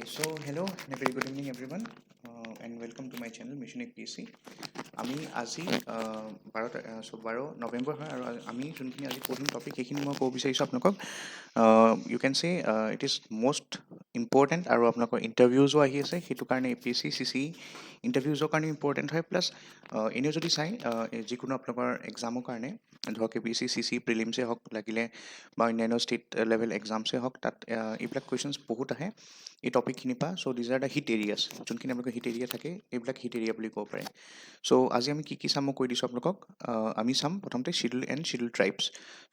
Okay, so hello and a very good evening everyone and welcome to my channel Mission PESA আমি আজি 12 নৱেম্বৰ হয় আৰু আমি যোনখিনি আজি পঢ়িম টপিক সেইখিনি মই ক'ব বিচাৰিছোঁ আপোনালোকক ইউ কেন চে ইট ইজ মষ্ট ইম্পৰ্টেণ্ট আৰু আপোনালোকৰ ইণ্টাৰভিউজো আহি আছে সেইটো কাৰণে APSC CC ইণ্টাৰভিউজৰ কাৰণে ইম্পৰ্টেণ্ট হয় প্লাছ এনেও যদি চাই যিকোনো আপোনালোকৰ এক্সামৰ কাৰণে ধৰক APSC CC প্ৰিলিমছে হওক লাগিলে বা অন্যান্য ষ্টেট লেভেল এক্সামছে হওক তাত এইবিলাক কুৱেশ্যনছ বহুত আহে এই টপিকখিনিৰ পৰা so' these are the hit areas যোনখিনি আপোনালোকৰ হিট এৰিয়া থাকে এইবিলাক হিট এৰিয়া বুলি ক'ব পাৰে চ' আজি আমি কি চাম মই কৈ দিছোঁ আপোনালোকক আমি চাম প্ৰথমতে schedule and schedule tribes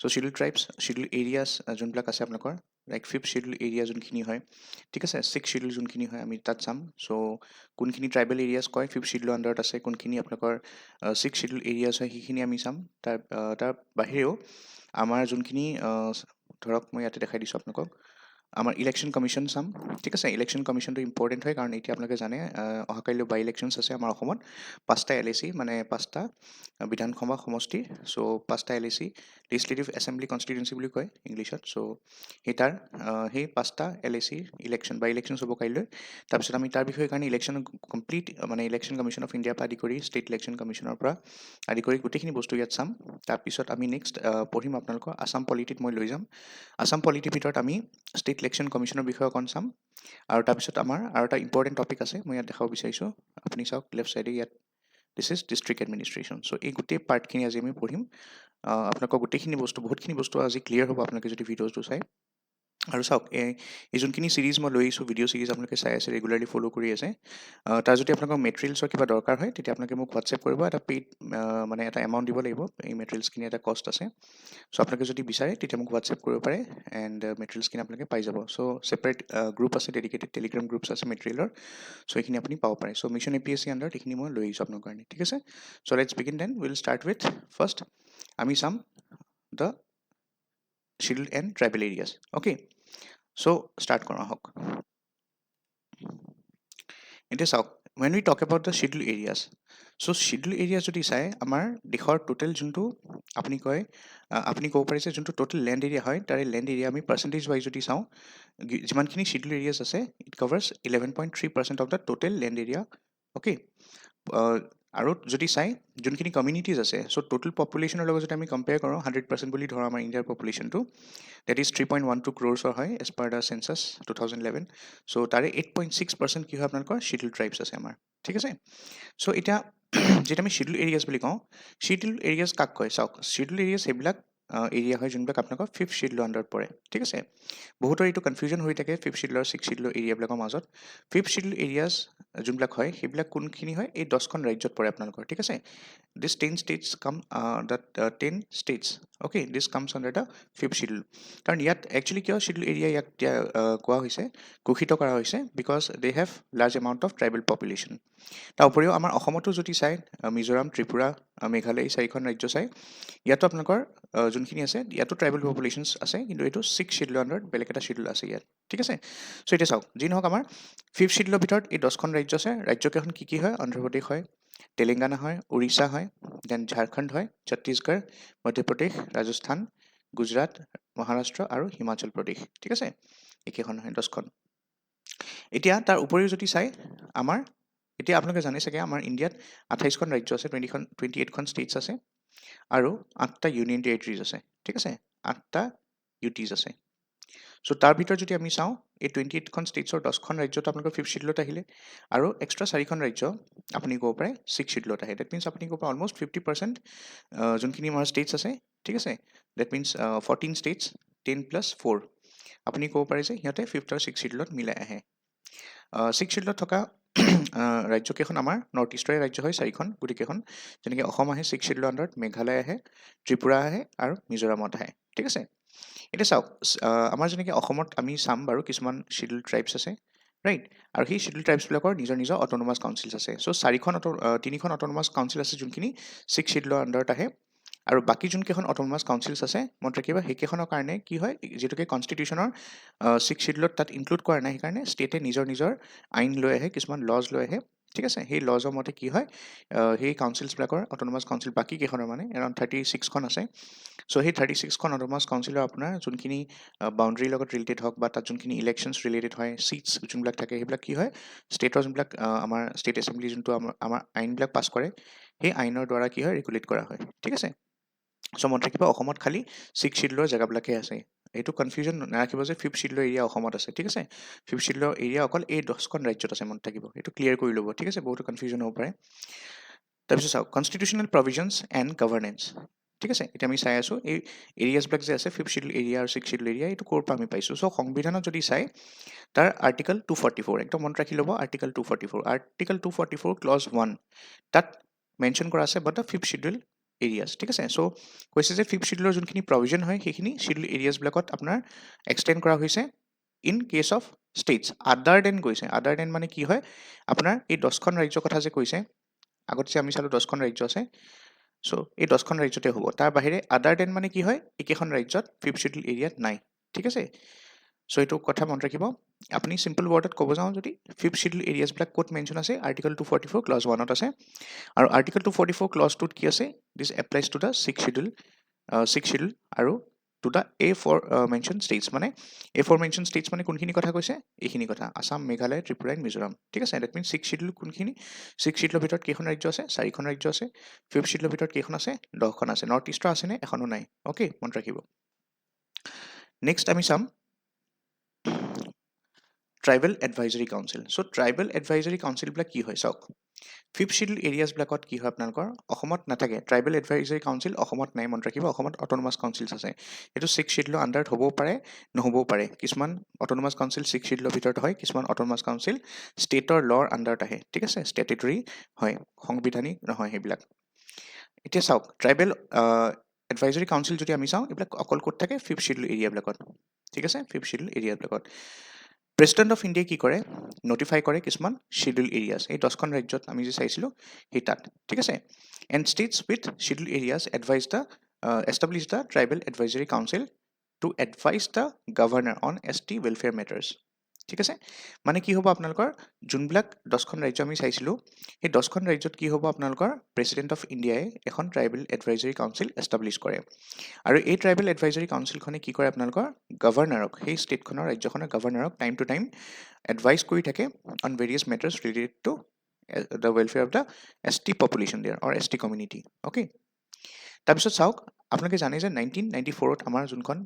so' schedule tribes schedule areas যোনবিলাক আছে আপোনালোকৰ লাইক 5th শিডিউল এৰিয়া যোনখিনি হয় ঠিক আছে 6th শিডিউল যোনখিনি হয় আমি তাত চাম চ' কোনখিনি ট্ৰাইবেল এৰিয়াছ কয় 5th শিডিউলৰ আণ্ডাৰত আছে কোনখিনি আপোনালোকৰ 6th শিডিউল এৰিয়াছ হয় সেইখিনি আমি চাম তাৰ বাহিৰেও আমাৰ যোনখিনি ধৰক মই ইয়াতে দেখাই দিছোঁ আপোনালোকক আমাৰ ইলেকশ্যন কমিশ্যন চাম ঠিক আছে ইলেকশ্যন কমিশ্যনটো ইম্পৰ্টেণ্ট হয় কাৰণ এতিয়া আপোনালোকে জানে অহাকাইলৈ বাই ইলেকশ্যনছ আছে আমাৰ অসমত 5টা LAC মানে 5টা বিধানসভা সমষ্টি চ' 5টা LAC লিজিছলেটিভ এছেম্বলি কনষ্টিটুৱেঞ্চি বুলি কয় ইংলিছত চ' সেই 5টা LAC ইলেকশ্যন বাই ইলেকশ্যনছ হ'ব কাইলৈ তাৰপিছত আমি তাৰ বিষয়ে কাৰণে ইলেকশ্যন কমপ্লিট মানে ইলেকশ্যন কমিশ্যন অফ ইণ্ডিয়াৰ পৰা আদি কৰি ষ্টেট ইলেকশ্যন কমিশ্যনৰ পৰা আদি কৰি গোটেইখিনি বস্তু ইয়াত চাম তাৰপিছত আমি নেক্সট পঢ়িম আপোনালোকৰ আছাম পলিটিত মই লৈ যাম আছাম পলিটিৰ ভিতৰত আমি ষ্টেট ইলেকশ্যন কমিশ্যনৰ বিষয়ে অকণ চাম আৰু তাৰপিছত আমাৰ আৰু এটা ইম্পৰ্টেণ্ট টপিক আছে মই ইয়াত দেখাব বিচাৰিছোঁ আপুনি চাওক লেফ্ট চাইডে ইয়াত দিছ ইজ ডিষ্ট্ৰিক্ট এডমিনিষ্ট্ৰেশ্যন চ' এই গোটেই পাৰ্টখিনি আজি আমি পঢ়িম আপোনালোকৰ গোটেইখিনি বস্তু বহুতখিনি বস্তু আজি ক্লিয়াৰ হ'ব আপোনালোকে যদি ভিডিঅ'টো চাই আৰু চাওক এই যোনখিনি চিৰিজ মই লৈ আহিছোঁ ভিডিঅ' চিৰিজ আপোনালোকে চাই আছে ৰেগুলাৰলি ফ'ল' কৰি আছে তাৰ যদি আপোনালোকৰ মেটেৰিয়েলছৰ কিবা দৰকাৰ হয় তেতিয়া আপোনালোকে মোক হোৱাটছএপ কৰিব এটা পেইড মানে এটা এমাউণ্ট দিব লাগিব এই মেটেৰিয়েলছখিনি এটা কষ্ট আছে চ' আপোনালোকে যদি বিচাৰে তেতিয়া মোক হোৱাটছএপ কৰিব পাৰে এণ্ড মেটেৰিয়েলছখিনি আপোনালোকে পাই যাব চ' ছেপাৰেট গ্ৰুপ আছে ডেডিকেটেড টেলিগ্ৰাম গ্ৰুপছ আছে মেটেৰিয়েলৰ চ' এইখিনি আপুনি পাব পাৰে চ' মিছন APSC আণ্ডাৰত এইখিনি মই লৈ আহিছোঁ আপোনাৰ কাৰণে ঠিক আছে so' let's begin then will start with first আমি চাম the schedule and tribal areas okay so' start কৰা হওক এতিয়া চাওক when we talk about the scheduled areas so scheduled areas যদি চাই আমাৰ দেশৰ টোটেল যোনটো আপুনি ক'ব পাৰে যে যোনটো টোটেল লেণ্ড এৰিয়া হয় তাৰে লেণ্ড এৰিয়া আমি পাৰ্চেণ্টেজ ৱাইজ যদি চাওঁ যিমানখিনি scheduled areas আছে it কভাৰ্ছ 11.3% of the total land area okay আৰু যদি চাই যোনখিনি কমিউনিটিজ আছে চ' টোটেল পপুলেশ্যনৰ লগত যদি আমি কম্পেয়াৰ কৰোঁ 100% বুলি ধৰোঁ আমাৰ ইণ্ডিয়াৰ পপুলেশ্যনটো that is 3.12 crores হয় as per the census 2011 so তাৰে 8.6% কি হয় আপোনালোকৰ শিডিউল ট্ৰাইবছ আছে আমাৰ ঠিক আছে চ' এতিয়া যেতিয়া আমি শিডিউল এৰিয়াছ বুলি কওঁ শিডিউল এৰিয়াছ কাক কয় চাওক শিডিউল এৰিয়াছ সেইবিলাক এৰিয়া হয় যোনবিলাক আপোনালোকৰ 5th শিডিউলৰ আণ্ডাৰত পৰে ঠিক আছে বহুতৰ এইটো কনফিউজন হৈ থাকে 5th শিডিউলৰ 6th শিডিউলৰ এৰিয়াবিলাকৰ মাজত 5th শিডিউল এৰিয়াছ যোনবিলাক হয় সেইবিলাক কোনখিনি হয় এই 10খন ৰাজ্যত পৰে আপোনালোকৰ ঠিক আছে this 10 states come that 10 states okay this comes under the 5th schedule কাৰণ ইয়াত একচুৱেলি কিয় শিডিউল এৰিয়া ইয়াক কোৱা হৈছে ঘোষিত কৰা হৈছে because they have large amount of tribal population তাৰ উপৰিও আমাৰ অসমতো যদি চাই মিজোৰাম ত্ৰিপুৰা মেঘালয় এই 4খন ৰাজ্য চাই ইয়াতো আপোনালোকৰ যোনখিনি আছে ইয়াতো ট্ৰাইবেল পপুলেশ্যনছ আছে কিন্তু এইটো 6th শিডিউলৰ আণ্ডাৰত বেলেগ এটা শিডিউল আছে ইয়াত ঠিক আছে চ' এতিয়া চাওক যি নহওক আমাৰ 5th শিডিউলৰ ভিতৰত এই 10খন ৰাজ্য আছে ৰাজ্যকেইখন কি হয় অন্ধ্ৰপ্ৰদেশ হয় তেলেংগানা হয় উৰিষ্যা হয় দেন ঝাৰখণ্ড হয় ছত্তীশগড় মধ্যপ্ৰদেশ ৰাজস্থান গুজৰাট মহাৰাষ্ট্ৰ আৰু হিমাচল প্ৰদেশ ঠিক আছে এইকেইখন হয় 10খন এতিয়া তাৰ উপৰিও যদি চাই আমাৰ এতিয়া আপোনালোকে জানে চাগে আমাৰ ইণ্ডিয়াত 28খন ৰাজ্য আছে 28খন ষ্টেটছ আছে আৰু 8টা ইউনিয়ন টেৰিটৰিজ আছে ঠিক আছে 8টা UTs আছে চ' তাৰ ভিতৰত যদি আমি চাওঁ এই 28খন ষ্টেটছৰ 10খন ৰাজ্যত আপোনালোকৰ 5th শিডিউলত আহিলে আৰু এক্সট্ৰা 4খন ৰাজ্য আপুনি ক'ব পাৰে 6th শিডিউলত আহে ডেট মিনছ আপুনি ক'ব পাৰে অলমষ্ট 50% যোনখিনি আমাৰ ষ্টেটছ আছে ঠিক আছে ডেট মিনছ 14 ষ্টেটছ 10+4 আপুনি ক'ব পাৰে যে সিহঁতে 5th আৰু 6th শিডিউলত মিলাই আহে 6th শিডিউলত থকা ৰাজ্যকেইখন আমাৰ নৰ্থ ইষ্টৰে ৰাজ্য হয় 4খন গোটেইকেইখন যেনেকৈ অসম আহে 6th শিডিউলৰ আণ্ডাৰত মেঘালয় আহে ত্ৰিপুৰা আহে আৰু মিজোৰামত আহে ঠিক আছে এতিয়া চাওক আমাৰ যেনেকৈ অসমত আমি চাম বাৰু কিছুমান শিডিউল ট্ৰাইবছ আছে ৰাইট আৰু সেই শিডিউল ট্ৰাইবছবিলাকৰ নিজৰ অট'নমাছ কাউন্সিলছ আছে চ' 3খন অট'নমাছ কাউন্সিল আছে যোনখিনি 6th শিডিউলৰ আণ্ডাৰত আহে আৰু বাকী যোনকেইখন অট'নমাছ কাউন্সিলছ আছে মনত ৰাখিবা সেইকেইখনৰ কাৰণে কি হয় যিটোকে কনষ্টিটিউশ্যনৰ 6th শিডিউলত তাত ইনক্লুড কৰা নাই সেইকাৰণে ষ্টেটে নিজৰ আইন লৈ আহে কিছুমান লজ লৈ আহে ঠিক আছে সেই লজৰ মতে কি হয় সেই কাউন্সিলছবিলাকৰ অট'নমাছ কাউন্সিল বাকী কেইখনৰ মানে এৰাউণ্ড 36খন আছে চ' সেই 36খন অট'নমাছ কাউন্সিলৰ আপোনাৰ যোনখিনি বাউণ্ডেৰীৰ লগত ৰিলেটেড হওক বা তাত যোনখিনি ইলেকশ্যনছ ৰিলেটেড হয় ছিটছ যোনবিলাক থাকে সেইবিলাক কি হয় ষ্টেটৰ যোনবিলাক আমাৰ ষ্টেট এছেম্বলি যোনটো আমাৰ আইনবিলাক পাছ কৰে সেই আইনৰ দ্বাৰা কি হয় ৰেগুলেট কৰা হয় ঠিক আছে চ' মনত ৰাখিব অসমত খালি 6 শিডিউলৰ জেগাবিলাকে আছে এইটো কনফিউজন নাৰাখিব যে 5th শিডিউলৰ এৰিয়া অসমত আছে ঠিক আছে 5th শিডিউলৰ এৰিয়া অকল এই 10খন ৰাজ্যত আছে মনত থাকিব এইটো ক্লিয়াৰ কৰি ল'ব ঠিক আছে বহুতো কনফিউজন হ'ব পাৰে তাৰপিছত চাওক কনষ্টিটিউচনেল প্ৰভিজনছ এণ্ড গভৰ্নেন্স ঠিক আছে এতিয়া আমি চাই আছোঁ এই এৰিয়াছবিলাক যে আছে 5th শিডিউল এৰিয়া আৰু 6th শিডিউল এৰিয়া এইটো ক'ৰ পৰা আমি পাইছোঁ চ' সংবিধানত যদি চাই তাৰ আৰ্টিকল 244 একদম মনত ৰাখি ল'ব আৰ্টিকল 244 ক্লজ 1 তাত মেনশ্যন কৰা আছে বাট দ্য 5th শিডিউল এৰিয়াছ ঠিক আছে চ' কৈছে যে 5th শিডিউলৰ যোনখিনি প্ৰভিজন হয় সেইখিনি শিডিউল এৰিয়াছবিলাকত আপোনাৰ এক্সটেণ্ড কৰা হৈছে ইন কেছ অফ ষ্টেটছ আদাৰ দেন কৈছে আদাৰ দেন মানে কি হয় আপোনাৰ এই 10খন ৰাজ্যৰ কথা যে কৈছে আগত যে আমি চালোঁ 10খন ৰাজ্য আছে চ' এই 10খন ৰাজ্যতে হ'ব তাৰ বাহিৰে আদাৰ দেন মানে কি হয় একেখন ৰাজ্যত 5th শিডিউল এৰিয়াত নাই ঠিক আছে চ' এইটো কথা মনত ৰাখিব আপুনি চিম্পল ৱৰ্ডত ক'ব যাওঁ যদি 5th শিডিউল এৰিয়াছবিলাক ক'ত মেনশ্যন আছে আৰ্টিকল 244 ক্লজ 1ত আছে আৰু আৰ্টিকল 244 ক্লজ 2ত কি আছে দিছ এপ্লাইজ টু দ্য 6th শিডিউল আৰু টু দ্য aforementioned states মানে aforementioned states মানে কোনখিনি কথা কৈছে এইখিনি কথা আসাম মেঘালয় ত্ৰিপুৰা এণ্ড মিজোৰাম ঠিক আছে ডেট মিনছ 6th শিডিউল কোনখিনি 6th শিডিউলৰ ভিতৰত কেইখন ৰাজ্য আছে 4খন ৰাজ্য আছে 5th শিডিউলৰ ভিতৰত কেইখন আছে 10খন আছে নৰ্থ ইষ্টৰ আছেনে এখনো নাই অ'কে মনত ৰাখিব নেক্সট আমি চাম ট্ৰাইবেল এডভাইজৰী কাউন্সিল চ' ট্ৰাইবেল এডভাইজৰী কাউন্সিলবিলাক কি হয় চাওক 5th শিডিউল এৰিয়াছবিলাকত কি হয় আপোনালোকৰ অসমত নাথাকে ট্ৰাইবেল এডভাইজৰী কাউন্সিল অসমত নাই মনত ৰাখিব অসমত অট'নমাছ কাউন্সিলছ আছে এইটো 6th শিডিউলৰ আণ্ডাৰত হ'বও পাৰে নহ'বও পাৰে কিছুমান অট'নমাছ কাউন্সিল 6th শিডিউলৰ ভিতৰত হয় কিছুমান অট'নমাছ কাউন্সিল ষ্টেটৰ ল'ৰ আণ্ডাৰত আহে ঠিক আছে ষ্টেটুটৰী হয় সংবিধানিক নহয় সেইবিলাক এতিয়া চাওক ট্ৰাইবেল এডভাইজৰী কাউন্সিল যদি আমি চাওঁ এইবিলাক অকল ক'ত থাকে 5th শিডিউল এৰিয়াবিলাকত ঠিক আছে 5th শিডিউল এৰিয়াবিলাকত প্ৰেচিডেণ্ট অফ ইণ্ডিয়াই কি কৰে নটিফাই কৰে কিছুমান শিডিউল এৰিয়াছ এই 10খন ৰাজ্যত আমি যে চাইছিলোঁ সেই তাত ঠিক আছে and states with schedule areas advise the establish the tribal advisory council to advise the governor on ST welfare matters ঠিক আছে মানে কি হ'ব আপোনালোকৰ যোনবিলাক 10খন ৰাজ্য আমি চাইছিলোঁ সেই 10খন ৰাজ্যত কি হ'ব আপোনালোকৰ প্ৰেচিডেণ্ট অফ ইণ্ডিয়াই এখন ট্ৰাইবেল এডভাইজৰী কাউন্সিল এষ্টাব্লিছ কৰে আৰু এই ট্ৰাইবেল এডভাইজৰী কাউন্সিলখনে কি কৰে আপোনালোকৰ গভৰ্ণৰক সেই ষ্টেটখনৰ ৰাজ্যখনৰ গভৰ্ণৰক টাইম টু টাইম এডভাইচ কৰি থাকে on various matters related to the welfare of the ST population there or ST community okay তাৰপিছত চাওক আপোনালোকে জানে যে 1994ত আমাৰ যোনখন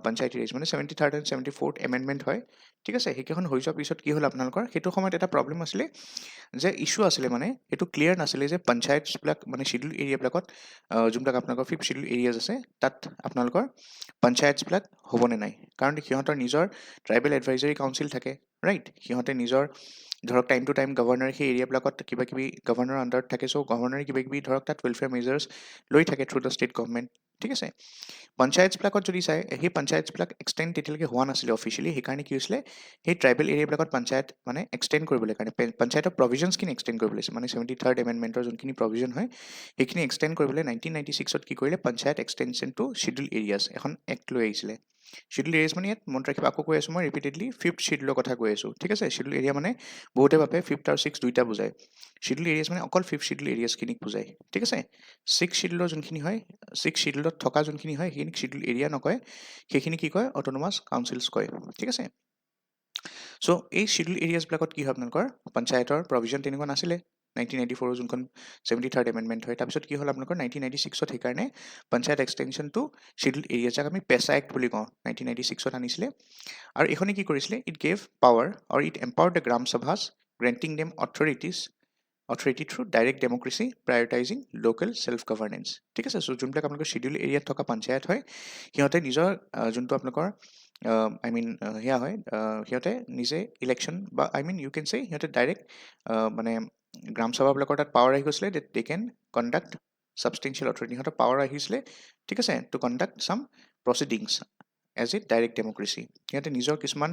পঞ্চায়তী ৰাজ মানে 73rd and 74th এমেণ্ডমেণ্ট হয় ঠিক আছে সেইকেইখন হৈ যোৱাৰ পিছত কি হ'ল আপোনালোকৰ সেইটো সময়ত এটা প্ৰব্লেম আছিলে যে ইছ্যু আছিলে মানে এইটো ক্লিয়াৰ নাছিলে যে পঞ্চায়তবিলাক মানে শিডিউল এৰিয়াবিলাকত যোনবিলাক আপোনালোকৰ 5th শিডিউল এৰিয়াজ আছে তাত আপোনালোকৰ পঞ্চায়তবিলাক হ'বনে নাই কাৰণ সিহঁতৰ নিজৰ ট্ৰাইবেল এডভাইজৰী কাউন্সিল থাকে ৰাইট সিহঁতে নিজৰ ধৰক টাইম টু টাইম গভৰ্ণৰ সেই এৰিয়াবিলাকত কিবা কিবি গভৰ্ণৰ আণ্ডাৰত থাকে চ' গভৰ্ণৰে কিবা কিবি ধৰক তাত ৱেলফেয়াৰ মেজাৰ্ছ লৈ থাকে থ্ৰু দ্য ষ্টেট গভৰ্ণমেণ্ট ঠিক আছে পঞ্চায়তবিলাকত যদি চাই সেই পঞ্চায়তবিলাক এক্সটেণ্ড তেতিয়ালৈকে হোৱা নাছিলে অফিচিয়েলি সেইকাৰণে কি হৈছিলে সেই ট্ৰাইবেল এৰিয়াবিলাকত পঞ্চায়ত মানে এক্সটেণ্ড কৰিবলৈ কাৰণে পঞ্চায়তৰ প্ৰভিজনছখিনি এক্সটেণ্ড কৰিবলৈ মানে 73rd এমেণ্ডমেণ্টৰ যোনখিনি প্ৰভিজন হয় সেইখিনি এক্সটেণ্ড কৰিবলৈ 1996ত কি কৰিলে panchayat extension to schedule areas এখন এক্ট লৈ আহিছিলে শিডিউল এৰিয়াছ মানে ইয়াত মনত ৰাখিব আকৌ কৈ আছোঁ মই ৰিপিটেডলি 5th শিডিউলৰ কথা কৈ আছোঁ ঠিক আছে শিডিউল এৰিয়া মানে বহুতে ভাবে 5th আৰু 6th দুইটা বুজায় শিডিউল এৰিয়াছ মানে অকল 5th শিডিউল এৰিয়াছখিনিক বুজায় ঠিক আছে 6th শিডিউলৰ যোনখিনি হয় 6th শিডিউলত থকা যোনখিনি হয় সেইখিনিক শিডিউল এৰিয়া নকয় সেইখিনি কি কয় অট'নমাছ কাউন্সিলছ কয় ঠিক আছে চ' এই শিডিউল এৰিয়াছবিলাকত কি হয় আপোনালোকৰ পঞ্চায়তৰ প্ৰভিজন তেনেকুৱা নাছিলে 1994 যোনখন 73rd এমেণ্ডমেণ্ট হয় তাৰপিছত কি হ'ল আপোনালোকৰ 1996ত সেইকাৰণে panchayat extension to schedule area যাক আমি PESA Act বুলি কওঁ 1996ত আনিছিলে আৰু এইখনে কি কৰিছিলে it gave power or it empower the gram sabhas granting them authority through direct democracy prioritising local self governance ঠিক আছে চ' যোনবিলাক আপোনালোকৰ শিডিউল এৰিয়াত থকা পঞ্চায়ত হয় সিহঁতে নিজৰ যোনটো আপোনালোকৰ সেয়া হয় সিহঁতে নিজে ইলেকশ্যন বা ইউ কেন চে সিহঁতে ডাইৰেক্ট মানে গ্ৰাম সভাবিলাকৰ তাত পাৱাৰ আহি গৈছিলে that they can conduct substantial authority সিহঁতৰ পাৱাৰ আহিছিলে ঠিক আছে to conduct some proceedings as a direct democracy সিহঁতে নিজৰ কিছুমান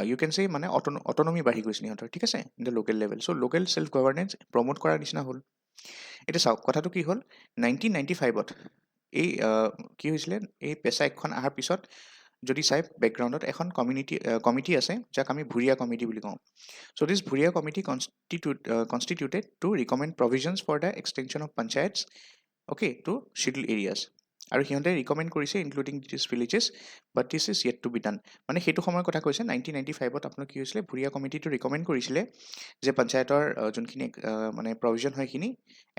ইউ কেন চে মানে অটনমি বাঢ়ি গৈছিল সিহঁতৰ ঠিক আছে in the local level so' local self governance promote কৰাৰ নিচিনা হ'ল এতিয়া চাওক কথাটো কি হ'ল 1995ত এই কি হৈছিলে এই PESA Actখন অহাৰ পিছত যদি চাই বেকগ্ৰাউণ্ডত এখন কমিটি আছে যাক আমি ভুৰীয়া কমিটি বুলি কওঁ so this Bhuria committee constituted to recommend provisions for the extension of panchayats okay to scheduled areas আৰু সিহঁতে ৰিকমেণ্ড কৰিছে including this villages but this is yet to be done মানে সেইটো সময়ৰ কথা কৈছে 1995ত আপোনাৰ কি হৈছিলে ভুৰীয়া কমিটিটো ৰিকমেণ্ড কৰিছিলে যে পঞ্চায়তৰ যোনখিনি মানে প্ৰভিজন হয় সেইখিনি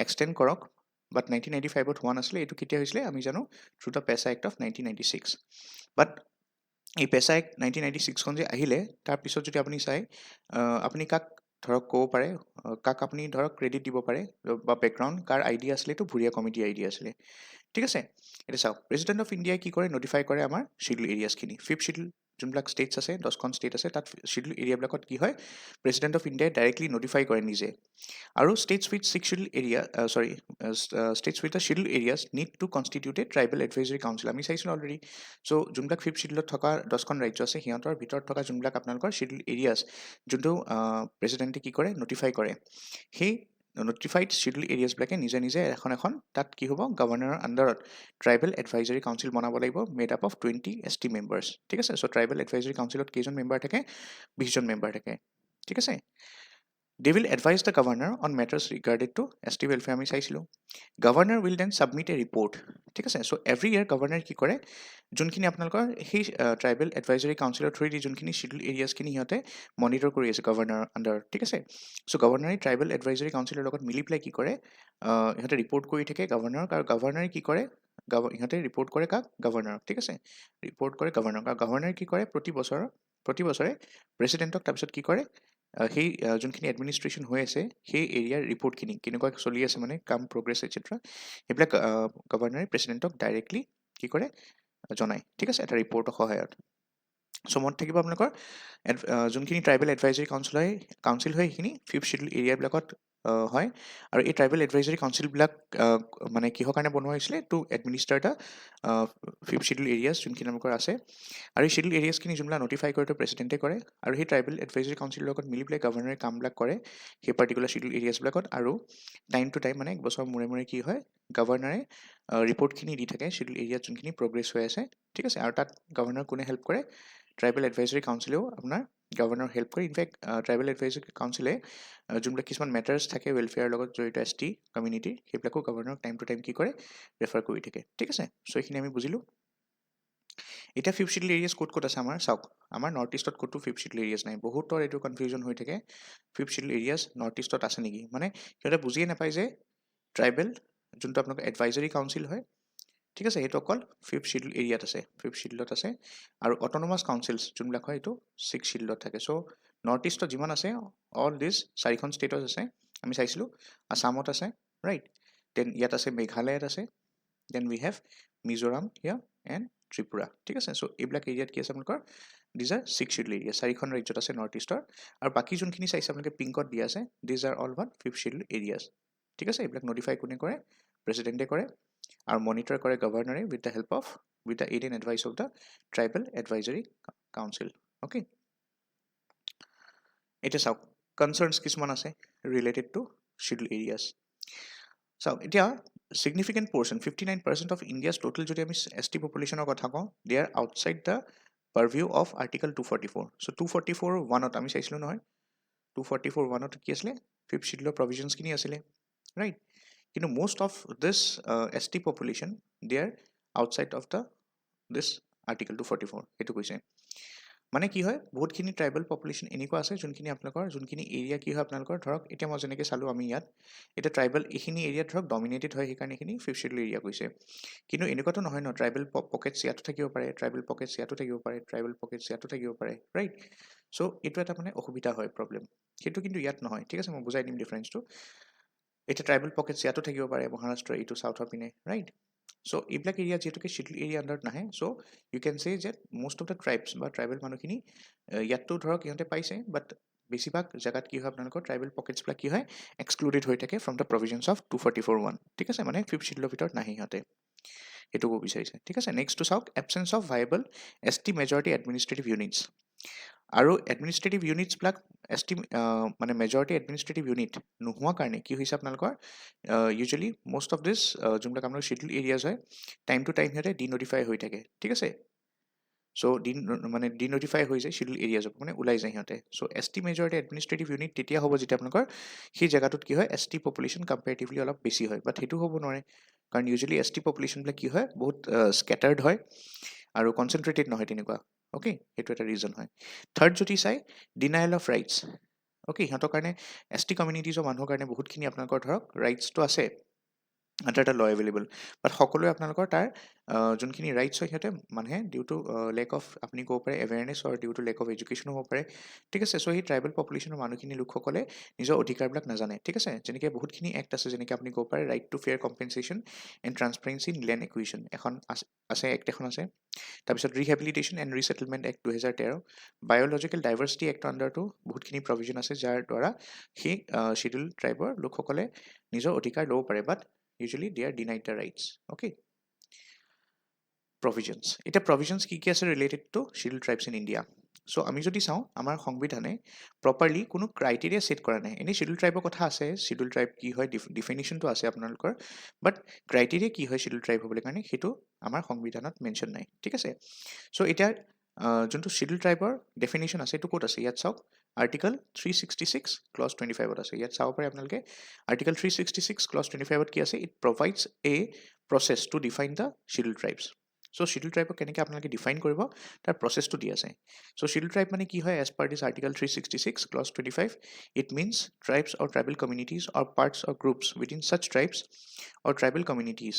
এক্সটেণ্ড কৰক বাট 1995ত হোৱা নাছিলে এইটো কেতিয়া হৈছিলে আমি জানো থ্ৰু দ্য পেছা এক্ট অফ 1996 বাট এই পেছা এক্ট 1996খন যে আহিলে তাৰপিছত যদি আপুনি চাই আপুনি কাক ধৰক ক'ব পাৰে কাক আপুনি ধৰক ক্ৰেডিট দিব পাৰে বা বেকগ্ৰাউণ্ড কাৰ আইডিয়া আছিলে এইটো ভুৰীয়া কমিটিৰ আইডিয়া আছিলে ঠিক আছে এতিয়া চাওক প্ৰেচিডেণ্ট অফ ইণ্ডিয়াই কি কৰে নটিফাই কৰে আমাৰ শিডিউল এৰিয়াছখিনি ফিফ্থ শিডিউল যোনবিলাক ষ্টেটছ আছে 10খন ষ্টেট আছে তাত শিডিউল এৰিয়াবিলাকত কি হয় প্ৰেচিডেণ্ট অফ ইণ্ডিয়াই ডাইৰেক্টলি নটিফাই কৰে নিজে আৰু states with six scheduled area states with the scheduled areas need to constitute a tribal advisory council আমি চাইছিলোঁ অলৰেডি চ' যোনবিলাক ফিফ্থ শিডিউলত থকা 10খন ৰাজ্য আছে সিহঁতৰ ভিতৰত থকা যোনবিলাক আপোনালোকৰ শিডিউল এৰিয়াছ যোনটো প্ৰেচিডেণ্টে কি কৰে নটিফাই কৰে সেই নটিফাইড শিডিউল এৰিয়াছবিলাকে নিজে নিজে এখন তাত কি হ'ব গভৰ্ণৰৰ আণ্ডাৰত ট্ৰাইবেল এডভাইজৰী কাউন্সিল বনাব লাগিব made up of 20 ST members ঠিক আছে চ' ট্ৰাইবেল এডভাইজৰী কাউন্সিলত কেইজন মেম্বাৰ থাকে 20জন মেম্বাৰ থাকে ঠিক আছে They will advise the governor on matters regarded to ST welfare আমি চাইছিলোঁ governor will then submit a report ঠিক আছে so every year governor কি কৰে যোনখিনি আপোনালোকৰ সেই ট্ৰাইবেল এডভাইজৰী কাউন্সিলৰ থ্ৰুদি যোনখিনি শিডিউল এৰিয়াছখিনি সিহঁতে মনিটৰ কৰি আছে গভৰ্ণৰ আণ্ডাৰ ঠিক আছে চ' গভৰ্ণৰে ট্ৰাইবেল এডভাইজৰী কাউন্সিলৰ লগত মিলি পেলাই কি কৰে ইহঁতে ৰিপৰ্ট কৰি থাকে গভৰ্ণৰক আৰু গভৰ্ণৰে কি কৰে ইহঁতে ৰিপৰ্ট কৰে কাক গভৰ্ণৰক ঠিক আছে ৰিপৰ্ট কৰে গভৰ্ণৰক আৰু গভৰ্ণৰে কি কৰে প্ৰতি বছৰে প্ৰেচিডেণ্টক তাৰপিছত কি কৰে সেই যোনখিনি এডমিনিষ্ট্ৰেশ্যন হৈ আছে সেই এৰিয়াৰ ৰিপৰ্টখিনি কেনেকুৱা চলি আছে মানে কাম প্ৰগ্ৰেছ এটচেট্ৰা সেইবিলাক গভৰ্ণৰে প্ৰেচিডেণ্টক ডাইৰেক্টলি কি কৰে জনায় ঠিক আছে এটা ৰিপৰ্টৰ সহায়ত চ' মনত থাকিব আপোনালোকৰ যোনখিনি ট্ৰাইবেল এডভাইজৰী কাউন্সিল হয় সেইখিনি ফিফ্থ শিডিউল এৰিয়াবিলাকত হয় আৰু এই ট্ৰাইবেল এডভাইজৰী কাউন্সিলবিলাক মানে কিহৰ কাৰণে বনোৱা হৈছিলে to administer the fifth schedule areas যোনখিনি আপোনালোকৰ আছে আৰু এই শিডিউল এৰিয়াছখিনি যোনবিলাক নটিফাই কৰে প্ৰেচিডেণ্টে কৰে আৰু সেই ট্ৰাইবেল এডভাইজৰী কাউন্সিলৰ লগত মিলি পেলাই গভৰ্ণৰে কামবিলাক কৰে সেই পাৰ্টিকুলাৰ শিডিউল এৰিয়াছবিলাকত আৰু টাইম টু টাইম মানে এক বছৰ মূৰে কি হয় গভৰ্ণৰে ৰিপৰ্টখিনি দি থাকে শিডিউল এৰিয়াত যোনখিনি প্ৰগ্ৰেছ হৈ আছে ঠিক আছে আৰু তাত গভৰ্ণৰ কোনে হেল্প কৰে ট্ৰাইবেল এডভাইজৰী কাউন্সিলেও আপোনাৰ গভৰ্ণৰ হেল্প কৰে ইনফেক্ট ট্ৰাইবেল এডভাইজৰী কাউন্সিলে যোনবিলাক কিছুমান মেটাৰ্ছ থাকে ৱেলফেয়াৰৰ লগত জড়িত ST কমিউনিটিৰ সেইবিলাকো গভৰ্ণৰক টাইম টু টাইম কি কৰে ৰেফাৰ কৰি থাকে ঠিক আছে চ' এইখিনি আমি বুজিলোঁ এতিয়া ফিফ্থ শিডিউল এৰিয়াছ ক'ত আছে আমাৰ চাওক আমাৰ নৰ্থ ইষ্টত ক'তো ফিফ্থ শিডিউল এৰিয়াছ নাই বহুতৰ এইটো কনফিউজন হৈ থাকে ফিফ্থ শিডিউল এৰিয়াছ নৰ্থ ইষ্টত আছে নেকি মানে সিহঁতে বুজিয়ে নাপায় যে ট্ৰাইবেল যোনটো আপোনালোকৰ এডভাইজৰী কাউন্সিল হয় ঠিক আছে সেইটো অকল ফিফ্থ শিডিউল এৰিয়াত আছে ফিফ্থ শিডিউলত আছে আৰু অট'নমাছ কাউন্সিলছ যোনবিলাক হয় এইটো ছিক্স শিডিউলত থাকে চ' নৰ্থ ইষ্টত যিমান আছে অল দিছ 4খন ষ্টেটত আছে আমি চাইছিলোঁ আছামত আছে ৰাইট দেন ইয়াত আছে মেঘালয়ত আছে then we have Mizoram here and Tripura ঠিক আছে চ' এইবিলাক এৰিয়াত কি আছে আপোনালোকৰ these are six schedule area 4খন ৰাজ্যত আছে নৰ্থ ইষ্টৰ আৰু বাকী যোনখিনি চাইছে আপোনালোকে পিংকত দিয়া আছে these are all one fifth schedule areas ঠিক আছে এইবিলাক নটিফাই কোনে কৰে প্ৰেচিডেণ্টে কৰে আৰু মনিটৰ কৰে গভৰ্ণৰে with the aid and advice of the tribal advisory council okay এতিয়া চাওক কনচাৰ্ণছ কিছুমান আছে ৰিলেটেড টু শিডিউল এৰিয়াছ চাওক এতিয়া significant portion 59% of India's total যদি আমি ST পপুলেশ্যনৰ কথা কওঁ they are outside the purview of article 244 so 244 1ত আমি চাইছিলোঁ নহয় 244 1ত কি আছিলে ফিফ্থ শিডিউলৰ প্ৰভিজনছখিনি আছিলে ৰাইট কিন্তু most of this ST population they are outside of this article 244 এইটো কৈছে মানে কি হয় বহুতখিনি ট্ৰাইবেল পপুলেশ্যন এনেকুৱা আছে যোনখিনি আপোনালোকৰ যোনখিনি এৰিয়া কি হয় আপোনালোকৰ ধৰক এতিয়া মই যেনেকৈ চালোঁ আমি ইয়াত এতিয়া ট্ৰাইবেল এইখিনি এৰিয়াত ধৰক ডমিনেটেড হয় সেইকাৰণে এইখিনি ফিফ্থ শিডিউল এৰিয়া কৈছে কিন্তু এনেকুৱাতো নহয় ন ট্ৰাইবেল পকেটছ ইয়াতো থাকিব পাৰে ট্ৰাইবেল পকেটছ ইয়াতো থাকিব পাৰে ট্ৰাইবেল পকেটছ ইয়াতো থাকিব পাৰে ৰাইট চ' এইটো এটা মানে অসুবিধা হয় প্ৰব্লেম সেইটো কিন্তু ইয়াত নহয় ঠিক আছে মই বুজাই দিম ডিফাৰেঞ্চটো এতিয়া ট্ৰাইবেল পকেটছ ইয়াতো থাকিব পাৰে মহাৰাষ্ট্ৰ এইটো চাউথৰ পিনে ৰাইট চ' এইবিলাক এৰিয়া যিহেতুকে শিডিউল এৰিয়া আণ্ডাৰত নাহে চ' ইউ কেন চে যে most of the tribes বা ট্ৰাইবেল মানুহখিনি ইয়াততো ধৰক ইহঁতে পাইছে বাট বেছিভাগ জেগাত কি হয় আপোনালোকৰ ট্ৰাইবেল পকেটছবিলাক কি হয় এক্সক্লুডেড হৈ থাকে ফ্ৰম দ্য প্ৰভিজনছ অফ 244(1) ঠিক আছে মানে ফিফ্থ শিডিউলৰ ভিতৰত নাহে সিহঁতে সেইটো ক'ব বিচাৰিছে ঠিক আছে নেক্সটটো চাওক absence of viable ST majority administrative units আৰু এডমিনিষ্ট্ৰেটিভ ইউনিটছবিলাক ST মানে মেজৰিটি এডমিনিষ্ট্ৰেটিভ ইউনিট নোহোৱা কাৰণে কি হৈছে আপোনালোকৰ ইউজুৱেলি most of this যোনবিলাক আপোনাৰ শিডিউল এৰিয়াজ হয় টাইম টু টাইম সিহঁতে ডিনটিফাই হৈ থাকে ঠিক আছে চ' মানে ডিন'টিফাই হৈ যায় শিডিউল এৰিয়াজৰ মানে ওলাই যায় সিহঁতে। চ' S T majority administrative unit তেতিয়া হ'ব যেতিয়া আপোনালোকৰ সেই জেগাটোত কি হয় এছ টি পপুলেশ্যন কম্পেৰেটিভলি অলপ বেছি হয়, বাট সেইটো হ'ব নোৱাৰে কাৰণ ইউজুৱেলি এছ টি পপুলেশ্যনবিলাক কি হয় বহুত স্কেটাৰ্ড হয় আৰু কনচেনট্ৰেটেড নহয় তেনেকুৱা। অ'কে, সেইটো এটা ৰিজন হয়। থাৰ্ড যদি চাই ডিনায়েল অফ ৰাইটছ। অ'কে, সিহঁতৰ কাৰণে এছ টি কমিউনিটিজৰ মানুহৰ কাৰণে বহুতখিনি আপোনালোকৰ ধৰক ৰাইটছটো আছে আণ্ডাৰ এটা ল এভেইলেবল, বাট সকলোৱে আপোনালোকৰ তাৰ যোনখিনি ৰাইটছ হয় সিহঁতে মানুহে ডিউ টু লেক অফ আপুনি ক'ব পাৰে এৱেৰনেছ আৰু ডিউ টু লেক অফ এডুকেশ্যনো হ'ব পাৰে। ঠিক আছে, চ' সেই ট্ৰাইবেল পপুলেশ্যনৰ মানুহখিনি লোকসকলে নিজৰ অধিকাৰবিলাক নাজানে। ঠিক আছে, যেনেকৈ বহুতখিনি এক্ট আছে, যেনেকৈ আপুনি ক'ব পাৰে right to fair compensation and transparency in land acquisition এখন আছে এক্ট এখন আছে। তাৰপিছত rehabilitation and resettlement act 2013, biological diversity এক্টৰ আণ্ডাৰতো বহুতখিনি প্ৰভিজন আছে যাৰ দ্বাৰা সেই শ্বিডিউল ট্ৰাইবৰ লোকসকলে নিজৰ অধিকাৰ ল'ব পাৰে, বাট usually they are denied the rights. Okay, provisions. এটা provisions কি কি আছে related to scheduled tribes in India. So আমি যদি চাওঁ আমাৰ সংবিধানে প্ৰপাৰলি কোনো ক্ৰাইটেৰিয়া ছেট কৰা নাই। এনেই শিডিউল ট্ৰাইবৰ কথা আছে, শিডিউল ট্ৰাইব কি হয় ডিফিনিশ্যনটো আছে আপোনালোকৰ, বাট ক্ৰাইটেৰিয়া কি হয় শিডিউল ট্ৰাইব হ'বলৈ কাৰণে সেইটো আমাৰ সংবিধানত মেনশ্যন নাই। ঠিক আছে, চ' এতিয়া যোনটো শিডিউল ট্ৰাইবৰ ডেফিনেশ্যন আছে এইটো ক'ত আছে ইয়াত চাওক, আৰ্টিকল 366 ক্লজ 25ত আছে। ইয়াত চাব পাৰে আপোনালোকে আৰ্টিকল 366 ক্লজ 25ত কি আছে, it provides a process to define the schedule tribes. So' schedule ট্ৰাইবক কেনেকৈ আপোনালোকে ডিফাইন কৰিব তাৰ প্ৰচেছটো দি আছে। চ' শিডিউল ট্ৰাইব মানে কি হয়, as per this article 366 clause 25, it means tribes or tribal communities or parts or groups within such tribes or tribal communities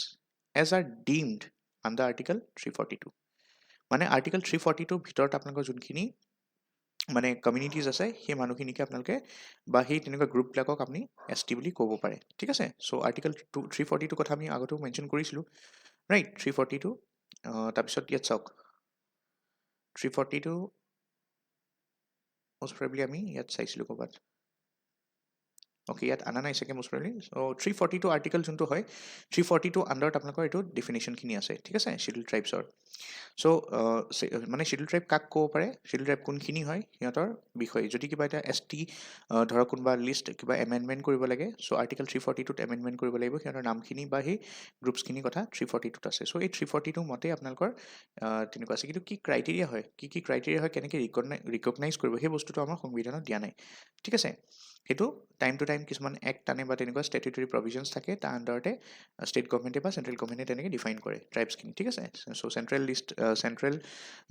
as are deemed under article 342। মানে আৰ্টিকল 342ৰ ভিতৰত আপোনালোকৰ যোনখিনি মানে কমিউনিটিজ আছে সেই মানুহখিনিকে আপোনালোকে বা সেই তেনেকুৱা গ্ৰুপবিলাকক আপুনি এছ টি বুলি ক'ব পাৰে। ঠিক আছে, চ' আৰ্টিকল 342 কথা আমি আগতেও মেনশ্যন কৰিছিলোঁ, ৰাইট। 342 তাৰপিছত ইয়াত চাওক 342 মষ্ট প্ৰবেবলি আমি ইয়াত চাইছিলোঁ ক'ৰবাত। অ'কে, ইয়াত আনা নাই চাগে মষ্ট প্ৰবেবলি। চ' 342 আৰ্টিকল যোনটো হয় 342 আণ্ডাৰত আপোনালোকৰ এইটো ডেফিনেশ্যনখিনি আছে। ঠিক আছে, শিডিউল ট্ৰাইবছৰ। চ' মানে শিডিউল ট্ৰাইব কাক ক'ব পাৰে, শিডিউল ট্ৰাইব কোনখিনি হয় সিহঁতৰ বিষয়ে। যদি কিবা এটা এছ টি ধৰক কোনোবা লিষ্ট কিবা এমেণ্ডমেণ্ট কৰিব লাগে, চ' আৰ্টিকল 342ত এমেণ্ডমেণ্ট কৰিব লাগিব সিহঁতৰ নামখিনি বা সেই গ্ৰুপছখিনি কথা 342ত আছে। চ' এই 342 মতে আপোনালোকৰ তেনেকুৱা আছে, কিন্তু কি ক্ৰাইটেৰিয়া হয়, কি ক্ৰাইটেৰিয়া হয়, কেনেকৈ ৰিকগনাইজ কৰিব সেই বস্তুটো আমাৰ সংবিধানত দিয়া নাই। ঠিক আছে, সেইটো টাইম টু টাইম কিছুমান এক্ট আনে বা তেনেকুৱা ষ্টেটুটৰী প্ৰভিজনছ থাকে, তাৰ আণ্ডাৰতে ষ্টেট গভমেণ্টে বা চেণ্ট্ৰেল গভমেণ্টে তেনেকৈ ডিফাইন কৰে ট্ৰাইবছখিনি। ঠিক আছে, চ' চেণ্ট্ৰেল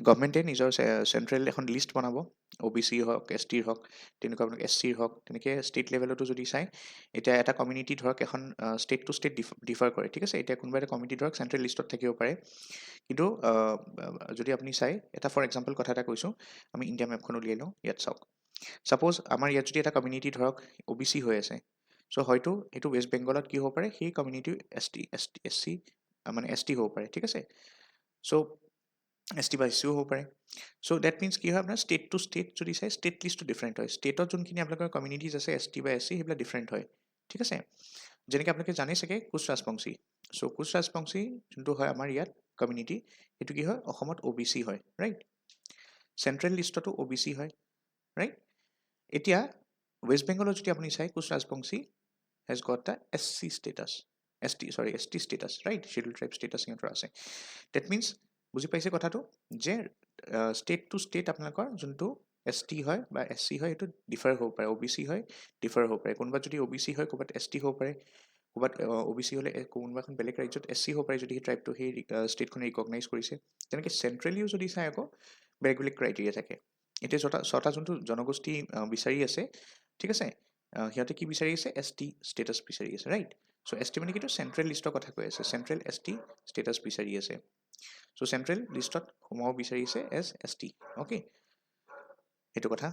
গভমেণ্টে নিজৰ চেণ্ট্ৰেল এখন লিষ্ট বনাব, অ' বি চি হওক, এছ টিৰ হওক, তেনেকুৱা আপোনালোকে এছ চিৰ হওক, তেনেকৈ ষ্টেট লেভেলতো যদি চাই এতিয়া এটা কমিউনিটি ধৰক এখন ষ্টেট টু ষ্টেট ডিফাৰ কৰে। ঠিক আছে, এতিয়া কোনোবা এটা কমিউনিটি ধৰক চেণ্ট্ৰেল লিষ্টত থাকিব পাৰে, কিন্তু যদি আপুনি চাই এটা ফৰ এক্সাম্পল কথা এটা কৈছোঁ, আমি ইণ্ডিয়া মেপখন উলিয়াই লওঁ, ইয়াত চাওক। ছাপ'জ আমাৰ ইয়াত যদি এটা কমিউনিটি ধৰক অ' বি চি হৈ আছে, চ' হয়তো এইটো ৱেষ্ট বেংগলত কি হ'ব পাৰে, সেই কমিউনিটি এছ চি মানে এছ টি হ'ব পাৰে। ঠিক আছে, চ' এছ টি বা এছ চিও হ'ব পাৰে। চ' ডেট মিনছ কি হয় আপোনাৰ ষ্টেট টু ষ্টেট যদি চাই ষ্টেট লিষ্টটো ডিফাৰেণ্ট হয়। ষ্টেটত যোনখিনি আপোনালোকৰ কমিউনিটিজ আছে এছ টি বা এছ চি সেইবিলাক ডিফাৰেণ্ট হয়। ঠিক আছে, যেনেকৈ আপোনালোকে জানে চাগে কোচ ৰাজবংশী। চ' কোচ ৰাজবংশী যোনটো হয় আমাৰ ইয়াত কমিউনিটি, সেইটো কি হয় অসমত অ' বি চি হয়, ৰাইট। চেণ্ট্ৰেল লিষ্টতো অ' বি চি হয়, ৰাইট। এতিয়া ৱেষ্ট বেংগলত যদি আপুনি চাই Koch Rajbongshi has got the S C status, S T status, right. Schedule tribe status সিহঁতৰ আছে। ডেট মিনছ বুজি পাইছে কথাটো, যে ষ্টেট টু ষ্টেট আপোনালোকৰ যোনটো এছ টি হয় বা এছ চি হয় সেইটো ডিফাৰ হ'ব পাৰে, অ' বি চি হয় ডিফাৰ হ'ব পাৰে। কোনোবা যদি অ' বি চি হয় ক'ৰবাত এছ টি হ'ব পাৰে, ক'ৰবাত অ' বি চি হ'লে কোনোবা এখন বেলেগ ৰাজ্যত এছ চি হ'ব পাৰে যদি সেই ট্ৰাইবটো সেই ষ্টেটখনে ৰিকগনাইজ কৰিছে। তেনেকৈ চেণ্ট্ৰেলিও যদি চাই আকৌ বেলেগ বেলেগ ক্ৰাইটেৰিয়া থাকে। এতিয়া ছটা যোনটো জনগোষ্ঠী বিচাৰি আছে, ঠিক আছে, সিহঁতে কি বিচাৰি আছে, এছ টি ষ্টেটাছ বিচাৰি আছে, ৰাইট। চ' এছ টি মানে কিটো চেণ্ট্ৰেল লিষ্টৰ কথা কৈ আছে, চেণ্ট্ৰেল এছ টি ষ্টেটাছ বিচাৰি আছে। চ' চেণ্ট্ৰেল লিষ্টত সোমাব বিচাৰিছে এজ এছ টি। অ'কে, সেইটো কথা।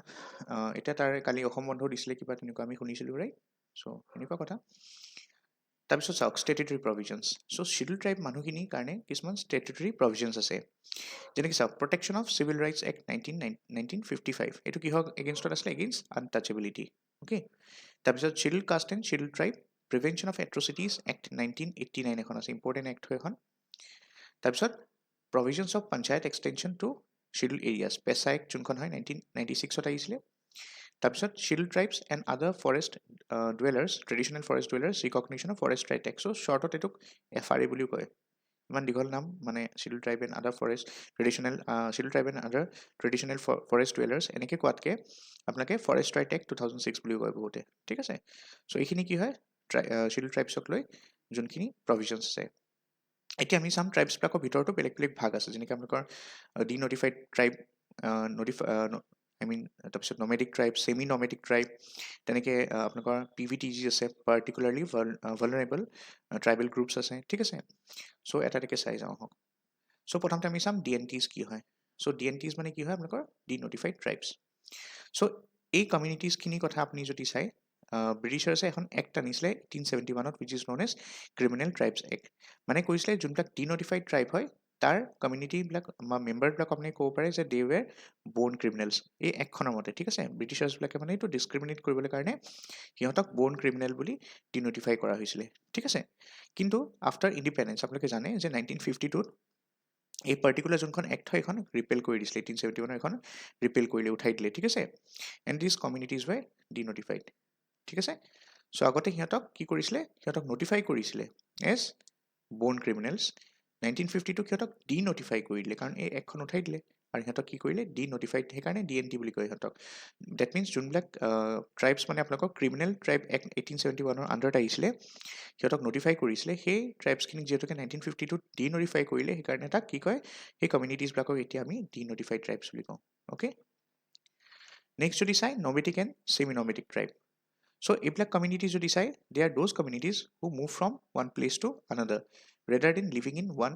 এতিয়া তাৰ কালি অসম বন্ধ দিছিলে কিবা তেনেকুৱা আমি শুনিছিলোঁ, ৰাইট। চ' এনেকুৱা কথা। তাৰপিছত চাওক ষ্টেটুটৰী প্ৰভিজনছ। চ' শিডিউল ট্ৰাইব মানুহখিনিৰ কাৰণে কিছুমান ষ্টেটুটৰী প্ৰভিজনছ আছে, যেনেকৈ চাওক protection of civil rights act 1955, এইটো কিহৰ এগেইনষ্টত আছিলে, এগেইনষ্ট আনটাচেবিলিটি। অ'কে, তাৰপিছত schedule caste and schedule tribe prevention of atrocities act 1989 এখন আছে, ইম্পৰ্টেণ্ট এক্ট হয় এখন। তাৰপিছত provisions of panchayat extension to schedule areas, PESA act যোনখন হয় 1996ত আহিছিলে। তাৰপিছত schedule tribes and other forest dwellers, traditional forest dwellers recognition of forest right act. So' শ্বৰ্টত এইটোক FRA বুলিও কয়, ইমান দীঘল নাম মানে schedule tribe and other forest traditional schedule tribe and other traditional forest dwellers এনেকৈ কোৱাতকৈ আপোনালোকে ফৰেষ্ট ৰাইট এক্ট 2006 বুলিও কয় বহুতে, ঠিক আছে। চ' এইখিনি কি হয় শিডিউল ট্ৰাইবছক লৈ যোনখিনি প্ৰভিজনছ আছে। এতিয়া আমি চাম ট্ৰাইবছবিলাকৰ ভিতৰতো বেলেগ বেলেগ ভাগ আছে, যেনেকৈ আপোনালোকৰ ডিনটিফাইড ট্ৰাইব, তাৰপিছত nomadic tribe, semi nomadic tribe, তেনেকৈ আপোনালোকৰ PVTG আছে, পাৰ্টিকুলাৰলি ভালনাৰেবল ট্ৰাইবেল গ্ৰুপছ আছে, ঠিক আছে। চ' এটা এটাকৈ চাই যাওঁ আহক। চ' প্ৰথমতে আমি চাম DNTs কি হয়। চ' DNTs মানে কি হয় আপোনালোকৰ ডিনটিফাইড ট্ৰাইবছ। চ' এই কমিউনিটিজখিনিৰ কথা আপুনি যদি চাই, ব্ৰিটিছাৰ্ছে এখন এক্ট আনিছিলে 1871 which is known as criminal tribes act. মানে কৈছিলে যোনবিলাক ডিনটিফাইড ট্ৰাইব হয় তাৰ কমিউনিটিবিলাক বা মেম্বাৰবিলাক আপুনি ক'ব পাৰে যে দে ৱেৰ বৰ্ন ক্ৰিমিনেলছ, এই এক্টখনৰ মতে, ঠিক আছে। ব্ৰিটিছাৰ্ছবিলাকে মানে এইটো ডিছক্ৰিমিনেট কৰিবলৈ কাৰণে সিহঁতক বৰ্ন ক্ৰিমিনেল বুলি ডিনটিফাই কৰা হৈছিলে, ঠিক আছে। কিন্তু আফটাৰ ইণ্ডিপেণ্ডেঞ্চ আপোনালোকে জানে যে 1952 এই পাৰ্টিকুলাৰ যোনখন এক্ট হয় এখন ৰিপেল কৰি দিছিলে, 1871 এখন ৰিপেল কৰিলে, উঠাই দিলে, ঠিক আছে। And this communities Y denotified, ঠিক আছে। চ' আগতে সিহঁতক কি কৰিছিলে, সিহঁতক নটিফাই কৰিছিলে এজ বৰ্ন ক্ৰিমিনেলছ। 1952 সিহঁতক ডিনটিফাই কৰি দিলে কাৰণ এই এক্টখন উঠাই দিলে, আৰু সিহঁতক কি কৰিলে ডিনটিফাইড, সেইকাৰণে DNT বুলি কয় সিহঁতক। ডেট মিনছ যোনবিলাক ট্ৰাইবছ মানে আপোনালোকৰ ক্ৰিমিনেল ট্ৰাইব এক্ট 1871 আণ্ডাৰত আহিছিলে, সিহঁতক নটিফাই কৰিছিলে, সেই ট্ৰাইবছখিনিক যিহেতুকে 1952 ডিনটিফাই কৰিলে, সেইকাৰণে তাক কি কয়, সেই কমিউনিটিজবিলাকক এতিয়া আমি ডিনটিফাইড ট্ৰাইবছ বুলি কওঁ, অ'কে। নেক্সট যদি চাই nomadic and semi nomadic tribe. So' এইবিলাক কমিউনিটি যদি চাই, they are those communities who move from one place to another rather than living in one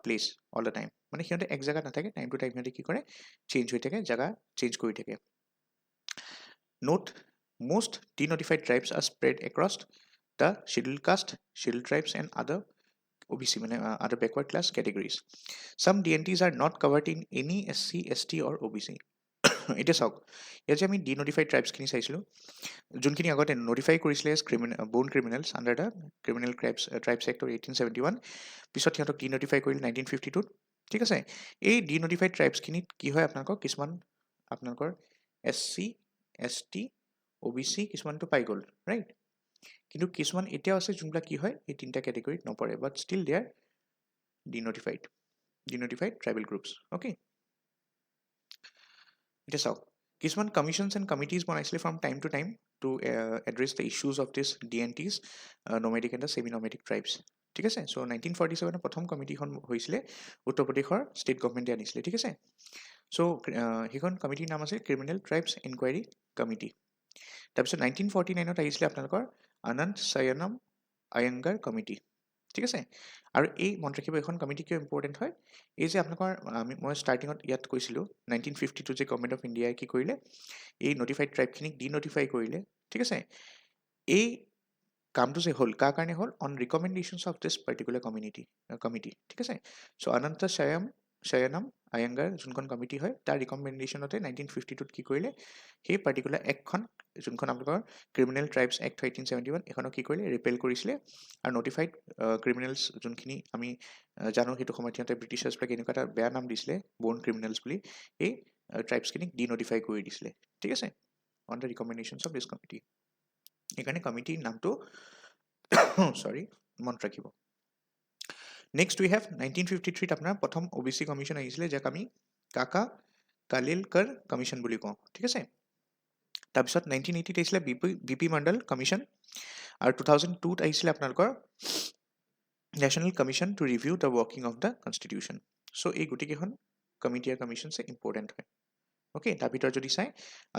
place all the time. মানে সিহঁতে এক জেগাত নাথাকে, টাইম টু টাইম সিহঁতে কি কৰে, চেঞ্জ হৈ থাকে, জেগা চেঞ্জ কৰি থাকে। Note, most denotified tribes are spread across the scheduled caste, scheduled tribes and other OBC, other backward class categories. Some DNTs are not covered in any SC, ST or OBC. এতিয়া চাওক, ইয়াত যে আমি denotified ট্ৰাইবছখিনি চাইছিলোঁ, যোনখিনি আগতে notify কৰিছিলে as born criminals under the criminal tribes act of 1871, পিছত সিহঁতক ডিনটিফাই কৰিলে 1952, ঠিক আছে। এই ডিনটিফাইড ট্ৰাইবছখিনিত কি হয় আপোনালোকৰ কিছুমান আপোনালোকৰ SC, ST, OBC কিছুমানটো পাই গ'ল, ৰাইট। কিন্তু কিছুমান এতিয়াও আছে যোনবিলাক কি হয় এই তিনিটা কেটেগৰীত নপৰে, but still they are denotified tribal groups, okay. এতিয়া চাওক, কিছুমান কমিশ্যনছ এণ্ড কমিটিজ বনাইছিলে from time to time to address the issues of this DNTs, nomadic and the semi nomadic tribes, ঠিক আছে। চ' 1947 প্ৰথম কমিটিখন হৈছিলে উত্তৰ প্ৰদেশৰ ষ্টেট গভমেণ্টে আনিছিলে, ঠিক আছে। চ' সেইখন কমিটিৰ নাম আছিল ক্ৰিমিনেল ট্ৰাইবছ ইনকুৱাৰী কমিটি। তাৰপিছত 1949 আহিছিলে আপোনালোকৰ আনন্ত শয়নম আয়ংগাৰ কমিটি, ঠিক আছে। আৰু এই মনত ৰাখিব, এইখন কমিটি কিয় ইম্পৰ্টেণ্ট হয়, এই যে আপোনালোকৰ মই ষ্টাৰ্টিঙত ইয়াত কৈছিলোঁ 1952 যে গভৰ্ণমেণ্ট অফ ইণ্ডিয়াই কি কৰিলে, এই নটিফাইড ট্ৰাইবখিনিক ডিনটিফাই কৰিলে, ঠিক আছে। এই কামটো যে হ'ল কাৰ কাৰণে হ'ল, on recommendations of this particular committee, ঠিক আছে। চ' অনন্ত শয়নম আয়ংগাৰ যোনখন কমিটি হয় তাৰ ৰিকমেণ্ডেশ্যনতে 1952 কি কৰিলে, সেই পাৰ্টিকুলাৰ এক্টখন যোনখন আপোনালোকৰ ক্ৰিমিনেল ট্ৰাইবছ এক্ট 1871 এইখনক কি কৰিলে, ৰিপেল কৰিছিলে। আৰু নটিফাইড ক্ৰিমিনেলছ যোনখিনি আমি জানো, সেইটো সময়ত সিহঁতে ব্ৰিটিছাৰ্ছবিলাকে এনেকুৱা এটা বেয়া নাম দিছিলে বৰ্ন ক্ৰিমিনেলছ বুলি, এই ট্ৰাইবছখিনিক ডিনটিফাই কৰি দিছিলে, ঠিক আছে, on the recommendations of this committee. সেইকাৰণে কমিটিৰ নামটো মনত ৰাখিব। নেক্সট উই হেভ 1953 আপোনাৰ প্ৰথম OBC কমিশ্যন আহিছিলে, যাক আমি কাকা কালিলকাৰ কমিশ্যন বুলি কওঁ, ঠিক আছে। তাৰপিছত 1980 আহিছিলে BP মণ্ডল কমিশ্যন, আৰু 2002 আহিছিলে আপোনালোকৰ national commission to review the working of the constitution. So' এই গোটেইকেইখন কমিটি আৰু কমিশ্যনছে ইম্পৰ্টেণ্ট হয়, অ'কে। তাৰ ভিতৰত যদি চাই,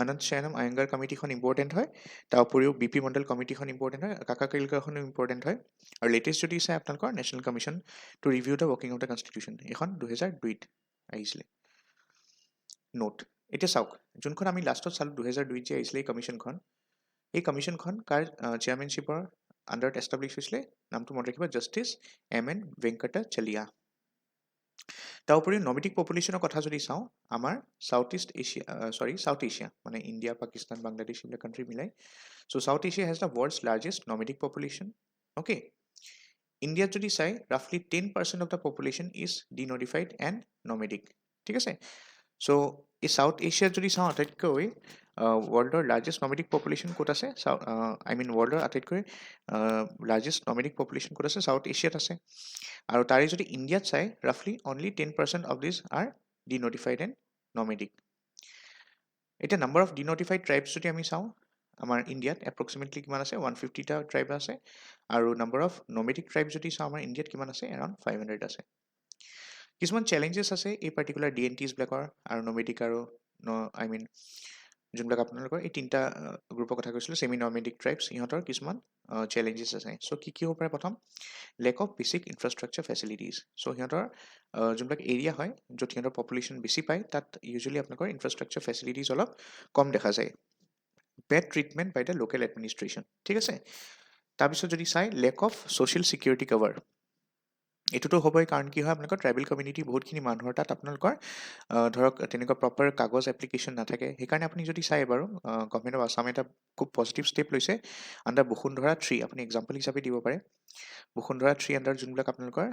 আনন্দ শয়নম আয়ংগাৰ কমিটিখন ইম্পৰ্টেণ্ট হয়, তাৰ উপৰিও BP মণ্ডল কমিটিখন ইম্পৰ্টেণ্ট হয়, কাকা কালিলকাৰখনো ইম্পৰ্টেণ্ট হয়, আৰু লেটেষ্ট যদি চাই আপোনালোকৰ national commission to review the working of the constitution, এইখন 2002 আহিছিলে। নোট, এতিয়া চাওক, যোনখন আমি লাষ্টত চালোঁ 2002 যে আহিছিলে এই কমিশ্যনখন কাৰ চেয়াৰমেনশ্বিপৰ আণ্ডাৰত এষ্টাব্লিছ হৈছিলে, নামটো মনত ৰাখিব, জাষ্টিছ MN ভেংকটাচলিয়া। তাৰ উপৰিও নমেডিক পপুলেশ্যনৰ কথা যদি চাওঁ, আমাৰ চাউথ এছিয়া মানে ইণ্ডিয়া, পাকিস্তান, বাংলাদেশ এইবিলাক কাণ্ট্ৰি মিলাই, so' South Asia has the world's largest nomadic population, okay. ইণ্ডিয়াত যদি চাই, ৰাফলি 10% of the population is denotified and nomadic, ঠিক আছে। চ' এই চাউথ এছিয়াত যদি চাওঁ, আটাইতকৈ ৱৰ্ল্ডৰ লাৰ্জেষ্ট নমেডিক পপুলেশ্যন ক'ত আছে ৱৰ্ল্ডৰ আটাইতকৈ লাৰ্জেষ্ট নমেডিক পপুলেশ্যন ক'ত আছে চাউথ এছিয়াত আছে আৰু তাৰে যদি ইণ্ডিয়াত চাই ৰাফলি only 10% of this are denotified and nomadic এতিয়া নাম্বাৰ অফ ডিন'টিফাইড ট্ৰাইবছ যদি আমি চাওঁ আমাৰ ইণ্ডিয়াত এপ্ৰক্সিমেটলি কিমান আছে 150টা ট্ৰাইব আছে আৰু নাম্বাৰ অফ নমেডিক ট্ৰাইব যদি চাওঁ আমাৰ ইণ্ডিয়াত কিমান আছে এৰাউণ্ড 500 আছে কিছুমান চেলেঞ্জেছ আছে এই পাৰ্টিকুলাৰ ডিএনটিছবিলাকৰ আৰু নমেডিক আৰু যোনবিলাক আপোনালোকৰ এই তিনিটা গ্ৰুপৰ কথা কৈছিলোঁ ছেমি নমেডিক ট্ৰাইবছ ইহঁতৰ কিছুমান চেলেঞ্জেছ আছে চ' কি হ'ব পাৰে প্ৰথম lack of basic infrastructure facilities so' সিহঁতৰ যোনবিলাক এৰিয়া হয় য'ত সিহঁতৰ পপুলেশ্যন বেছি পায় তাত ইউজুৱেলি আপোনালোকৰ ইনফ্ৰাষ্ট্ৰাকচাৰ ফেচিলিটিজ অলপ কম দেখা যায় bad treatment by the local administration ঠিক আছে তাৰপিছত যদি চাই lack of social security cover এইটোতো হ'বই কাৰণ কি হয় আপোনালোকৰ ট্ৰাইবেল কমিউনিটি বহুতখিনি মানুহৰ তাত আপোনালোকৰ ধৰক তেনেকুৱা প্ৰপাৰ কাগজ এপ্লিকেশ্যন নাথাকে সেইকাৰণে আপুনি যদি চাই বাৰু গভৰ্ণমেণ্ট অফ আছাম এটা খুব পজিটিভ ষ্টেপ লৈছে আণ্ডাৰ বসুন্ধৰা 3 আপুনি এক্সাম্পল হিচাপে দিব পাৰে বসুন্ধৰা 3 আণ্ডাৰ যোনবিলাক আপোনালোকৰ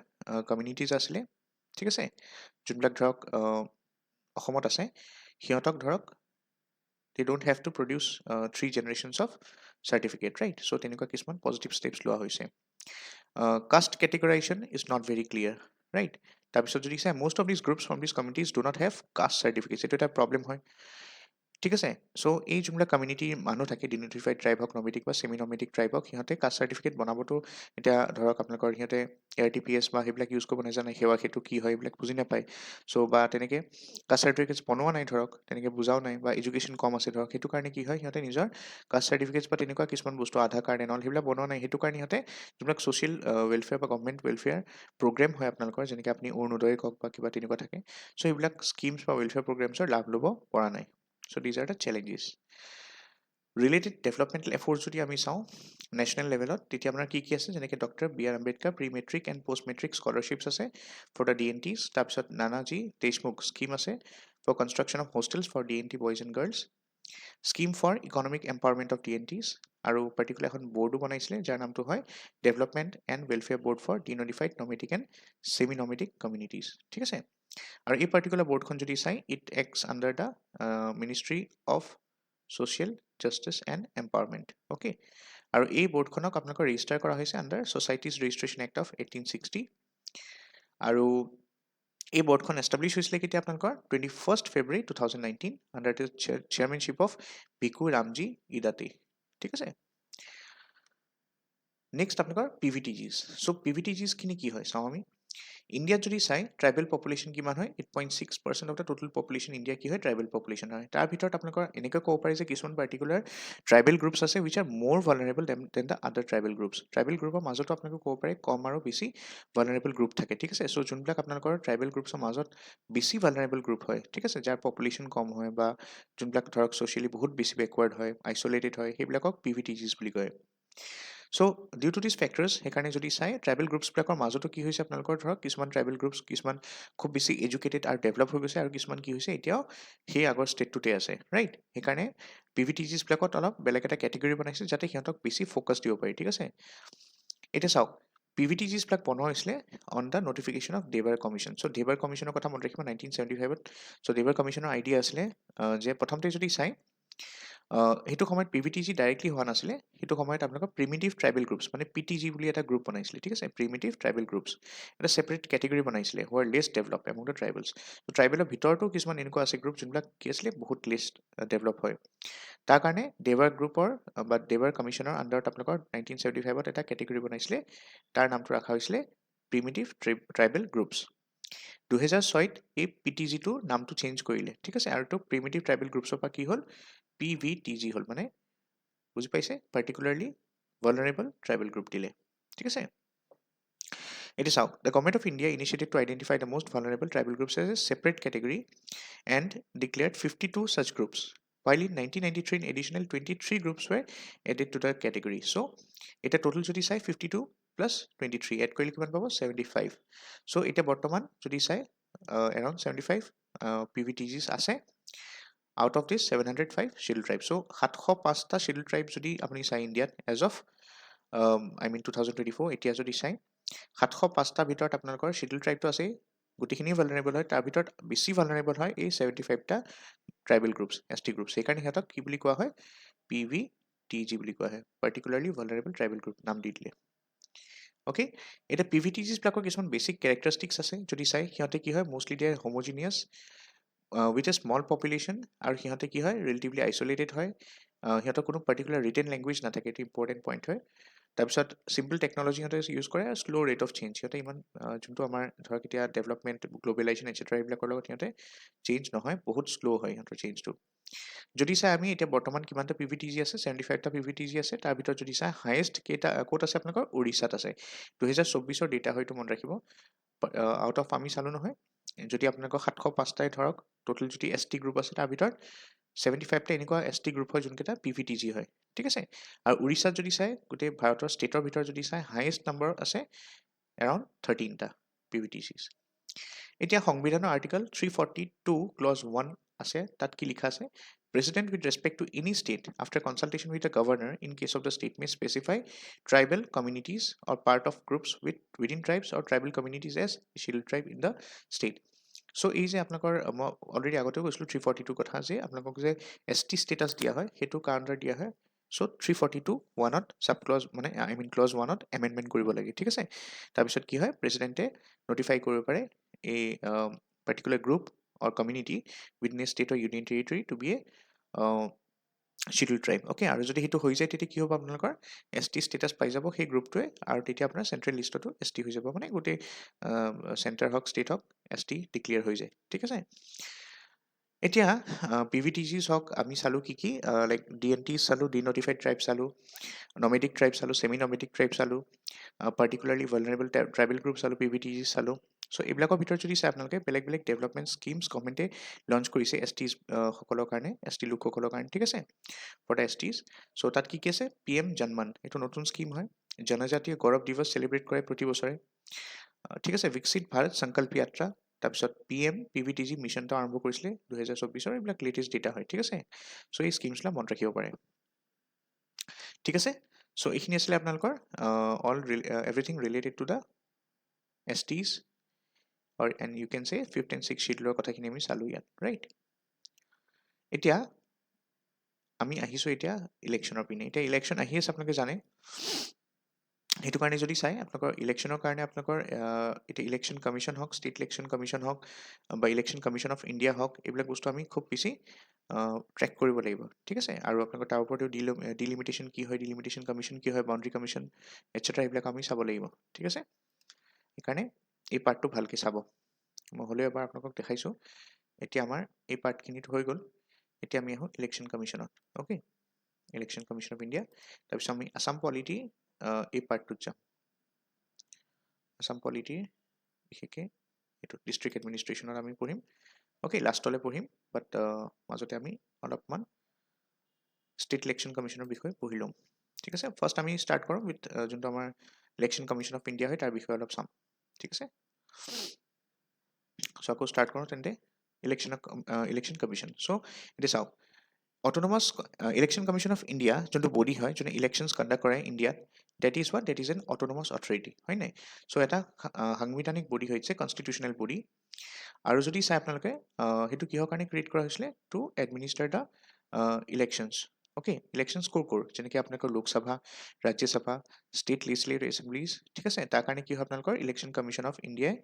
কমিউনিটিজ আছিলে ঠিক আছে যোনবিলাক ধৰক অসমত আছে সিহঁতক ধৰক they don't have to produce 3 generations of certificate right so তেনেকুৱা কিছুমান পজিটিভ ষ্টেপছ লোৱা হৈছে caste categorization is not very clear right তাৰপিছত যদি চাই most of these groups from these communities do not have caste certificates এইটো এটা problem হয় ঠিক আছে চ' এই যোনবিলাক কমিউনিটিৰ মানুহ থাকে ডিন'টিফাইড ট্ৰাইব হওক নমেডিক বা ছেমি নমেডিক ট্ৰাইব হওক সিহঁতে কাষ্ট চাৰ্টিফিকেট বনাবতো এতিয়া ধৰক আপোনালোকৰ সিহঁতে ARTPS বা সেইবিলাক ইউজ কৰিব নাজানে সেৱা সেইটো কি হয় এইবিলাক বুজি নাপায় চ' বা তেনেকৈ কাষ্ট চাৰ্টিফিকেটছ বনোৱা নাই ধৰক তেনেকৈ বুজাও নাই বা এডুকেশ্যন কম আছে ধৰক সেইটো কাৰণে কি হয় সিহঁতে নিজৰ কাষ্ট চাৰ্টিফিকেটছ বা তেনেকুৱা কিছুমান বস্তু আধাৰ কাৰ্ড এন অল সেইবিলাক বনোৱা নাই সেইটো কাৰণে সিহঁতে যোনবিলাক ছ'চিয়েল ৱেলফেয়াৰ বা গভৰ্ণমেণ্ট ৱেলফেয়াৰ প্ৰগ্ৰেম হয় আপোনালোকৰ যেনেকৈ আপুনি অৰুণোদয় কওক বা কিবা তেনেকুৱা থাকে চ' এইবিলাক স্কিমছ বা ৱেলফেয়াৰ প্ৰগ্ৰেমছৰ লাভ ল'ব পৰা নাই So these are the challenges. Related developmental efforts যদি আমি চাওঁ নেশ্যনেল লেভেলত তেতিয়া আপোনাৰ কি আছে যেনেকৈ doctor B R Ambedkar pre matric and post matric scholarships আছে ফৰ দ্য DNTs তাৰপিছত নানাজী দেশমুখ স্কিম আছে for construction of hostels for DNT boys and girls scheme for economic empowerment of DNTs আৰু পাৰ্টিকুলাৰ এখন বৰ্ডো বনাইছিলে যাৰ নামটো হয় development and welfare board for denotified nomadic and semi nomadic communities ঠিক আছে আৰু এই পাৰ্টিকুলাৰ বৰ্ডখন যদি চাই it acts under the ministry of social justice and empowerment okay আৰু এই বৰ্ডখনক আপোনালোকৰ ৰেজিষ্টাৰ কৰা হৈছে under societies registration act of 1860 আৰু এই বৰ্ডখন এষ্টাব্লিছ হৈছিলে কেতিয়া আপোনালোকৰ 21 ফেব্ৰুৱাৰী 2019 under the চেয়াৰমেনশ্বিপ of Bhiku Ramji ইদাতে ঠিক আছে নেক্সট আপোনালোকৰ PVTGs চ' PVTGsখিনি কি হয় চাওঁ আমি ইণ্ডিয়াত যদি চাই ট্ৰাইবেল পপুলেশ্যন কিমান হয় 8.6% of the total population India কি হয় ট্ৰাইবেল পপুলেশ্যন হয় তাৰ ভিতৰত আপোনালোকৰ এনেকৈ ক'ব পাৰে যে কিছুমান পাৰ্টিকুলাৰ ট্ৰাইবেল গ্ৰুপছ আছে which are more vulnerable than the other tribal groups tribal গ্ৰুপৰ মাজতো আপোনালোকে ক'ব পাৰে কম আৰু বেছি ভালনাৰেবল গ্ৰুপ থাকে ঠিক আছে চ' যোনবিলাক আপোনালোকৰ ট্ৰাইবেল গ্ৰুপছৰ মাজত বেছি ভালনাৰেবল গ্ৰুপ হয় ঠিক আছে যাৰ পপুলেশ্যন কম হয় বা যোনবিলাক ধৰক ছ'চিয়েলি বহুত বেছি বেকৱাৰ্ড হয় আইচলেটেড হয় সেইবিলাকক PVTGs বুলি কয় চ' ডিউ টু দিছ ফেক্টৰ্ছ সেইকাৰণে যদি চাই ট্ৰাইবেল গ্ৰুপছবিলাকৰ মাজতো কি হৈছে আপোনালোকৰ ধৰক কিছুমান ট্ৰাইবেল গ্ৰুপছ কিছুমান খুব বেছি এডুকেটেড আৰু ডেভেলপ হৈ গৈছে আৰু কিছুমান কি হৈছে এতিয়াও সেই আগৰ ষ্টেটটোতে আছে ৰাইট সেইকাৰণে PVTGsবিলাকত অলপ বেলেগ এটা কেটেগৰী বনাইছে যাতে সিহঁতক বেছি ফ'কাছ দিব পাৰি ঠিক আছে এতিয়া চাওক PVTGsবিলাক বনোৱা হৈছিলে on the notification of Dhebar commission so' Dhebar কমিশ্যনৰ কথা মনত ৰাখিব 1975ত চ' দেবাৰ কমিশ্যনৰ আইডিয়া আছিলে যে প্ৰথমতে যদি চাই সেইটো সময়ত PVTG ডাইৰেক্টলি হোৱা নাছিলে সেইটো সময়ত আপোনালোকৰ প্ৰিমিটিভ ট্ৰাইবেল গ্ৰুপছ মানে PTG বুলি এটা গ্ৰুপ বনাইছিলে ঠিক আছে প্ৰিমিটিভ ট্ৰাইবেল গ্ৰুপছ এটা ছেপাৰেট কেটেগৰী বনাইছিলে who are less develop among the tribals ট্ৰাইবেলৰ ভিতৰতো কিছুমান এনেকুৱা আছে গ্ৰুপ যোনবিলাক কি আছিলে বহুত লেছ ডেভেলপ হয় তাৰ কাৰণে দেৱাৰ গ্ৰুপৰ বা দেৱাৰ কমিশ্যনৰ আণ্ডাৰত আপোনালোকৰ 1975ত এটা কেটেগৰী বনাইছিলে তাৰ নামটো ৰখা হৈছিলে প্ৰিমিটিভ ট্ৰাইবেল গ্ৰুপছ 2006ত এই PTGটোৰ নামটো চেঞ্জ কৰিলে ঠিক আছে আৰু তো প্ৰিমিটিভ ট্ৰাইবেল গ্ৰুপছৰ পৰা কি হ'ল PVTG হ'ল মানে বুজি পাইছে পাৰ্টিকুলাৰলি vulnerable tribal group দিলে ঠিক আছে এতিয়া চাওক the government of India initiated to identify the most vulnerable tribal groups as a separate category and declared 52 such groups while in 1993 an additional 23 groups were added to the category so এটা total যদি চাই 52 plus 23 add কৰিলে কিমান পাব 75 so এটা বৰ্তমান যদি চাই around 75 PVTGs আছে out of this 705 scheduled tribes so 705টা scheduled tribes যদি আপুনি চাই ইণ্ডিয়াত as of 2024 এতিয়া যদি চাই 705টা ভিতৰত আপোনালোকৰ scheduled tribeটো আছে গোটেইখিনি ভালনাৰেবল হয় তাৰ ভিতৰত বেছি ভালনাৰেবল হয় এই 75টা ট্ৰাইবেল গ্ৰুপছ ST গ্ৰুপছ সেইকাৰণে সিহঁতক কি বুলি কোৱা হয় PVTG বুলি কোৱা হয় পাৰ্টিকুলাৰলি ভালনাৰেবল ট্ৰাইবেল গ্ৰুপ নাম দি দিলে অ'কে এতিয়া PVTGs বিলাকৰ কিছুমান বেছিক কেৰেক্টাৰিষ্টিক্স আছে যদি চাই সিহঁতে কি হয় mostly they homogeneous with a small population আৰু সিহঁতে কি হয় ৰিলেটিভলি আইচলেটেড হয় সিহঁতৰ কোনো পাৰ্টিকুলাৰ ৰিটেন লেংগুৱেজ নাথাকে এইটো ইম্পৰ্টেণ্ট পইণ্ট হয় তাৰপিছত চিম্পল টেকনলজি সিহঁতে ইউজ কৰে আৰু শ্ল' ৰেট অফ চেঞ্জ সিহঁতে ইমান যোনটো আমাৰ ধৰক এতিয়া ডেভেলপমেণ্ট গ্ল'বেলাইজেশ্যন এটচেট্ৰা এইবিলাকৰ লগত সিহঁতে চেঞ্জ নহয় বহুত শ্ল' হয় সিহঁতৰ চেঞ্জটো যদি চাই আমি এতিয়া বৰ্তমান কিমানটা PVTG আছে 75টা PVTG আছে তাৰ ভিতৰত যদি চাই হায়েষ্ট কেইটা ক'ত আছে আপোনালোকৰ উৰিষ্যাত আছে 2024 ডেটা হয়তো মনত ৰাখিব আউট অফ আমি চালোঁ নহয় যদি আপোনালোকৰ 705টাই ধৰক টোটেল যদি ST গ্ৰুপ আছে তাৰ ভিতৰত 75টা এনেকুৱা ST গ্ৰুপ হয় যোনকেইটা PVTG হয় ঠিক আছে আৰু উৰিষ্যাত যদি চাই গোটেই ভাৰতৰ ষ্টেটৰ ভিতৰত যদি চাই হায়েষ্ট নম্বৰ আছে এৰাউণ্ড 13টা PVTGs এতিয়া সংবিধানৰ আৰ্টিকল 342 ক্লজ 1 আছে তাত কি লিখা আছে President with respect to any state after consultation with the governor in case of the state may specify tribal communities or part of groups within tribes or tribal communities as scheduled tribe in the state so এই যে আপোনালোকৰ মই already আগতেও কৈছিলোঁ 342 কথা যে আপোনালোকক যে ST ষ্টেটাছ দিয়া হয় সেইটো কাৰ আণ্ডাৰ দিয়া হয় চ' 342 1ত চাব ক্লজ মানে ক্লজ 1ত এমেণ্ডমেণ্ট কৰিব লাগে ঠিক আছে তাৰপিছত কি হয় প্ৰেচিডেণ্টে নটিফাই কৰিব পাৰে a particular group or community within a state or union territory to be a scheduled tribe okay আৰু যদি সেইটো হৈ যায় তেতিয়া কি হ'ব আপোনালোকৰ ST ষ্টেটাছ পাই যাব সেই গ্ৰুপটোৱে আৰু তেতিয়া আপোনাৰ চেণ্ট্ৰেল লিষ্টতো ST হৈ যাব মানে গোটেই চেণ্টাৰ হওক ষ্টেট হওক ST ডিক্লেয়াৰ হৈ যায় ঠিক আছে এতিয়া PVTGs হওক আমি চালোঁ কি লাইক DNTs চালোঁ ডিনটিফাইড ট্ৰাইব চালোঁ নমেডিক ট্ৰাইব চালোঁ ছেমি নমেডিক ট্ৰাইব চালোঁ পাৰ্টিকুলাৰলি ভালনাৰেবল ট্ৰাইবেল গ্ৰুপ চালোঁ PVTGs চালোঁ চ' এইবিলাকৰ ভিতৰত যদি চাই আপোনালোকে বেলেগ বেলেগ ডেভেলপমেণ্ট স্কিমছ গভৰ্ণমেণ্টে লঞ্চ কৰিছে STs সকলৰ কাৰণে ST লোকসকলৰ কাৰণে ঠিক আছে ফৰ দ্য STs চ' তাত কি আছে PM জনমান এইটো নতুন স্কিম হয় জনজাতীয় গৌৰৱ দিৱস চেলিব্ৰেট কৰে প্ৰতি বছৰে ঠিক আছে বিকশিত ভাৰত সংকল্প যাত্ৰা তাৰপিছত PM PVTG মিছনটো আৰম্ভ কৰিছিলে 2024 এইবিলাক লেটেষ্ট ডেটা হয় ঠিক আছে চ' এই স্কিমছবিলাক মনত ৰাখিব পাৰে ঠিক আছে চ' এইখিনি আছিলে আপোনালোকৰ all everything related to the STs or and you can say 5th and 6th scheduleৰ কথাখিনি আমি চালোঁ ইয়াত ৰাইট এতিয়া আমি আহিছোঁ এতিয়া ইলেকশ্যনৰ পিনে এতিয়া ইলেকশ্যন আহি আছে আপোনালোকে জানে সেইটো কাৰণে যদি চাই আপোনালোকৰ ইলেকশ্যনৰ কাৰণে আপোনালোকৰ এতিয়া ইলেকশ্যন কমিশ্যন হওক ষ্টেট ইলেকশ্যন কমিশ্যন হওক বা ইলেকশ্যন কমিশ্যন অফ ইণ্ডিয়া হওক এইবিলাক বস্তু আমি খুব বেছি ট্ৰেক কৰিব লাগিব ঠিক আছে আৰু আপোনালোকৰ তাৰ ওপৰতো ডিলিমিটেশ্যন কি হয় ডিলিমিটেশ্যন কমিশ্যন কি হয় বাউণ্ডাৰী কমিশ্যন এটচেট্ৰা এইবিলাক আমি চাব লাগিব ঠিক আছে সেইকাৰণে এই পাৰ্টটো ভালকৈ চাব মই হ'লেও এবাৰ আপোনালোকক দেখাইছোঁ এতিয়া আমাৰ এই পাৰ্টখিনিত হৈ গ'ল এতিয়া আমি আহোঁ ইলেকশ্যন কমিশ্যনত okay election commission of India তাৰপিছত আমি আছাম পলিটি এই পাৰ্টটোত যাম আছাম পলিটিৰ বিশেষকৈ এইটো ডিষ্ট্ৰিক্ট এডমিনিষ্ট্ৰেশ্যনত আমি পঢ়িম অ'কে লাষ্টলৈ পঢ়িম বাট মাজতে আমি অলপমান ষ্টেট ইলেকশ্যন কমিশ্যনৰ বিষয়ে পঢ়ি ল'ম ঠিক আছে ফাৰ্ষ্ট আমি ষ্টাৰ্ট কৰোঁ উইথ যোনটো আমাৰ ইলেকশ্যন কমিশ্যন অফ ইণ্ডিয়া হয় তাৰ বিষয়ে অলপ চাম ঠিক আছে চ' আকৌ ষ্টাৰ্ট কৰোঁ তেন্তে ইলেকশ্যন কমিশ্যন চ' এতিয়া চাওক autonomous election commission of India যোনটো বডি হয় যোনে ইলেকশ্যনছ কণ্ডাক্ট কৰে ইণ্ডিয়াত that is an autonomous authority হয় নাই চ' এটা সাংবিধানিক বডি হৈছে কনষ্টিটিউচনেল বডি আৰু যদি চাই আপোনালোকে সেইটো কিহৰ কাৰণে ক্ৰিয়েট কৰা হৈছিলে to administer the elections okay elections ক'ৰ যেনেকৈ আপোনালোকৰ Lok Sabha Rajya Sabha state legislative assemblies ঠিক আছে তাৰ কাৰণে কি হয় আপোনালোকৰ ইলেকশ্যন কমিশ্যন অফ ইণ্ডিয়াই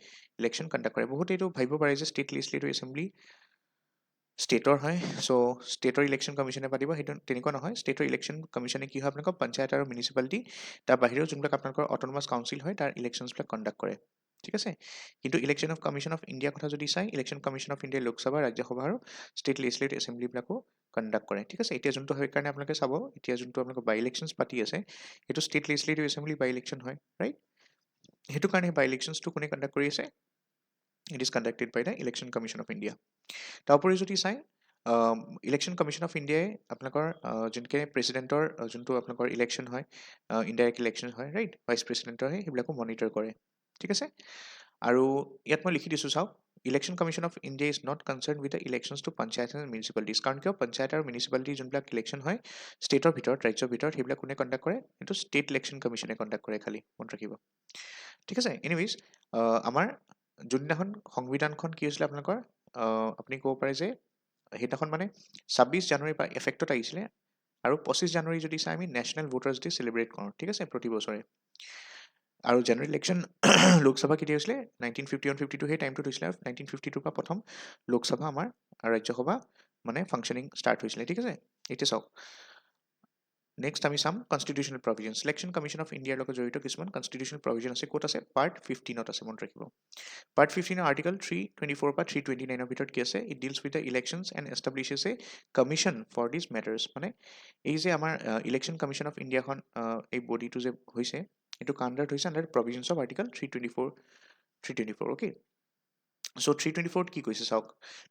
ইলেকশ্যন কণ্ডাক্ট কৰে বহুতে এইটো ভাবিব পাৰে যে ষ্টেট লিজিছলেটিভ এছেম্বলি ষ্টেটৰ হয় চ' ষ্টেটৰ ইলেকশ্যন কমিশ্যনে পাতিব সেইটো তেনেকুৱা নহয় ষ্টেটৰ ইলেকশ্যন কমিশ্যনে কি হয় আপোনালোকৰ পঞ্চায়ত আৰু মিউনিচিপালিটি তাৰ বাহিৰেও যোনবিলাক আপোনালোকৰ অট'নমাছ কাউন্সিল হয় তাৰ ইলেকশ্যনছবিলাক কণ্ডাক্ট কৰে ঠিক আছে কিন্তু ইলেকশ্যন অফ কমিশ্যন অফ ইণ্ডিয়াৰ কথা যদি চাই ইলেকশ্যন কমিশ্যন অফ ইণ্ডিয়াৰ লোকসভা ৰাজ্যসভা আৰু ষ্টেট লিজিছলেটিভ এছেম্বলিবিলাকো কণ্ডাক্ট কৰে ঠিক আছে এতিয়া যোনটো হয় কাৰণে আপোনালোকে চাব এতিয়া যোনটো আপোনালোকৰ বাই ইলেকশ্যনছ পাতি আছে সেইটো state legislative assembly by election হয় ৰাইট সেইটো কাৰণে বাই ইলেকশ্যনছটো কোনে কণ্ডাক্ট কৰি আছে it is conducted by the election commission of India তাৰ উপৰি যদি চাই ইলেকশ্যন কমিশ্যন অফ ইণ্ডিয়াই আপোনালোকৰ যোনকৈ প্ৰেচিডেণ্টৰ যোনটো আপোনালোকৰ ইলেকশ্যন হয় ইনডাইৰেক্ট ইলেকশ্যন হয় ৰাইট ভাইচ প্ৰেচিডেণ্টৰ হয় সেইবিলাকো মনিটৰ কৰে ঠিক আছে আৰু ইয়াত মই লিখি দিছোঁ চাওক election commission of India is not concern with the elections to panchayat and municipalities কাৰণ কিয় পঞ্চায়ত আৰু মিউনিচিপালিটি যোনবিলাক ইলেকশ্যন হয় ষ্টেটৰ ভিতৰত ৰাজ্যৰ ভিতৰত সেইবিলাক কোনে কণ্ডাক্ট কৰে সেইটো ষ্টেট ইলেকশ্যন কমিশ্যনে কণ্ডাক্ট কৰে খালি মনত ৰাখিব ঠিক আছে এনিৱেজ আমাৰ যোনদিনাখন সংবিধানখন কি হৈছিলে আপোনালোকৰ আপুনি ক'ব পাৰে যে সেইদিনাখন মানে 26 জানুৱাৰীৰ পৰা এফেক্টত আহিছিলে আৰু 25 জানুৱাৰী যদি চাই আমি নেশ্যনেল ভোটাৰ্ছ ডে চেলিব্ৰেট কৰোঁ, ঠিক আছে, প্ৰতি বছৰে। আৰু জেনেৰেল ইলেকশ্যন লোকসভা কেতিয়া হৈছিলে 1951-52 সেই টাইমটোত হৈছিলে, 1952 পৰা প্ৰথম লোকসভা আমাৰ ৰাজ্যসভা মানে ফাংচনিং ষ্টাৰ্ট হৈছিলে, ঠিক আছে। এতিয়া চাওক নেক্সট আমি চাম constitutional provision. Election commission of ইণ্ডিয়াৰ লগত জড়িত কিছুমান কনষ্টিটিউচনেল প্ৰভিজন আছে, ক'ত আছে পাৰ্ট 15ত আছে, মনত ৰাখিব। পাৰ্ট 15 আৰ্টিকল 324 পৰা 329 ভিতৰত কি আছে, it deals with the elections and establishes a commission for this matters. মানে এই যে আমাৰ ইলেকশ্যন কমিশ্যন অফ ইণ্ডিয়াখন এই বডিটো যে হৈছে এইটো কণ্ডাক্ট হৈছে under provisions of article 324 okay. So' 324ত কি কৈছে চাওক,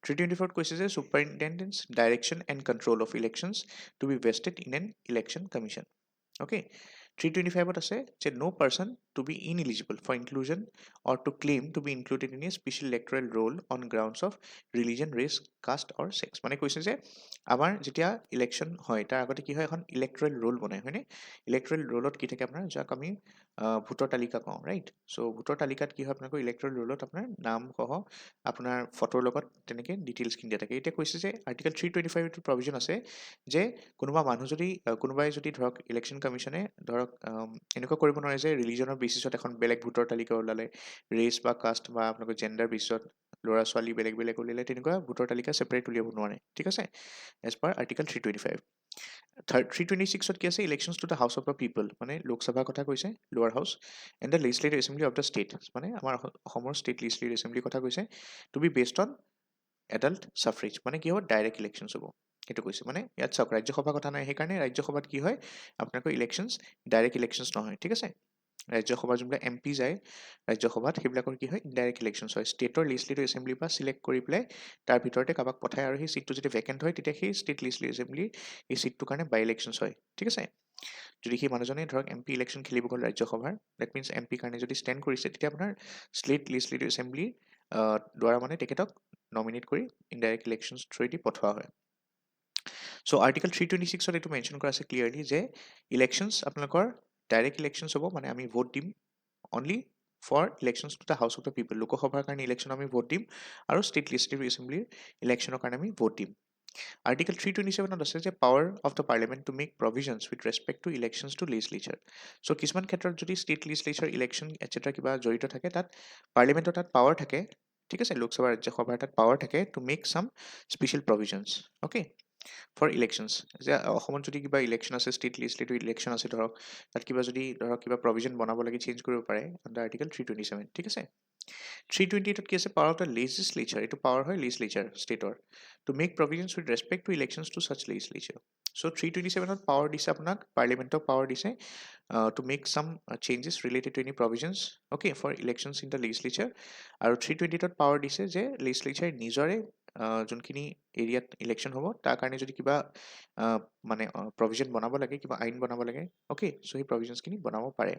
324ত কৈছে যে superintendence direction and control of elections to be vested in an election commission, okay. 325ত আছে যে no person to be ineligible for inclusion or to claim to be included in a special electoral roll on grounds of religion, race, caste or sex। মানে কৈছে যে আমাৰ যেতিয়া election হয় তাৰ আগতে কি হয়, এখন ইলেক্টৰেল ৰোল বনায়, হয়নে। ইলেক্টৰেল ৰোলত কি থাকে আপোনাৰ, যাক আমি ভোটৰ তালিকা কওঁ, ৰাইট। চ' ভোটৰ তালিকাত কি হয় আপোনালোকৰ ইলেক্টৰেল ৰোলত আপোনাৰ নাম সহ আপোনাৰ ফটোৰ লগত তেনেকৈ ডিটেইলছখিনি দিয়া থাকে। এতিয়া কৈছে যে আৰ্টিকেল 325 প্ৰভিজন আছে যে কোনোবা মানুহ যদি কোনোবাই যদি ধৰক ইলেকশ্যন কমিশ্যনে ধৰক এনেকুৱা কৰিব নোৱাৰে যে ৰিলিজনৰ বেচিছত এখন বেলেগ ভোটৰ তালিকা ওলালে, ৰেচ বা কাষ্ট বা আপোনালোকৰ জেণ্ডাৰ বেচিছত ল'ৰা ছোৱালী বেলেগ বেলেগ উলিয়ালে, তেনেকুৱা ভোটৰ তালিকা ছেপাৰেট উলিয়াব নোৱাৰে, ঠিক আছে, এজ পাৰ আৰ্টিকেল 325। 326ত কি আছে, elections to the house of the people, মানে লোকসভাৰ কথা কৈছে, lower house, and the legislative assembly of the state, মানে আমাৰ অসমৰ ষ্টেট লিজিছলেটিভ এছেম্বলিৰ কথা কৈছে, to be based on adult suffrage, মানে কি হ'ব ডাইৰেক্ট ইলেকশ্যনছ হ'ব, সেইটো কৈছে। মানে ইয়াত চাওক ৰাজ্যসভাৰ কথা নাই, সেইকাৰণে ৰাজ্যসভাত কি হয় আপোনালোকৰ ইলেকশ্যনছ ডাইৰেক্ট ইলেকশ্যনছ নহয়, ঠিক আছে। ৰাজ্যসভাৰ যোনবিলাক MP যায় ৰাজ্যসভাত সেইবিলাকৰ কি হয় ইনডাইৰেক্ট ইলেকশ্যনছ হয়, ষ্টেটৰ লিজিছলেটিভ এছেম্বলিৰ পৰা চিলেক্ট কৰি পেলাই তাৰ ভিতৰতে কাৰোবাক পঠায় আৰু সেই চিটটো যেতিয়া ভেকেণ্ট হয় তেতিয়া সেই ষ্টেট লিজিছলেটিভ এছেম্বলিৰ এই চিটটোৰ কাৰণে বাই ইলেকশ্যনছ হয়, ঠিক আছে। যদি সেই মানুহজনে ধৰক MP ইলেকশ্যন খেলিব গ'ল ৰাজ্যসভাৰ, ডেট মিনছ MP কাৰণে যদি ষ্টেণ্ড কৰিছে, তেতিয়া আপোনাৰ ষ্টেট লিজিছলেটিভ এছেম্বলিৰ দ্বাৰা মানে তেখেতক নমিনেট কৰি ইনডাইৰেক্ট ইলেকশ্যনছ থ্ৰুৱেদি পঠোৱা হয়। চ' আৰ্টিকেল 326ত এইটো মেনশ্যন কৰা আছে ক্লিয়াৰলি যে ইলেকশ্যনছ আপোনালোকৰ ডাইৰেক্ট ইলেকশ্যনছ হ'ব, মানে আমি ভোট দিম only for elections to the house of the people, লোকসভাৰ কাৰণে ইলেকশ্যন আমি ভোট দিম আৰু ষ্টেট লিজিছলেটিভ এছেম্বলিৰ ইলেকশ্যনৰ কাৰণে আমি ভোট দিম। আৰ্টিকেল 327ত আছে যে power of the parliament to make provisions with respect to elections to legislature. So' কিছুমান ক্ষেত্ৰত যদি ষ্টেট লিজিছলেচাৰ ইলেকশ্যন এটচেট্ৰা কিবা জড়িত থাকে তাত পাৰ্লিয়ামেণ্টৰ তাত পাৱাৰ থাকে, ঠিক আছে, লোকসভা ৰাজ্যসভাৰ তাত পাৱাৰ থাকে টু মেক চাম স্পেচিয়েল প্ৰভিজনছ, অ'কে, ফৰ ইলেকশ্যনছ। যে অসমত যদি কিবা ইলেকশ্যন আছে, ষ্টেট লিজিছলেটিভ ইলেকশ্যন আছে ধৰক, তাত কিবা যদি ধৰক কিবা প্ৰভিজন বনাব লাগে, চেঞ্জ কৰিব পাৰে আণ্ডাৰ আৰ্টিকেল 327, ঠিক আছে। 328ত কি আছে, পাৱাৰ অফ দ্য লেজিছলেচাৰ, এইটো পাৱাৰ হয় লেজিছলেচাৰ ষ্টেটৰ, to make provisions with respect to elections to such legislature. So' 327ত পাৱাৰ দিছে আপোনাক, পাৰ্লিয়ামেণ্টক পাৱাৰ দিছে to make some changes related to any provisions, okay, for elections in the legislature. আৰু 328ত পাৱাৰ দিছে যে লেজিছলেচাৰে নিজৰে যোনখিনি এৰিয়াত ইলেকশ্যন হ'ব তাৰ কাৰণে যদি কিবা মানে প্ৰভিজন বনাব লাগে, কিবা আইন বনাব লাগে, অ'কে, চ' সেই প্ৰভিজনছখিনি বনাব পাৰে।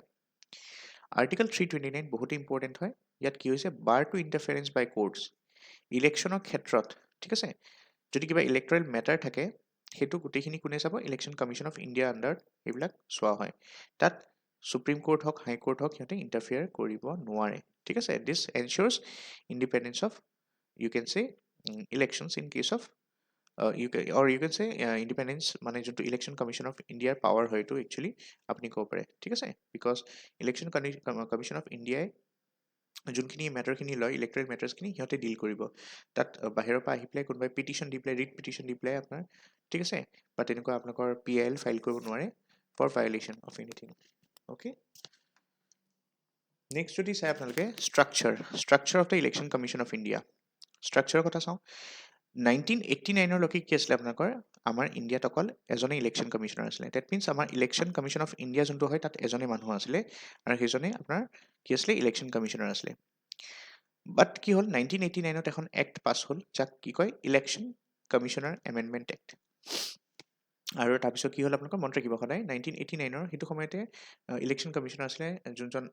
আৰ্টিকেল 329 বহুতেই ইম্পৰ্টেণ্ট হয়, ইয়াত কি হৈছে, বাৰ টু ইণ্টাৰফেৰেঞ্চ বাই কোৰ্টছ, ইলেকশ্যনৰ ক্ষেত্ৰত, ঠিক আছে, যদি কিবা ইলেক্টৰেল মেটাৰ থাকে সেইটো গোটেইখিনি কোনে চাব, ইলেকশ্যন কমিশ্যন অফ ইণ্ডিয়াৰ আণ্ডাৰত এইবিলাক চোৱা হয়, তাত সুপ্ৰিম কোৰ্ট হওক হাই কোৰ্ট হওক সিহঁতে ইণ্টাৰফিয়াৰ কৰিব নোৱাৰে, ঠিক আছে। This ensures independence of you can say elections in case of you can say independence, মানে যোনটো ইলেকশ্যন কমিশ্যন অফ ইণ্ডিয়াৰ পাৱাৰ হয় এইটো একচুৱেলি আপুনি ক'ব পাৰে, ঠিক আছে। বিকজ ইলেকশ্যন কমিশ্যন অফ ইণ্ডিয়াই যোনখিনি মেটাৰখিনি লয় ইলেক্টৰেল মেটাৰ্ছখিনি সিহঁতে ডিল কৰিব, তাত বাহিৰৰ পৰা আহি পেলাই কোনোবাই পিটিশ্যন দি পেলাই ৰিট পিটিশ্যন দি পেলাই আপোনাৰ, ঠিক আছে, বা তেনেকুৱা আপোনালোকৰ PIL ফাইল কৰিব নোৱাৰে for violation of anything, okay. Next যদি চাই আপোনালোকে structure of the election commission of India, ষ্ট্ৰাকচাৰৰ কথা চাওঁ। 1989লৈকে কি আছিলে আপোনালোকৰ, আমাৰ ইণ্ডিয়াত অকল এজনে ইলেকশ্যন কমিশ্যনাৰ আছিলে, ডেট মিনছ আমাৰ ইলেকশ্যন কমিশ্যন অফ ইণ্ডিয়া যোনটো হয় তাত এজনে মানুহ আছিলে আৰু সেইজনে আপোনাৰ কি আছিলে, ইলেকশ্যন কমিশ্যনাৰ আছিলে। বাট কি হ'ল 1989ত এখন এক্ট পাছ হ'ল যাক কি কয়, ইলেকশ্যন কমিশ্যনাৰ এমেণ্ডমেণ্ট এক্ট। আৰু তাৰপিছত কি হ'ল আপোনালোকৰ মনত ৰাখিব সদায়, 1989ৰ সেইটো সময়তে ইলেকশ্যন কমিশ্যনাৰ আছিলে যোনজন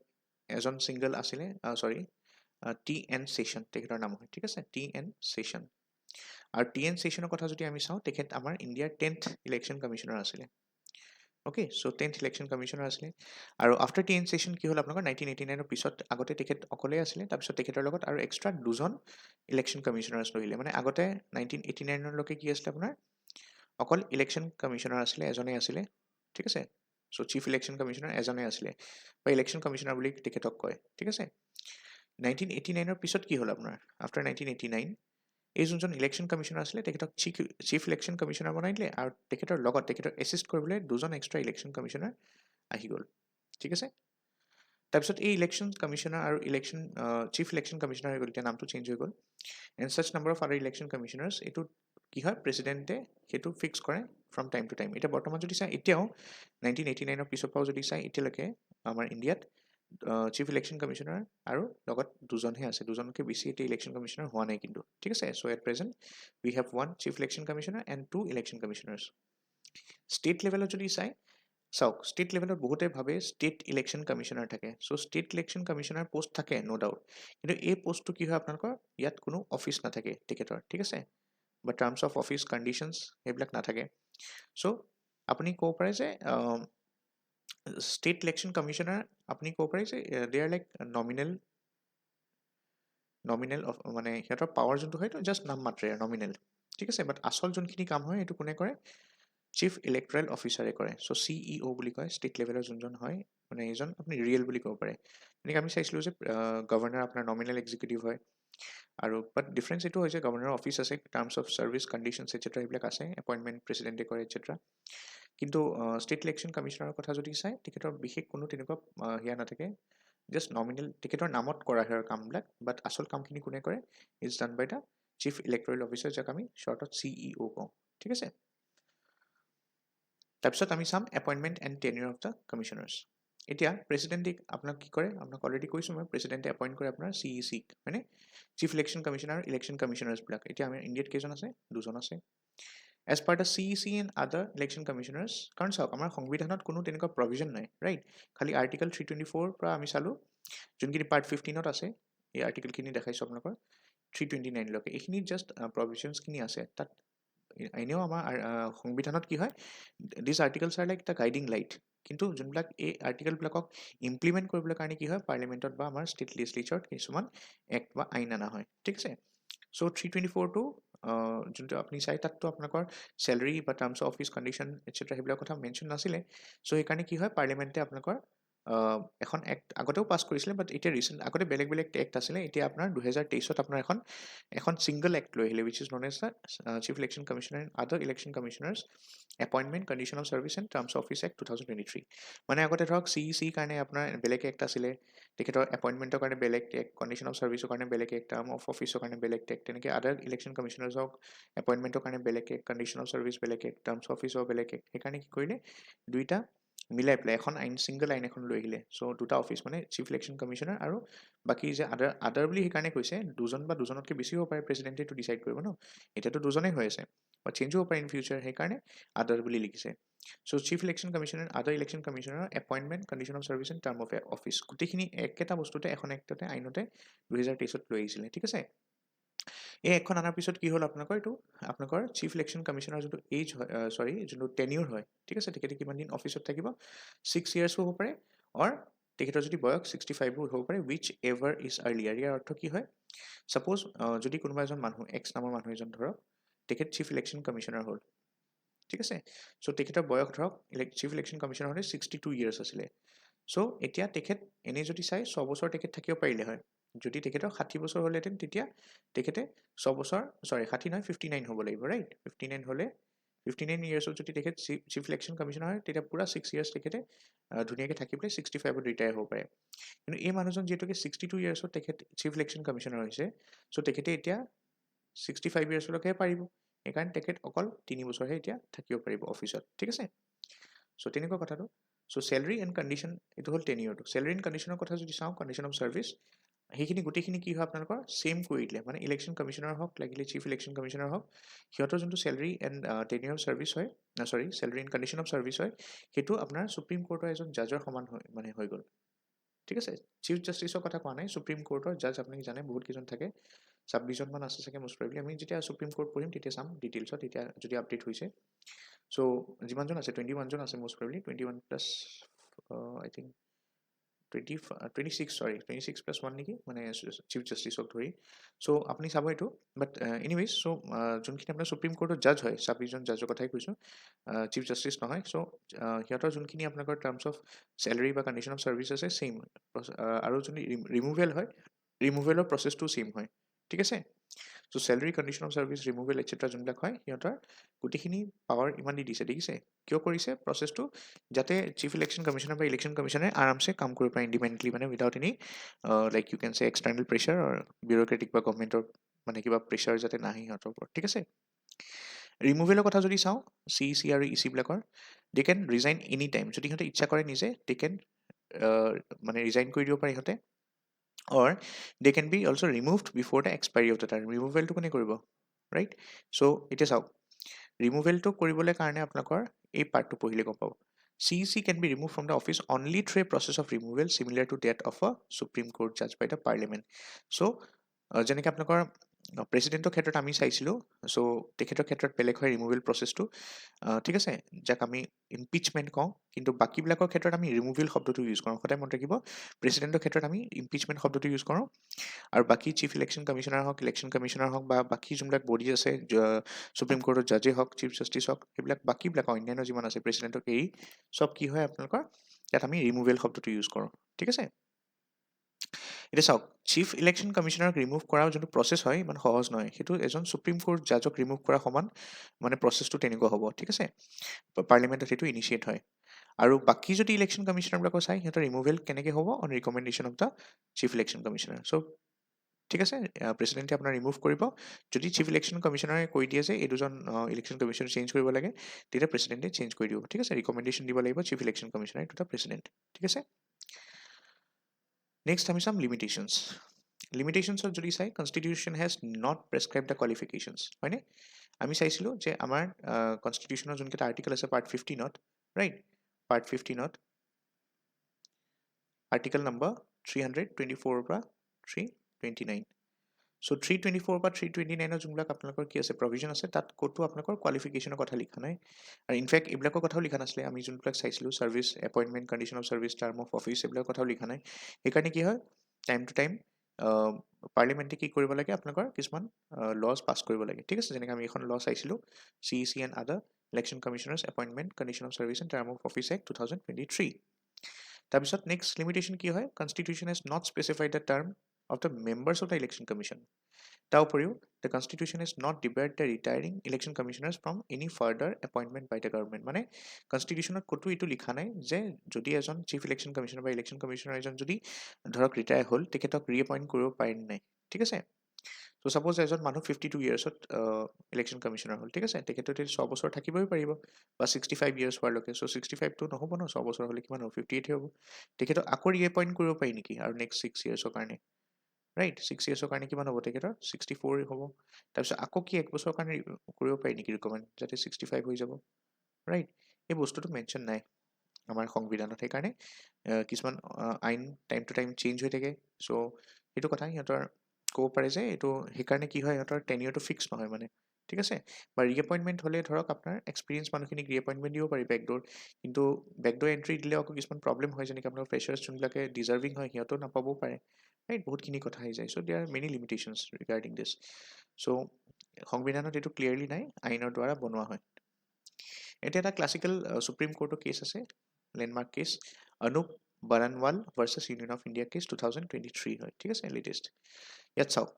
এজন ছিংগল আছিলে, TN ছেছন তেখেতৰ নাম হয়, ঠিক আছে, TN ছেছন। আৰু TN ছেছনৰ কথা যদি আমি চাওঁ তেখেত আমাৰ ইণ্ডিয়াৰ 10th ইলেকশ্যন কমিশ্যনাৰ আছিলে, অ'কে, চ' 10th ইলেকশ্যন কমিশ্যনাৰ আছিলে আৰু আফটাৰ টি এন ছেশ্যন কি হ'ল আপোনালোকৰ 1989 পিছত আগতে তেখেত অকলে আছিলে, তাৰপিছত তেখেতৰ লগত আৰু এক্সট্ৰা দুজন ইলেকশ্যন কমিশ্যনাৰ্ছ লৈ আহিলে। মানে আগতে 1989লৈকে কি আছিলে আপোনাৰ অকল ইলেকশ্যন কমিশ্যনাৰ আছিলে, এজনেই আছিলে, ঠিক আছে। চ' চিফ ইলেকশ্যন কমিশ্যনাৰ এজনেই আছিলে বা ইলেকশ্যন কমিশ্যনাৰ বুলি তেখেতক কয়, ঠিক আছে। 1989 পিছত কি হ'ল আপোনাৰ আফটাৰ 1989 এই যোনজন ইলেকশ্যন কমিশ্যনাৰ আছিলে তেখেতক চিফ ইলেকশ্যন কমিশ্যনাৰ বনাই দিলে আৰু তেখেতৰ লগত তেখেতক এছিষ্ট কৰিবলৈ দুজন এক্সট্ৰা ইলেকশ্যন কমিশ্যনাৰ আহি গ'ল, ঠিক আছে। তাৰপিছত এই ইলেকশ্যন কমিশ্যনাৰ আৰু চিফ ইলেকশ্যন কমিশ্যনাৰ হৈ গ'ল, এতিয়া নামটো চেঞ্জ হৈ গ'ল। এণ্ড ছাচ নাম্বাৰ অফ আদাৰ ইলেকশ্যন কমিশ্যনাৰ্ছ, এইটো কি হয় প্ৰেচিডেণ্টে সেইটো ফিক্স কৰে ফ্ৰম টাইম টু টাইম। এতিয়া বৰ্তমান যদি চাই এতিয়াও 1989 পিছৰ পৰাও যদি চাই এতিয়ালৈকে আমাৰ ইণ্ডিয়াত চিফ ইলেকশ্যন কমিশ্যনাৰ আৰু লগত দুজনহে আছে, দুজনকৈ বেছি এতিয়া ইলেকশ্যন কমিশ্যনাৰ হোৱা নাই কিন্তু, ঠিক আছে। So' at present we have one chief election commissioner and 2 election commissioners. State লেভেলত যদি চাওক ষ্টেট লেভেলত বহুতে ভাবে ষ্টেট ইলেকশ্যন কমিশ্যনাৰ থাকে। চ' ষ্টেট ইলেকশ্যন কমিশ্যনাৰ পষ্ট থাকে ন' ডাউট, কিন্তু এই পষ্টটো কি হয় আপোনালোকৰ ইয়াত কোনো অফিচ নাথাকে তেখেতৰ, ঠিক আছে, বা টাৰ্মছ অফ অফিচ কণ্ডিশ্যনছ সেইবিলাক নাথাকে। চ' আপুনি ক'ব পাৰে যে ষ্টেট ইলেকশ্যন কমিশ্যনাৰ আপুনি ক'ব পাৰে যে দে আৰ লাইক নমিনেল মানে সিহঁতৰ পাৱাৰ যোনটো হয় এইটো জাষ্ট নাম মাত্ৰে নমিনেল, ঠিক আছে। বাট আচল যোনখিনি কাম হয় সেইটো কোনে কৰে, চিফ ইলেক্টৰেল অফিচাৰে কৰে। চ' CEO বুলি কয় ষ্টেট লেভেলৰ যোনজন হয়, মানে এইজন আপুনি ৰিয়েল বুলি ক'ব পাৰে। এনেকৈ আমি চাইছিলোঁ যে গভৰ্ণৰ আপোনাৰ নমিনেল এক্সিকিউটিভ হয় আৰু বাট ডিফাৰেঞ্চ এইটো হয় যে গভৰ্ণৰৰ অফিচ আছে, terms of service conditions etcetera এইবিলাক আছে, এপইণ্টমেণ্ট প্ৰেচিডেণ্টে কৰে এটচেট্ৰা। কিন্তু ষ্টেট ইলেকশ্যন কমিশ্যনাৰৰ কথা যদি চাই তেখেতৰ বিশেষ কোনো তেনেকুৱা সেয়া নাথাকে, জাষ্ট নমিনেল তেখেতৰ নামত কৰা হয় কামবিলাক, বাট আচল কামখিনি কোনে কৰে is done by the chief electoral officer, যাক আমি শ্বৰ্টত CEO কওঁ, ঠিক আছে। তাৰপিছত আমি চাম appointment and tenure of the commissioners. এতিয়া প্ৰেচিডেণ্টে আপোনাক কি কৰে, আপোনাক অলৰেডি কৈছোঁ মই, প্ৰেচিডেণ্টে এপইণ্ট কৰে আপোনাৰ CEC হয়নে, চিফ ইলেকশ্যন কমিশ্যনাৰ ইলেকশ্যন কমিশ্যনাৰ্ছবিলাক। এতিয়া আমাৰ ইণ্ডিয়াত কেইজন আছে, দুজন আছে। As per the CEC and other election commissioners, কাৰণ চাওক আমাৰ সংবিধানত কোনো তেনেকুৱা প্ৰভিজন নাই, ৰাইট। খালি আৰ্টিকল 324 পৰা আমি চালোঁ, যোনখিনি পাৰ্ট 15ত আছে, এই আৰ্টিকলখিনি দেখাইছোঁ আপোনালোকৰ 329লৈকে, এইখিনি জাষ্ট প্ৰভিজনছখিনি আছে তাত। এনেও আমাৰ সংবিধানত কি হয়, this articles are like the guiding light, কিন্তু যোনবিলাক এই আৰ্টিকলবিলাকক ইমপ্লিমেণ্ট কৰিবলৈ কাৰণে কি হয় পাৰ্লিমেণ্টত বা আমাৰ ষ্টেট লেজিছলেচাৰত কিছুমান এক্ট বা আইন অনা হয়, ঠিক আছে। চ' 324টো যোনটো আপুনি চাই তাততো আপোনালোকৰ চেলাৰী বা terms of office condition etcetera সেইবিলাক কথা মেনশ্যন নাছিলে। চ' সেইকাৰণে কি হয় পাৰ্লিমেণ্টে আপোনালোকৰ এখন এক্ট আগতেও পাছ কৰিছিলে, বাট এতিয়া ৰিচেণ্ট আগতে বেলেগ বেলেগ এক্ট আছিলে, এতিয়া আপোনাৰ 2023ত আপোনাৰ এখন ছিংগল এক্ট লৈ আহিলে, which is known as the chief election commissioner and other election commissioners appointment condition of service and terms of office act 2023। মানে আগতে ধৰক CEC কাৰণে আপোনাৰ বেলেগ এক্ট আছিলে, তেখেতৰ এপইণ্টমেণ্টৰ কাৰণে বেলেগ এক্ট, কণ্ডিশ্যন অফ ছাৰ্ভিচৰ কাৰণে বেলেগ এক্ট, টাৰ্ম অফ অফিচৰ কাৰণে বেলেগ এক্ট, তেনেকৈ আদাৰ ইলেকশ্যন কমিশ্যনাৰ্ছক এপইণ্টমেণ্টৰ কাৰণে বেলেগ এক্ট, কণ্ডিশ্যন অফ ছাৰ্ভিচ বেলেগ এক্ট, টাৰ্মছ অফ অফিচৰ বেলেগ এক্ট। সেইকাৰণে কি কৰিলে দুইটা মিলাই পেলাই এখন আইন ছিংগল আইন এখন লৈ আহিলে। চ' দুটা অফিচ মানে চিফ ইলেকশ্যন কমিশ্যনাৰ আৰু বাকী যে আদাৰ বুলি সেইকাৰণে কৈছে দুজন বা দুজনতকৈ বেছি হ'ব পাৰে, প্ৰেচিডেণ্টে এইটো ডিচাইড কৰিব ন, এতিয়াতো দুজনেই হৈ আছে বা চেঞ্জ হ'ব পাৰে ইন ফিউচাৰ, সেইকাৰণে আদাৰ বুলি লিখিছে। চ' চিফ ইলেকশ্যন কমিশ্যনাৰ আদাৰ election commissioner appointment condition of service and term of office গোটেইখিনি একেটা বস্তুতে এখন এক্টতে আইনতে 2023ত লৈ আহিছিলে, ঠিক আছে। এই এখন অনাৰ পিছত কি হ'ল আপোনালোকৰ চিফ ইলেকশ্যন কমিশ্যনাৰ যোনটো এইজ হয়, যোনটো টেনিয়ৰ হয়, ঠিক আছে, তেখেতে কিমান দিন অফিচত থাকিব, 6 yearsও হ'ব পাৰে, অৰ তেখেতৰ যদি বয়স 65ও হ'ব পাৰে, উইচ এভাৰ ইজ আৰ্লিয়াৰ। ইয়াৰ অৰ্থ কি হয়, ছাপ'জ যদি কোনোবা এজন মানুহ এক্স নামৰ মানুহ এজন ধৰক তেখেত চিফ ইলেকশ্যন কমিশ্যনাৰ হ'ল, ঠিক আছে। চ' তেখেতৰ বয়স ধৰক চিফ ইলেকশ্যন কমিশ্যনাৰ হ'লে 62 years আছিলে। চ' এতিয়া তেখেত এনেই যদি চাই 6 বছৰ তেখেত থাকিব পাৰিলে হয়। যদি তেখেতৰ 60 বছৰ হ'লেহেঁতেন তেতিয়া তেখেতে 6 বছৰ 60 নহয় 59 হ'ব লাগিব, ৰাইট। 59 হ'লে 59 yearsত যদি তেখেত চিফ ইলেকশ্যন কমিশ্যনাৰ হয় তেতিয়া পুৰা 6 years তেখেতে ধুনীয়াকৈ থাকি পেলাই 65ত ৰিটায়াৰ হ'ব পাৰে। কিন্তু এই মানুহজন যিহেতুকে 62 yearsত তেখেত চিফ ইলেকশ্যন কমিশ্যনাৰ হৈছে, চ' তেখেতে এতিয়া 65 yearsলৈকেহে পাৰিব, সেইকাৰণে তেখেত অকল 3 বছৰহে এতিয়া থাকিব পাৰিব অফিচত, ঠিক আছে। চ' তেনেকুৱা কথাটো। চ' চেলাৰী এণ্ড কণ্ডিশ্যন এইটো হ'ল টেনিয়ৰটো। চেলাৰী এণ্ড কণ্ডিশ্যনৰ কথা যদি চাওঁ, কণ্ডিশ্যন অফ ছাৰ্ভিচ সেইখিনি গোটেইখিনি কি হয় আপোনালোকৰ ছেম কৰি দিলে, মানে ইলেকশ্যন কমিশ্যনাৰ হওক লাগিলে চিফ ইলেকশ্যন কমিশ্যনাৰ হওক, সিহঁতৰ যোনটো salary and tenure of service হয়, salary and condition of service হয়, সেইটো আপোনাৰ সুপ্ৰিম কোৰ্টৰ এজন জাজৰ সমান হৈ গ'ল, ঠিক আছে। চিফ জাষ্টিছৰ কথা কোৱা নাই, সুপ্ৰিম কোৰ্টৰ জাজ আপুনি জানে বহুত কেইজন থাকে। 26 মান আছে চাগে মোষ্ট প্ৰবেবলি আমি যেতিয়া সুপ্ৰিম কোৰ্ট পঢ়িম তেতিয়া চাম ডিটেইলছত তেতিয়া যদি আপডেট হৈছে চ' যিমানজন আছে 21 জন আছে মোষ্ট প্ৰবেবলি 21 প্লাছ আই থিংক 26 প্লাছ 1 নেকি মানে চিফ জাষ্টিছক ধৰি চ' আপুনি চাব এইটো বাট এনিৱেজ চ' যোনখিনি আপোনাৰ সুপ্ৰিম কোৰ্টৰ জাজ হয় 26জন জাজৰ কথাই কৈছোঁ চিফ জাষ্টিছ নহয় চ' সিহঁতৰ যোনখিনি আপোনালোকৰ টাৰ্মছ অফ চেলাৰী বা কণ্ডিশ্যন অফ ছাৰ্ভিচ আছে ছেইম আৰু যদি ৰিমুভেল হয় ৰিমুভেলৰ প্ৰচেছটো ছেইম হয় ঠিক আছে so' salary condition of service removal etcetera যোনবিলাক হয় সিহঁতৰ গোটেইখিনি পাৱাৰ ইমান দি দিছে দেখিছে কিয় কৰিছে প্ৰচেছটো যাতে চিফ ইলেকশ্যন কমিশ্যনাৰ বা ইলেকশ্যন কমিশ্যনে আৰামছে কাম কৰিব পাৰে ইণ্ডিপেণ্ডেণ্টলি মানে without any like U can চে এক্সটাৰ্নেল প্ৰেছাৰ বিউৰ'ক্ৰেটিক বা গভৰ্ণমেণ্টৰ মানে কিবা প্ৰেছাৰ যাতে নাহে সিহঁতৰ ওপৰত ঠিক আছে ৰিমুভেলৰ কথা যদি চাওঁ চি আৰু ই চিবিলাকৰ দে কেন ৰিজাইন এনি টাইম যদি সিহঁতে ইচ্ছা কৰে নিজে দে কেন মানে ৰিজাইন কৰি দিব পাৰে সিহঁতে or they can be also removed before the expiry of the term removal to কোনে কৰিব right so এতিয়া চাওক removal to কৰিবলৈ কাৰণে আপোনালোকৰ এই পাৰ্টটো পঢ়িলে গম পাব CEC can be removed from the office only through a process of removal similar to that of a Supreme Court judge by the Parliament so যেনেকৈ আপোনালোকৰ প্ৰেচিডেণ্টৰ ক্ষেত্ৰত আমি চাইছিলোঁ চ' তেখেতৰ ক্ষেত্ৰত বেলেগ হয় ৰিমুভেল প্ৰচেছটো ঠিক আছে যাক আমি ইম্পিচমেণ্ট কওঁ কিন্তু বাকীবিলাকৰ ক্ষেত্ৰত আমি ৰিমুভেল শব্দটো ইউজ কৰোঁ সদায় মনত ৰাখিব প্ৰেচিডেণ্টৰ ক্ষেত্ৰত আমি ইম্পিচমেণ্ট শব্দটো ইউজ কৰোঁ আৰু বাকী চিফ ইলেকশ্যন কমিশ্যনাৰ হওক বা বাকী যোনবিলাক বডি আছে সুপ্ৰিম কোৰ্টৰ জাজে হওক চিফ জাষ্টিছ হওক সেইবিলাক বাকীবিলাক অন্যান্য যিমান আছে প্ৰেচিডেণ্টক এৰি চব কি হয় আপোনালোকৰ ইয়াত আমি ৰিমুভেল শব্দটো ইউজ কৰোঁ ঠিক আছে এতিয়া চাওক চিফ ইলেকশ্যন কমিশ্যনাৰক ৰিমুভ কৰাৰ যোনটো প্ৰচেছ হয় ইমান সহজ নহয় সেইটো এজন সুপ্ৰিম কোৰ্ট জাজক ৰিমুভ কৰা সমান মানে প্ৰচেছটো তেনেকুৱা হ'ব ঠিক আছে পাৰ্লিমেণ্টত সেইটো ইনিচিয়েট হয় আৰু বাকী যদি ইলেকশ্যন কমিশ্যনাৰবিলাকৰ চাই সিহঁতৰ ৰিমুভেল কেনেকৈ হ'ব on recommendation of the chief election commissioner so' ঠিক আছে প্ৰেচিডেণ্টে আপোনাৰ ৰিমুভ কৰিব যদি চিফ ইলেকশ্যন কমিশ্যনাৰে কৈ দিয়ে যে এই দুজন ইলেকশ্যন কমিশ্যন চেঞ্জ কৰিব লাগে তেতিয়া প্ৰেচিডেণ্টে চেঞ্জ কৰি দিব ঠিক আছে ৰিকমেণ্ডেশ্যন দিব লাগিব chief election commissioner to the president ঠিক আছে নেক্সট আমি চাম লিমিটেশ্যনছ লিমিটেশ্যনছত যদি চাই constitution has not prescribe the qualifications হয়নে আমি চাইছিলোঁ যে আমাৰ কনষ্টিটিউশ্যনৰ যোনকেইটা আৰ্টিকেল আছে পাৰ্ট 15ত ৰাইট পাৰ্ট 15ত আৰ্টিকেল নম্বৰ 324 পৰা 329 চ' 324 পৰা 329 যোনবিলাক আপোনালোকৰ কি আছে প্ৰভিজন আছে তাত ক'তো আপোনালোকৰ কোৱালিফিকেশ্যনৰ কথা লিখা নাই আৰু ইনফেক্ট এইবিলাকৰ কথাও লিখা নাছিলে আমি যোনবিলাক চাইছিলোঁ service appointment condition of service term of office এইবিলাকৰ কথাও লিখা নাই সেইকাৰণে কি হয় টাইম টু টাইম পাৰ্লিমেণ্টে কি কৰিব লাগে আপোনালোকৰ কিছুমান লজ পাছ কৰিব লাগে ঠিক আছে যেনেকৈ আমি এখন ল চাইছিলোঁ CEC and other election commissioners appointment condition of service and term of office act 2023 তাৰপিছত নেক্সট লিমিটেশ্যন কি হয় constitution has not specified the term of the members of the election commission তাৰ উপৰিও the constitution is not debarred the retiring election commissioners from any further appointment by the government মানে কনষ্টিটিউশ্যনত ক'তো এইটো লিখা নাই যে যদি এজন চিফ ইলেকশ্যন কমিশ্যনাৰ বা ইলেকশ্যন কমিশ্যনাৰ এজন যদি ধৰক ৰিটায়াৰ হ'ল তেখেতক ৰিএপইণ্ট কৰিব পাৰে নাই ঠিক আছে ত' ছাপ'জ এজন মানুহ 52 ইয়াৰ্ছত ইলেকশ্যন কমিশ্যনাৰ হ'ল ঠিক আছে তেখেতে 6 বছৰ থাকিবই পাৰিব বা 65 ইয়াৰ্ছ হোৱালৈকে চ' 65টো নহ'ব ন 6 বছৰ হ'লে কিমান হ'ব 58 হ'ব তেখেতক আকৌ ৰিএপইণ্ট কৰিব পাৰি নেকি আৰু নেক্সট 6 ইয়াৰ্ছৰ কাৰণে ৰাইট 6 ইয়াৰ্ছৰ কাৰণে কিমান হ'ব তেখেতৰ 64 হ'ব তাৰপিছত আকৌ কি 1 বছৰৰ কাৰণে কৰিব পাৰি নেকি ৰিকমেণ্ড যাতে 65 হৈ যাব ৰাইট এই বস্তুটো মেনশ্যন নাই আমাৰ সংবিধানত সেইকাৰণে কিছুমান আইন টাইম টু টাইম চেঞ্জ হৈ থাকে চ' সেইটো কথা সিহঁতৰ ক'ব পাৰে যে এইটো সেইকাৰণে কি হয় সিহঁতৰ টেনিয়ৰটো ফিক্স নহয় মানে ঠিক আছে বা ৰিএপইণ্টমেণ্ট হ'লে ধৰক আপোনাৰ এক্সপিৰিয়েঞ্চ মানুহখিনিক ৰিএপইণ্টমেণ্ট দিব পাৰি বেকডোৰ কিন্তু বেকডোৰ এণ্ট্ৰি দিলেও আকৌ কিছুমান প্ৰব্লেম হয় যেনেকৈ আপোনাৰ ফ্ৰেচাৰ্ছ যোনবিলাকে ডিজাৰ্ভিং হয় সিহঁতেও নাপাবও পাৰে ৰাইট বহুতখিনি কথা আহি যায় চ' দে আৰ মেনি লিমিটেশ্যনছ ৰিগাৰ্ডিং দিছ চ' সংবিধানত এইটো ক্লিয়াৰলি নাই আইনৰ দ্বাৰা বনোৱা হয় এতিয়া এটা ক্লাছিকেল সুপ্ৰিম কোৰ্টৰ কেছ আছে landmark case Anoop Baranwal versus Union of India case 2023 হয় ঠিক আছে লেটেষ্ট ইয়াত চাওক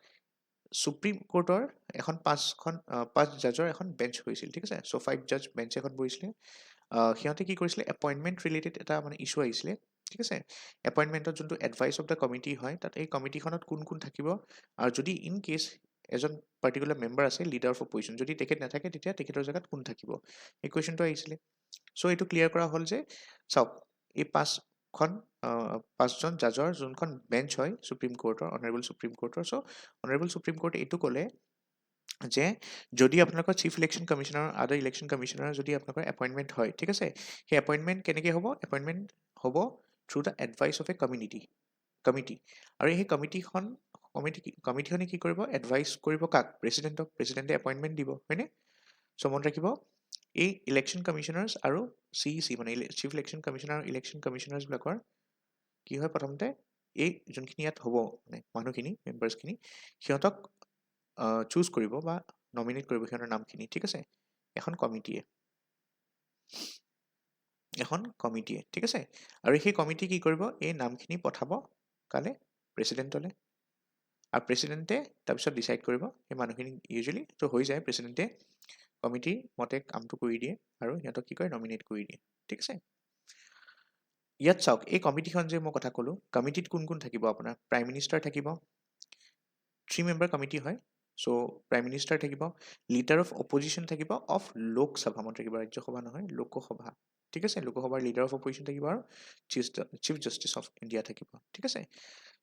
সুপ্ৰিম কোৰ্টৰ এখন 5 জাজৰ এখন বেঞ্চ হৈছিল ঠিক আছে চ' 5 জাজ বেঞ্চ এখন বহিছিলে সিহঁতে কি কৰিছিলে এপইণ্টমেণ্ট ৰিলেটেড এটা মানে ইছ্যু আহিছিলে ঠিক আছে এপইণ্টমেণ্টত যোনটো এডভাইচ অফ দ্য কমিটি হয় তাত এই কমিটিখনত কোন কোন থাকিব আৰু যদি ইন কেছ এজন পাৰ্টিকুলাৰ মেম্বাৰ আছে লিডাৰ অফ অপজিশ্যন যদি তেখেত নাথাকে তেতিয়া তেখেতৰ জেগাত কোন থাকিব এই কুৱেশ্যনটো আহিছিলে চ' এইটো ক্লিয়াৰ কৰা হ'ল যে চাওক এই 5জন জাজৰ যোনখন বেঞ্চ হয় সুপ্ৰিম কোৰ্টৰ অনাৰেবল সুপ্ৰিম কোৰ্টৰ চ' অনাৰেবল সুপ্ৰিম কোৰ্টে এইটো ক'লে যে যদি আপোনালোকৰ চিফ ইলেকশ্যন কমিশ্যনাৰ আদাৰ ইলেকশ্যন কমিশ্যনাৰ যদি আপোনালোকৰ এপইণ্টমেণ্ট হয় ঠিক আছে সেই এপইণ্টমেণ্ট কেনেকৈ হ'ব এপইণ্টমেণ্ট হ'ব through the advice of A committee আৰু সেই কমিটিখন কমিটিখনে কি কৰিব এডভাইচ কৰিব কাক প্ৰেচিডেণ্টক প্ৰেচিডেণ্টে এপইণ্টমেণ্ট দিব হয়নে চ' মনত ৰাখিব এই ইলেকশ্যন কমিশ্যনাৰ্ছ আৰু CEC মানে চিফ ইলেকশ্যন কমিশ্যনাৰ আৰু ইলেকশ্যন কমিশ্যনাৰ্ছবিলাকৰ কি হয় প্ৰথমতে এই যোনখিনি ইয়াত হ'ব মানে মানুহখিনি মেম্বাৰ্ছখিনি সিহঁতক চুজ কৰিব বা নমিনেট কৰিব সিহঁতৰ নামখিনি ঠিক আছে এখন কমিটিয়ে ঠিক আছে আৰু সেই কমিটি কি কৰিব এই নামখিনি পঠাব কালে প্ৰেচিডেণ্টলে আৰু প্ৰেচিডেণ্টে তাৰপিছত ডিচাইড কৰিব সেই মানুহখিনি ইউজুৱেলি তো হৈ যায় প্ৰেচিডেণ্টে কমিটিৰ মতে কামটো কৰি দিয়ে আৰু সিহঁতক কি কৰে নমিনেট কৰি দিয়ে ঠিক আছে ইয়াত চাওক এই কমিটিখন যে মই কথা ক'লো কমিটিত কোন কোন থাকিব আপোনাৰ প্ৰাইম মিনিষ্টাৰ থাকিব 3 মেম্বাৰ কমিটি হয় চ' প্ৰাইম মিনিষ্টাৰ থাকিব লিডাৰ অফ অপজিশ্যন থাকিব অফ লোকসভা মত থাকিব ৰাজ্যসভা নহয় লোকসভা ঠিক আছে লোকসভাৰ লিডাৰ অফ অপজিশ্যন থাকিব আৰু চিফ জাষ্টিছ অফ ইণ্ডিয়া থাকিব ঠিক আছে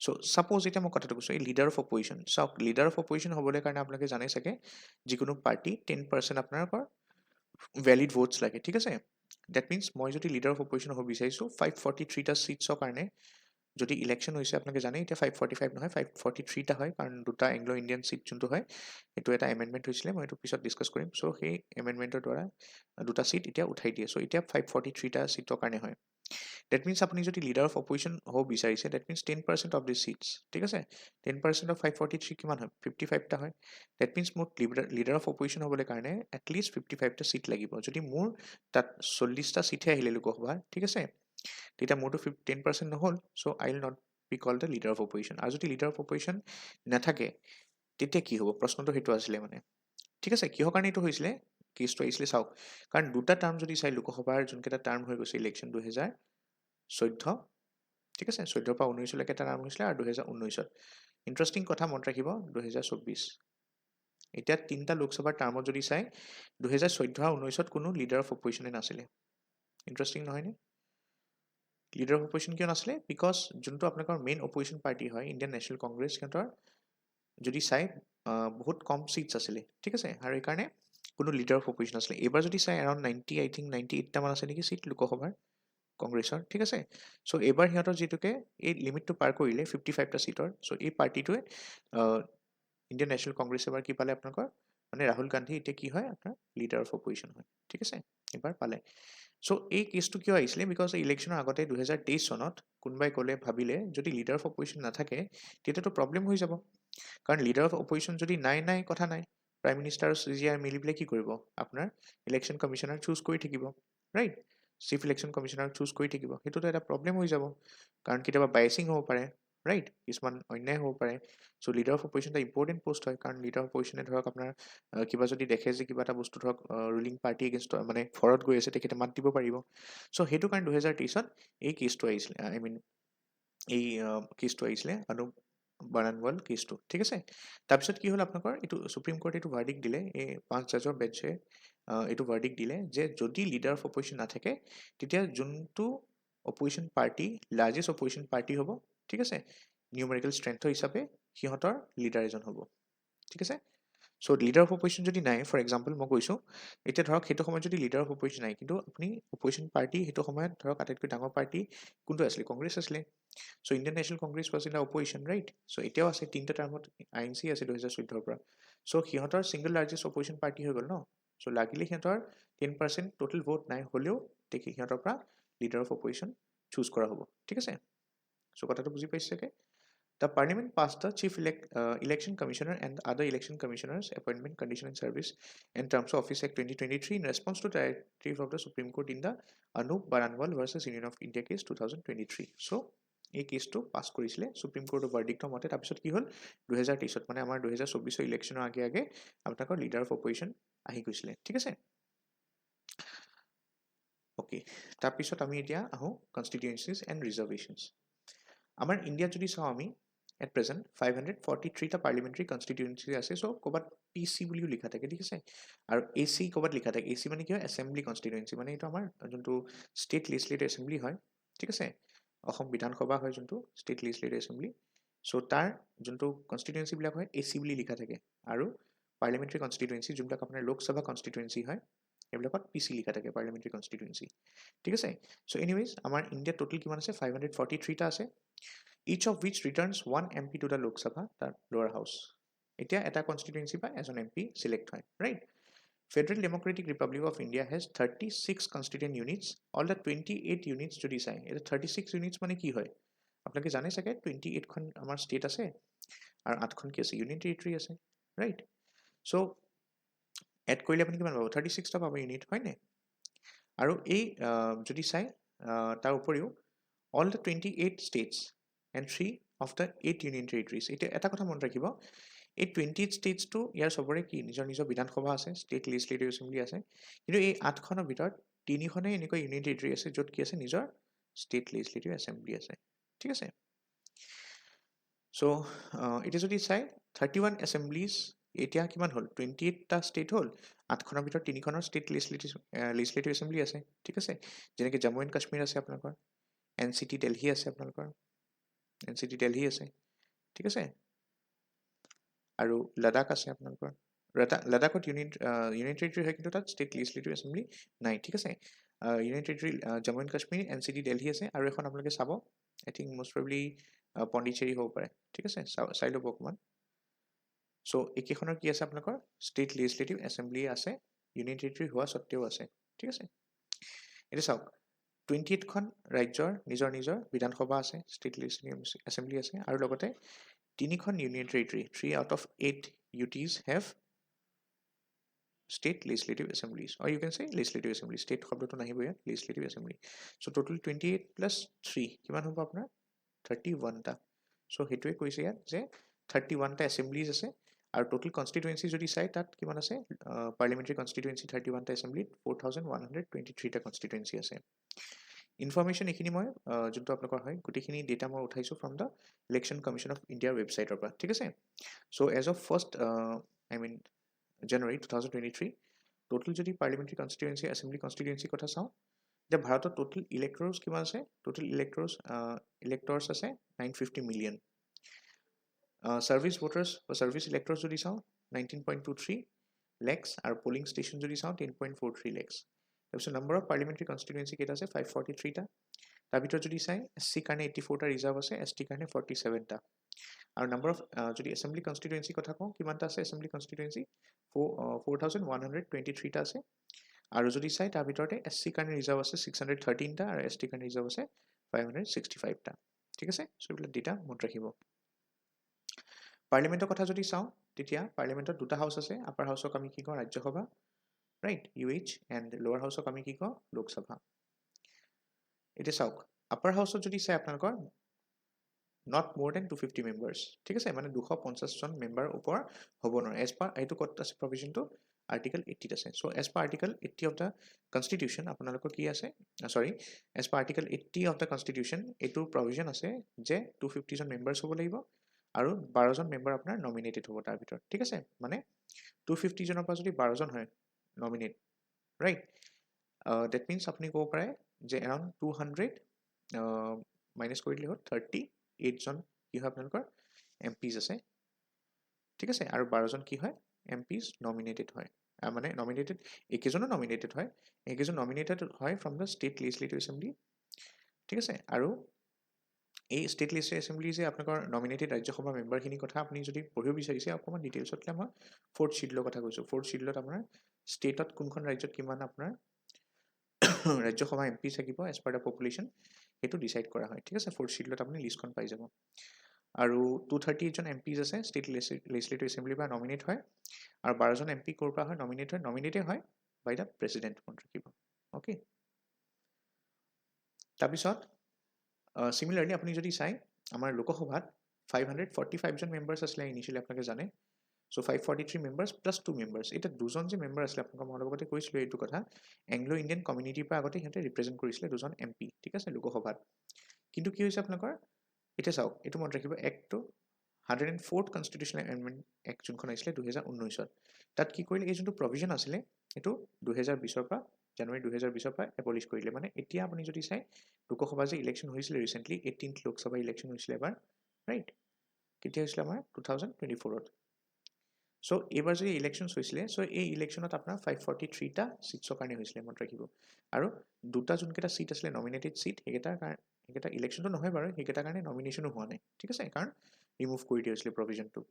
চ' ছাপ'জ এতিয়া মই কথাটো কৈছোঁ এই লিডাৰ অফ অপজিশ্যন চাওক লিডাৰ অফ অপজিশ্যন হ'বলৈ কাৰণে আপোনালোকে জানে চাগে যিকোনো পাৰ্টি 10% আপোনালোকৰ ভেলিড ভোটছ লাগে ঠিক আছে ডেট মিনছ মই যদি লিডাৰ অফ অপজিশ্যন হ'ব বিচাৰিছোঁ 543টা ছিটছৰ কাৰণে যদি ইলেকশ্যন হৈছে আপোনালোকে জানে এতিয়া 545 নহয় 543টা হয় কাৰণ দুটা এংলো ইণ্ডিয়ান ছিট যোনটো হয় এইটো এটা এমেণ্ডমেণ্ট হৈছিলে মই এইটো পিছত ডিছকাছ কৰিম চ' সেই এমেণ্ডমেণ্টৰ দ্বাৰা দুটা ছিট এতিয়া উঠাই দিয়ে চ' এতিয়া 543টা ছিটৰ কাৰণে হয় ডেট মিনছ আপুনি যদি লিডাৰ অফ অপজিশ্যন হ'ব বিচাৰিছে that means 10% of the seats ঠিক আছে 10% অফ 543 কিমান হয় 55টা হয় ডেট মিনছ মোৰ লিডাৰ অফ অপজিশ্যন হ'বলৈ কাৰণে এটলিষ্ট 55টা ছিট লাগিব যদি মোৰ তাত 40টা ছিটহে আহিলে লোকসভাৰ ঠিক আছে তেতিয়া মোৰতো 10% নহ'ল so' I will not be call the leader of opposition আৰু যদি লিডাৰ অফ অপজিশ্যন নাথাকে তেতিয়া কি হ'ব প্ৰশ্নটো সেইটো আছিলে মানে ঠিক আছে কিহৰ কাৰণে এইটো হৈছিলে কেছটো আহিছিলে চাওক কাৰণ দুটা টাৰ্ম যদি চাই লোকসভাৰ যোনকেইটা টাৰ্ম হৈ গৈছে ইলেকশ্যন 2014 ঠিক আছে 14 পৰা 19লৈকে এটা টাৰ্ম হৈছিলে আৰু 2019ত ইণ্টাৰেষ্টিং কথা মনত ৰাখিব 2024 এতিয়া তিনিটা লোকসভাৰ টাৰ্মত যদি চাই 2014 আৰু 19ত কোনো লিডাৰ অফ অপজিশ্যনে নাছিলে ইণ্টাৰেষ্টিং নহয়নে লিডাৰ অফ অপজিশ্যন কিয় নাছিলে বিকজ যোনটো আপোনালোকৰ মেইন অপজিশ্যন পাৰ্টি হয় ইণ্ডিয়ান নেশ্যনেল কংগ্ৰেছ সিহঁতৰ যদি চাই বহুত কম ছিটছ আছিলে ঠিক আছে আৰু এইকাৰণে কোনো লিডাৰ অফ অপজিশ্যন আছিলে এইবাৰ যদি চাই এৰাউণ্ড 90 আই থিংক 98টা মান আছে নেকি ছিট লোকসভাৰ কংগ্ৰেছৰ ঠিক আছে চ' এইবাৰ সিহঁতৰ যিটোকে এই লিমিটটো পাৰ কৰিলে 55টা ছিটৰ চ' এই পাৰ্টিটোৱে ইণ্ডিয়ান নেশ্যনেল কংগ্ৰেছ এবাৰ কি পালে আপোনালোকৰ মানে ৰাহুল গান্ধী এতিয়া কি হয় আপোনাৰ লিডাৰ অফ অপজিশ্যন হয় ঠিক আছে এইবাৰ পালে চ' এই কেছটো কিয় আহিছিলে বিকজ ইলেকশ্যনৰ আগতে 2023 চনত কোনোবাই ক'লে ভাবিলে যদি লিডাৰ অফ অপজিশ্যন নাথাকে তেতিয়াতো প্ৰব্লেম হৈ যাব কাৰণ লিডাৰ অফ অপজিশ্যন যদি নাই কথা নাই প্ৰাইম মিনিষ্টাৰ CGI মিলি পেলাই কি কৰিব আপোনাৰ ইলেকশ্যন কমিশ্যনাৰ চুজ কৰি থাকিব right chief election commissioner choose কৰি থাকিব সেইটোতো এটা প্ৰব্লেম হৈ যাব কাৰণ কেতিয়াবা বাইচিং হ'ব পাৰে ৰাইট কিছুমান অন্যায় হ'ব পাৰে চ' লিডাৰ অফ অপজিশ্যন এটা ইম্পৰ্টেণ্ট পোষ্ট হয় কাৰণ লিডাৰ অফ অপজিশ্যনে ধৰক আপোনাৰ কিবা যদি দেখে যে কিবা এটা বস্তু ধৰক ৰুলিং পাৰ্টি এগেইনষ্ট মানে ফৰত গৈ আছে তেখেতে মাত দিব পাৰিব চ' সেইটো কাৰণে 2023ত এই কেছটো আহিছিলে আই মিন এই কেছটো আহিছিলে অনুপ বাৰানৱাল কেছটো ঠিক আছে তাৰপিছত কি হ'ল আপোনালোকৰ এইটো সুপ্ৰিম কোৰ্টে এইটো ভাৰ্ডিক্ট দিলে এই 5 জাজৰ বেঞ্চে এইটো ভাৰ্ডিক্ট দিলে যে যদি লিডাৰ অফ অপজিশ্যন নাথাকে তেতিয়া যোনটো opposition party largest opposition party হ'ব ঠিক আছে নিউমেৰিকেল ষ্ট্ৰেংথৰ হিচাপে সিহঁতৰ লিডাৰ এজন হ'ব ঠিক আছে চ' লিডাৰ অফ অপজিশ্যন যদি নাই ফৰ এক্সাম্পল মই কৈছোঁ এতিয়া ধৰক সেইটো সময়ত যদি লিডাৰ অফ অপজিশ্যন নাই কিন্তু আপুনি অপজিশ্যন পাৰ্টি সেইটো সময়ত ধৰক আটাইতকৈ ডাঙৰ পাৰ্টি কোনটো আছিলে কংগ্ৰেছ আছিলে so' Indian National Congress was in the opposition right so' এতিয়াও আছে তিনিটা টাৰ্মত INC আছে 2014 পৰা চ' সিহঁতৰ ছিংগল লাৰ্জেষ্ট অপজিশ্যন পাৰ্টি হৈ গ'ল ন চ' লাগিলে সিহঁতৰ 10% টোটেল ভোট নাই হ'লেও দেখি সিহঁতৰ পৰা লিডাৰ অফ অপজিশ্যন চুজ কৰা হ'ব ঠিক আছে চ' কথাটো বুজি পাইছে চাগে The Parliament passed the Chief Election Commissioner and other election commissioners appointment condition and service and terms of office Act 2023 in response to the directive of the Supreme Court in the Anup Baranwal versus Union of India case 2023 so এই কেছটো পাছ কৰিছিলে supreme কোৰ্টৰ ভাৰ্ডিক্টৰ মতে তাৰপিছত কি হ'ল 2023ত মানে আমাৰ 2024 ইলেকশ্যনৰ আগে আগে আপোনালোকৰ লিডাৰ অফ অপজিশ্যন আহি গৈছিলে ঠিক আছে অ'কে তাৰপিছত আমি এতিয়া আহোঁ কনষ্টিটুৱেঞ্চিজ এণ্ড ৰিজাৰ্ভেশ্যনছ আমাৰ ইণ্ডিয়াত যদি চাওঁ আমি এট প্ৰেজেণ্ট 543টা পাৰ্লিমেণ্টাৰী কনষ্টিটুৱেঞ্চি আছে চ' ক'ৰবাত PC বুলিও লিখা থাকে ঠিক আছে আৰু AC ক'ৰবাত লিখা থাকে AC মানে কি হয় এছেম্বলি কনষ্টিটুৱেঞ্চি মানে এইটো আমাৰ যোনটো ষ্টেট লিজিছলেটিভ এছেম্বলি হয় ঠিক আছে অসম বিধানসভা হয় যোনটো ষ্টেট লিজিছলেটিভ এছেম্বলি চ' তাৰ যোনটো কনষ্টিটুৱেঞ্চিবিলাক হয় AC বুলি লিখা থাকে আৰু পাৰ্লিমেণ্টাৰী কনষ্টিটুৱেঞ্চি যোনবিলাক আপোনাৰ লোকসভা কনষ্টিটুৱেঞ্চি হয় এইবিলাকত PC লিখা থাকে পাৰ্লিমেণ্টাৰী কনষ্টিটুৱেঞ্চি ঠিক আছে চ' এনিৱেজ আমাৰ ইণ্ডিয়াত টোটেল কিমান আছে 543টা আছে each of which returns one MP to the Lok Sabha, the lower house. এতিয়া এটা কনষ্টিটুৱেঞ্চি বা এজন MP select হয়, right? Federal Democratic Republic of India has 36 constituent units. All the 28 units যদি চাই, এটা 36 units মানে কি হয়? আপোনালোকে জানে চাগে 28 খন আমাৰ ষ্টেট আছে আৰু 8 খন কি আছে? ইউনিয়ন টেৰিটৰী আছে, ৰাইট? চ' এড কৰিলে আপুনি কিমান পাব? 36 টা পাব ইউনিট, হয়নে? আৰু এই যদি চাই তাৰ উপৰিও all the 28 states and 3 of the 8 union territories. এতিয়া এটা কথা মনত ৰাখিব, এই 28 ষ্টেটছটো ইয়াৰ চবৰে কি নিজৰ নিজৰ বিধানসভা আছে, ষ্টেট লেজিসলেটিভ এছেম্বলি আছে, কিন্তু এই 8খনৰ ভিতৰত 3খনে এনেকুৱা ইউনিয়ন টেৰিটৰী আছে য'ত কি আছে নিজৰ ষ্টেট লেজিসলেটিভ এছেম্বলি আছে, ঠিক আছে? চ' এতিয়া যদি চাই 31 এছেম্বলিজ এতিয়া কিমান হ'ল? 28টা ষ্টেট হ'ল, 8খনৰ ভিতৰত 3খনৰ ষ্টেট লেজিসলেটিভ এছেম্বলি আছে, ঠিক আছে? যেনেকৈ জম্মু এণ্ড কাশ্মীৰ আছে আপোনালোকৰ, NCT দিল্লী আছে আপোনালোকৰ, NCT দিল্লী আছে, ঠিক আছে? আৰু লাডাখ আছে আপোনালোকৰ, লাডাখত ইউনিয়ন টেৰিটৰী হয় কিন্তু তাত ষ্টেট লেজিসলেটিভ এছেম্বলি নাই, ঠিক আছে? Union territory Jammu and Kashmir, NCT Delhi আছে, আৰু এখন আপোনালোকে চাব, আই থিংক মষ্ট প্ৰবলি পণ্ডিচেৰী হ'ব পাৰে, ঠিক আছে? চাই ল'ব অকণমান। চ' এইকেইখনৰ কি আছে আপোনালোকৰ? ষ্টেট লেজিসলেটিভ এছেম্বলি আছে, ইউনিয়ন টেৰিটৰী হোৱা স্বত্তেও আছে, ঠিক আছে? এতিয়া চাওক, 28খন ৰাজ্যৰ নিজৰ নিজৰ বিধানসভা আছে, ষ্টেট লেজিসলেটিভ এছেম্বলি আছে, আৰু লগতে 3খন union territory, 3 out of 8 UTs have state legislative assemblies, or you can say legislative assembly. State শব্দটো নাহিব ইয়াত, legislative assembly. So total 28 plus 3 কিমান হ'ব আপোনাৰ? 31টা. So সেইটোৱে কৈছে ইয়াত যে 31টা assemblies আছে, আৰু total constituency যদি চাই তাত কিমান আছে? Parliamentary constituency 31টা assembly, 4123টা constituency আছে। ইনফৰমেশ্যন এইখিনি মই যোনটো আপোনালোকৰ হয় গোটেইখিনি ডেটা মই উঠাইছোঁ from the election commission of ইণ্ডিয়াৰ ৱেবছাইটৰ পৰা, ঠিক আছে? So' as of first January 2023 total যদি পাৰ্লিমেণ্টাৰী কনষ্টিটুৱেঞ্চি এছেম্বলি কনষ্টিটুৱেঞ্চিৰ কথা চাওঁ, এতিয়া ভাৰতত টোটেল ইলেক্টৰ্ছ কিমান আছে? টোটেল ইলেক্টৰ্ছ আছে 950 মিলিয়ন। ছাৰ্ভিচ ভোটাৰ্ছ বা ছাৰ্ভিচ ইলেক্টৰ্ছ যদি চাওঁ 19.23 lakhs, আৰু পলিং ষ্টেচন যদি চাওঁ 10.43 lakhs। তাৰপিছত নম্বৰ অফ পাৰ্লিমেণ্টাৰী কনষ্টিটুৱেঞ্চি কেইটা আছে? 543টা। তাৰ ভিতৰত যদি চাই SC কাৰণে 84টা ৰিজাৰ্ভ আছে, ST কাৰণে 47টা। আৰু নম্বৰ অফ যদি এছেম্বলি কনষ্টিটুৱেঞ্চি কথা কওঁ, কিমানটা আছে এছেম্বলি কনষ্টিটুৱেঞ্চি? 4123টা আছে। আৰু যদি চাই তাৰ ভিতৰতে SC কাৰণে ৰিজাৰ্ভ আছে 613টা, আৰু ST কাৰণে ৰিজাৰ্ভ আছে 565টা, ঠিক আছে? চ' এইবিলাক ডেটা মনত ৰাখিব। পাৰ্লিমেণ্টৰ কথা যদি চাওঁ, তেতিয়া পাৰ্লিমেণ্টত দুটা হাউচ আছে, আপাৰ হাউচক আমি কি কওঁ? ৰাজ্যসভা, ৰাইট, UH, এণ্ড লোৱাৰ হাউচক আমি কি কওঁ? লোকসভা। এতিয়া চাওক, আপাৰ হাউচত যদি চাই আপোনালোকৰ not more than 250 members, ঠিক আছে? মানে 250জন মেম্বাৰ ওপৰ হ'ব নোৱাৰে, এজ পাৰ এইটো ক'ত আছে প্ৰভিজনটো? আৰ্টিকল 80 আছে। So' as per article 80 of the constitution আপোনালোকৰ কি আছে? As per article 80 of the constitution এইটো প্ৰভিজন আছে যে 250জন মেম্বাৰ্ছ হ'ব লাগিব, আৰু 12জন মেম্বাৰ আপোনাৰ নমিনেটেড হ'ব তাৰ ভিতৰত, ঠিক আছে? মানে 250জনৰ পৰা যদি 12জন হয় নমিনেট, ৰাইট, ডেট মিনছ আপুনি ক'ব পাৰে যে এৰাউণ্ড 200 মাইনাছ কৰি দিলে হ'ল 38জন কি হয় আপোনালোকৰ MPs আছে, ঠিক আছে? আৰু 12জন কি হয়? MPs নমিনেটেড হয়, মানে নমিনেটেড এইকেইজনো নমিনেটেড হয়, এইকেইজন নমিনেটেড হয় from the state legislative assembly, ঠিক আছে? আৰু এই ষ্টেট লেজিসলেটিভ এছেম্বলি যে আপোনালোকৰ নমিনেটেড ৰাজ্যসভা মেম্বাৰখিনিৰ কথা আপুনি যদি পঢ়িব বিচাৰিছে অকণমান ডিটেইলছত, মই 4th শ্বিডিউলৰ কথা কৈছোঁ। 4th শ্বিডিউলত আপোনাৰ ষ্টেটত কোনখন ৰাজ্যত কিমান আপোনাৰ ৰাজ্যসভা MP থাকিব এজ পাৰ দ্য পপুলেশ্যন সেইটো ডিচাইড কৰা হয়, ঠিক আছে? 4th শ্বিডিউলত আপুনি লিষ্টখন পাই যাব। আৰু 238জন MPs আছে ষ্টেট লেজিসলেটিভ এছেম্বলিৰ পৰা নমিনেট হয়, আৰু 12জন MP ক'ৰ পৰা হয়? নমিনেটেড হয় বাই দ্য প্ৰেচিডেণ্ট, মনত ৰাখিব, অ'কে? তাৰপিছত চিমিলাৰলি আপুনি যদি চাই আমাৰ লোকসভাত 545জন মেম্বাৰ্ছ আছিলে ইনিচিয়েলি, আপোনালোকে জানে। চ' 543 মেম্বাৰ্ছ প্লাছ 2 মেম্বাৰ্ছ, এতিয়া দুজন যে মেম্বাৰ আছিলে আপোনালোকৰ মই লগতে কৈছিলোঁ এইটো কথা, এংলো ইণ্ডিয়ান কমিউনিটিৰ পৰা আগতে সিহঁতে ৰিপ্ৰেজেণ্ট কৰিছিলে দুজন MP, ঠিক আছে, লোকসভাত। কিন্তু কি হৈছে আপোনালোকৰ? এতিয়া চাওক, এইটো মনত ৰাখিব, এক্টটো 104th কনষ্টিটিউশ্যনেল এমেণ্ডমেণ্ট এক্ট যোনখন আহিছিলে 2019ত, তাত কি কৰিলে? এই যোনটো প্ৰভিজন আছিলে এইটো 2020ৰ পৰা জানুৱাৰী 2020ৰ পৰা এবলিছ কৰিলে। মানে এতিয়া আপুনি যদি চাই লোকসভা যে ইলেকশ্যন হৈছিলে ৰিচেণ্টলি 18th লোকসভা ইলেকশ্যন হৈছিলে এবাৰ, ৰাইট, কেতিয়া হৈছিলে? আমাৰ 2024ত। চ' এইবাৰ যদি ইলেকশ্যনছ হৈছিলে, চ' এই ইলেকশ্যনত আপোনাৰ 543টা ছিটছৰ কাৰণে হৈছিলে, মনত ৰাখিব। আৰু দুটা যোনকেইটা ছিট আছিলে নমিনেটেড ছিট, সেইকেইটা ইলেকশ্যনটো নহয় বাৰু, সেইকেইটাৰ কাৰণে নমিনেশ্যনো হোৱা নাই, ঠিক আছে, কাৰণ ৰিমুভ কৰি দিয়া হৈছিলে প্ৰভিজনটো।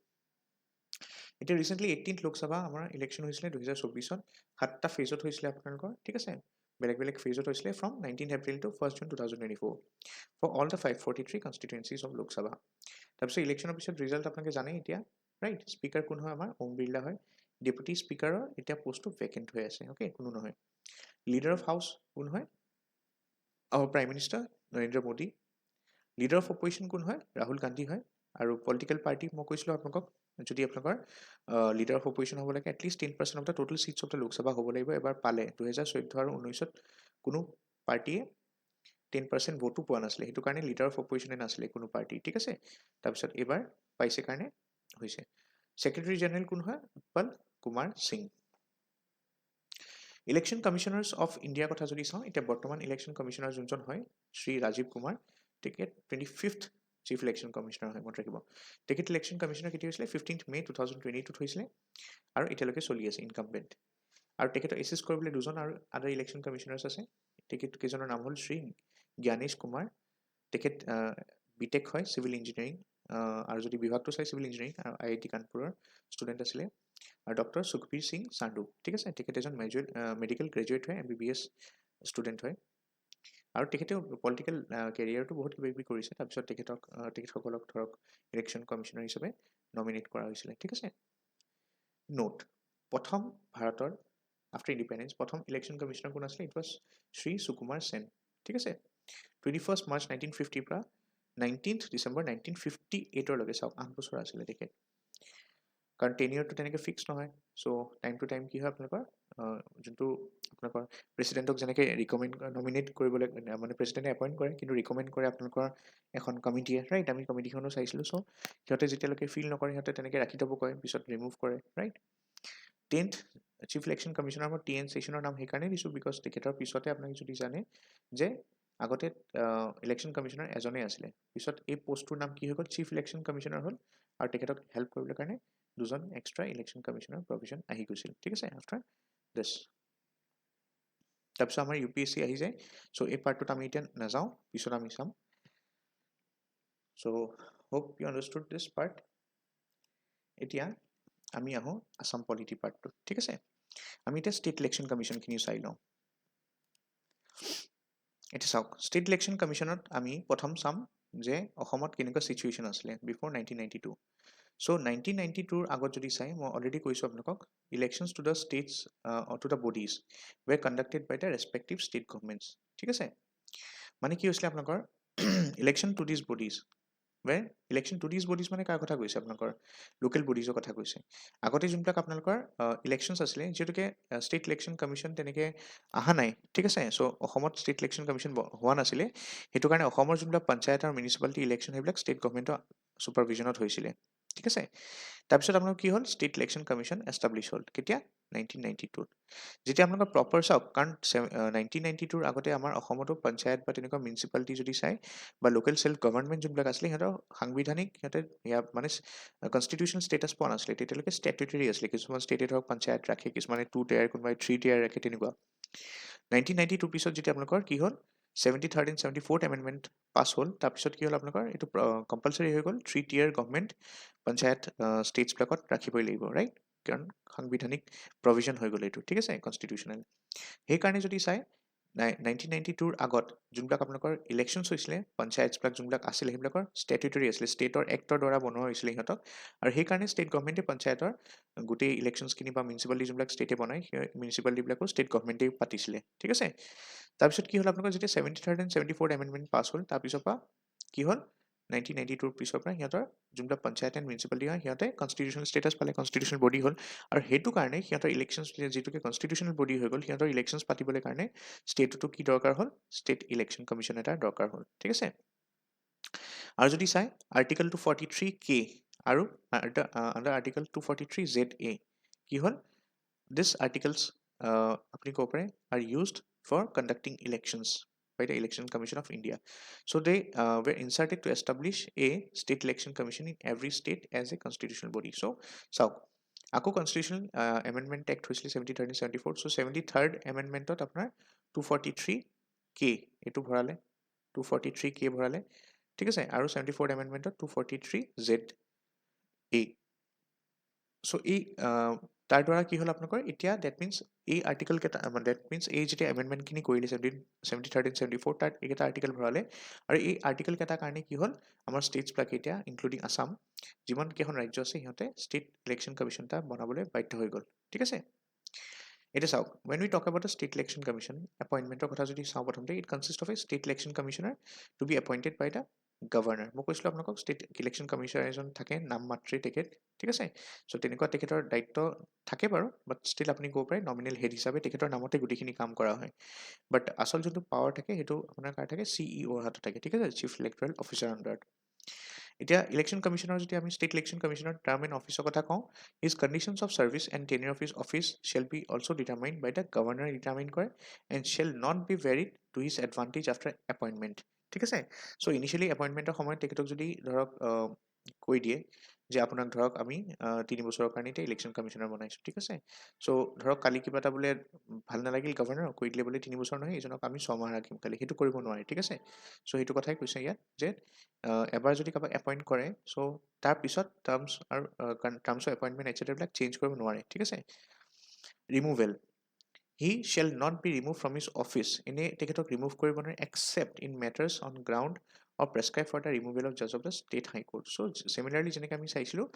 এতিয়া ৰিচেণ্টলি 18th লোকসভা আমাৰ ইলেকশ্যন হৈছিলে 2024ত, 7টা ফেজত হৈছিলে আপোনালোকৰ, ঠিক আছে, বেলেগ বেলেগ ফেজত হৈছিলে from 19 April to 1 June 2024 for all the 543 constituencies of Lok Sabha. তাৰপিছত ইলেকশ্যনৰ পিছত ৰিজাল্ট আপোনালোকে জানে এতিয়া, ৰাইট। স্পীকাৰ কোন হয় আমাৰ? ওম বিৰলা হয়। ডেপুটি স্পীকাৰৰ এতিয়া পোষ্টটো ভেকেণ্ট হৈ আছে, অ'কে, কোনো নহয়। লিডাৰ অফ হাউচ কোন হয়? Our prime minister Narendra Modi. Leader of opposition কোন হয়? ৰাহুল গান্ধী হয়। আৰু পলিটিকেল পাৰ্টি মই কৈছিলোঁ আপোনালোকক, যদি আপোনালোকৰ লিডাৰ অফ অপজিশ্যন হ'ব লাগে at least 10% of the total seats of the Lok Sabha হ'ব লাগিব। এবাৰ পালে 2014 আৰু 19ত কোনো পাৰ্টীয়ে 10% ভোটো পোৱা নাছিলে, সেইটো কাৰণে লিডাৰ অফ অপজিশ্যনে নাছিলে কোনো পাৰ্টি, ঠিক আছে। তাৰপিছত এইবাৰ পাইছে কাৰণে হৈছে। ছেক্ৰেটাৰী জেনেৰেল কোন হয়? Utpal Kumar Singh. Election commissioners of ইণ্ডিয়াৰ কথা যদি চাওঁ, এতিয়া বৰ্তমান ইলেকশ্যন কমিশ্যনাৰ যোনজন হয় শ্ৰী ৰাজীৱ কুমাৰ, তেখেত 25th চিফ ইলেকশ্যন কমিশ্যনাৰ হয়, মনত ৰাখিব। তেখেত ইলেকশ্যন কমিশ্যনাৰ কেতিয়া হৈছিলে? 15th মে 2022 হৈছিলে, আৰু এতিয়ালৈকে চলি আছে ইনকামবেণ্ট। আৰু তেখেতক এছিষ্ট কৰিবলৈ দুজন আৰু আদাৰ ইলেকশ্যন কমিশ্যনাৰ্ছ আছে। তেখেত কেইজনৰ নাম হ'ল শ্ৰী জ্ঞানেশ কুমাৰ, তেখেত বিটেক হয় চিভিল ইঞ্জিনিয়াৰিং, আৰু যদি বিভাগটো চাই চিভিল ইঞ্জিনিয়াৰিং, আৰু IIT কানপুৰৰ ষ্টুডেণ্ট আছিলে। আৰু ডক্টৰ সুখবীৰ সিং সান্ধু, ঠিক আছে, তেখেত এজন মেডিকেল গ্ৰেজুৱেট হয়, MBBS ষ্টুডেণ্ট হয়। আৰু তেখেতেও পলিটিকেল কেৰিয়াৰটো বহুত কিবা কিবি কৰিছে। তাৰপিছত তেখেতসকলক ধৰক ইলেকশ্যন কমিশ্যনাৰ হিচাপে নমিনেট কৰা হৈছিলে, ঠিক আছে। নোট, প্ৰথম ভাৰতৰ আফটাৰ ইণ্ডিপেণ্ডেঞ্চ প্ৰথম ইলেকশ্যন কমিশ্যনাৰ কোন আছিলে? ইট ৱাজ শ্ৰী সুকুমাৰ সেন, ঠিক আছে। 21 মাৰ্চ 1950 পৰা 19 ডিচেম্বৰ 1958লৈকে, চাওক 8 বছৰ আছিলে তেখেত। কাৰণ টেনিয়ৰটো তেনেকৈ ফিক্স নহয়, চ' টাইম টু টাইম কি হয় আপোনালোকৰ যোনটো আপোনালোকৰ প্ৰেচিডেণ্টক যেনেকৈ নমিনেট কৰিবলৈ মানে প্ৰেচিডেণ্টে এপইণ্ট কৰে, কিন্তু ৰিকমেণ্ড কৰে আপোনালোকৰ এখন কমিটিয়ে, ৰাইট। আমি কমিটিখনো চাইছিলোঁ, চ' সিহঁতে যেতিয়ালৈকে ফিল নকৰে সিহঁতে তেনেকৈ ৰাখি থ'ব কয়, পিছত ৰিমুভ কৰে, right. 10th chief election commissioner মই TN ছেশ্যনৰ নাম সেইকাৰণে দিছোঁ, বিকজ তেখেতৰ পিছতে আপোনালোকে যদি জানে যে আগতে ইলেকশ্যন কমিশ্যনাৰ এজনেই আছিলে, পিছত এই পোষ্টটোৰ নাম কি হৈ গ'ল? চিফ ইলেকশ্যন কমিশ্যনাৰ হ'ল, আৰু তেখেতক হেল্প কৰিবলৈ কাৰণে দুজন এক্সট্ৰা ইলেকশ্যন কমিশ্যনাৰ প্ৰভিজন আহি গৈছিল, ঠিক আছে, আফটাৰ দিছ। তাৰপিছত আমাৰ UPSC আহি যায়, চ' এই পাৰ্টটোত আমি এতিয়া নাযাওঁ, পিছত আমি চাম। So' hope you understood this part. এতিয়া আমি আহোঁ আছাম পলিটি পাৰ্টটোত, ঠিক আছে। আমি এতিয়া ষ্টেট ইলেকশ্যন কমিশ্যনখিনি চাই লওঁ। এতিয়া চাওক, ষ্টেট ইলেকশ্যন কমিশ্যনত আমি প্ৰথম চাম যে অসমত কেনেকুৱা চিচুৱেশ্যন আছিলে বিফৰ 1992। চ' 1992ৰ আগত যদি চাই, মই অলৰেডি কৈছোঁ আপোনালোকক, elections to the states to the bodies were conducted by the respective state governments, ঠিক আছে। মানে কি হৈছিলে আপোনালোকৰ election to these bodies election to these bodies মানে কাৰ কথা কৈছে? আপোনালোকৰ লোকেল বডিজৰ কথা কৈছে। আগতে যোনবিলাক আপোনালোকৰ ইলেকশ্যনছ আছিলে, যিহেতুকে ষ্টেট ইলেকশ্যন কমিশ্যন তেনেকৈ অহা নাই, ঠিক আছে, চ' অসমত ষ্টেট ইলেকশ্যন কমিশ্যন হোৱা নাছিলে, সেইটো কাৰণে অসমৰ যোনবিলাক পঞ্চায়ত আৰু মিউনিচিপালিটি ইলেকশ্যন সেইবিলাক ষ্টেট গভৰ্ণমেণ্টৰ ছুপাৰভিজনত হৈছিলে, ঠিক আছে। তাৰপিছত আপোনালোকৰ কি হ'ল? ষ্টেট ইলেকশ্যন কমিশ্যন এষ্টাব্লিছ হ'ল কেতিয়া? 1992ত। যেতিয়া আপোনালোকৰ প্ৰপাৰ চাওক, কাৰণ 1992ৰ আগতে আমাৰ অসমতো পঞ্চায়ত বা তেনেকুৱা মিউনিচিপালিটি যদি চাই বা লোকেল ছেল্ফ গভৰ্ণমেণ্ট যোনবিলাক আছিলে, সিহঁতৰ সাংবিধানিক সিহঁতে মানে কনষ্টিটিউশ্যন ষ্টেটাছ পোৱা নাছিলে, তেতিয়ালৈকে ষ্টেটুটৰী আছিলে। কিছুমান ষ্টেটে ধৰক পঞ্চায়ত ৰাখে, কিছুমানে 2 tier, কোনোবাই 3 tier ৰাখে, তেনেকুৱা। 1992 পিছত যেতিয়া আপোনালোকৰ কি হ'ল? 73rd and 74th এমেণ্ডমেণ্ট পাছ হ'ল। তাৰপিছত কি হ'ল আপোনালোকৰ? এইটো কম্পালচৰি হৈ গ'ল 3 tier গভৰ্ণমেণ্ট পঞ্চায়ত ষ্টেটছবিলাকত ৰাখিবই লাগিব, ৰাইট, কাৰণ সাংবিধানিক প্ৰভিজন হৈ গ'ল এইটো, ঠিক আছে, কনষ্টিটিউশ্যনেল। সেইকাৰণে যদি চাই 1992ৰ আগত যোনবিলাক আপোনালোকৰ ইলেকশ্যনছ হৈছিলে, পঞ্চায়তবিলাক যোনবিলাক আছিলে সেইবিলাকৰ ষ্টেটুটৰী আছিলে, ষ্টেটৰ এক্টৰ দ্বাৰা বনোৱা হৈছিলে সিহঁতক, আৰু সেইকাৰণে ষ্টেট গভৰ্ণমেণ্টে পঞ্চায়তৰ গোটেই ইলেকশ্যনছখিনি বা মিউনিচিপালিটি যোনবিলাক ষ্টেটে বনায়, সেই মিউনিচিপালিটিবিলাকো ষ্টেট গভৰ্ণমেণ্টেই পাতিছিলে, ঠিক আছে। তাৰপিছত কি হ'ল আপোনালোকৰ? যেতিয়া 73rd and 74th এমেণ্ডমেণ্ট পাছ হ'ল, তাৰপিছৰ পৰা কি হ'ল? 1992ৰ পিছৰ পৰা সিহঁতৰ যোনবিলাক পঞ্চায়ত এণ্ড মিউনিচিপালিটি হয়, সিহঁতে কনষ্টিটিউশ্যনেল ষ্টেটাছ পালে, কনষ্টিটিউশ্যনেল বডি হ'ল, আৰু সেইটো কাৰণে সিহঁতৰ ইলেকশ্যনছ যিটোকে কনষ্টিটিউশ্যনেল বডি হৈ গ'ল, সিহঁতৰ ইলেকশ্যনছ পাতিবলৈ কাৰণে ষ্টেটতো কি দৰকাৰ হ'ল? ষ্টেট ইলেকশ্যন কমিশ্যন এটাৰ দৰকাৰ হ'ল, ঠিক আছে। আৰু যদি চাই আৰ্টিকল 243K আৰু আণ্ডাৰ আৰ্টিকল 243ZA কি হ'ল? দিছ আৰ্টিকলছ আপুনি ক'ব পাৰে are used for conducting elections by the Election Commission of India. So they were inserted to establish a state election commission in every state as a constitutional body. So আকৌ constitutional amendment act হৈছিলে 73rd and 74th. So' 73rd এমেণ্ডমেণ্টত আপোনাৰ 243K এইটো ভৰালে, 243 কে ভৰালে ঠিক আছে আৰু 74th এমেণ্ডমেণ্টত 243 Z এ so এই তাৰ দ্বাৰা কি হ'ল আপোনালোকৰ এতিয়া ডেট মিনছ এই আৰ্টিকল কেইটা ডেট মিনছ এই যেতিয়া এমেণ্ডমেণ্টখিনি কৰিলে 73 তাত এইকেইটা আৰ্টিকল ভৰালে আৰু এই আৰ্টিকল কেইটাৰ কাৰণে কি হ'ল আমাৰ ষ্টেটছবিলাকে এতিয়া ইনক্লুডিং আছাম যিমান কেইখন ৰাজ্য আছে সিহঁতে ষ্টেট ইলেকশ্যন কমিশ্যন এটা বনাবলৈ বাধ্য হৈ গ'ল ঠিক আছে এতিয়া চাওক when we talk about the state election commission appointmentor কথা যদি চাওঁ প্ৰথমতে it consists of a state election commissioner to be appointed by the governor মই কৈছিলোঁ আপোনালোকক ষ্টেট ইলেকশ্যন কমিশ্যনাৰ এজন থাকে নাম মাত্ৰেই তেখেত ঠিক আছে চ' তেনেকুৱা তেখেতৰ দায়িত্ব থাকে বাৰু বাট ষ্টিল আপুনি ক'ব পাৰে নমিনেল হেড হিচাপে তেখেতৰ নামতে গোটেইখিনি কাম কৰা হয় বাট আচল যোনটো পাৱাৰ থাকে সেইটো আপোনাৰ কাৰ থাকে CEO হাতত থাকে ঠিক আছে চিফ ইলেক্টৰেল অফিচাৰ আণ্ডাৰত এতিয়া ইলেকশ্যন কমিশ্যনৰ যদি আমি ষ্টেট ইলেকশ্যন কমিশ্যনৰ টাৰ্ম এণ্ড অফিচৰ কথা কওঁ his conditions of service and tenure of his office shall be also' determine by the governor determine কৰে and shall not be varied to his advantage after appointment ঠিক আছে চ' initially এপইণ্টমেণ্টৰ সময়ত তেখেতক যদি ধৰক কৈ দিয়ে যে আপোনাক ধৰক আমি 3 বছৰৰ কাৰণে এতিয়া ইলেকশ্যন কমিশ্যনাৰ বনাইছোঁ ঠিক আছে চ' ধৰক কালি কিবা এটা বোলে ভাল নালাগিল গভৰ্ণৰ কৈ দিলে বোলে 3 বছৰ নহয় এইজনক আমি 6 মাহ ৰাখিম কালি সেইটো কৰিব নোৱাৰে ঠিক আছে চ' সেইটো কথাই কৈছে ইয়াত যে এবাৰ যদি কাৰোবাক এপইণ্ট কৰে চ' তাৰপিছত টাৰ্মছ আৰু টাৰ্মছ অফ এপইণ্টমেণ্ট এটচেট্ৰাবিলাক চেঞ্জ কৰিব নোৱাৰে ঠিক আছে removal he shall not be remove from his office এনেই তেখেতক ৰিমুভ কৰিব নোৱাৰে except in matters on ground or prescribe for the removal of জাজ of the state high court so' similarly যেনেকৈ আমি চাইছিলোঁ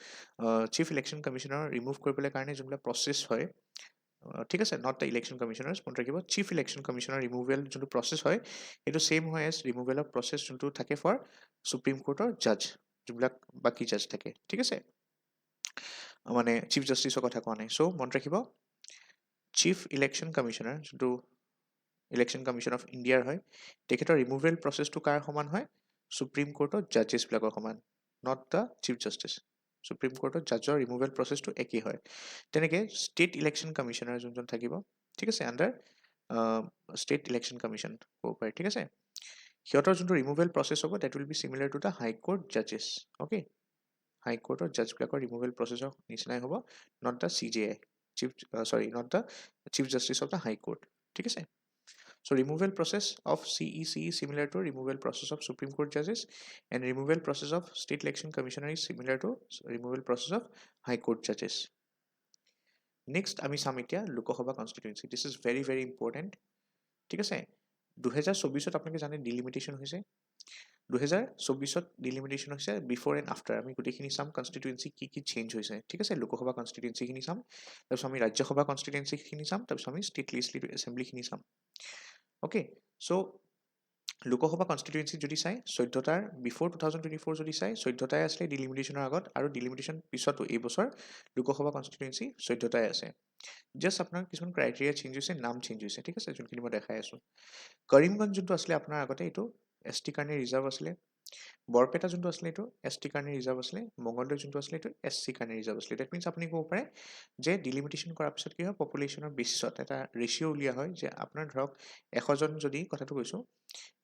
চিফ ইলেকশ্যন কমিশ্যনাৰ ৰিমুভ কৰিবলৈ কাৰণে যোনবিলাক প্ৰচেছ হয় ঠিক আছে নট দ্য ইলেকশ্যন কমিশ্যনাৰ্ছ মনত ৰাখিব চিফ ইলেকশ্যন কমিশ্যনাৰ ৰিমুভেল যোনটো প্ৰচেছ হয় সেইটো ছেইম হয় এজ ৰিমুভেল অফ প্ৰচেছ যোনটো থাকে ফৰ সুপ্ৰিম কোৰ্টৰ জাজ যোনবিলাক বাকী জাজ থাকে ঠিক আছে মানে চিফ জাষ্টিছৰ কথা কোৱা নাই চ' মনত ৰাখিব চিফ ইলেকশ্যন কমিশ্যনাৰ যোনটো ইলেকশ্যন কমিশ্যন অফ ইণ্ডিয়াৰ হয় তেখেতৰ ৰিমুভেল প্ৰচেছটো কাৰ সমান হয় সুপ্ৰিম কোৰ্টৰ জাজেছবিলাকৰ সমান not the chief justice supreme কোৰ্টৰ জাজৰ ৰিমুভেল প্ৰচেছটো একেই হয় তেনেকৈ ষ্টেট ইলেকশ্যন কমিশ্যনাৰ যোনজন থাকিব ঠিক আছে আণ্ডাৰ ষ্টেট ইলেকশ্যন কমিশ্যন ক'ব পাৰে ঠিক আছে সিহঁতৰ যোনটো ৰিমুভেল প্ৰচেছ হ'ব that will be similar to the high court জাজেছ অ'কে হাই কোৰ্টৰ জাজবিলাকৰ ৰিমুভেল প্ৰচেছৰ নিচিনাই হ'ব not the CJI not the chief justice of the high court ঠিক আছে So removal process of CEC is similar to removal process of Supreme Court judges and removal process of State Election Commissioner is similar to removal process of High Court judges. Next, আমি চাম এতিয়া Lok Sabha constituency this is very very important ঠিক আছে 2024 আপোনালোকে জানে delimitation হৈছে 2024 delimitation হৈছে before and after আমি গোটেইখিনি চাম কনষ্টিটুৱেঞ্চি কি চেঞ্জ হৈছে ঠিক আছে লোকসভা কনষ্টিটুৱেঞ্চিখিনি চাম তাৰপিছত আমি ৰাজ্যসভা কনষ্টিটুৱেঞ্চিখিনি চাম তাৰপিছত আমি ষ্টেট লিজিস্লেটিভ এছেম্বলিখিনি চাম অ'কে চ' লোকসভা কনষ্টিটুৱেঞ্চি যদি চাই 14টাৰ বিফৰ 2024 যদি চাই 14টাই আছিলে ডিলিমিটেশ্যনৰ আগত আৰু ডিলিমিটেশ্যন পিছতো এইবছৰ লোকসভা কনষ্টিটুৱেঞ্চি 14টাই আছে জাষ্ট আপোনাৰ কিছুমান ক্ৰাইটেৰিয়া চেঞ্জ হৈছে নাম চেঞ্জ হৈছে ঠিক আছে যোনখিনি মই দেখাই আছোঁ কৰিমগঞ্জ যোনটো আছিলে আপোনাৰ আগতে এইটো ST কাৰণে ৰিজাৰ্ভ আছিলে বৰপেটা যোনটো আছিলে এইটো ST কাৰণে ৰিজাৰ্ভ আছিলে মংগলদৈ যোনটো আছিলে এইটো SC কাৰণে ৰিজাৰ্ভ আছিলে ডেট মিনছ আপুনি ক'ব পাৰে যে ডিলিমিটেশ্যন কৰাৰ পিছত কি হয় পপুলেশ্যনৰ বেচিছত এটা ৰেচিঅ' উলিওৱা হয় যে আপোনাৰ ধৰক 100জন যদি কথাটো কৈছোঁ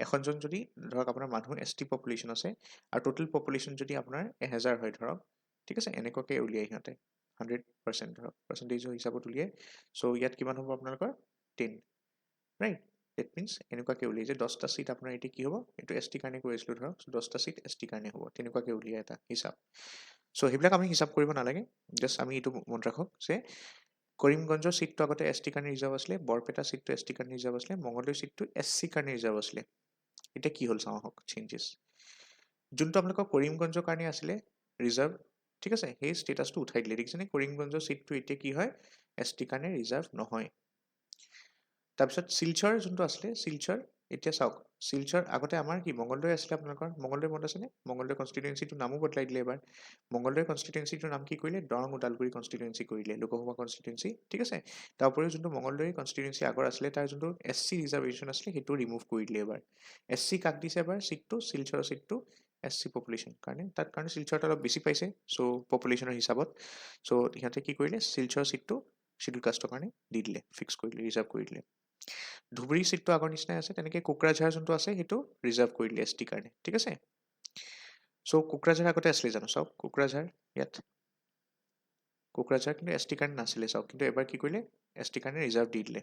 100জন যদি ধৰক আপোনাৰ মানুহ ST পপুলেশ্যন আছে আৰু টোটেল পপুলেশ্যন যদি আপোনাৰ 1000 হয় ধৰক ঠিক আছে এনেকুৱাকৈ উলিয়াই সিহঁতে 100% ধৰক পাৰ্চেণ্টেজৰ হিচাপত উলিয়াই চ' ইয়াত কিমান হ'ব আপোনালোকৰ 10 ৰাইট ডেট মিনছ এনেকুৱাকৈ উলিয়াই যে 10টা চিট আপোনাৰ এতিয়া কি হ'ব এইটো ST কাৰণে কৈ আছিলোঁ ধৰক 10টা চিট ST কাৰণে হ'ব তেনেকুৱাকৈ উলিয়াই এটা হিচাপ চ' সেইবিলাক আমি হিচাপ কৰিব নালাগে জাষ্ট আমি এইটো মনত ৰাখক যে কৰিমগঞ্জৰ চিটটো আগতে ST কাৰণে ৰিজাৰ্ভ আছিলে বৰপেটা চিটটো ST কাৰণে ৰিজাৰ্ভ আছিলে মংগলদৈ চিটটো SC কাৰণে ৰিজাৰ্ভ আছিলে এতিয়া কি হ'ল চাওঁ আহক চেঞ্জেছ যোনটো আপোনালোকৰ কৰিমগঞ্জৰ কাৰণে আছিলে ৰিজাৰ্ভ ঠিক আছে সেই ষ্টেটাছটো উঠাই দিলে দেখিছেনে কৰিমগঞ্জৰ চিটটো এতিয়া কি হয় ST কাৰণে ৰিজাৰ্ভ নহয় তাৰপিছত শিলচৰ যোনটো আছিলে শিলচৰ এতিয়া চাওক শিলচৰ আগতে আমাৰ কি মংগলদৈ আছিলে আপোনালোকৰ মংগলদৈ মনত আছেনে মংগলদৈ কনষ্টিটুৱেঞ্চিটোৰ নামো বদলাই দিলে এবাৰ মংগলদৈ কনষ্টিটুৱেঞ্চিটোৰ নাম কি কৰিলে দৰং ওদালগুৰি কনষ্টিটুৱেঞ্চি কৰিলে লোকসভা কনষ্টিটুৱেঞ্চি ঠিক আছে তাৰ উপৰিও যোনটো মংগলদৈ কনষ্টিটুৱেঞ্চি আগৰ আছিলে তাৰ যোনটো SC ৰিজাৰ্ভেশ্যন আছিলে সেইটো ৰিমুভ কৰি দিলে এবাৰ SC কাক দিছে এবাৰ চিটটো শিলচৰৰ চিটটো SC পপুলেশ্যন কাৰণে তাত কাৰণে শিলচৰত অলপ বেছি পাইছে চ' পপুলেশ্যনৰ হিচাপত চ' সিহঁতে কি কৰিলে শিলচৰ চিটটো শ্বিডিউল কাষ্টৰ কাৰণে দি দিলে ফিক্স কৰি দিলে ৰিজাৰ্ভ কৰি দিলে ধুবুৰী চিটটো আগৰ নিচিনাই আছে তেনেকৈ কোকৰাঝাৰ যোনটো আছে সেইটো ৰিজাৰ্ভ কৰি দিলে ST কাৰণে ঠিক আছে চ' কোকৰাঝাৰ আগতে আছিলে জানো চাওক কোকৰাঝাৰ ইয়াত কোকৰাঝাৰ কিন্তু ST কাৰণে নাছিলে চাওক কিন্তু এবাৰ কি কৰিলে ST কাৰণে ৰিজাৰ্ভ দি দিলে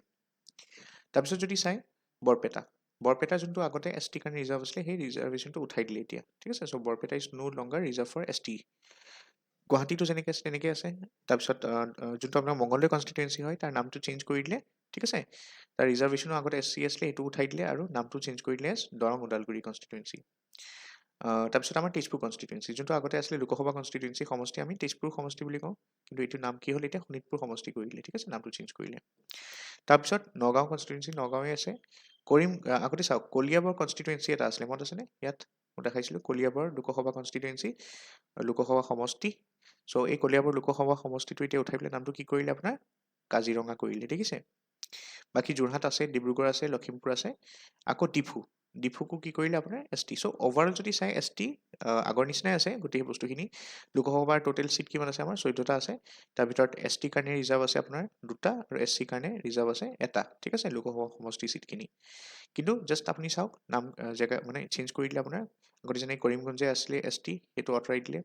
তাৰপিছত যদি চাই বৰপেটা বৰপেটা যোনটো আগতে এছ টি কাৰণে ৰিজাৰ্ভ আছিলে সেই ৰিজাৰ্ভেশ্যনটো উঠাই দিলে এতিয়া ঠিক আছে so' Barpeta is no longer reserve for S T গুৱাহাটীতো যেনেকৈ আছে তেনেকৈ আছে তাৰপিছত যোনটো আপোনাৰ মংগলদৈ কনষ্টিটুৱেঞ্চি হয় তাৰ নামটো চেঞ্জ কৰি দিলে ঠিক আছে তাৰ ৰিজাৰ্ভেশ্যনো আগতে এছ চি আছিলে সেইটো উঠাই দিলে আৰু নামটো চেঞ্জ কৰি দিলে দৰং ওদালগুৰি কনষ্টিটুৱেঞ্চি তাৰপিছত আমাৰ তেজপুৰ কনষ্টিটুৱেঞ্চি যোনটো আগতে আছিলে লোকসভা কনষ্টিটুৱেঞ্চি সমষ্টি আমি তেজপুৰ সমষ্টি বুলি কওঁ কিন্তু এইটো নাম কি হ'ল এতিয়া শোণিতপুৰ সমষ্টি কৰি দিলে ঠিক আছে নামটো চেঞ্জ কৰিলে তাৰপিছত নগাঁও কনষ্টিটুৱেঞ্চি নগাঁৱে আছে কৰিম আগতে চাওক কলিয়াবৰ কনষ্টিটুৱেঞ্চি এটা আছিলে মনত আছেনে ইয়াত মই দেখাইছিলোঁ কলিয়াবৰ লোকসভা কনষ্টিটুৱেঞ্চি লোকসভা সমষ্টি চ' এই কলিয়াবৰ লোকসভা সমষ্টিটো এতিয়া উঠাই পেলাই নামটো কি কৰিলে আপোনাৰ কাজিৰঙা কৰিলে দেখিছে বাকী যোৰহাট আছে ডিব্ৰুগড় আছে লখিমপুৰ আছে আকৌ ডিফুকো কি কৰিলে আপোনাৰ এছ টি চ' অভাৰঅল যদি চাই এছ টি আগৰ নিচিনাই আছে গোটেই বস্তুখিনি লোকসভাৰ টোটেল চিট কিমান আছে আমাৰ 14টা আছে তাৰ ভিতৰত এছ টিৰ কাৰণে ৰিজাৰ্ভ আছে আপোনাৰ 2টা আৰু এছ চিৰ কাৰণে ৰিজাৰ্ভ আছে এটা ঠিক আছে লোকসভা সমষ্টি চিটখিনি কিন্তু জাষ্ট আপুনি চাওক নাম জেগা মানে চেঞ্জ কৰি দিলে আপোনাৰ আগতে যেনে কৰিমগঞ্জে আছিলে এছ টি সেইটো আঁতৰাই দিলে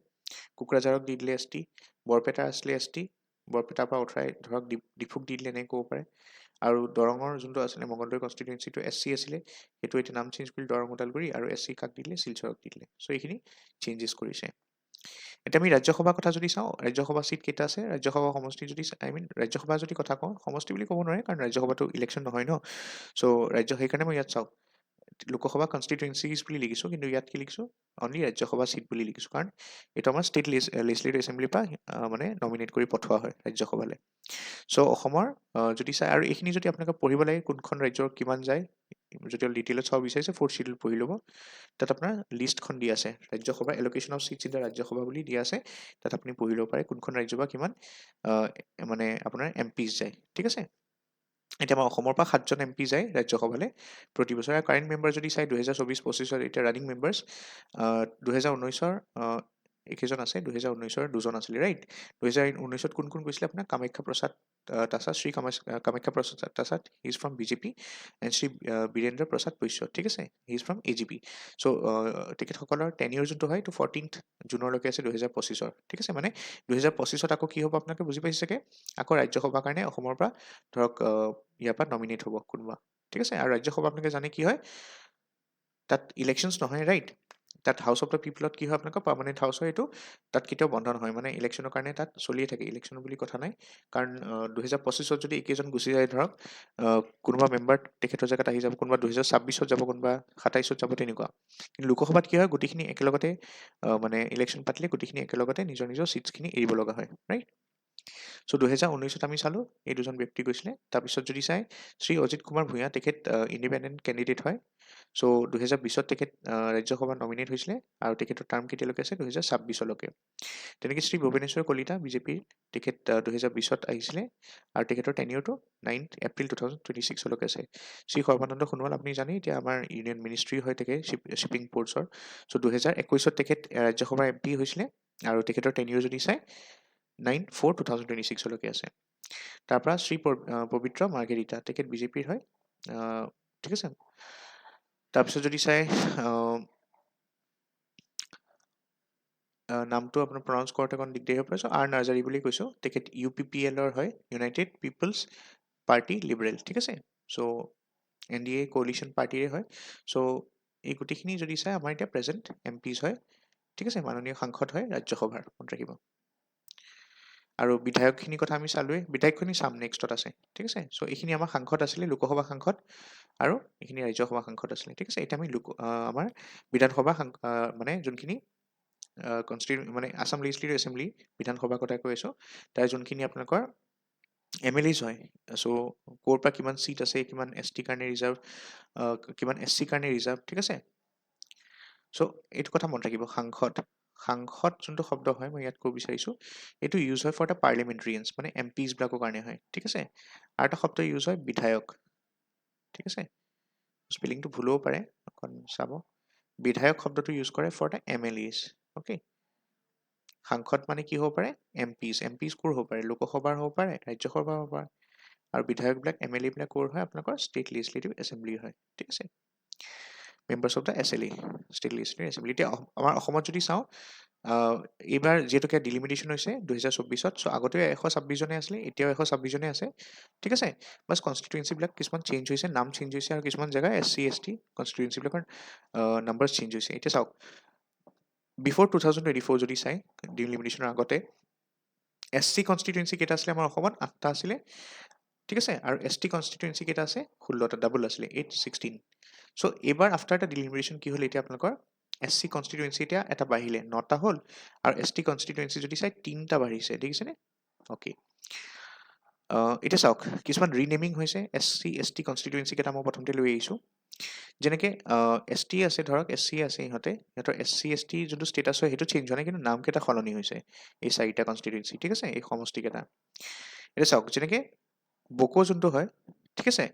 কোকৰাঝাৰক দি দিলে এছ টি বৰপেটা আছিলে এছ টি বৰপেটাৰ পৰা উঠাই ধৰক ডিফুক দি দিলে এনেকৈ ক'ব পাৰে আৰু দৰঙৰ যোনটো আছিলে মংগলদৈ কনষ্টিটুৱেঞ্চিটো এছ চি আছিলে সেইটো এতিয়া নাম চেঞ্জ কৰি দৰং ওদালগুৰি আৰু এছ চি কাক দি দিলে শিলচৰক দি দিলে চ' এইখিনি চেঞ্জেছ কৰিছে এতিয়া আমি ৰাজ্যসভাৰ কথা যদি চাওঁ ৰাজ্যসভা চিট কেইটা আছে ৰাজ্যসভা সমষ্টি যদি ৰাজ্যসভা যদি কথা কওঁ সমষ্টি বুলি ক'ব নোৱাৰে কাৰণ ৰাজ্যসভাটো ইলেকশ্যন নহয় ন চ' সেইকাৰণে মই ইয়াত চাওক লোকসভা কনষ্টিটুৱেঞ্চিজ বুলি লিখিছোঁ কিন্তু ইয়াত কি লিখিছোঁ অনলি ৰাজ্যসভা চিট বুলি লিখিছোঁ কাৰণ এইটো আমাৰ ষ্টেট লেজিছলেটিভ এছেম্বলিৰ পৰা মানে নমিনেট কৰি পঠোৱা হয় ৰাজ্যসভালৈ চ' অসমৰ যদি চাই আৰু এইখিনি যদি আপোনালোকে পঢ়িব লাগে কোনখন ৰাজ্যৰ কিমান যায় যদি ডিটেইলত চাব বিচাৰিছে 4th শিডিউল পঢ়ি ল'ব তাত আপোনাৰ লিষ্টখন দিয়া আছে ৰাজ্যসভাৰ এলোকেশ্যন of seats in the Rajya Sabha বুলি দিয়া আছে তাত আপুনি পঢ়ি ল'ব পাৰে কোনখন ৰাজ্য বা কিমান মানে আপোনাৰ এম পিজ যায় ঠিক আছে এতিয়া আমাৰ অসমৰ পৰা 7জন এম পি যায় ৰাজ্যসভালৈ প্ৰতি বছৰে কাৰেণ্ট মেম্বাৰ যদি চাই 2024-25 এতিয়া ৰানিং মেম্বাৰ্ছ 2019 এইকেইজন আছে 2019 2জন আছিলে ৰাইট 2019 কোন কোন গৈছিলে আপোনাৰ Kamakhya Prasad Tasa Shri Kamakhya Prasad Tasa he is from BJP and Shri Birendra Prasad Baishya ঠিক আছে he is from AGP so' তেখেতসকলৰ টেনিয়ৰ যোনটো হয় এইটো 14th জুনলৈকে আছে 2025 ঠিক আছে মানে 2025 আকৌ কি হ'ব আপোনালোকে বুজি পাইছে চাগে আকৌ ৰাজ্যসভাৰ কাৰণে অসমৰ পৰা ধৰক ইয়াৰ পৰা নমিনেট হ'ব কোনোবা ঠিক আছে আৰু ৰাজ্যসভা আপোনালোকে জানে কি হয় তাত ইলেকশ্যনছ নহয় ৰাইট তাত হাউচ অফ দ্য পিপলত কি হয় আপোনালোকৰ পাৰ্মানেণ্ট হাউচ হয় এইটো তাত কেতিয়াও বন্ধ নহয় মানে ইলেকশ্যনৰ কাৰণে তাত চলিয়ে থাকে ইলেকশ্যন বুলি কথা নাই কাৰণ 2025 যদি এইকেইজন গুচি যায় ধৰক কোনোবা মেম্বাৰ তেখেতৰ জেগাত আহি যাব কোনোবা 2026 যাব কোনোবা 27 যাব তেনেকুৱা কিন্তু লোকসভাত কি হয় গোটেইখিনি একেলগতে মানে ইলেকশ্যন পাতিলে গোটেইখিনি একেলগতে নিজৰ নিজৰ চিটছখিনি এৰিব লগা হয় ৰাইট চ' 2019 আমি চালোঁ এই দুজন ব্যক্তি গৈছিলে তাৰপিছত যদি চাই শ্ৰী অজিত কুমাৰ ভূঞা তেখেত ইণ্ডিপেণ্ডেণ্ট কেণ্ডিডেট হয় চ' 2020 তেখেত ৰাজ্যসভা নমিনেট হৈছিলে আৰু তেখেতৰ টাৰ্ম কেতিয়ালৈকে আছে 2026লৈকে তেনেকৈ শ্ৰী ভুৱনেশ্বৰ কলিতা বিজেপিৰ তেখেত 2020 আহিছিলে আৰু তেখেতৰ টেনিয়ৰটো 9th এপ্ৰিল 2026লৈকে আছে শ্ৰী সৰ্বানন্দ সোণোৱাল আপুনি জানে এতিয়া আমাৰ ইউনিয়ন মিনিষ্ট্ৰী হৈ থাকে শ্বিপিং পৰ্টছৰ চ' 2021 তেখেত ৰাজ্যসভাৰ এম পি হৈছিলে আৰু তেখেতৰ টেনিয়ৰ যদি চাই 9/4/2026লৈকে আছে তাৰপৰা শ্ৰী পবিত্ৰ মাৰ্গেৰিটা তেখেত বিজেপিৰ হয় ঠিক আছে তাৰপিছত যদি চাই নামটো আপোনাৰ প্ৰনাউন্স কৰোঁতে অকণ দিগদাৰি হ'ব পাৰে চ' আৰ নাৰ্জাৰী বুলি কৈছোঁ তেখেত UPPLৰ হয় ইউনাইটেড পিপলছ পাৰ্টি লিবাৰেল ঠিক আছে চ' NDA কোৱালিশ্যন পাৰ্টিৰে হয় চ' এই গোটেইখিনি যদি চাই আমাৰ এতিয়া প্ৰেজেণ্ট এম পিজ হয় ঠিক আছে মাননীয় সাংসদ হয় ৰাজ্যসভাৰ মনত ৰাখিব আৰু বিধায়কখিনিৰ কথা আমি চালোৱেই বিধায়কখিনি চাম নেক্সটত আছে ঠিক আছে চ' এইখিনি আমাৰ সাংসদ আছিলে লোকসভা সাংসদ আৰু এইখিনি ৰাজ্যসভা সাংসদ আছিলে ঠিক আছে এতিয়া আমি আমাৰ বিধানসভা মানে যোনখিনি মানে আছাম লেজিছলেটিভ এছেম্বলি বিধানসভাৰ কথা কৈ আছোঁ তাৰ যোনখিনি আপোনালোকৰ MLAs হয় চ' ক'ৰ পৰা কিমান চিট আছে কিমান ST কাৰণে ৰিজাৰ্ভ কিমান SC কাৰণে ৰিজাৰ্ভ ঠিক আছে চ' এইটো কথা মনত ৰাখিব সাংসদ যোনটো শব্দ হয় মই ইয়াত ক'ব বিচাৰিছোঁ এইটো ইউজ হয় ফৰ দ্য পাৰ্লিমেণ্টেৰিয়ানছ মানে MPs বিলাকৰ কাৰণে হয় ঠিক আছে আৰু এটা শব্দ ইউজ হয় বিধায়ক ঠিক আছে স্পেলিংটো ভুল হ'ব পাৰে অকণ চাব বিধায়ক শব্দটো ইউজ কৰে ফৰ দ্য MLAs অ'কে সাংসদ মানে কি হ'ব পাৰে MPs ক'ৰ হ'ব পাৰে লোকসভাৰ হ'ব পাৰে ৰাজ্যসভাৰ হ'ব পাৰে আৰু বিধায়কবিলাক MLA বিলাক ক'ৰ হয় আপোনালোকৰ ষ্টেট লেজিছলেটিভ এছেম্বলিৰ হয় ঠিক আছে members of the SLA, state legislative assembly. এতিয়া আমাৰ অসমত যদি চাওঁ, এইবাৰ যিহেতুকে ডিলিমিটেশ্যন হৈছে 2024-ত, চ' আগতেও 126 জনে আছিলে, এতিয়াও 126 জনে আছে, ঠিক আছে। বাছ কনষ্টিটুৱেঞ্চিবিলাক কিছুমান চেঞ্জ হৈছে, নাম চেঞ্জ হৈছে, আৰু কিছুমান জেগা SC ST কনষ্টিটুৱেঞ্চিবিলাকৰ নাম্বাৰ চেঞ্জ হৈছে। এতিয়া চাওক, বিফ'ৰ 2024 যদি চাই, ডিলিমিটেশ্যনৰ আগতে SC কনষ্টিটুৱেঞ্চি কেইটা আছিলে আমাৰ অসমত? 8টা আছিলে, ঠিক আছে। আৰু ST কনষ্টিটুৱেঞ্চি কেইটা আছে? 16টা, ডাবল আছিলে 8, 16। চ' এইবাৰ আফটাৰ দ্য ডিলিমিটেশ্যন কি হ'ল, এতিয়া আপোনালোকৰ SC কনষ্টিটুৱেঞ্চি এতিয়া এটা বাঢ়িলে, 9টা হ'ল, আৰু ST কনষ্টিটুৱেঞ্চি যদি চাই 3টা বাঢ়িছে, দেখিছেনে? অ'কে, এতিয়া চাওক, কিছুমান ৰিনেমিং হৈছে SC ST কনষ্টিটুৱেঞ্চি কেইটা মই প্ৰথমতে লৈ আহিছোঁ। যেনেকৈ ST আছে, ধৰক SC আছে, সিহঁতৰ SC ST যোনটো ষ্টেটাছ হয় সেইটো চেঞ্জ হোৱা নাই, কিন্তু নামকেইটা সলনি হৈছে এই 4টা কনষ্টিটুৱেঞ্চি, ঠিক আছে, এই সমষ্টিকেইটা। এতিয়া চাওক, যেনেকৈ বকো যোনটো হয়, ঠিক আছে।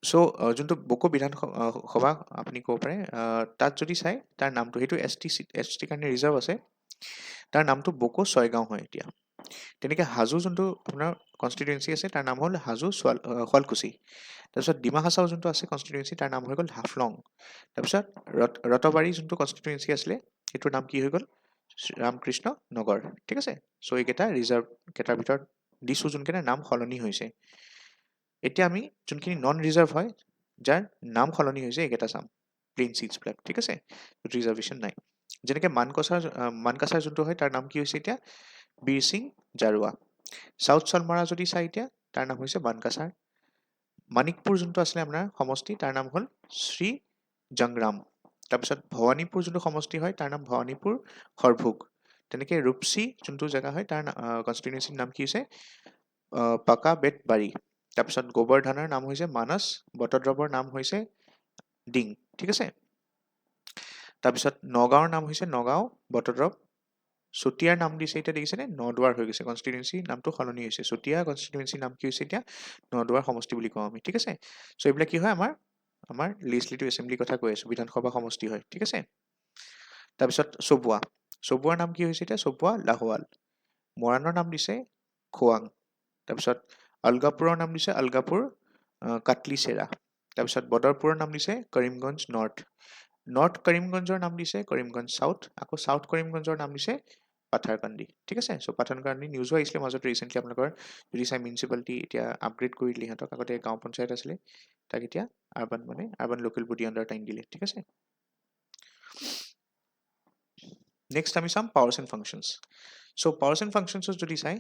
চ' যোনটো বকো বিধানসভা আপুনি ক'ব পাৰে, তাত যদি চাই তাৰ নামটো, সেইটো ST কাৰণে ৰিজাৰ্ভ আছে, তাৰ নামটো বকো ছয়গাঁও হয় এতিয়া। তেনেকৈ হাজো যোনটো আপোনাৰ কনষ্টিটুৱেঞ্চি আছে, তাৰ নাম হ'ল হাজো শুৱালকুছি। তাৰপিছত ডিমা হাছাও যোনটো আছে কনষ্টিটুৱেঞ্চি, তাৰ নাম হৈ গ'ল হাফলং। তাৰপিছত ৰতবাৰী যোনটো কনষ্টিটুৱেঞ্চি আছিলে, সেইটোৰ নাম কি হৈ গ'ল? ৰামকৃষ্ণ নগৰ, ঠিক আছে। চ' এইকেইটা ৰিজাৰ্ভ কেইটাৰ ভিতৰত দিছোঁ, যোনকেইটা নাম সলনি হৈছে। এতিয়া আমি যোনখিনি নন ৰিজাৰ্ভ হয়, যাৰ নাম সলনি হৈছে, এইকেইটা চাম, প্লেইন চিটছবিলাক, ঠিক আছে, ৰিজাৰ্ভেশ্যন নাই। যেনেকৈ মানকাছাৰ যোনটো হয়, তাৰ নাম কি হৈছে এতিয়া? বীৰ সিং জাৰুৱা। চাউথ চলমাৰা যদি চাই, এতিয়া তাৰ নাম হৈছে মানকাছাৰ। মাণিকপুৰ যোনটো আছিলে আপোনাৰ সমষ্টি, তাৰ নাম হ'ল শ্ৰী জংগ্ৰাম। তাৰপিছত ভৱানীপুৰ যোনটো সমষ্টি হয়, তাৰ নাম ভৱানীপুৰ সৰভোগ। তেনেকৈ ৰূপসী যোনটো জেগা হয়, তাৰ কনষ্টিটুৱেঞ্চিৰ নাম কি হৈছে? পাকা বেত বাৰী। তাৰপিছত গোবৰ্ধনৰ নাম হৈছে মানস, বটদ্ৰৱৰ নাম হৈছে ডিং, ঠিক আছে। তাৰপিছত নগাঁৱৰ নাম হৈছে নগাঁও বটদ্ৰৱ। চতিয়াৰ নাম দিছে এতিয়া, দেখিছেনে? নদুৱাৰ হৈ গৈছে, কনষ্টিটুৱেঞ্চি নামটো সলনি হৈছে। চতিয়া কনষ্টিটুৱেঞ্চি নাম কি হৈছে এতিয়া? নদুৱাৰ সমষ্টি বুলি কওঁ আমি, ঠিক আছে। চ' এইবিলাক কি হয়? আমাৰ লেজিছলেটিভ এছেম্বলিৰ কথা কৈ আছোঁ, বিধানসভা সমষ্টি হয়, ঠিক আছে। তাৰপিছত চবুৱাৰ নাম কি হৈছে এতিয়া? চবুৱা লাহোৱাল। মৰাণৰ নাম দিছে খোৱাং। তাৰপিছত অলগাপুৰৰ নাম দিছে অলগাপুৰ কাটলিচেৰা। তাৰপিছত বদৰপুৰৰ নাম দিছে কৰিমগঞ্জ নৰ্থ কৰিমগঞ্জৰ নাম দিছে কৰিমগঞ্জ চাউথ। আকৌ চাউথ কৰিমগঞ্জৰ নাম দিছে পাথাৰকান্দি, ঠিক আছে। চ' পাথাৰকান্দি নিউজো আহিছিলে মাজতে ৰিচেণ্টলি, আপোনালোকৰ যদি চাই মিউনিচিপালিটি এতিয়া আপগ্ৰেড কৰি দিলে সিহঁতক। আগতে গাঁও পঞ্চায়ত আছিলে, তাক এতিয়া urban local body under time দিলে, ঠিক আছে। নেক্সট আমি চাম powers and functions. So' powers and ফাংচনছত যদি চাই,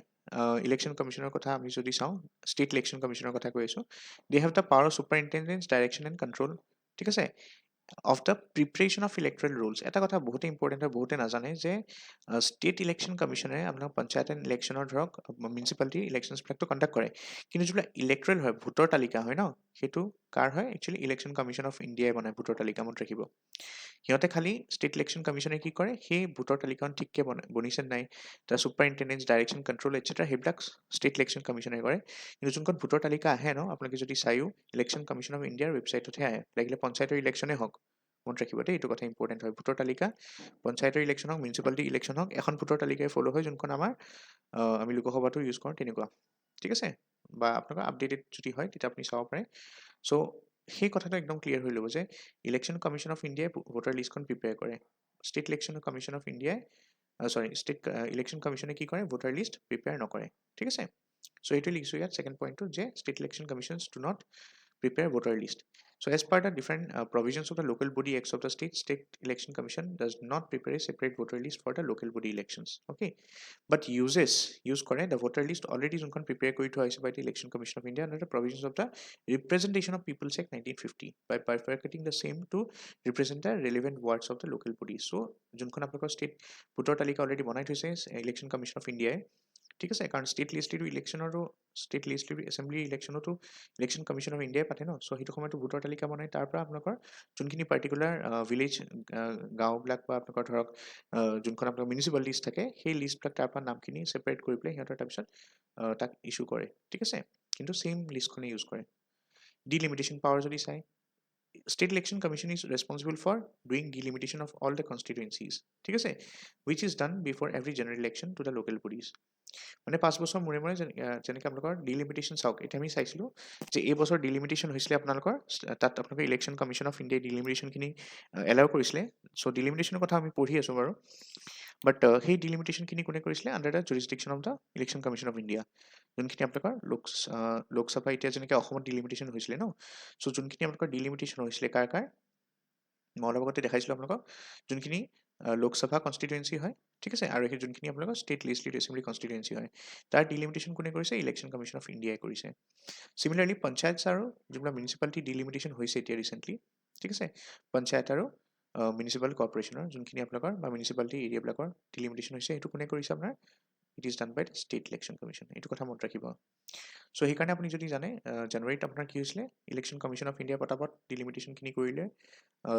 ইলেকশ্যন কমিশ্যনৰ কথা আমি যদি চাওঁ, ষ্টেট ইলেকশ্যন কমিশ্যনৰ কথা কৈ আছোঁ। They have the power of superintendence, direction and control, ঠিক আছে, of the preparation of electoral rolls. এটা কথা বহুতে ইম্পৰ্টেণ্ট হয়, বহুতে নাজানে যে ষ্টেট ইলেকশ্যন কমিশ্যনে আপোনাৰ পঞ্চায়ত এণ্ড ইলেকশ্যনৰ, ধৰক মিউনিচিপালিটি ইলেকশ্যনছবিলাকটো কণ্ডাক্ট কৰে, কিন্তু যিবিলাক ইলেক্ট্ৰেল হয়, ভোটৰ তালিকা হয় ন, সেইটো কাৰ হয়? একচুৱেলি ইলেকশ্যন কমিশ্যন অফ ইণ্ডিয়াই বনায় ভোটৰ তালিকা, মনত ৰাখিব। সিহঁতে খালি ষ্টেট ইলেকশ্যন কমিশ্যনে কি কৰে? সেই ভোটৰ তালিকাখন ঠিককৈ বনিছে নাই, তাৰ ছুপাৰিনটেণ্ডেঞ্চ, ডাইৰেকশ্যন, কণ্ট্ৰল এটচেট্ৰা, সেইবিলাক ষ্টেট ইলেকশ্যন কমিশ্যনে কৰে। কিন্তু যোনখন ভোটৰ তালিকা আহে ন, আপোনালোকে যদি চায়ো, ইলেকশ্যন কমিশ্যন অফ ইণ্ডিয়াৰ ৱেবছাইটতহে আহে, লাগিলে পঞ্চায়তৰ ইলেকশ্যনে হওক, মনত ৰাখিব দেই, এইটো কথা ইম্পৰ্টেণ্ট হয়। ভোটৰ তালিকা, পঞ্চায়তৰ ইলেকশ্যন হওক, মিউনিচিপালিটি ইলেকশ্যন হওক, এখন ভোটৰ তালিকাই ফ'ল' হয়, যোনখন আমি লোকসভাটো ইউজ কৰোঁ, তেনেকুৱা, ঠিক আছে। বা আপোনালোকৰ আপডেটেড যদি হয়, তেতিয়া আপুনি চাব পাৰে। চ' সেই কথাটো একদম ক্লিয়াৰ হৈ ল'ব যে ইলেকশ্যন কমিশ্যন অফ ইণ্ডিয়াই ভোটাৰ লিষ্টখন প্ৰিপেয়াৰ কৰে। ষ্টেট ইলেকশ্যন কমিশ্যন অফ ইণ্ডিয়াই ষ্টেট ইলেকশ্যন কমিশ্যনে কি কৰে? ভোটাৰ লিষ্ট প্ৰিপেয়াৰ নকৰে, ঠিক আছে। চ' এইটো লিখিছোঁ ইয়াত ছেকেণ্ড পইণ্টটো, যে state election commissions do not prepare voter list. So as per the different provisions of the local body acts of the state election commission does not prepare a separate voter list for the local body elections. Okay, but use correct the voter list already prepare by the election commission of India under the provisions of the representation of people's act 1950 by bifurcating the same to represent the relevant wards of the local body. So junkhon apnalokor state voter talika already banai thoise election commission of India, ঠিক আছে। কাৰণ state legislative ইলেকশ্যনৰো, state legislative assembly ইলেকশ্যনতো election commission of ইণ্ডিয়াই পাতে ন, চ' সেইটো সময়তো ভোটৰ তালিকা বনাই, তাৰ পৰা আপোনালোকৰ যোনখিনি পাৰ্টিকুলাৰ ভিলেজ, গাঁওবিলাক, বা আপোনালোকৰ ধৰক যোনখন আপোনালোকৰ মিউনিচিপালিটিজ থাকে, সেই লিষ্টবিলাক তাৰ পৰা নামখিনি ছেপাৰেট কৰি পেলাই সিহঁতৰ তাৰপিছত তাক ইছ্যু কৰে, ঠিক আছে। কিন্তু ছেইম লিষ্টখনেই ইউজ কৰে। ডিলিমিটেশ্যন পাৱাৰ যদি চাই, State Election Commission is responsible for doing delimitation of all the constituencies, ঠিক আছে, which is done before every general election to the local bodies. মানে 5 বছৰ মূৰে মূৰে যেনেকৈ আপোনালোকৰ ডিলিমিটেশ্যন চাওক, এতিয়া আমি চাইছিলোঁ যে এই বছৰ ডিলিমিটেশ্যন হৈছিলে আপোনালোকৰ, তাত আপোনালোকৰ ইলেকশ্যন কমিশ্যন অফ ইণ্ডিয়াই ডিলিমিটেশ্যনখিনি এলাউ কৰিছিলে। চ' ডিলিমিটেশ্যনৰ কথা আমি পঢ়ি আছোঁ বাৰু, বাট সেই ডিলিমিটেশ্যনখিনি কোনে কৰিছিলে? Under the jurisdiction of the election commission of India. যোনখিনি আপোনালোকৰ লোকসভা এতিয়া যেনেকৈ অসমত ডিলিমিটেশ্যন হৈছিলে ন, চ' যোনখিনি আপোনালোকৰ ডিলিমিটেশ্যন হৈছিলে কাৰ কাৰ, মই অলপ আগতে দেখাইছিলোঁ আপোনালোকক, যোনখিনি লোকসভা কনষ্টিটুৱেঞ্চি হয়, ঠিক আছে, আৰু সেই যোনখিনি আপোনালোকৰ ষ্টেট লেজিছলেটিভ এছেম্বলি কনষ্টিটুৱেঞ্চি হয়, তাৰ ডিলিমিটেশ্যন কোনে কৰিছে? ইলেকশ্যন কমিশ্যন অফ ইণ্ডিয়াই কৰিছে। চিমিলাৰলি পঞ্চায়ত আৰু যোনবিলাক মিউনিচিপালিটি ডিলিমিটেশ্যন হৈছে এতিয়া ৰিচেণ্টলি, ঠিক আছে, পঞ্চায়ত আৰু মিউনিচিপাল কৰ্পৰেশ্যনৰ যোনখিনি আপোনালোকৰ বা মিউনিচিপালিটি এৰিয়াবিলাকৰ ডিলিমিটেশ্যন হৈছে, সেইটো কোনে কৰিছে আপোনাৰ? It is done by the state election commission. এইটো কথা মনত ৰাখিব। চ' সেইকাৰণে আপুনি যদি জানে জানুৱাৰীত আপোনাৰ কি হৈছিলে, ইলেকশ্যন কমিশ্যন অফ ইণ্ডিয়া পতাপত ডিলিমিটেশ্যনখিনি কৰিলে,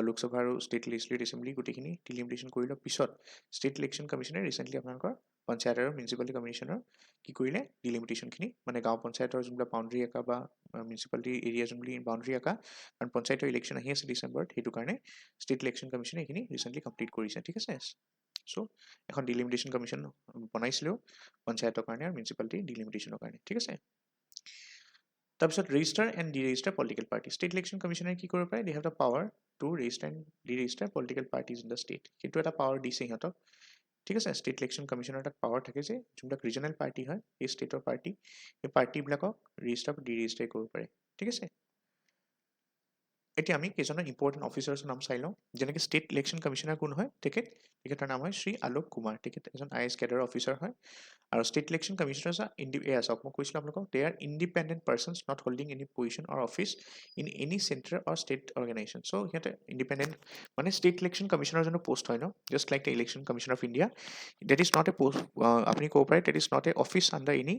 লোকসভা আৰু ষ্টেট লেজিছলেটিভ এছেম্বলি গোটেইখিনি ডিলিমিটেশ্যন কৰি লোৱাৰ পিছত ষ্টেট ইলেকশ্যন কমিশ্যনে ৰিচেণ্টলি আপোনালোকৰ পঞ্চায়ত আৰু মিউনিচিপালিটি কমিশ্যনৰ কি কৰিলে, ডিলিমিটেশ্যনখিনি, মানে গাঁও পঞ্চায়তৰ যোনবিলাক বাউণ্ডৰী একা বা মিউনিচিপালিটি এৰিয়া যোনবিলাক বাউণ্ডৰী একা, কাৰণ পঞ্চায়তৰ ইলেকশ্যন আহি আছে ডিচেম্বৰত, সেইটো কাৰণে ষ্টেট ইলেকশ্যন কমিশ্যনে এইখিনি ৰিচেণ্টলি কমপ্লিট কৰিছে, ঠিক আছে। চ' এখন ডিলিমিটেশ্যন কমিশ্যন বনাইছিলেও পঞ্চায়তৰ কাৰণে আৰু মিউনিচিপালিটি ডিলিমিটেশ্যনৰ কাৰণে, ঠিক আছে। তাৰপিছত register and deregister political party. State election কমিশ্যনে কি কৰিব পাৰে? They have the power to register and deregister political parties in the state. সেইটো এটা পাৱাৰ দিছে সিহঁতক, ঠিক আছে। ষ্টেট ইলেকশ্যন কমিশ্যনৰ এটা পাৱাৰ থাকে যে যোনবিলাক ৰিজনেল পাৰ্টি হয়, এই ষ্টেটৰ পাৰ্টি, সেই পাৰ্টিবিলাকক ৰেজিষ্টাৰ ডি ৰেজিষ্টাৰ কৰিব পাৰে, ঠিক আছে। এতিয়া আমি কেইজনৰ ইম্পৰ্টেণ্ট অফিচাৰ্ছৰ নাম চাই লওঁ। যেনেকৈ ষ্টেট ইলেকশ্যন কমিশ্যনাৰ কোন হয়? তেখেতৰ নাম হয় শ্ৰী আলোক কুমাৰ। তেখেত এজন IAS কেডাৰৰ অফিচাৰ হয়। আৰু ষ্টেট ইলেকশ্যন কমিশ্যনাৰ চাওক, মই কৈছিলোঁ আপোনালোকক, they are independent persons not holding any position or office in any central or state organisation. So' সিহঁতে ইণ্ডিপেণ্ডেণ্ট, মানে ষ্টেট ইলেকশ্যন কমিশ্যনাৰ যোনটো পোষ্ট হয় ন, just like the election commission of India, that is not a post, আপুনি ক'ব পাৰে that is not a office under any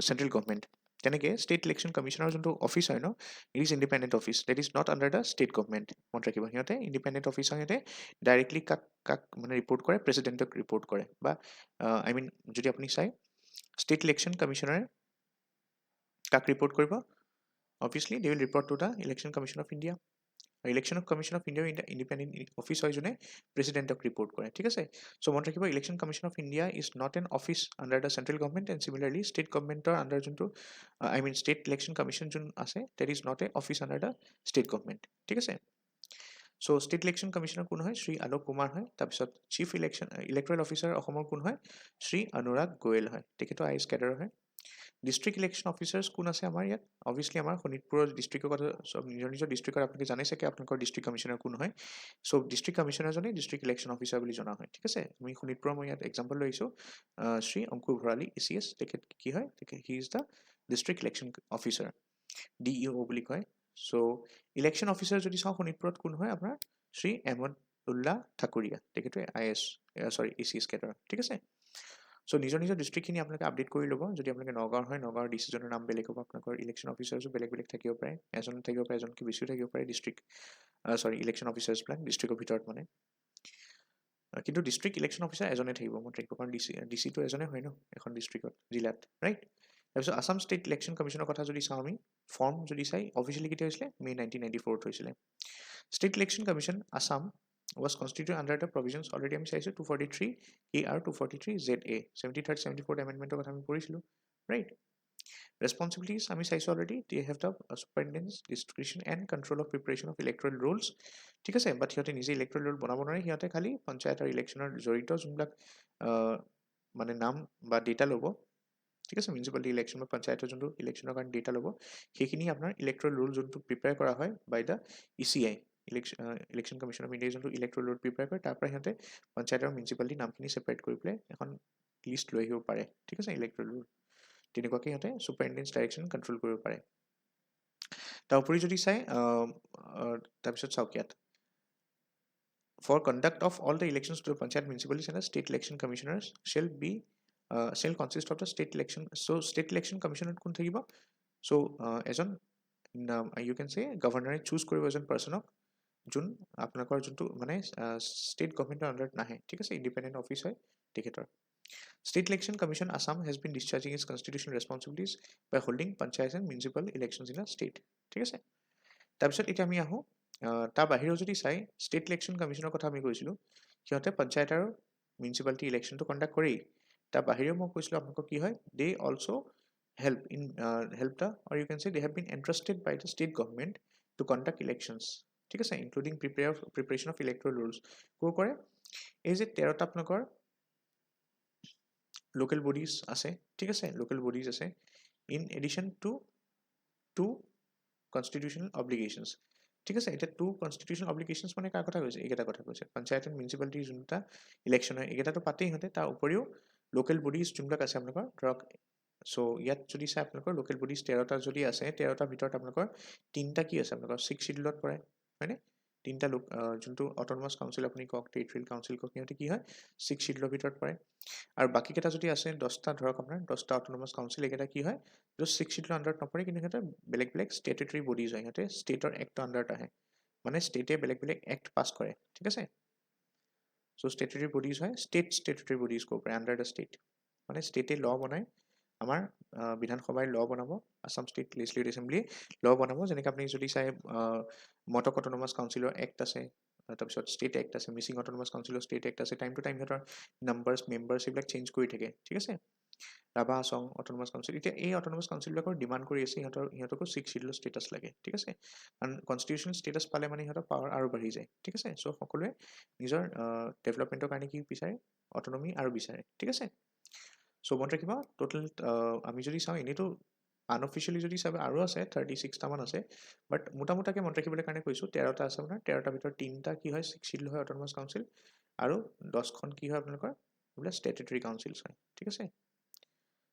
central government. তেনেকৈ state election commissioner যোনটো অফিচ হয় ন, it is independent office, that is not under the state government. মনত ৰাখিব, সিহঁতে ইণ্ডিপেণ্ডেণ্ট অফিচ হয়, সিহঁতে ডাইৰেক্টলি কাক মানে ৰিপৰ্ট কৰে? প্ৰেচিডেণ্টক ৰিপৰ্ট কৰে। বা আই মিন যদি আপুনি চাই, ষ্টেট ইলেকশ্যন কমিশ্যনাৰে কাক ৰিপৰ্ট কৰিব? Obviously they will report to the election commission of India. Election commission of India independent office হয় যোনে প্ৰেচিডেণ্টক ৰিপৰ্ট কৰে, ঠিক আছে। চ' মনত ৰাখিব, election commission of India is not an office under the central government, and similarly state গভৰ্ণমেণ্টৰ under যোনটো I mean state election commission যোন আছে, that is not a office under the state government, ঠিক আছে। চ' state election commissioner কোন হয়? শ্ৰী আলোক কুমাৰ হয়। তাৰপিছত চিফ ইলেক্টৰেল অফিচাৰ অসমৰ কোন হয়? শ্ৰী অনুৰাগ গোৱেল হয়। তেখেতো IAS কেডাৰ হয়। ডিষ্ট্ৰিক্ট ইলেকশ্যন অফিচাৰ্ছ কোন আছে আমাৰ ইয়াত? অবভিয়াছলি আমাৰ শোণিতপুৰৰ ডিষ্ট্ৰিক্টৰ কথা, চব নিজৰ নিজৰ ডিষ্ট্ৰিক্টৰ আপোনালোকে জানে চাগে আপোনালোকৰ ডিষ্ট্ৰিক্ট কমিশ্যনাৰ কোন হয়। চ' ডিষ্ট্ৰিক্ট কমিশ্যনাৰজনে ডিষ্ট্ৰিক্ট ইলেকশ্যন অফিচাৰ বুলি জনা হয়, ঠিক আছে। আমি শোণিতপুৰৰ মই ইয়াত এক্সাম্পল লৈছোঁ, শ্ৰী অংকুৰ ভৰালী ACS, তেখেত কি হয়? He is the district election officer, DEO বুলি কয়। চ' ইলেকশ্যন অফিচাৰ যদি চাওঁ শোণিতপুৰত কোন হয়? আপোনাৰ শ্ৰী এহমদুল্লাহ ঠাকুৰীয়া, তেখেতে ACS কেডাৰ, ঠিক আছে। চ' নিজৰ নিজৰ ডিষ্ট্ৰিক্টখিনি আপোনালোকে আপডেট কৰি ল'ব। যদি আপোনালোকে নগাঁৱৰ হয়, নগাঁৱৰ ডিচিজনৰ নাম বেলেগ হ'ব, আপোনালোকৰ ইলেকশ্যন অফিচাৰ্ছো বেলেগ বেলেগ থাকিব পাৰে, এজন থাকিব পাৰে, এজনকৈ বেছিও থাকিব পাৰে ইলেকশ্যন অফিচাৰ্ছবিলাক ডিষ্ট্ৰিক্টৰ ভিতৰত মানে। কিন্তু ডিষ্ট্ৰিক্ট ইলেকশ্যন অফিচাৰ এজনে থাকিব, মনত ৰাখিব, কাৰণ ডিচিটো এজনে হয় ন এখন ডিষ্ট্ৰিক্টত, জিলাত, ৰাইট। তাৰপিছত আছাম ষ্টেট ইলেকশ্যন কমিশ্যনৰ কথা যদি চাওঁ আমি, ফৰ্ম যদি চাই, অফিচিয়েলি কেতিয়া হৈছিলে? মে 1994 হৈছিলে। State election commission Assam was constituted under the provisions already আমি চাইছোঁ 243A আৰু 243ZA, 73rd 74th amendmentৰ কথা আমি পঢ়িছিলোঁ, ৰাইট। ৰেছপঞ্চিবিলিটিজ আমি চাইছোঁ already, they have the superintendence, discretion and control of preparation of electoral rolls, ঠিক আছে। বাট সিহঁতে নিজে ইলেক্ট্ৰেল ৰোল বনাব নোৱাৰে, সিহঁতে খালি পঞ্চায়ত আৰু ইলেকশ্যনৰ জড়িত যোনবিলাক মানে নাম বা ডেটা ল'ব, ঠিক আছে, মিউনিচিপালিটি ইলেকশ্যন বা পঞ্চায়তৰ যোনটো ইলেকশ্যনৰ কাৰণে ডেটা ল'ব, সেইখিনি আপোনাৰ ইলেক্ট্ৰেল ৰোল যোনটো প্ৰিপেয়াৰ কৰা হয় by the ECI, election commission of ইণ্ডিয়াই যোনটো ইলেক্ট্ৰেল ৰোল প্ৰিপেয়াৰ কৰে, তাৰ পৰা সিহঁতে পঞ্চায়ত আৰু মিউনিচিপালিটি নামখিনি ছেপাৰেট কৰি পেলাই এখন লিষ্ট লৈ আহিব পাৰে, ঠিক আছে, ইলেক্ট্ৰেল ৰোল। তেনেকুৱাকৈ সিহঁতে ছুপাৰিনটেণ্ডেন্স ডাইৰেকশ্যন কণ্ট্ৰল কৰিব পাৰে। তাৰ উপৰি যদি চাই, তাৰপিছত চাওক ইয়াত, for conduct of all the elections to the panchayat, municipalities and the state election commissioners shall consist of the state election. So state election commissioner কোন থাকিব? So এজন you can say গভৰ্ণৰে চুজ কৰিব এজন পাৰ্চনক, যোন আপোনালোকৰ যোনটো মানে ষ্টেট গভৰ্ণমেণ্টৰ আণ্ডাৰত নাহে, ঠিক আছে, ইণ্ডিপেণ্ডেণ্ট অফিচ হয় তেখেতৰ। State Election Commission Assam has been discharging its constitutional responsibilities by holding panchayat and municipal elections in a state, ঠিক আছে। তাৰপিছত এতিয়া আমি আহোঁ তাৰ বাহিৰেও যদি চাই ষ্টেট ইলেকশ্যন কমিশ্যনৰ কথা আমি কৈছিলোঁ সিহঁতে পঞ্চায়ত আৰু মিউনিচিপালিটি ইলেকশ্যনটো কণ্ডাক্ট কৰেই তাৰ বাহিৰেও মই কৈছিলোঁ আপোনালোকক কি হয় দে also' help the or you can say they have been entrusted by the state government to conduct elections ঠিক আছে including preparation of Electral rules ক'ৰ কৰে এই যে 13টা আপোনালোকৰ লোকেল বডিজ আছে ঠিক আছে লোকেল বডিজ আছে in addition to to constitutional obligations ঠিক আছে এতিয়া টু কনষ্টিটিউশ্যনেল অব্লিগেশ্যনছ মানে কাৰ কথা কৈছে এইকেইটা কথা কৈছে পঞ্চায়ত এণ্ড মিউনিচিপালিটিৰ যোনটা ইলেকশ্যন হয় এইকেইটাতো পাতেই সিহঁতে তাৰ উপৰিও লোকেল বডিজ যোনবিলাক আছে আপোনালোকৰ ধৰক চ' ইয়াত যদি চাই আপোনালোকৰ লোকেল বডিজ 13টা যদি আছে 13টাৰ ভিতৰত আপোনালোকৰ 3টা কি আছে আপোনালোকৰ 6 শিডিউলত পৰে হয়নে 3টা লোক যোনটো অট'নমাছ কাউন্সিল আপুনি কওক টেৰিটৰিয়েল কাউন্সিল কওক সিহঁতে কি হয় 6 শিডিউলৰ ভিতৰত পৰে আৰু বাকীকেইটা যদি আছে 10টা ধৰক আপোনাৰ 10টা অট'নমাছ কাউন্সিল এইকেইটা কি হয় য'ত 6 শিডিউলৰ আণ্ডাৰত নপৰে কিন্তু সিহঁতে বেলেগ বেলেগ ষ্টেটুটৰী বডিজ হয় সিহঁতে ষ্টেটৰ এক্টৰ আণ্ডাৰত আহে মানে ষ্টেটে বেলেগ বেলেগ এক্ট পাছ কৰে ঠিক আছে চ' ষ্টেটুটৰী বডিজ হয় ষ্টেটুটৰী বডিজ ক'ব পাৰে আণ্ডাৰ দ্য ষ্টেট মানে ষ্টেটে ল বনায় আমাৰ বিধানসভাই ল বনাব আছাম ষ্টেট লেজিছলেটিভ এছেম্বলিয়ে ল বনাব যেনেকৈ আপুনি যদি চাই মটক অট'নমাছ কাউন্সিলৰ এক্ট আছে তাৰপিছত ষ্টেট এক্ট আছে মিচিং অট'নমাছ কাউন্সিলৰ ষ্টেট এক্ট আছে টাইম টু টাইম সিহঁতৰ নাম্বাৰ্ছ মেম্বাৰ্ছ এইবিলাক চেঞ্জ কৰি থাকে ঠিক আছে ৰাভা আছং অট'নমাছ কাউন্সিল এতিয়া এই অট'নমাছ কাউন্সিলবিলাকৰ ডিমাণ্ড কৰি আছে সিহঁতকো 6 শিডিউলৰ ষ্টেটাছ লাগে ঠিক আছে কাৰণ কনষ্টিটিউশ্যনেল ষ্টেটাছ পালে মানে সিহঁতৰ পাৱাৰ আৰু বাঢ়ি যায় ঠিক আছে চ' সকলোৱে নিজৰ ডেভেলপমেণ্টৰ কাৰণে কি বিচাৰে অট'নমি আৰু বিচাৰে ঠিক আছে চ' মনত ৰাখিব টোটেল আমি যদি চাওঁ এনেইতো আনঅফিচিয়েলি যদি চাব আৰু আছে 36টামান আছে বাট মোটামোটাকৈ মনত ৰাখিবলৈ কাৰণে কৈছোঁ 13টা আছে আপোনাৰ 13টাৰ ভিতৰত 3টা কি হয় 6 শিডিউল হয় অট'নমাছ কাউন্সিল আৰু 10খন কি হয় আপোনালোকৰ এইবিলাক ষ্টেটুটৰী কাউন্সিলছ হয় ঠিক আছে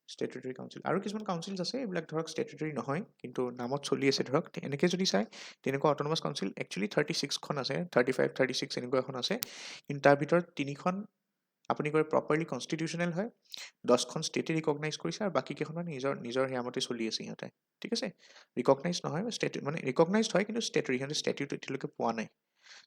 ষ্টেটুটৰী কাউন্সিল আৰু কিছুমান কাউন্সিলছ আছে এইবিলাক ধৰক ষ্টেটুটৰী নহয় কিন্তু নামত চলি আছে ধৰক এনেকৈ যদি চাই তেনেকুৱা অট'নমাছ কাউন্সিল একচুৱেলি 36খন আছে 35 36 এনেকুৱা এখন আছে কিন্তু তাৰ ভিতৰত 3খন আপুনি কৈ প্ৰপাৰলি কনষ্টিটিউশ্যনেল হয় 10খন ষ্টেটে ৰিকগনাইজ কৰিছে আৰু বাকীকেইখনৰ নিজৰ সেয়ামতে চলি আছে সিহঁতে ঠিক আছে ৰিকগনাইজ নহয় ষ্টেট মানে ৰিকগনাইজড হয় কিন্তু ষ্টেটৰ সিহঁতে ষ্টেটিউট এতিয়ালৈকে পোৱা নাই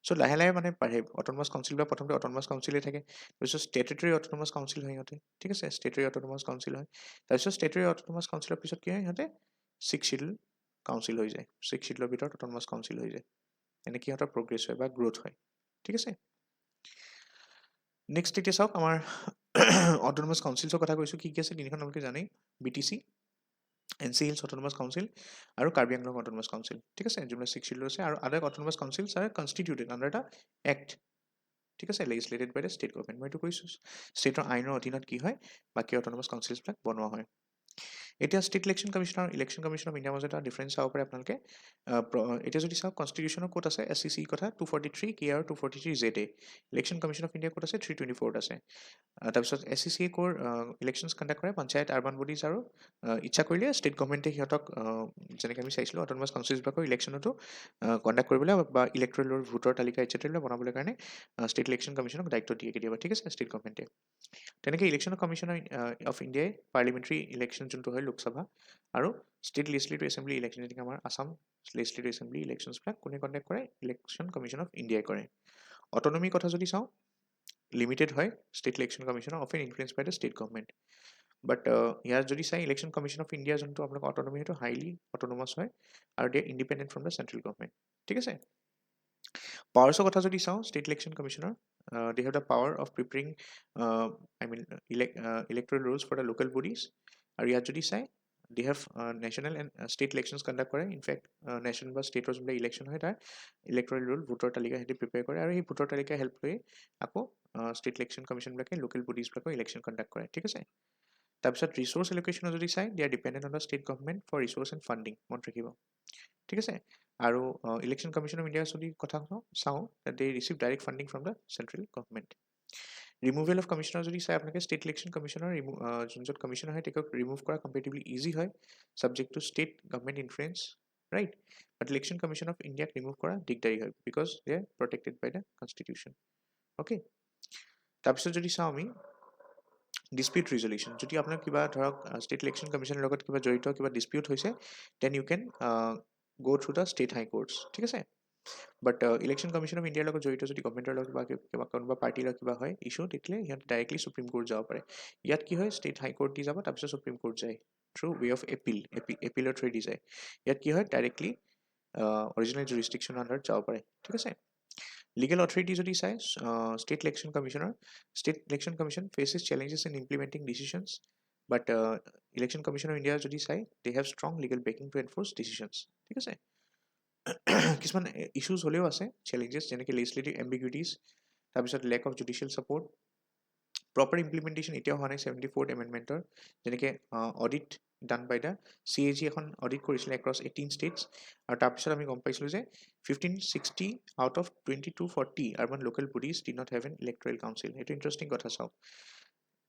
চ' লাহে লাহে মানে পাৰে অট'নমাছ কাউন্সিল বা প্ৰথমতে অট'নমাছ কাউন্সিলে থাকে তাৰপিছত ষ্টেটুটৰী অট'নমাছ কাউন্সিল হয় সিহঁতে ঠিক আছে ষ্টেটুটৰী অট'নমাছ কাউন্সিল হয় তাৰপিছত ষ্টেটুটৰী অট'নমাছ কাউন্সিলৰ পিছত কি হয় সিহঁতে 6 শিডিউল কাউন্সিল হৈ যায় 6 শিডিউলৰ ভিতৰত অট'নমাছ কাউন্সিল হৈ যায় এনেকৈ সিহঁতৰ প্ৰগ্ৰেছ হয় বা গ্ৰ'থ হয় ঠিক আছে নেক্সট এতিয়া চাওক আমাৰ অট'নমাছ কাউন্সিলছৰ কথা কৈছোঁ কি কি আছে তিনিখন আপোনালোকে জানেই BTC NC Hills Autonomous Council আৰু কাৰ্বি আংলং অট'নমাছ কাউন্সিল ঠিক আছে যোনবিলাক 6 শিডিউল আছে আৰু আদাৰ অট'নমাছ কাউন্সিলছ আৰ কনষ্টিটিউটেড আণ্ডাৰ এটা এক্ট ঠিক আছে লেজিছলেটেড বাই দ্য ষ্টেট গভৰ্ণমেণ্ট মই এইটো কৈছোঁ ষ্টেটৰ আইনৰ অধীনত কি হয় বাকী অট'নমাছ কাউন্সিলছবিলাক বনোৱা হয় এতিয়া ষ্টেট ইলেকশ্যন কমিশ্যন আৰু ইলেকশ্যন কমিশ্যন অফ ইণ্ডিয়াৰ মাজত এটা ডিফাৰেঞ্চ চাব পাৰে আপোনালোকে এতিয়া যদি চাওক কনষ্টিটিউশ্যনৰ ক'ত আছে SCC কথা 243 KR 243 ZA election commission of India ক'ত আছে 324 আছে তাৰপিছত SCC ক'ৰ ইলেকশ্যনছ কণ্ডাক্ট কৰে পঞ্চায়ত আৰ্বান বডিজ আৰু ইচ্ছা কৰিলে ষ্টেট গভৰ্ণমেণ্টে সিহঁতক যেনেকৈ আমি চাইছিলোঁ অট'নমাছ কাউন্সিলছবিলাকৰ ইলেকশ্যনতো কণ্ডাক্ট কৰিবলৈ বা ইলেক্ট্ৰেলৰ ভোটৰ তালিকা এটচেট্ৰা বনাবলৈ কাৰণে ষ্টেট ইলেকশ্যন কমিশ্যনক দায়িত্ব দিয়ে কেতিয়াবা ঠিক আছে ষ্টেট গভৰ্ণমেণ্টে তেনেকৈ ইলেকশ্যন কমিশ্যন অফ ইণ্ডিয়াই পাৰ্লিমেণ্টাৰী ইলেকশ্যন যোনটো হয় লোকসভা আৰু ষ্টেট লেজিছলেটিভ এছেম্বলি ইলেকশ্যন যেনেকৈ আমাৰ আছাম লেজিছলেটিভ এছেম্বলি ইলেকশ্যনছবিলাক কোনে কণ্ডাক্ট কৰে ইলেকশ্যন কমিশ্যন অফ ইণ্ডিয়াই কৰে অট'নমিৰ কথা যদি চাওঁ লিমিটেড হয় ষ্টেট ইলেকশ্যন কমিশ্যনৰ often influence by the state government but ইয়াৰ যদি চাই ইলেকশ্যন কমিশ্যন অফ ইণ্ডিয়া যোনটো আপোনালোকৰ অট'নমি সেইটো হাইলি অট'নমাছ হয় আৰু they independent from the central government ঠিক আছে পাৱাৰ্ছৰ কথা যদি চাওঁ ষ্টেট ইলেকশ্যন কমিশ্যনৰ they have the power of preparing electoral rolls for the local bodies আৰু ইয়াত যদি চাই they have national and state elections conduct কৰে ইনফেক্ট নেশ্যনেল বা ষ্টেটৰ যোনবিলাক ইলেকশ্যন হয় তাৰ ইলেক্ট্ৰেল ৰুল ভোটৰ তালিকা সিহঁতি প্ৰিপেয়াৰ কৰে আৰু সেই ভোটৰ তালিকা হেল্প কৰি আকৌ ষ্টেট ইলেকশ্যন কমিশ্যনবিলাকে লোকেল বডিজবিলাকৰ ইলেকশ্যন কণ্ডাক্ট কৰে ঠিক আছে তাৰপিছত ৰিচোৰ্চ এলোকেশ্যনৰ যদি চাই they are dependent on the state government for resource and funding মনত ৰাখিব ঠিক আছে আৰু ইলেকশ্যন কমিশ্যন অফ ইণ্ডিয়াৰ যদি কথা চাওঁ they receive direct funding from the central government removal of commissioner যদি চাই আপোনালোকে ষ্টেট ইলেকশ্যন কমিশ্যনৰ যোনজন কমিশ্যনাৰ হয় তেওঁক ৰিমুভ কৰা কম্পেৰেটিভলি ইজি হয় subject to state government influence right but election commission of ইণ্ডিয়াক ৰিমুভ কৰা দিগদাৰী হয় because they are protected by the constitution okay তাৰপিছত যদি চাওঁ আমি ডিস্পিউট ৰিজলিউশ্যন যদি আপোনাৰ কিবা ধৰক ষ্টেট ইলেকশ্যন কমিশ্যনৰ লগত কিবা জড়িত কিবা ডিস্পিউট হৈছে then you can go through the state high courts ঠিক আছে বাট ইলেকশ্যন কমিশ্যন অফ ইণ্ডিয়াৰ লগত জড়িত যদি গভৰ্ণমেণ্টৰ লগত কিবা কোনোবা পাৰ্টিৰ লগত কিবা হয় ইছ্যু তেতিয়াহ'লে সিহঁতে ডাইৰেক্টলি সুপ্ৰিম কোৰ্ট যাব পাৰে ইয়াত কি হয় ষ্টেট হাই কোৰ্ট দি যাব তাৰপিছত সুপ্ৰিম কোৰ্ট যায় থ্ৰু ৱে অফ এপিলৰ থ্ৰুৱেদি যায় ইয়াত কি হয় ডাইৰেক্টলি অৰিজিনেল জুৰিষ্টিকশ্যন আণ্ডাৰত যাব পাৰে ঠিক আছে লিগেল অথৰিটি যদি চাই ষ্টেট ইলেকশ্যন কমিশ্যনৰ state election commission faces challenges in implementing decisions but election commission of India যদি চাই they have strong legal backing to enforce decisions ঠিক আছে কিছুমান ইছ্যুজ হ'লেও আছে চেলেঞ্জেছ যেনেকৈ লেজিছলেটিভ এম্বিগুইটিজ তাৰপিছত lack of judicial support proper implementation এতিয়াও হোৱা নাই 74th এমেণ্ডমেণ্টৰ যেনেকৈ audit done by the CAG এখন অডিট কৰিছিলে এক্ৰছ 18 ষ্টেটছ আৰু তাৰপিছত আমি গম পাইছিলোঁ যে 1560 out of 2240 urban local bodies did not have an electoral council এইটো ইণ্টাৰেষ্টিং কথা চাওক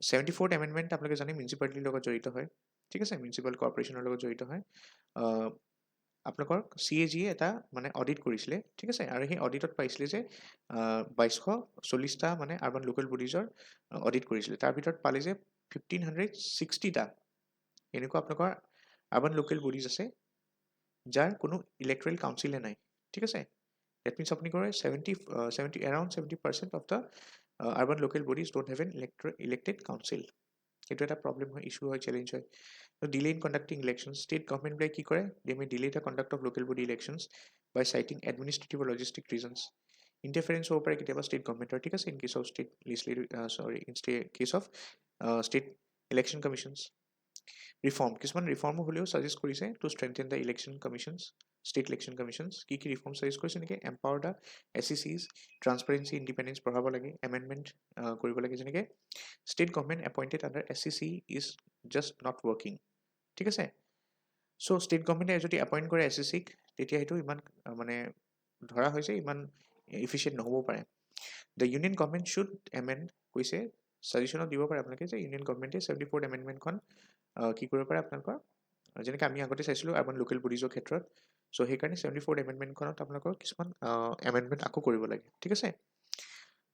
74th এমেণ্ডমেণ্ট আপোনালোকে জানে মিউনিচিপালিটিৰ লগত জড়িত হয় ঠিক আছে মিউনিচিপাল কৰ্পৰেশ্যনৰ লগত জড়িত হয় আপোনালোকৰ CAG এটা মানে অডিট কৰিছিলে ঠিক আছে আৰু সেই অডিটত পাইছিলে যে 2240টা মানে আৰ্বান লোকেল বডিজৰ অডিট কৰিছিলে তাৰ ভিতৰত পালে যে 1560টা এনেকুৱা আপোনালোকৰ আৰ্বান লোকেল বডিজ আছে যাৰ কোনো ইলেক্ট্ৰেল কাউন্সিলে নাই ঠিক আছে ডেট মিনছ আপুনি কৰে 70 around 70% of the urban local bodies don't have N elected council এইটো এটা প্ৰব্লেম হয় ইছ্যু হয় চেলেঞ্জ হয় delay in conducting elections state government by কি কৰে they may delay the conduct of local body elections by citing administrative or logistic reasons interference হ'ব পাৰে কেতিয়াবা state governmentor ঠিক আছে in case of state legislative case of state election commissions reform কিছুমান ৰিফৰ্মো হ'লেও suggest কৰিছে to strengthen the election commissions state election commissions কি reform suggest কৰিছে নেকি empower the SECs transparency independence বঢ়াব লাগে amendment কৰিব লাগে যেনেকৈ state government appointed under SEC is just not working ঠিক আছে চ' ষ্টেট গভৰ্ণমেণ্টে যদি এপইণ্ট কৰে SECক তেতিয়া সেইটো ইমান মানে ধৰা হৈছে ইমান ইফিচিয়েণ্ট নহ'ব পাৰে the union government should amend কৈছে ছাজেশ্যনত দিব পাৰে আপোনালোকে যে ইউনিয়ন গভৰ্ণমেণ্টে 74th এমেণ্ডমেণ্টখন কি কৰিব পাৰে আপোনালোকৰ যেনেকৈ আমি আগতে চাইছিলোঁ আৰ্বান লোকেল বডিজৰ ক্ষেত্ৰত চ' সেইকাৰণে 74th এমেণ্ডমেণ্টখনত আপোনালোকৰ কিছুমান এমেণ্ডমেণ্ট আকৌ কৰিব লাগে ঠিক আছে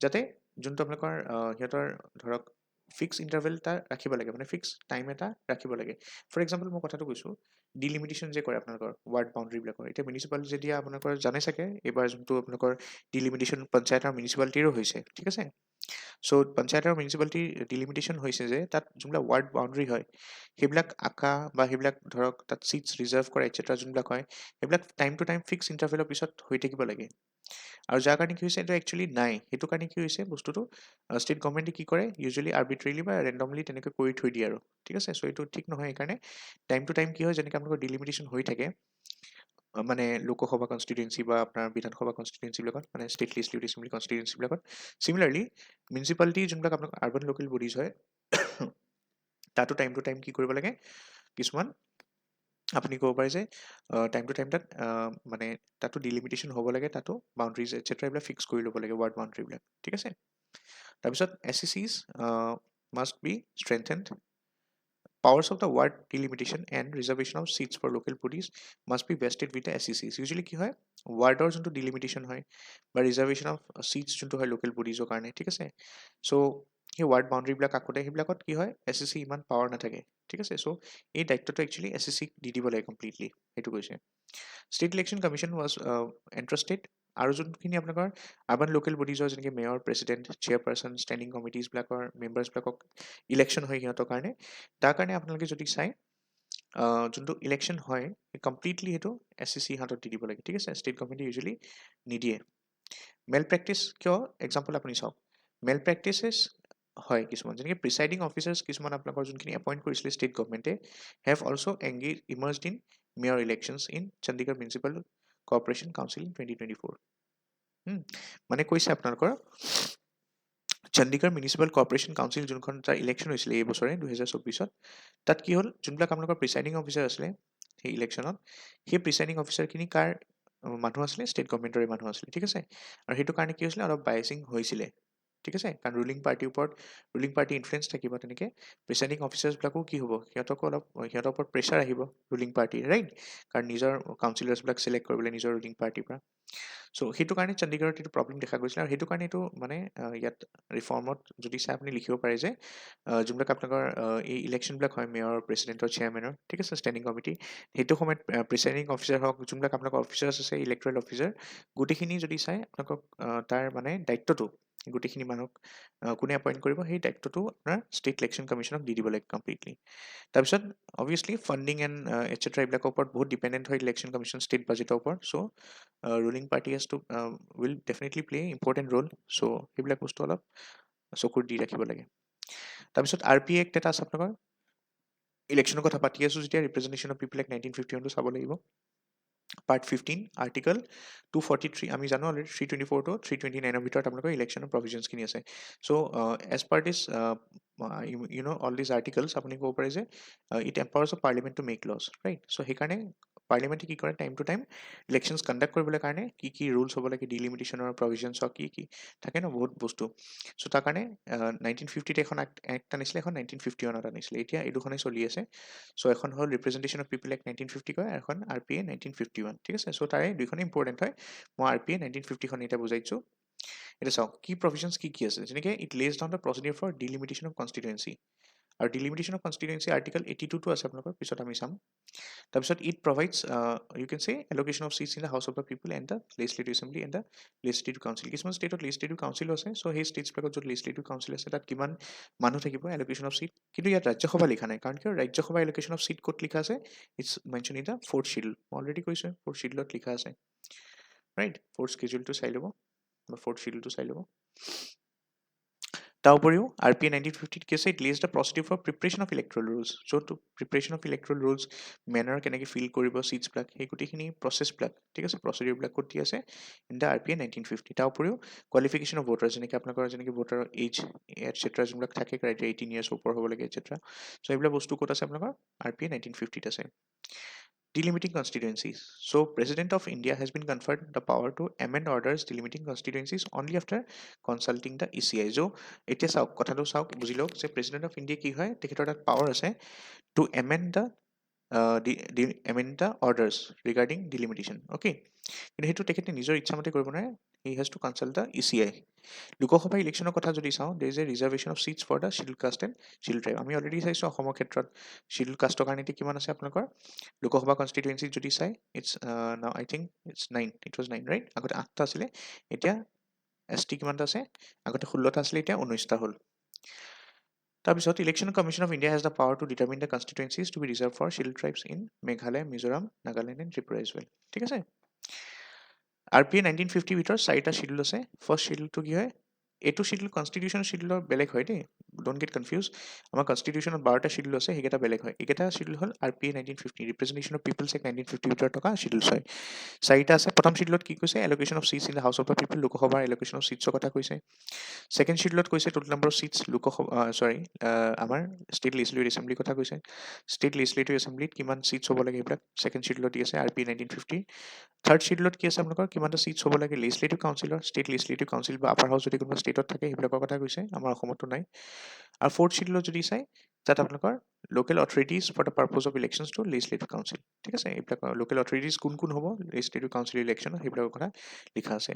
যাতে যোনটো আপোনালোকৰ সিহঁতৰ ধৰক ফিক্স ইণ্টাৰভেল এটা ৰাখিব লাগে মানে ফিক্স টাইম এটা ৰাখিব লাগে ফৰ এক্সাম্পল মই কথাটো কৈছোঁ ডিলিমিটেশ্যন যে কৰে আপোনালোকৰ ৱাৰ্ড বাউণ্ডেৰীবিলাকৰ এতিয়া মিউনিচিপালিটি যেতিয়া আপোনালোকৰ জানে চাগে এইবাৰ যোনটো আপোনালোকৰ ডিলিমিটেশ্যন পঞ্চায়ত আৰু মিউনিচিপালিটিৰো হৈছে ঠিক আছে চ' পঞ্চায়ত আৰু মিউনিচিপালিটিৰ ডিলিমিটেশ্যন হৈছে যে তাত যোনবিলাক ৱাৰ্ড বাউণ্ডেৰী হয় সেইবিলাক আঁকা বা সেইবিলাক ধৰক তাত ছিটছ ৰিজাৰ্ভ কৰা এটচেট্ৰা যোনবিলাক হয় সেইবিলাক টাইম টু টাইম ফিক্স ইণ্টাৰভেলৰ পিছত হৈ থাকিব লাগে আৰু যাৰ কাৰণে কি হৈছে এইটো একচুৱেলি নাই সেইটো কাৰণে কি হৈছে বস্তুটো ষ্টেট গভৰ্ণমেণ্টে কি কৰে ইউজুৱেলি আৰ্বিট্ৰেলি বা ৰেণ্ডমলি তেনেকৈ কৰি থৈ দিয়ে আৰু ঠিক আছে চ' এইটো ঠিক নহয় সেইকাৰণে টাইম টু টাইম কি হয় যেনেকৈ আপোনালোকৰ ডিলিমিটেশ্যন হৈ থাকে মানে লোকসভা কনষ্টিটুৱেঞ্চি বা আপোনাৰ বিধানসভা কনষ্টিটুৱেঞ্চিবিলাকত মানে state legislative assembly কনষ্টিটুৱেঞ্চিবিলাকত similarly municipality যোনবিলাক আপোনাৰ আৰ্বান লোকেল বডিজ হয় তাতো টাইম টু টাইম কি কৰিব লাগে কিছুমান আপুনি ক'ব পাৰে যে টাইম টু টাইম তাত মানে তাতো ডিলিমিটেশ্যন হ'ব লাগে তাতো বাউণ্ডেৰীজ এটচেট্ৰা এইবিলাক ফিক্স কৰি ল'ব লাগে ৱাৰ্ড বাউণ্ডেৰীবিলাক ঠিক আছে তাৰপিছত SECs must be strengthened powers of the ward delimitation and reservation of seats for local bodies must be vested with the SECs usually কি হয় ৱাৰ্ডৰ যোনটো ডিলিমিটেশ্যন হয় বা ৰিজাৰ্ভেশ্যন অফ ছিটছ যোনটো হয় লোকেল বডিজৰ কাৰণে ঠিক আছে চ' সেই ৱাৰ্ড বাউণ্ডেৰীবিলাক কাকোতে সেইবিলাকত কি হয় SEC ইমান পাৱাৰ নাথাকে ঠিক আছে চ' এই দায়িত্বটো একচুৱেলি SECক দি দিব লাগে কমপ্লিটলি সেইটো কৈছে state election commission was entrusted আৰু যোনখিনি আপোনালোকৰ আৰ্বান লোকেল বডিজৰ যেনেকৈ মেয়ৰ প্ৰেচিডেণ্ট চেয়াৰপাৰ্চন ষ্টেণ্ডিং কমিটিজবিলাকৰ মেম্বাৰ্ছবিলাকক ইলেকশ্যন হয় সিহঁতৰ কাৰণে তাৰ কাৰণে আপোনালোকে যদি চাই যোনটো ইলেকশ্যন হয় কমপ্লিটলি সেইটো SEC হাতত দি দিব লাগে ঠিক আছে ষ্টেট গভৰ্ণমেণ্টে ইউজুৱেলি নিদিয়ে মেল প্ৰেক্টিছ কিয় এক্সাম্পল আপুনি চাওক মেল প্ৰেক্টিচেছ হয় কিছুমান যেনেকৈ প্ৰিচাইডিং অফিচাৰ্ছ কিছুমান আপোনালোকৰ যোনখিনি এপইণ্ট কৰিছিলে ষ্টেট গভৰ্ণমেণ্টে have also' emerged in mayor elections in Chandigarh municipal corporation council in 2024 মানে কৈছে আপোনালোকৰ চণ্ডীগড় মিউনিচিপেল কৰ্পৰেশ্যন কাউন্সিল যোনখন তাৰ ইলেকশ্যন হৈছিলে এই বছৰে 2024 তাত কি হ'ল যোনবিলাক আপোনালোকৰ প্ৰিচাইডিং অফিচাৰ আছিলে সেই ইলেকশ্যনত সেই প্ৰিচাইডিং অফিচাৰখিনি কাৰ মানুহ আছিলে ষ্টেট গভৰ্ণমেণ্টৰে মানুহ আছিলে ঠিক আছে আৰু সেইটো কাৰণে কি হৈছিলে অলপ বায়াচিং হৈছিলে ঠিক আছে কাৰণ ৰুলিং পাৰ্টিৰ ইনফ্লুৱেঞ্চ থাকিব তেনেকৈ প্ৰিচাইডিং অফিচাৰ্ছবিলাকো কি হ'ব সিহঁতৰ ওপৰত প্ৰেছাৰ আহিব ৰুলিং পাৰ্টিৰ ৰাইট কাৰণ নিজৰ কাউন্সিলাৰ্ছবিলাক চিলেক্ট কৰিবলৈ নিজৰ ৰুলিং পাৰ্টিৰ পৰা চ' সেইটো কাৰণে চণ্ডীগড়ত এইটো প্ৰব্লেম দেখা গৈছিলে আৰু সেইটো কাৰণে এইটো মানে ইয়াত ৰিফৰ্মত যদি চাই আপুনি লিখিব পাৰে যে যোনবিলাক আপোনালোকৰ এই ইলেকশ্যনবিলাক হয় মেয়ৰ প্ৰেচিডেণ্টৰ চেয়াৰমেনৰ ঠিক আছে ষ্টেণ্ডিং কমিটি সেইটো সময়ত প্ৰিচাইডিং অফিচাৰ হওক যোনবিলাক আপোনালোকৰ অফিচাৰ্ছ আছে ইলেক্ট্ৰেল অফিচাৰ গোটেইখিনি যদি চাই আপোনালোকক তাৰ মানে দায়িত্বটো গোটেইখিনি মানুহক কোনে এপইণ্ট কৰিব সেই দায়িত্বটো আপোনাৰ ষ্টেট ইলেকশ্যন কমিশ্যনক দি দিব লাগে কমপ্লিটলি তাৰপিছত অবভিয়াছলি ফাণ্ডিং এণ্ড এটচেট্ৰা এইবিলাকৰ ওপৰত বহুত ডিপেণ্ডেণ্ট হয় ইলেকশ্যন কমিশ্যন ষ্টেট বাজেটৰ ওপৰত so' ruling party has to will definitely play important role so' সেইবিলাক বস্তু অলপ চকুত দি ৰাখিব লাগে তাৰপিছত RP এক্ট এটা আছে আপোনালোকৰ ইলেকশ্যনৰ কথা পাতি আছোঁ যেতিয়া ৰিপ্ৰেজেণ্টেশ্যন অফ পিপল এক্ট 1951টো চাব লাগিব Part-15 আৰ্টিকল 243 আমি জানো অলৰেডি 324 to 329 ভিতৰত আপোনালোকৰ ইলেকশ্যনৰ প্ৰভিজনছখিনি আছে so' as per this you know' all this articles আপুনি ক'ব পাৰে যে it empowers of parliament to make laws right so' সেইকাৰণে পাৰ্লিমেণ্টে কি কৰে time to time elections conduct কৰিবলৈ কাৰণে কি ৰুলছ হ'ব লাগে ডিলিমিটেশ্যনৰ প্ৰভিজনছ হওক কি থাকে ন বহুত বস্তু চ' তাৰ কাৰণে 1950ত এখন এক্ট আনিছিলে এখন 1951ত আনিছিলে এতিয়া এই দুখনেই চলি আছে চ' এখন হ'ল ৰিপ্ৰেজেণ্টেশ্যন অফ পিপল এক্ট 1950 কয় এখন RPA 1951 ঠিক আছে চ' তাৰে দুইখনেই ইম্পৰ্টেণ্ট হয় মই RPA 1950খন এতিয়া বুজাইছোঁ এতিয়া চাওক কি প্ৰভিজনছ কি আছে যেনেকৈ it lays down the procedure for delimitation of constituency আৰু ডিলিমিটেশ্যন অফ কনষ্টিটুৱেঞ্চি আৰ্টিকল 82টো আছে আপোনালোকৰ পিছত আমি চাম তাৰপিছত it provides you can say allocation of seats in the house of the people and the legislative assembly and the legislative council কিছুমান ষ্টেটত লেজিছলেটিভ কাউন্সিলো আছে চ' সেই ষ্টেটছবিলাকত য'ত লেজিছলেটিভ কাউন্সিল আছে তাত কিমান মানুহ থাকিব এলোকেশ্যন অফ চিট কিন্তু ইয়াত ৰাজ্যসভা লিখা নাই কাৰণ কিয় ৰাজ্যসভা এলোকেশ্যন অফ চিট ক'ত লিখা আছে it's mention in the fourth schedule মই অলৰেডি কৈছোঁ ফ'ৰ্থ শিডিউলত লিখা আছে ৰাইট ফ'ৰ্থ স্কেজুৱেলটো চাই ল'ব বা ফ'ৰ্থ শিডিউলটো চাই ল'ব তাৰ উপৰিও RPA 1950 কি আছে it lays the procedure for preparation of electoral rolls য'ত preparation of electoral rolls manner কেনেকৈ ফিল কৰিব চিটছবিলাক সেই গোটেইখিনি প্ৰচেছবিলাক ঠিক আছে প্ৰচিডিউৰবিলাক ক'ত দি আছে ইন দ্য RPA 1950 তাৰ উপৰিও কোৱালিফিকেশ্যন অফ ভোটাৰ যেনেকৈ আপোনালোকৰ যেনেকৈ ভোটাৰৰ এজ এটচেট্ৰা যোনবিলাক থাকে ক্ৰাইটেৰিয়া 18 ইয়াৰ্ছ ওপৰ হ'ব লাগে এটচেট্ৰা চ' এইবিলাক বস্তু ক'ত আছে আপোনালোকৰ RPA 1950ত আছে delimiting constituencies. So, President of India has been conferred the power to amend orders delimiting constituencies only after consulting the ECI. So, এতিয়া চাওক কথাটো চাওক বুজি লওক যে President of India কি হয় তেখেতৰ তাত পাৱাৰ আছে to amend the orders regarding delimitation. Okay. কিন্তু সেইটো তেখেতে নিজৰ ইচ্ছামতে কৰিব নোৱাৰে he has to consult the ECI. Lok Sabha ইলেকশ্যনৰ কথা যদি চাওঁ there is a reservation of seats for the schedule caste and schedule tribe আমি অলৰেডি চাইছোঁ অসমৰ ক্ষেত্ৰত শিডিউল কাষ্টৰ কাৰণে এতিয়া কিমান আছে আপোনালোকৰ লোকসভা কনষ্টিটুৱেঞ্চিত যদি চাই it's now I think it's 9 it was 9 right আগতে 8টা আছিলে এতিয়া ST কিমানটা আছে আগতে 16টা আছিলে এতিয়া 19টা হ'ল তাৰপিছত election commission of India has the power to determine the constituencies to be reserve for schedule tribes in Meghalaya Mizoram Nagaland and Tripura as well ঠিক আছে RPA 1950 ভিতৰত 4টা শিডিউল আছে ফাৰ্ষ্ট শিডিউলটো কি হয় এইটো শিডিউল কনষ্টিটিউশ্যন শিডিউলৰ বেলেগ হয় দেই ডোণ্ট গেট কনফিউজ আমাৰ কনষ্টিটিউশ্যনত 12টা শিডিউল আছে সেইকেইটা বেলেগ হয় এইকেইটা শিডিউল হ'ল RPA 1950 representation of people's act 1950 ভিতৰত থকা শিডিউল হয় 4টা আছে প্ৰথম শিডিউলত কি কৈছে allocation of seats in the house of the people লোকসভাৰ এলোকেশ্যন অফ চিটছৰ কথা কৈছে ছেকেণ্ড শিডিউলত কৈছে টোটেল নাম্বাৰ অফ চিটছ আমাৰ ষ্টেট লেজিছলেটিভ এছেম্বলিৰ কথা কৈছে ষ্টেট লেজিছলেটিভ এছেম্বলিত কিমান চিটছ হ'ব লাগে সেইবিলাক ছেকেণ্ড শিডিউলত দি আছে RPA 1950 থাৰ্ড শিডিউলত কি আছে আপোনালোকৰ কিমানটা চিটছ হ'ব লাগে লেজিছলেটিভ কাউন্সিলৰ ষ্টেট লেজিছলেটিভ কাউন্সিল বা আপাৰ হাউচ যদি কোনোবা ষ্টেটত থাকে সেইবিলাকৰ কথা কৈছে আমাৰ অসমতো নাই আৰু ফ'ৰ্থ শিডিউলত যদি চাই তাত আপোনালোকৰ local authorities for the purpose of elections to legislative council ঠিক আছে এইবিলাক লোকেল অথৰিটিজ কোন হ'ব লেজিছলেটিভ কাউন্সিল ইলেকশ্যন সেইবিলাকৰ কথা লিখা আছে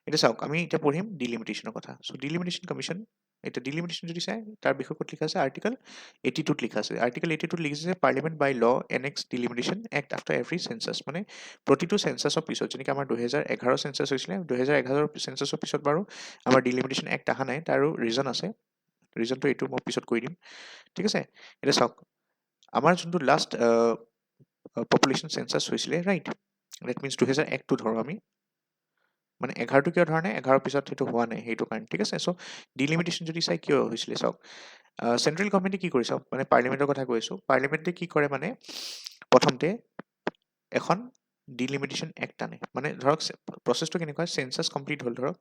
এতিয়া চাওক আমি এতিয়া পঢ়িম ডিলিমিটেশ্যনৰ কথা চ' ডিলিমিটেশ্যন কমিশ্যন এতিয়া ডিলিমিটেশ্যন যদি চাই তাৰ বিষয়ে ক'ত লিখা আছে আৰ্টিকল 82ত লিখা আছে আৰ্টিকল 82ত লিখিছে যে parliament by law enacts delimitation act after every census মানে প্ৰতিটো চেঞ্চাছৰ পিছত যেনেকৈ আমাৰ 2011 চেঞ্চাছ হৈছিলে 2011 চেঞ্চাছৰ পিছত বাৰু আমাৰ ডিলিমিটেশ্যন এক্ট অহা নাই তাৰো ৰিজন আছে ৰিজনটো এইটো মই পিছত কৈ দিম ঠিক আছে এতিয়া চাওক আমাৰ যোনটো লাষ্ট পপুলেশ্যন চেঞ্চাছ হৈছিলে ৰাইট ডেট মিনছ 2001টো ধৰোঁ আমি মানে 11টো কিয় ধৰা নাই 11 পিছত সেইটো হোৱা নাই সেইটো কাৰণে ঠিক আছে চ' ডিলিমিটেশ্যন যদি চাই কিয় হৈছিলে চাওক চেণ্ট্ৰেল গভৰ্ণমেণ্টে কি কৰিছে মানে পাৰ্লিমেণ্টৰ কথা কৈছোঁ পাৰ্লিমেণ্টে কি কৰে মানে প্ৰথমতে এখন ডিলিমিটেশ্যন এক্ট আনে মানে ধৰক প্ৰচেছটো কেনেকুৱা চেঞ্চাছ কমপ্লিট হ'ল ধৰক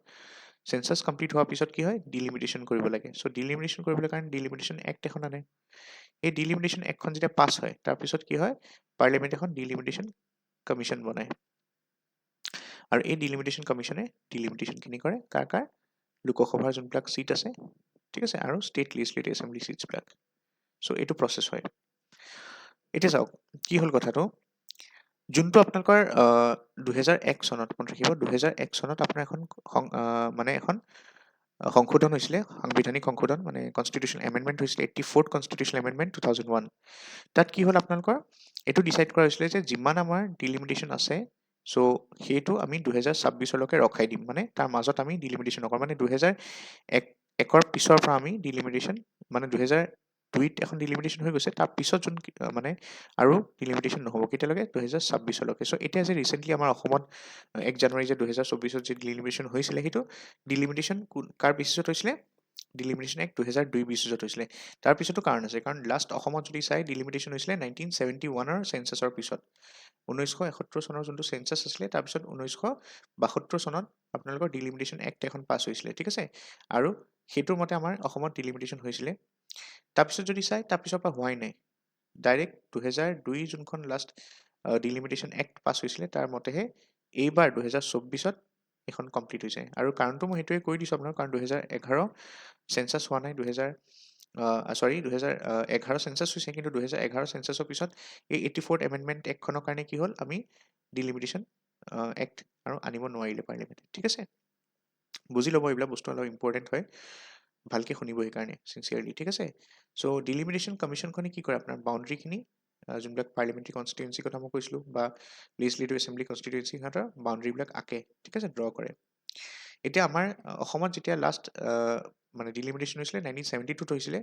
চেঞ্চাছ কমপ্লিট হোৱাৰ পিছত কি হয় ডিলিমিটেশ্যন কৰিব লাগে চ' ডিলিমিটেশ্যন কৰিবলৈ কাৰণে ডিলিমিটেশ্যন এক্ট এখন আনে এই ডিলিমিটেশ্যন এক্টখন যেতিয়া পাছ হয় তাৰপিছত কি হয় পাৰ্লিমেণ্ট এখন ডিলিমিটেশ্যন কমিশ্যন বনায় আৰু এই ডিলিমিটেশ্যন কমিশ্যনে ডিলিমিটেশ্যনখিনি কৰে কাৰ লোকসভাৰ যোনবিলাক চিট আছে ঠিক আছে আৰু ষ্টেট লেজিছলেটিভ এছেম্বলি চিটছবিলাক চ' এইটো প্ৰচেছ হয় এতিয়া চাওক কি হ'ল কথাটো যোনটো আপোনালোকৰ 2001 চনত মনত ৰাখিব 2001 চনত আপোনাৰ এখন মানে এখন সংশোধন হৈছিলে সাংবিধানিক সংশোধন মানে কনষ্টিটিউশ্যন এমেণ্ডমেণ্ট হৈছিলে 84th কনষ্টিটিউশ্যন এমেণ্ডমেণ্ট 2001 তাত কি হ'ল আপোনালোকৰ এইটো ডিচাইড কৰা হৈছিলে যে যিমান আমাৰ ডিলিমিটেশ্যন আছে চ' সেইটো আমি 2026লৈকে ৰখাই দিম, মানে তাৰ মাজত আমি ডিলিমিটেশ্যন নকৰোঁ, মানে 2001ৰ পিছৰ পৰা আমি ডিলিমিটেশ্যন, মানে 2002ত এখন ডিলিমিটেশ্যন হৈ গৈছে, তাৰ পিছত যোন মানে আৰু ডিলিমিটেশ্যন নহ'ব কেতিয়ালৈকে 2026লৈকে। চ' এতিয়া যে ৰিচেণ্টলি আমাৰ অসমত 1 জানুৱাৰী যে 2024ত যে ডিলিমিটেশ্যন হৈছিলে, সেইটো ডিলিমিটেশ্যন কাৰ বেচিছত হৈছিলে? ডিলিমিটেশ্যন এক্ট 2002 বেচিছত হৈছিলে। তাৰ পিছতো কাৰণ আছে, কাৰণ লাষ্ট অসমত যদি চাই ডিলিমিটেশ্যন হৈছিলে 1971ৰ চেঞ্চাছৰ পিছত। 1971 চনৰ যোনটো চেঞ্চাছ আছিলে, তাৰপিছত 1972 চনত আপোনালোকৰ ডিলিমিটেশ্যন এক্ট এখন পাছ হৈছিলে, ঠিক আছে। আৰু সেইটোৰ মতে আমাৰ অসমত ডিলিমিটেশ্যন হৈছিলে। তাৰপিছত যদি চাই, তাৰপিছৰ পৰা হোৱাই নাই, ডাইৰেক্ট 2002 যোনখন লাষ্ট ডিলিমিটেশ্যন এক্ট পাছ হৈছিলে, তাৰ মতেহে এইবাৰ 2024ত এখন কমপ্লিট হৈছে। আৰু কাৰণটো মই সেইটোৱে কৈ দিছোঁ আপোনাক, কাৰণ 2011 চেঞ্চাছ হোৱা নাই, 2011 চেঞ্চাছ হৈছে, কিন্তু 2011 চেঞ্চাছৰ পিছত এই 84th এমেণ্ডমেণ্ট এক্টখনৰ কাৰণে কি হ'ল, আমি ডিলিমিটেশ্যন এক্ট আৰু আনিব নোৱাৰিলে পাৰ্লিমেণ্টে, ঠিক আছে। বুজি ল'ব, এইবিলাক বস্তু অলপ ইম্পৰ্টেণ্ট হয়, ভালকৈ শুনিব সেইকাৰণে চিনচিয়াৰলি, ঠিক আছে। চ' ডিলিমিটেশ্যন কমিশ্যনখনে কি কৰে, আপোনাৰ বাউণ্ডেৰীখিনি যোনবিলাক পাৰ্লিমেণ্টাৰী কনষ্টিটুৱেঞ্চিৰ কথা মই কৈছিলোঁ, বা লিজিছলেটিভ এছেম্বলি কনষ্টিটুৱেঞ্চি, সিহঁতৰ বাউণ্ডেৰীবিলাক আঁকে, ঠিক আছে, ড্ৰ কৰে। এতিয়া আমাৰ অসমত যেতিয়া লাষ্ট মানে ডিলিমিটেশ্যন হৈছিলে 1972ত হৈছিলে,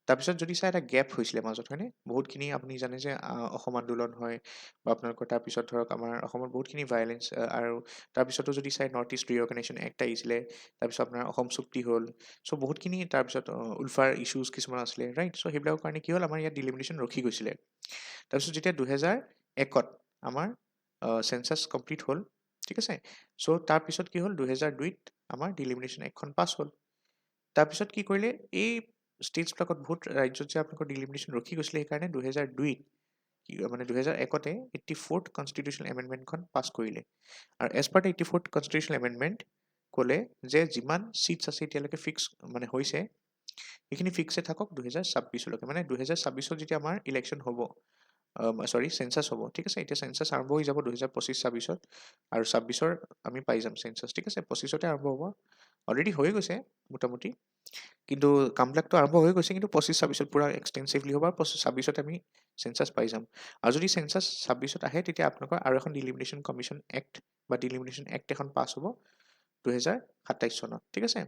তাৰপিছত যদি চাই এটা গেপ হৈছিলে মাজত, হয়নে? বহুতখিনি আপুনি জানে যে অসম আন্দোলন হয়, বা আপোনালোকৰ তাৰপিছত ধৰক আমাৰ অসমত বহুতখিনি ভায়লেঞ্চ, আৰু তাৰপিছতো যদি চাই নৰ্থ ইষ্ট ৰিঅৰ্গেনাইজেশ্যন এক্ট আহিছিলে, তাৰপিছত আপোনাৰ অসম চুক্তি হ'ল। চ' বহুতখিনি তাৰপিছত উলফাৰ ইছ্যুজ কিছুমান আছিলে, ৰাইট? চ' সেইবিলাকৰ কাৰণে কি হ'ল, আমাৰ ইয়াত ডিলিমিটেশ্যন ৰখি গৈছিলে। তাৰপিছত যেতিয়া 2001ত আমাৰ চেঞ্চাছ কমপ্লিট হ'ল, ঠিক আছে। চ' তাৰপিছত কি হ'ল, 2002ত আমাৰ ডিলিমিটেশ্যন এক্টখন পাছ হ'ল। তাৰপিছত কি কৰিলে, এই ষ্টেটছবিলাকত বহুত ৰাজ্যত যে আপোনালোকৰ ডিলিমিটেশ্যন ৰখি গৈছিলে, সেইকাৰণে 2002ত মানে 2001তে 84th কনষ্টিটিউচনেল এমেণ্ডমেণ্টখন পাছ কৰিলে। আৰু as per the 84th constitutional amendment ক'লে যে যিমান ছিটছ আছে এতিয়ালৈকে ফিক্স মানে হৈছে, সেইখিনি ফিক্সে থাকক 2026লৈকে। মানে 2026ত যেতিয়া আমাৰ ইলেকশ্যন হ'ব, চেঞ্চাছ হ'ব, ঠিক আছে। এতিয়া চেঞ্চাছ আৰম্ভ হৈ যাব 2025-26ত, আৰু 26ৰ আমি পাই যাম চেঞ্চাছ, ঠিক আছে। 25তে আৰম্ভ হ'ব, অলৰেডি হৈ গৈছে মোটামুটি, কিন্তু কামবিলাকতো আৰম্ভ হৈ গৈছে, কিন্তু 25-26ত পূৰা এক্সটেনচিভলি হ'ব, আৰু 25-26ত আমি চেঞ্চাছ পাই যাম। আৰু যদি চেঞ্চাছ 26ত আহে, তেতিয়া আপোনালোকৰ আৰু এখন ডিলিমিটেশ্যন কমিশ্যন এক্ট বা ডিলিমিটেশ্যন এক্ট এখন পাছ হ'ব 2027 চনত, ঠিক আছে।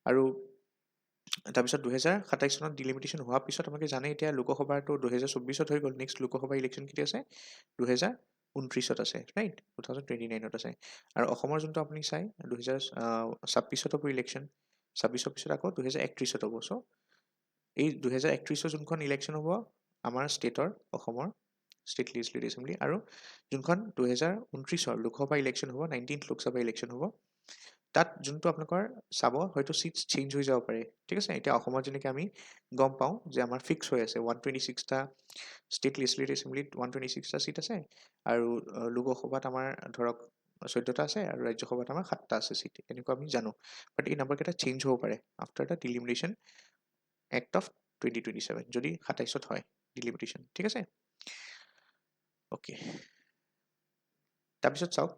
আৰু তাৰপিছত 2027 চনত ডিলিমিটেশ্যন হোৱাৰ পিছত আপোনালোকে জানে, এতিয়া লোকসভাটো 2024ত হৈ গ'ল, নেক্সট লোকসভা ইলেকশ্যন কেতিয়া আছে, 2029ত আছে, ৰাইট? 2029ত আছে। আৰু অসমৰ যোনটো আপুনি চাই 2026ত হ'ব ইলেকশ্যন, 26ৰ পিছত আকৌ 2031ত হ'ব। চ' এই 2031ৰ যোনখন ইলেকশ্যন হ'ব আমাৰ ষ্টেটৰ, অসমৰ ষ্টেট লিজিছলেটিভ এছেম্বলি, আৰু যোনখন 2029ৰ লোকসভা ইলেকশ্যন হ'ব, 19th লোকসভা ইলেকশ্যন হ'ব, তাত যোনটো আপোনালোকৰ চাব, হয়তো ছিটছ চেঞ্জ হৈ যাব পাৰে, ঠিক আছে। এতিয়া অসমত যেনেকৈ আমি গম পাওঁ যে আমাৰ ফিক্স হৈ আছে 126টা ষ্টেট লিজিছলেটিভ এছেম্বলিত 126টা ছিট আছে, আৰু লোকসভাত আমাৰ ধৰক 14টা আছে, আৰু ৰাজ্যসভাত আমাৰ 7টা আছে ছিট, এনেকুৱা আমি জানো। বাট এই নাম্বাৰকেইটা চেঞ্জ হ'ব পাৰে after the delimitation act of 2027, যদি 27ত হয় ডিলিমিটেশ্যন, ঠিক আছে। অ'কে, তাৰপিছত চাওক,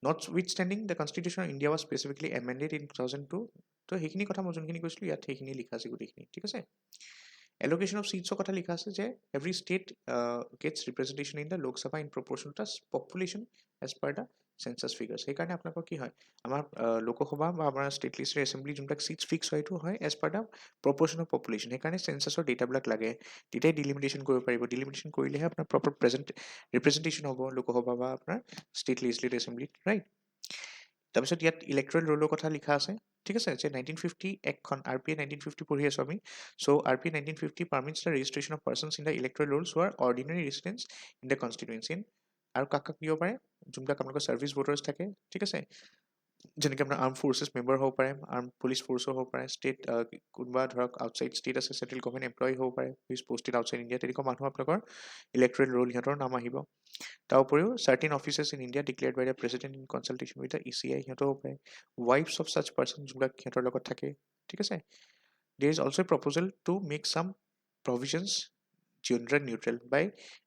notwithstanding the Constitution of India was specifically amended in 2002, তো সেইখিনি কথা মই যোনখিনি কৈছিলোঁ ইয়াত সেইখিনি লিখা আছে গোটেইখিনি, ঠিক আছে। এলোকেশ্যন অফ ছিটছৰ কথা লিখা আছে যে every state gets representation in the Lok Sabha in proportion to population as per the census figures. সেইকাৰণে আপোনালোকৰ কি হয়, আমাৰ লোকসভা বা আমাৰ ষ্টেট লিজিছলেটিভ এছেম্বলি যোনবিলাক ছিটছ ফিক্স হয়, এইটো হয় as per the proportion of population. সেইকাৰণে চেঞ্চাছৰ ডেটাবিলাক লাগে, তেতিয়াই ডিলিমিটেশ্যন কৰিব পাৰিব। ডিলিমিটেশ্যন কৰিলেহে আপোনাৰ প্ৰপাৰ ৰিপ্ৰেজেণ্টেশ্যন হ'ব লোকসভা বা আপোনাৰ ষ্টেট লিজিছলেটিভ এছেম্বলিত, ৰাইট? তাৰপিছত ইয়াত ইলেক্ট্ৰেল ৰোলৰ কথা লিখা আছে, ঠিক আছে, যে 1950 এক্টখন, RPA 1950 পঢ়ি আছোঁ আমি। So' RPA 1950 permits the registration of persons in the electoral rolls who are ordinary residents in the constituency. আৰু কাক কাক দিব পাৰে, যোনবিলাক আপোনালোকৰ ছাৰ্ভিচ ভোটাৰ্ছ থাকে, ঠিক আছে, যেনেকৈ আপোনাৰ আৰ্ম ফ'ৰ্চেছ মেম্বাৰ হ'ব পাৰে, আৰ্ম পুলিচ ফ'ৰ্চো হ'ব পাৰে, ষ্টেট কোনোবা ধৰক আউটছাইড ষ্টেট আছে, চেণ্ট্ৰেল গভৰ্ণমেণ্ট এমপ্লয়ী হ'ব পাৰে, হুইজ পষ্টেড আউটছাইড ইণ্ডিয়া, তেনেকুৱা মানুহ আপোনালোকৰ ইলেক্ট্ৰেল ৰোল সিহঁতৰ নাম আহিব। তাৰ উপৰিও certain officers in India declared by the president in consultation with the ECI, সিহঁতো হ'ব পাৰে। ৱাইফছ অফ ছাচ পাৰ্চন, যোনবিলাক সিহঁতৰ লগত থাকে, ঠিক আছে। There is also' a proposal to make some provisions gender neutral by,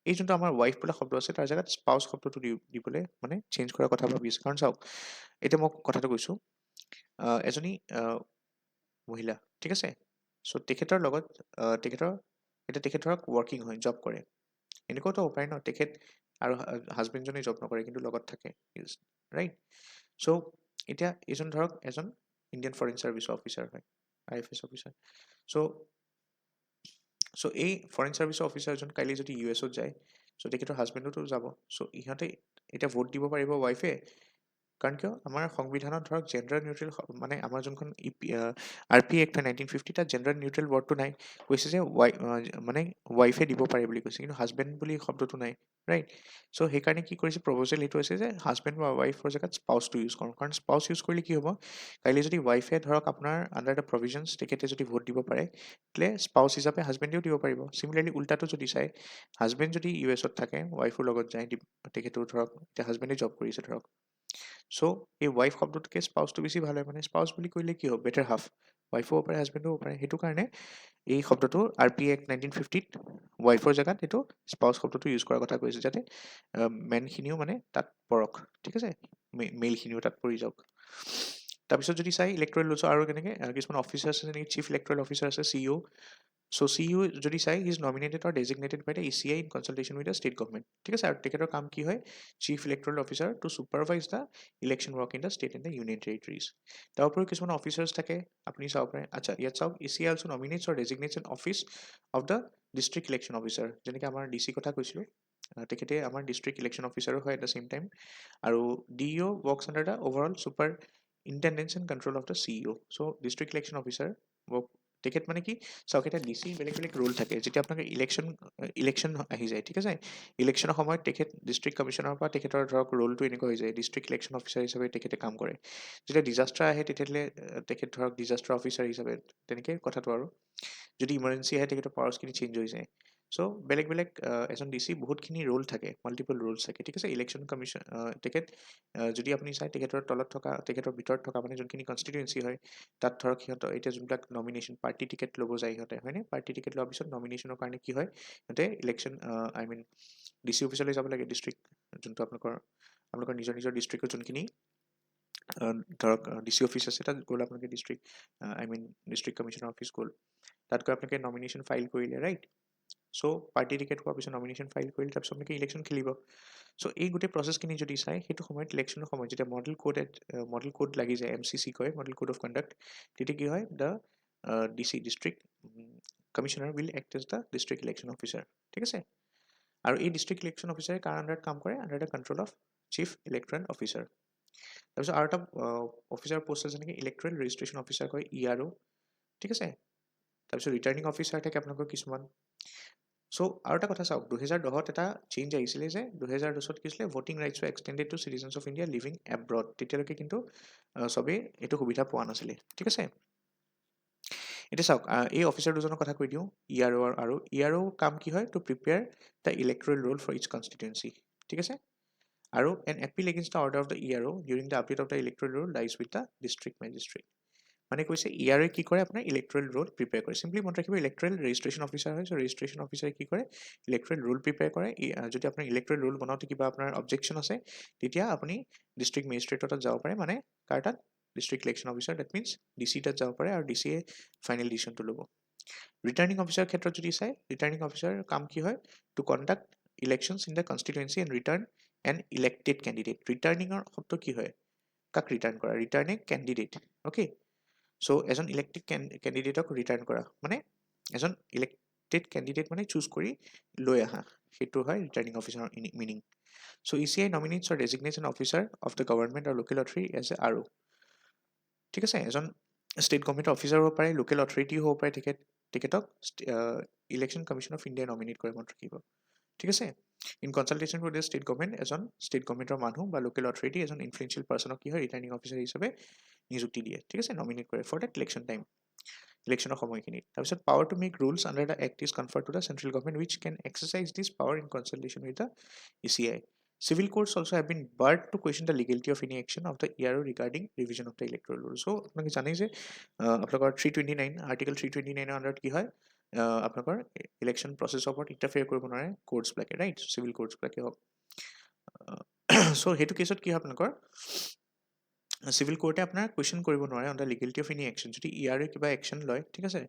এই যোনটো আমাৰ ৱাইফ বোলা শব্দ আছে, তাৰ জেগাত স্পাউচ শব্দটো দিবলৈ মানে চেঞ্জ কৰাৰ কথা ভাবি আছে। কাৰণ চাওক, এতিয়া মই কথাটো কৈছোঁ, এজনী মহিলা, ঠিক আছে। চ' তেখেতৰ লগত তেখেত ধৰক ৱৰ্কিং হয়, জব কৰে, এনেকুৱাতো হ'ব পাৰে ন, তেখেত আৰু হাজবেণ্ডজনে জব নকৰে কিন্তু লগত থাকে ৰাইট চ' এতিয়া এজন ধৰক এজন ইণ্ডিয়ান ফৰেইন ছাৰ্ভিচৰ অফিচাৰ হয় IFS অফিচাৰ চ' এই ফৰেইন ছাৰ্ভিচৰ অফিচাৰজন কাইলৈ যদি US যায় চ' তেখেতৰ হাজবেণ্ডতো যাব চ' ইহঁতে এতিয়া ভোট দিব পাৰিব ৱাইফে কাৰণ কিয় আমাৰ সংবিধানত ধৰক জেণ্ডাৰ নিউট্ৰেল মানে আমাৰ যোনখন RP Act 1950 তাত জেণ্ডাৰ নিউট্ৰেল ৱৰ্ডটো নাই কৈছে যে মানে ৱাইফে দিব পাৰে বুলি কৈছে কিন্তু হাজবেণ্ড বুলি শব্দটো নাই ৰাইট চ' সেইকাৰণে কি কৰিছে প্ৰপ'জেল এইটো হৈছে যে হাজবেণ্ড বা ৱাইফৰ জেগাত স্পাউচটো ইউজ কৰোঁ কাৰণ স্পাউচ ইউজ কৰিলে কি হ'ব কাইলৈ যদি ৱাইফে ধৰক আপোনাৰ আণ্ডাৰ দ্য প্ৰভিজনছ তেখেতে যদি ভোট দিব পাৰে তেতিয়াহ'লে স্পাউচ হিচাপে হাজবেণ্ডেও দিব পাৰিব চিমিলাৰলি উল্টাটো যদি চাই হাজবেণ্ড যদি US থাকে ৱাইফৰ লগত যায় তেখেতো ধৰক এতিয়া হাজবেণ্ডে জব কৰিছে ধৰক চ' এই ৱাইফ শব্দটোকে স্পাউচটো বেছি ভাল হয় মানে স্পাউচ বুলি কৰিলে কি হ'ব বেটাৰ হাফ ৱাইফো হ'ব পাৰে হাজবেণ্ডো হ'ব পাৰে সেইটো কাৰণে এই শব্দটো RP Act 1950 ৱাইফৰ জেগাত এইটো স্পাউচ শব্দটো ইউজ কৰাৰ কথা কৈছে যাতে মেনখিনিও মানে তাত পৰক ঠিক আছে মেলখিনিও তাত পৰি যাওক তাৰপিছত যদি চাই ইলেক্ট্ৰেল ৰুলছ আৰু কেনেকৈ কিছুমান অফিচাৰ আছে যেনেকৈ চিফ ইলেক্ট্ৰেল অফিচাৰ আছে CEO So CU যদি চাই he is nominated or designated by the ECI in consultation with the state government ঠিক আছে আৰু তেখেতৰ কাম কি হয় chief electoral officer to supervise the election work in the state and the union territories তাৰ উপৰিও কিছুমান অফিচাৰ্ছ থাকে আপুনি চাব পাৰে আচ্ছা ইয়াত চাওক ECI also nominates or designates an office of the district election officer যেনেকৈ আমাৰ DC কথা কৈছিলোঁ তেখেতে আমাৰ ডিষ্ট্ৰিক্ট ইলেকশ্যন অফিচাৰো হয় এট দ্য চেম টাইম আৰু DEO works under the overall superintendence and control of the CEO so district election officer work তেখেত মানে কি চাওক এটা DC বেলেগ বেলেগ ৰোল থাকে যেতিয়া আপোনাক ইলেকশ্যন আহি যায় ঠিক আছে ইলেকশ্যনৰ সময়ত তেখেত ডিষ্ট্ৰিক্ট কমিশ্যনাৰৰ পৰা তেখেতৰ ধৰক ৰোলটো এনেকুৱা হৈ যায় ডিষ্ট্ৰিক্ট ইলেকশ্যন অফিচাৰ হিচাপে তেখেতে কাম কৰে যেতিয়া ডিজাষ্টাৰ আহে তেতিয়াহ'লে তেখেত ধৰক ডিজাষ্টাৰ অফিচাৰ হিচাপে তেনেকৈ কথাটো আৰু যদি ইমাৰ্জেঞ্চি আহে তেখেতৰ পাৱাৰ্ছখিনি চেঞ্জ হৈ যায় চ' বেলেগ বেলেগ এজন DC বহুতখিনি ৰোল থাকে মাল্টিপল ৰোলছ থাকে ঠিক আছে ইলেকশ্যন কমিশ্যন তেখেত যদি আপুনি চাই তেখেতৰ তলত থকা তেখেতৰ ভিতৰত থকা মানে যোনখিনি কনষ্টিটুৱেঞ্চি হয় তাত ধৰক সিহঁতৰ এতিয়া যোনবিলাক নমিনেশ্যন পাৰ্টি টিকেট ল'ব যায় সিহঁতে হয়নে পাৰ্টি টিকেট লোৱাৰ পিছত নমিনেশ্যনৰ কাৰণে কি হয় সিহঁতে ইলেকশ্যন I mean DC অফিচলৈ যাব লাগে ডিষ্ট্ৰিক্ট যোনটো আপোনালোকৰ নিজৰ নিজৰ ডিষ্ট্ৰিক্টৰ যোনখিনি ধৰক DC অফিচ আছে তাত গ'ল আপোনালোকে district I mean district commissioner office গ'ল তাত গৈ আপোনালোকে নমিনেশ্যন ফাইল কৰিলে ৰাইট চ' পাৰ্টি টিকেট হোৱাৰ পিছত নমিনেশ্যন ফাইল কৰিলে তাৰপিছত আপোনালোকে ইলেকশ্যন খেলিব চ' এই গোটেই প্ৰচেছখিনি যদি চাই সেইটো সময়ত ইলেকশ্যনৰ সময়ত যেতিয়া মডেল কোড লাগি যায় MCC কয় মডেল কোড অফ কণ্ডাক্ট তেতিয়া কি হয় the DC district commissioner will act as the district election officer ঠিক আছে আৰু এই ডিষ্ট্ৰিক্ট ইলেকশ্যন অফিচাৰে কাৰ আণ্ডাৰত কাম কৰে under the control of chief electoral officer তাৰপিছত আৰু এটা অফিচাৰ পষ্ট আছে যেনেকৈ ইলেক্ট্ৰেল ৰেজিষ্ট্ৰেশ্যন অফিচাৰ কয় ERO ঠিক আছে তাৰপিছত ৰিটাৰ্ণিং অফিচাৰ থাকে আপোনালোকৰ কিছুমান চ' আৰু এটা কথা চাওক 2010 এটা চেঞ্জ আহিছিলে যে 2010 কি হৈছিলে voting rights extended to citizens of India living abroad তেতিয়ালৈকে কিন্তু চবেই এইটো সুবিধা পোৱা নাছিলে ঠিক আছে এতিয়া চাওক এই অফিচাৰ দুজনৰ কথা কৈ দিওঁ আৰু ERO কাম কি হয় to prepare the electoral roll for each constituency ঠিক আছে আৰু an appeal against the order of the ERO during the update of the electoral roll lies with the district magistrate মানে কৈছে ERO কি কৰে আপোনাৰ ইলেক্ট্ৰেল ৰোল প্ৰিপেয়াৰ কৰে simply মনত ৰাখিব ইলেক্ট্ৰেল ৰেজিষ্ট্ৰেশ্যন অফিচাৰ হয় চ' ৰেজিষ্ট্ৰেশ্যন অফিচাৰে কি কৰে ইলেক্ট্ৰেল ৰোল প্ৰিপেয়াৰ কৰে যদি আপোনাৰ ইলেক্ট্ৰেল ৰোল বনাওঁতে কিবা আপোনাৰ অবজেকশ্যন আছে তেতিয়া আপুনি ডিষ্ট্ৰিক্ট মেজিষ্ট্ৰেটৰ তাত যাব পাৰে মানে কাৰ তাত district election officer that means DC তাত যাব পাৰে আৰু DCয়ে ফাইনেল ডিচিশ্যনটো ল'ব ৰিটাৰ্ণিং অফিচাৰ ক্ষেত্ৰত যদি চাই ৰিটাৰ্ণিং অফিচাৰ কাম কি হয় to conduct elections in the constituency and return an elected candidate ৰিটাৰ্ণিঙৰ শব্দ কি হয় কাক ৰিটাৰ্ণ কৰা ৰিটাৰ্ণিং কেণ্ডিডেট অ'কে চ' এজন ইলেক্টেড কেণ্ডিডেটক ৰিটাৰ্ণ কৰা মানে এজন ইলেক্টেড কেণ্ডিডেট মানে চুজ কৰি লৈ আহা সেইটো হয় ৰিটাৰ্ণিং অফিচাৰৰ meaning so' ECI nominates or designates an officer of the government or local authority as a RO ঠিক আছে এজন ষ্টেট গভৰ্ণমেণ্টৰ অফিচাৰ হ'ব পাৰে লোকেল অথৰিটিও হ'ব পাৰে তেখেতক ইলেকশ্যন কমিশ্যন অফ ইণ্ডিয়াই নমিনেট কৰে মনত ৰাখিব ঠিক আছে in consultation with the state government এজন ষ্টেট গভৰ্ণমেণ্টৰ মানুহ বা লোকেল অথৰিটি এজন ইনফ্লুৱেঞ্চিয়েল পাৰ্চনক কি হয় ৰিটাৰ্ণিং অফিচাৰ হিচাপে নিযুক্তি দিয়ে ঠিক আছে নমিনেট কৰে ফৰ দ্যাট ইলেকশ্যন টাইম ইলেকশ্যনৰ সময়খিনিত তাৰপিছত power to make rules under the act is conferred to the central government which can exercise this power in consultation with the ECI Civil courts also have been barred to question the legality of any action of the ERO regarding revision of the electoral rule. So, আপোনালোকে জানেই যে আপোনালোকৰ 329 article 329 আণ্ডাৰত কি হয় আপোনালোকৰ election processor ওপৰত interfere কৰিব নোৱাৰে কোৰ্টছবিলাকে ৰাইট চিভিল কোৰ্টছবিলাকে হওক চ' সেইটো কেছত কি হয় আপোনালোকৰ চিভিল কোৰ্টে আপোনাৰ কুৱেশ্যন কৰিব নোৱাৰে on the legality of any action যদি EROয়ে কিবা একশ্যন লয় ঠিক আছে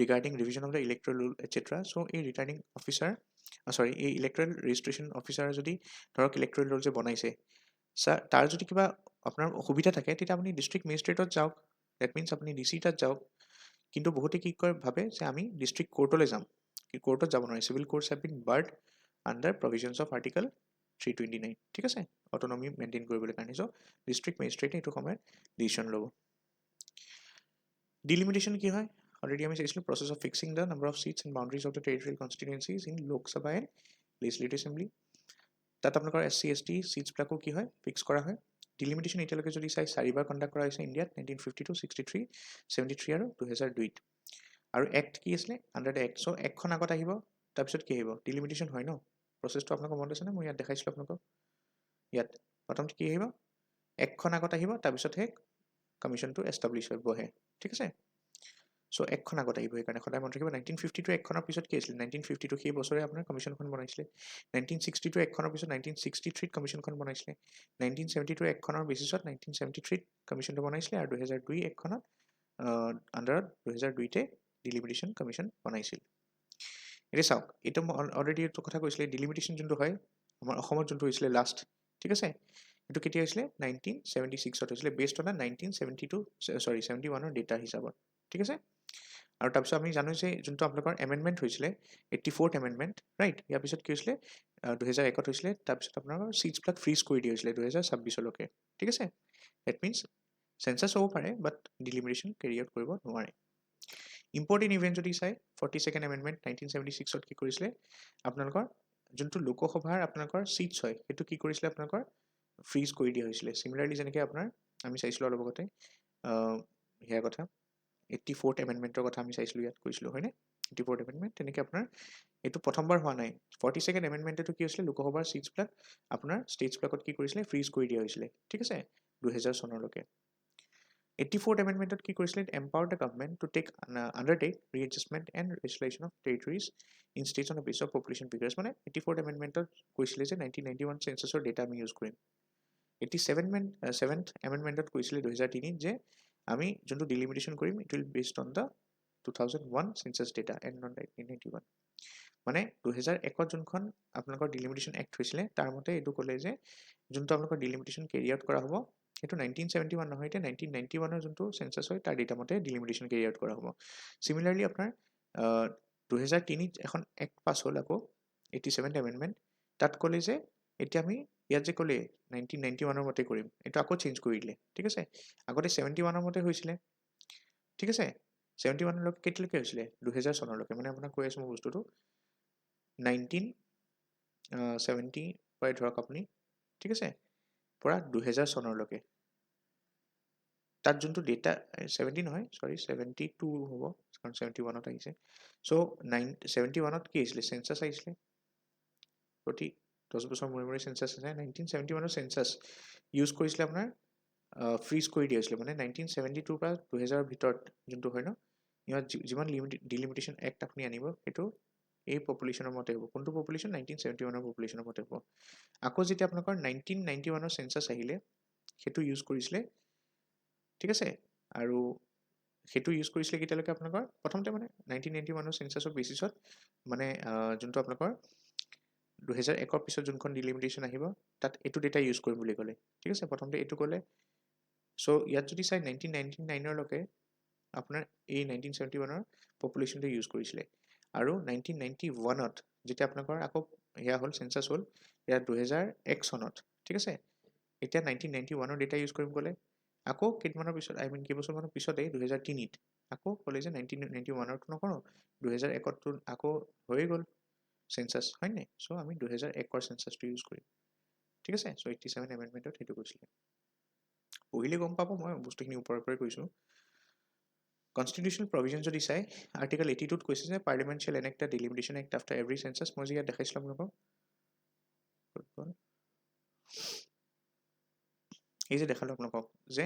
regarding revision of the electoral roll etcetera so' এই ৰিটাৰ্ণিং অফিচাৰ সৰি এই ইলেক্ট্ৰেল ৰেজিষ্ট্ৰেশ্যন অফিচাৰ যদি ধৰক ইলেক্ট্ৰেল ৰোল যে বনাইছে তাৰ যদি কিবা আপোনাৰ অসুবিধা থাকে তেতিয়া আপুনি ডিষ্ট্ৰিক্ট মেজিষ্ট্ৰেটত যাওক, ডেট মিনছ আপুনি ডি চি তাত যাওক। কিন্তু বহুতে কি কৰে ভাবে যে আমি ডিষ্ট্ৰিক্ট কোৰ্টলৈ যাম, কোৰ্টত যাব নোৱাৰে। Civil courts have been barred under provisions of article 329, ঠিক আছে, অট'নমি মেইনটেইন কৰিবলৈ কাৰণে। চ' ডিষ্ট্ৰিক্ট মেজিষ্ট্ৰেটে এইটো সময়ত ডিচিশ্যন ল'ব। ডিলিমিটেশ্যন কি হয় অলৰেডি আমি চাইছিলোঁ, process of fixing the number of seats and boundaries of the territorial constituencies in Lok Sabha and legislative assembly. তাত আপোনালোকৰ SC ST চিটছবিলাকো কি হয় ফিক্স কৰা হয়। ডিলিমিটেশ্যন এতিয়ালৈকে যদি চাই 4বাৰ কণ্ডাক্ট কৰা হৈছে ইণ্ডিয়াত, 1952, 63, 73 আৰু 2002। আৰু এক্ট কি আছিলে আণ্ডাৰ দ্য এক্ট। চ' এক্টখন আগত আহিব, তাৰপিছত কি আহিব ডিলিমিটেশ্যন হয় ন। প্ৰচেছটো আপোনালোকৰ মনত আছেনে? মই ইয়াত দেখাইছিলোঁ আপোনালোকক। ইয়াত প্ৰথমতে কি আহিব, এক্টখন আগত আহিব, তাৰপিছতহে কমিশ্যনটো এষ্টাব্লিছ হৈ বহে, ঠিক আছে। চ' এক্টখন আগত আহিব, সেইকাৰণে সদায় মনত ৰাখিব। 1952 এক্টখনৰ পিছত কি আছিলে, 1952 সেই বছৰে আপোনাৰ কমিশ্যনখন বনাইছিলে। 1962 এক্টখনৰ পিছত 1963 কমিশ্যনখন বনাইছিলে। 1972 এক্টখনৰ বেচিছত 1973 কমিশ্যনটো বনাইছিলে, আৰু 2002 এক্টখনত আণ্ডাৰত 2002তে ডিলিমিটেশ্যন কমিশ্যন বনাইছিল। এতিয়া চাওক, এইটো মই অলৰেডি এইটো কথা কৈছিলে, ডিলিমিটেশ্যন যোনটো হয় আমাৰ অসমত যোনটো হৈছিলে লাষ্ট, ঠিক আছে, এইটো কেতিয়া হৈছিলে 1976ত হৈছিলে, বেছড অন 71ৰ ডেটা হিচাপত, ঠিক আছে। আৰু তাৰপিছত আমি জানো যে যোনটো আপোনালোকৰ এমেণ্ডমেণ্ট হৈছিলে 84th এমেণ্ডমেণ্ট, ৰাইট। ইয়াৰ পিছত কি হৈছিলে 2001ত হৈছিলে, তাৰপিছত আপোনালোকৰ চিটছবিলাক ফ্ৰিজ কৰি দিয়া হৈছিলে 2026লৈকে, ঠিক আছে। ডেট মিনছ চেঞ্চাছ হ'ব পাৰে, বাট ডিলিমিটেশ্যন কেৰি আউট কৰিব নোৱাৰে। ইম্পৰ্টেণ্ট ইভেণ্ট যদি চাই 42nd এমেণ্ডমেণ্ট 1976ত কি কৰিছিলে, আপোনালোকৰ যোনটো লোকসভাৰ আপোনালোকৰ চিটছ হয় সেইটো কি কৰিছিলে আপোনালোকৰ ফ্ৰিজ কৰি দিয়া হৈছিলে। চিমিলাৰলি যেনেকৈ আপোনাৰ আমি চাইছিলোঁ অলপ আগতে সেয়াৰ কথা 84th এমেণ্ডমেণ্টৰ কথা আমি চাইছিলোঁ, ইয়াত কৈছিলোঁ হয়নে 84th এমেণ্ডমেণ্ট, তেনেকৈ আপোনাৰ এইটো প্ৰথমবাৰ হোৱা নাই। 42nd এমেণ্ডমেণ্টটো কি হৈছিলে, লোকসভাৰ চিটছবিলাক আপোনাৰ ষ্টেটছবিলাকত কি কৰিছিলে ফ্ৰিজ কৰি দিয়া হৈছিলে, ঠিক আছে, 2000 চনলৈকে। 84th এমেণ্ডমেণ্টত কি কৰিছিলে, empower the government to undertake readjustment and regulation of territories in states on the basis of population figures. মানে 84th এমেণ্ডমেণ্টত কৈছিলে যে 1991 চেঞ্চাছৰ ডেটা আমি ইউজ কৰিম। 87th এমেণ্ডমেণ্টত কৈছিলে 2003 যে আমি যোনটো ডিলিমিটেশ্যন কৰিম it will based on the 2001 census data and not 1991। মানে 2001ত যোনখন আপোনালোকৰ ডিলিমিটেশ্যন এক্ট হৈছিলে তাৰ মতে এইটো ক'লে যে যোনটো আপোনালোকৰ ডিলিমিটেশ্যন কেৰি আউট কৰা হ'ব সেইটো 1971 নহয়, এতিয়া 1991ৰ যোনটো চেঞ্চাছ হয় তাৰ ডেটা মতে ডিলিমিটেশ্যন কেৰি আউট কৰা হ'ব। চিমিলাৰলি আপোনাৰ 2003ত এখন এক্ট পাছ হ'ল আকৌ 87th এমেণ্ডমেণ্ট, তাত ক'লে যে এতিয়া আমি ইয়াত যে ক'লে 1991ৰ মতে কৰিম, এইটো আকৌ চেঞ্জ কৰি দিলে, ঠিক আছে। আগতে 71ৰ মতে হৈছিলে, ঠিক আছে, 71লৈকে কেতিয়ালৈকে হৈছিলে 2000 চনলৈকে। মানে আপোনাক কৈ আছোঁ মই বস্তুটো 1970 পৰাই ধৰক আপুনি, ঠিক আছে, পৰা 2000 চনলৈকে। তাত যোনটো ডেটা 70 নহয় চৰি 72 হ'ব, কাৰণ 71ত আহিছে। চ' 71ত কি আহিছিলে চেঞ্চাছ আহিছিলে, প্ৰতি 10 বছৰ মূৰে মূৰে চেঞ্চাছ আছে। 1971ৰ চেঞ্চাছ ইউজ কৰিছিলে আপোনাৰ ফ্ৰিজ কৰি দিয়া হৈছিলে, মানে 1972 পৰা 2000ৰ ভিতৰত যোনটো হয় ন, ইয়াত যিমান ডিলিমিটেশ্যন এক্ট আপুনি আনিব সেইটো এই পপুলেশ্যনৰ মতে হ'ব। কোনটো পপুলেশ্যন 1971ৰ পপুলেশ্যনৰ মতে হ'ব। আকৌ যেতিয়া আপোনালোকৰ 1991ৰ চেঞ্চাছ আহিলে সেইটো ইউজ কৰিছিলে, ঠিক আছে, আৰু সেইটো ইউজ কৰিছিলে কেতিয়ালৈকে আপোনালোকৰ প্ৰথমতে মানে 1991ৰ চেঞ্চাছৰ বেচিছত মানে যোনটো আপোনালোকৰ 2001ৰ পিছত যোনখন ডিলিমিটেশ্যন আহিব তাত এইটো ডেটা ইউজ কৰিম বুলি ক'লে, ঠিক আছে, প্ৰথমতে এইটো ক'লে। চ' ইয়াত যদি চাই 1999লৈকে আপোনাৰ এই 1971ৰ পপুলেশ্যনটো ইউজ কৰিছিলে। আৰু 1991ত যেতিয়া আপোনালোকৰ আকৌ সেয়া হ'ল চেঞ্চাছ হ'ল ইয়াত 2001 চনত, ঠিক আছে, এতিয়া 1991ৰ ডেটা ইউজ কৰিম ক'লে। আকৌ কেইদিনমানৰ পিছত কেইবছৰমানৰ পিছতেই 2003ত আকৌ ক'লে যে 1991ৰটো নকৰোঁ, 2001ত আকৌ হৈয়ে গ'ল চেঞ্চাছ হয় নাই, চ' আমি 2001ৰ চেঞ্চাছটো ইউজ কৰিম, ঠিক আছে। চ' 87 এমেণ্ডমেণ্টত সেইটো কৈছিলে, পঢ়িলে গম পাব, মই বস্তুখিনি ওপৰৰ পৰাই কৈছোঁ। কনষ্টিটিউচনেল প্ৰভিজন যদি চাই আৰ্টিকল 82ত কৈছে যে parliament shall enact the delimitation act after every census. মই যে ইয়াত দেখাইছিলোঁ আপোনালোকক এই যে দেখালোঁ আপোনালোকক যে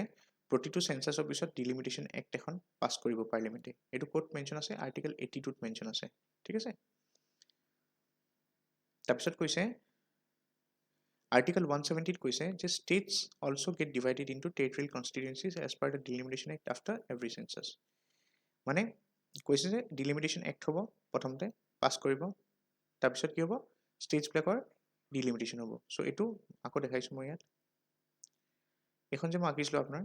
প্ৰতিটো চেঞ্চাছৰ পিছত ডিলিমিটেশ্যন এক্ট এখন পাছ কৰিব পাৰ্লিমেণ্টে। এইটো ক'ত মেনশ্যন আছে, আৰ্টিকল 82ত মেনশ্যন আছে, ঠিক আছে। তাৰপিছত কৈছে আৰ্টিকল 170ত কৈছে যে states also' get divided into territorial constituencies as per the delimitation act after every census. মানে কৈছে যে ডিলিমিটেশ্যন এক্ট হ'ব প্ৰথমতে পাছ কৰিব, তাৰপিছত কি হ'ব ষ্টেটছবিলাকৰ ডিলিমিটেশ্যন হ'ব চ' এইটো আকৌ দেখাইছোঁ মই ইয়াত এখন যে মই আঁকিছিলোঁ আপোনাৰ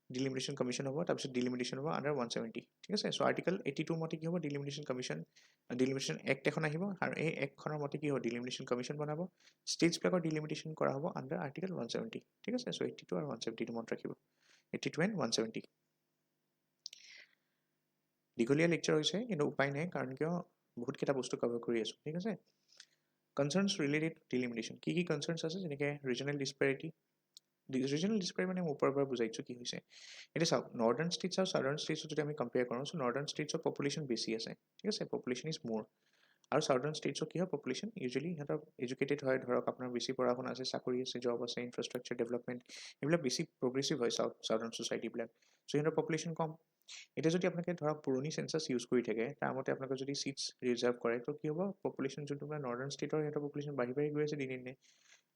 ডিলিমিটেশ্যন কমিশ্যন হ'ব তাৰপিছত ডিলিমিটেশ্যন হ'ব আণ্ডাৰ 170 ঠিক আছে চ' আৰ্টিকল 82 মতে কি হ'ব ডিলিমিটেশ্যন কমিশ্যন ডিলিমিটেশ্যন এক্ট এখন আহিব আৰু এই এক্টখনৰ মতে কি হ'ব ডিলিমিটেশ্যন কমিশ্যন বনাব ষ্টেটছবিলাকৰ ডিলিমিটেশ্যন কৰা হ'ব আণ্ডাৰ আৰ্টিকল 170 ঠিক আছে চ' 82 আৰু 170 মনত ৰাখিব 82 and 170 দীঘলীয়া লেকচাৰ হৈছে কিন্তু উপায় নাই কাৰণ কিয় বহুতকেইটা বস্তু কভাৰ কৰি আছোঁ ঠিক আছে কনচাৰ্নছ ৰিলেটেড ডিলিমিটেশ্যন কি কি কনচাৰ্নছ আছে যেনেকৈ ৰিজনেল ডিছপেৰিটি ৰিজনেল ডিছপেৰিটি মানে মই ওপৰৰ পৰা বুজাইছোঁ কি হৈছে এতিয়া চাওক নৰ্দাৰ্ণ ষ্টেটছ আৰু ছাদাৰ্ণ ষ্টেটছত যদি আমি কম্পেয়াৰ কৰোঁ চ' নৰ্দাৰ্ণ ষ্টেটছৰ পপুলেশ্যন বেছি আছে ঠিক আছে পপুলেশ্যন ইজ মোৰ আৰু ছাউদাৰ্ণ ষ্টেটছত কি হয় পপুলেশ্যন ইউজুৱেলি সিহঁতৰ এডুকেটেড হয় ধৰক আপোনাৰ বেছি পঢ়া শুনা আছে চাকৰি আছে জব আছে ইনফ্ৰাষ্ট্ৰাকচাৰ ডেভেলপমেণ্ট এইবিলাক বেছি প্ৰগ্ৰেছিভ হয় ছাউদাৰ্ণ ছ'চাইটিবিলাক চ' সিহঁতৰ পপুলেশ্যন কম এতিয়া যদি আপোনালোকে ধৰক পুৰণি চেঞ্চাছ ইউজ কৰি থাকে তাৰ মতে আপোনালোকে যদি ছিটছ ৰিজাৰ্ভ কৰে তো কি হ'ব পপুলেশ্যন যোনটো মানে নৰ্দাৰ্ণ ষ্টেটৰ সিহঁতৰ পপুলেশ্যন বাঢ়ি বাঢ়ি গৈ আছে দিনে দিনে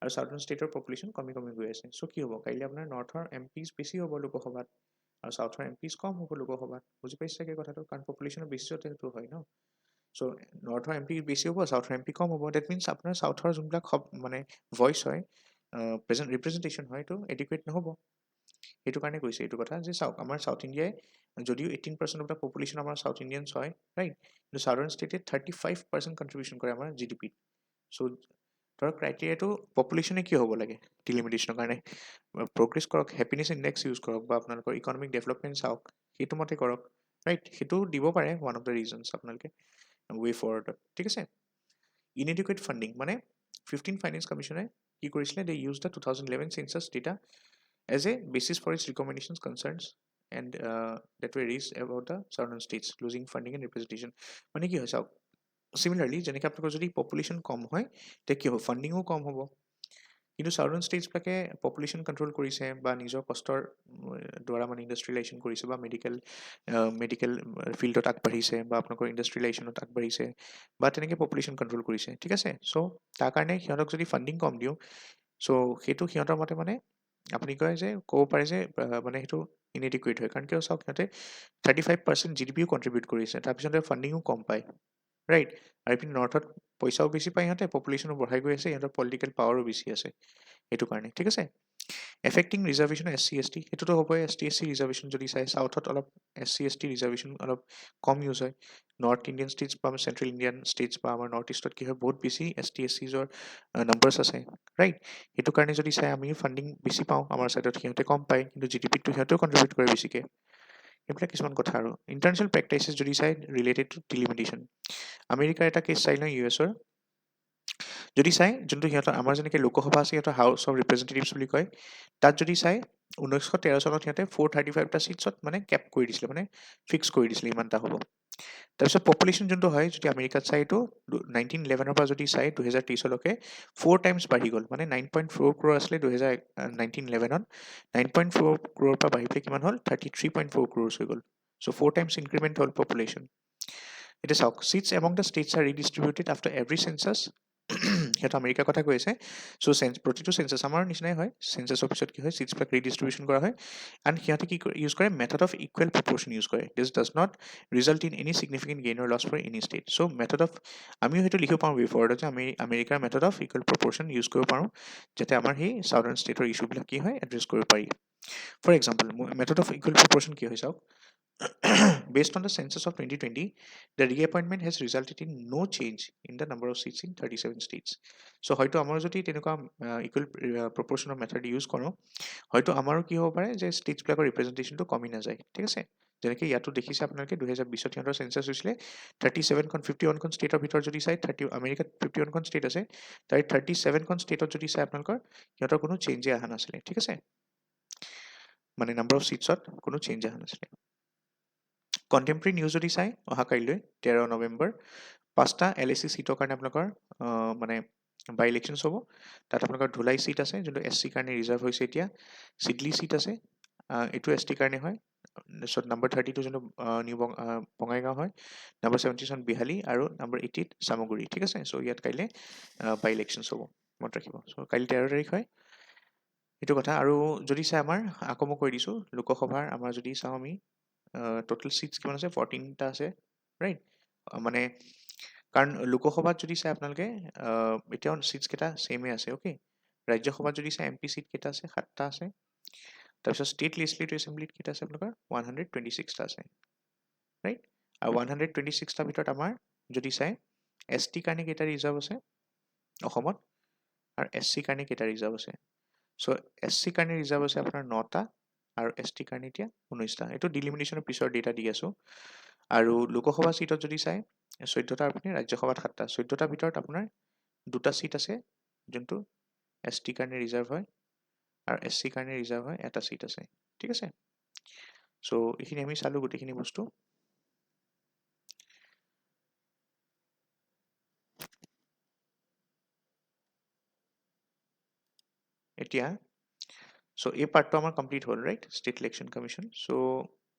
আৰু ছাউদাৰ্ণ ষ্টেটৰ পপুলেশ্যন কমি কমি গৈ আছে চ' কি হ'ব কাইলৈ আপোনাৰ নৰ্থৰ এম পিজ বেছি হ'ব লোকসভাত আৰু চাউথৰ এম পিজ কম হ'ব লোকসভাত বুজি পাইছে চাগে কথাটো কাৰণ পপুলেশ্যনৰ বেছিছতে সেইটো হয় ন চ' নৰ্থৰ এম পি বেছি হ'ব চাউথৰ এম পি কম হ'ব ডেট মিনছ আপোনাৰ চাউথৰ যোনবিলাক মানে ভইচ হয় ৰিপ্ৰেজেণ্টেশ্যন হয় এইটো এডিকুৱেট নহ'ব সেইটো কাৰণে কৈছে এইটো কথা যে চাওক আমাৰ চাউথ ইণ্ডিয়াই যদিও 18% অফ দ্য পপুলেশ্যন আমাৰ চাউথ ইণ্ডিয়ানছ হয় ৰাইট কিন্তু ছাউদাৰ্ণ ষ্টেটে 35% কণ্ট্ৰিবিউশ্যন কৰে আমাৰ জি ডি পিত চ' ধৰক ক্ৰাইটেৰিয়াটো পপুলেশ্যনে কি হ'ব লাগে ডিলিমিটেশ্যনৰ কাৰণে প্ৰগ্ৰেছ কৰক হেপিনেছ ইণ্ডেক্স ইউজ কৰক বা আপোনালোকৰ ইকনমিক ডেভেলপমেণ্ট চাওক সেইটো মতে কৰক ৰাইট সেইটো দিব পাৰে ওৱান অফ দ্য ৰিজনছ আপোনালোকে ৱে ফৰৱাৰ্ডত ঠিক আছে ইনএডিকুৱেট ফাণ্ডিং মানে 15 ফাইনেন্স কমিশ্যনে কি কৰিছিলে they use the 2011 census data as a basis for its recommendations concerns and that were raised about the southern states losing funding and representation মানে কি হয় চাওক similarly যেনেকৈ আপোনালোকৰ যদি পপুলেশ্যন কম হয় তেতিয়া কি হ'ব ফাণ্ডিঙো কম হ'ব কিন্তু ছাউদাৰ্ণ ষ্টেটছবিলাকে পপুলেশ্যন কণ্ট্ৰল কৰিছে বা নিজৰ কষ্টৰ দ্বাৰা মানে ইণ্ডাষ্ট্ৰিয়েলাইজেশ্যন কৰিছে বা মেডিকেল ফিল্ডত আগবাঢ়িছে বা আপোনালোকৰ ইণ্ডাষ্ট্ৰিয়েলাইজেশ্যনত আগবাঢ়িছে বা তেনেকৈ পপুলেশ্যন কণ্ট্ৰল কৰিছে ঠিক আছে চ' তাৰ কাৰণে সিহঁতক যদি ফাণ্ডিং কম দিওঁ চ' সেইটো সিহঁতৰ মতে মানে আপুনি কয় যে ক'ব পাৰে যে মানে সেইটো ইনএডিকুৱেট হয় কাৰণ কিয় চাওক সিহঁতে 35% জি ডি পিও কণ্ট্ৰিবিউট কৰিছে তাৰপিছতে ফাণ্ডিঙো কম পায় ৰাইট আৰু ইপিনে নৰ্থত পইচাও বেছি পায় সিহঁতে পপুলেশ্যনো বঢ়াই গৈ আছে সিহঁতৰ পলিটিকেল পাৱাৰো বেছি আছে সেইটো কাৰণে ঠিক আছে affecting reservation S C S T সেইটোতো হ'বই S T S C reservation যদি চাই চাউথত অলপ S C S T reservation অলপ কম ইউজ হয় নৰ্থ ইণ্ডিয়ান ষ্টেটছ বা চেণ্ট্ৰেল ইণ্ডিয়ান ষ্টেটছ বা আমাৰ নৰ্থ ইষ্টত কি হয় বহুত বেছি এছ টি এছ চিজৰ নাম্বাৰ্ছ আছে ৰাইট সেইটো কাৰণে যদি চাই আমি ফাণ্ডিং বেছি পাওঁ আমাৰ ছাইডত সিহঁতে কম পায় কিন্তু জি ডি পিটো সিহঁতেও কণ্ট্ৰিবিউট কৰে বেছিকৈ এইবিলাক কিছুমান কথা আৰু ইণ্টাৰনেশ্যনেল প্ৰেক্টিচেছ যদি চাই ৰিলেটেড টু ডিলিমিটেশ্যন আমেৰিকাৰ এটা কেছ চাই লওঁ ইউ এছৰ যদি চাই যোনটো সিহঁতৰ আমাৰ যেনেকৈ লোকসভা আছে সিহঁতৰ হাউচ অফ ৰিপ্ৰেজেণ্টেটিভছ বুলি কয় তাত যদি চাই 1913 চনত সিহঁতে 435টা ছিটছত মানে কেপ কৰি দিছিলে মানে ফিক্স কৰি দিছিলে ইমানটা হ'ব তাৰপিছত পপুলেশ্যন যোনটো হয় যদি আমেৰিকাত চাই এইটো 1911 পৰা যদি চাই 2023লৈকে 4 টাইমছ বাঢ়ি গ'ল মানে 9.4 ক্ৰ'ৰ আছিলে 1911ত 9.4 ক্ৰ'ৰ পৰা বাঢ়ি পেলাই কিমান হ'ল 33.4 ক্ৰ'ৰ্ছ হৈ গ'ল চ' 4 টাইমছ ইনক্ৰিমেণ্ট হ'ল পপুলেশ্যন এতিয়া চাওক seats among the states are redistributed after every census সিহঁতে আমেৰিকাৰ কথা কৈ আছে চ' প্ৰতিটো চেঞ্চাছ আমাৰ নিচিনাই হয় চেঞ্চাছৰ পিছত কি হয় ছিটছবিলাক ৰিডিষ্ট্ৰিবিউশ্যন কৰা হয় এণ্ড সিহঁতে কি ইউজ কৰে method of equal proportion use কৰে this does not result in any significant gain or loss for any state so' method of আমিও সেইটো লিখিব পাৰোঁ বিফৰ্ডত যে আমি আমেৰিকাৰ method of equal proportion use কৰিব পাৰোঁ যাতে আমাৰ সেই ছাউদাৰ্ণ ষ্টেটৰ ইছ্যুবিলাক কি হয় এড্ৰেছ কৰিব পাৰি for example method of equal proportion কি হয় চাওক based on the census of 2020, the reappointment has resulted in no change in the number of seats in 37 states. So, হয়তো আমাৰ যদি তেনেকুৱা ইকুৱেল প্ৰপৰ্শ্যনৰ মেথড ইউজ কৰোঁ হয়তো আমাৰো কি হ'ব পাৰে যে ষ্টেটছবিলাকৰ ৰিপ্ৰেজেণ্টেশ্যনটো কমি নাযায় ঠিক আছে যেনেকৈ ইয়াতো দেখিছে আপোনালোকে 2020ত সিহঁতৰ চেঞ্চাছ হৈছিলে 37খন 51খন ষ্টেটৰ ভিতৰত যদি চাই আমেৰিকাত 51খন ষ্টেট আছে তাৰে 37খন ষ্টেটত যদি চাই আপোনালোকৰ সিহঁতৰ কোনো চেঞ্জে অহা নাছিলে ঠিক আছে মানে নাম্বাৰ অফ ছিটছত কোনো চেঞ্জ অহা নাছিলে কণ্টেম্পৰেৰী নিউজ যদি চাই অহা কাইলৈ 13 নৱেম্বৰ 5টা LAC ছিটৰ কাৰণে আপোনালোকৰ মানে বাই ইলেকশ্যনছ হ'ব তাত আপোনালোকৰ ধুলাই ছিট আছে যোনটো এছ চিৰ কাৰণে ৰিজাৰ্ভ হৈছে এতিয়া চিডলি ছিট আছে এইটো এছ টিৰ কাৰণে হয় তাৰপিছত নাম্বাৰ 32 যোনটো নিউ বঙাইগাঁও হয় নাম্বাৰ 77 বিহালী আৰু নাম্বাৰ 88 চামগুৰি ঠিক আছে চ' ইয়াত কাইলৈ বাই ইলেকশ্যনছ হ'ব মনত ৰাখিব চ' কাইলৈ 13 তাৰিখ হয় এইটো কথা আৰু যদি চাই আমাৰ আকৌ মই কৈ দিছোঁ লোকসভাৰ আমাৰ যদি চাওঁ আমি টোটেল ছিটছ কিমান আছে 14টা আছে ৰাইট মানে কাৰণ লোকসভাত যদি চাই আপোনালোকে এতিয়াও চিটছ কেইটা ছেমে আছে অ'কে ৰাজ্যসভাত যদি চাই MP চিট কেইটা আছে 7টা আছে তাৰপিছত ষ্টেট লেজিসলেটিভ এছেম্বলিত কেইটা আছে আপোনালোকৰ 126টা আছে ৰাইট আৰু 126টা ভিতৰত আমাৰ যদি চাই ST কাৰণে কেইটা ৰিজাৰ্ভ আছে অসমত আৰু SC কাৰণে কেইটা ৰিজাৰ্ভ আছে চ' SC কাৰণে ৰিজাৰ্ভ আছে আপোনাৰ 9টা আৰু ST কাৰণে এতিয়া 19টা এইটো ডিলিমিনেশ্যনৰ পিছৰ ডেটা দি আছো আৰু লোকসভা সিটত যদি চাই 14টা আপুনি ৰাজ্যসভাত 7টা 14টাৰ ভিতৰত আপোনাৰ 2টা সিট আছে যোনটো ST কাৰণে ৰিজাৰ্ভ হয় আৰু SC কাৰণে ৰিজাৰ্ভ হয় এটা সিট আছে ঠিক আছে চ' এইখিনি আমি চালো গোটেইখিনি বস্তু এতিয়া চ' এই পাৰ্টটো আমাৰ কমপ্লিট হ'ল ৰাইট ষ্টেট ইলেকশ্যন কমিশ্যন চ'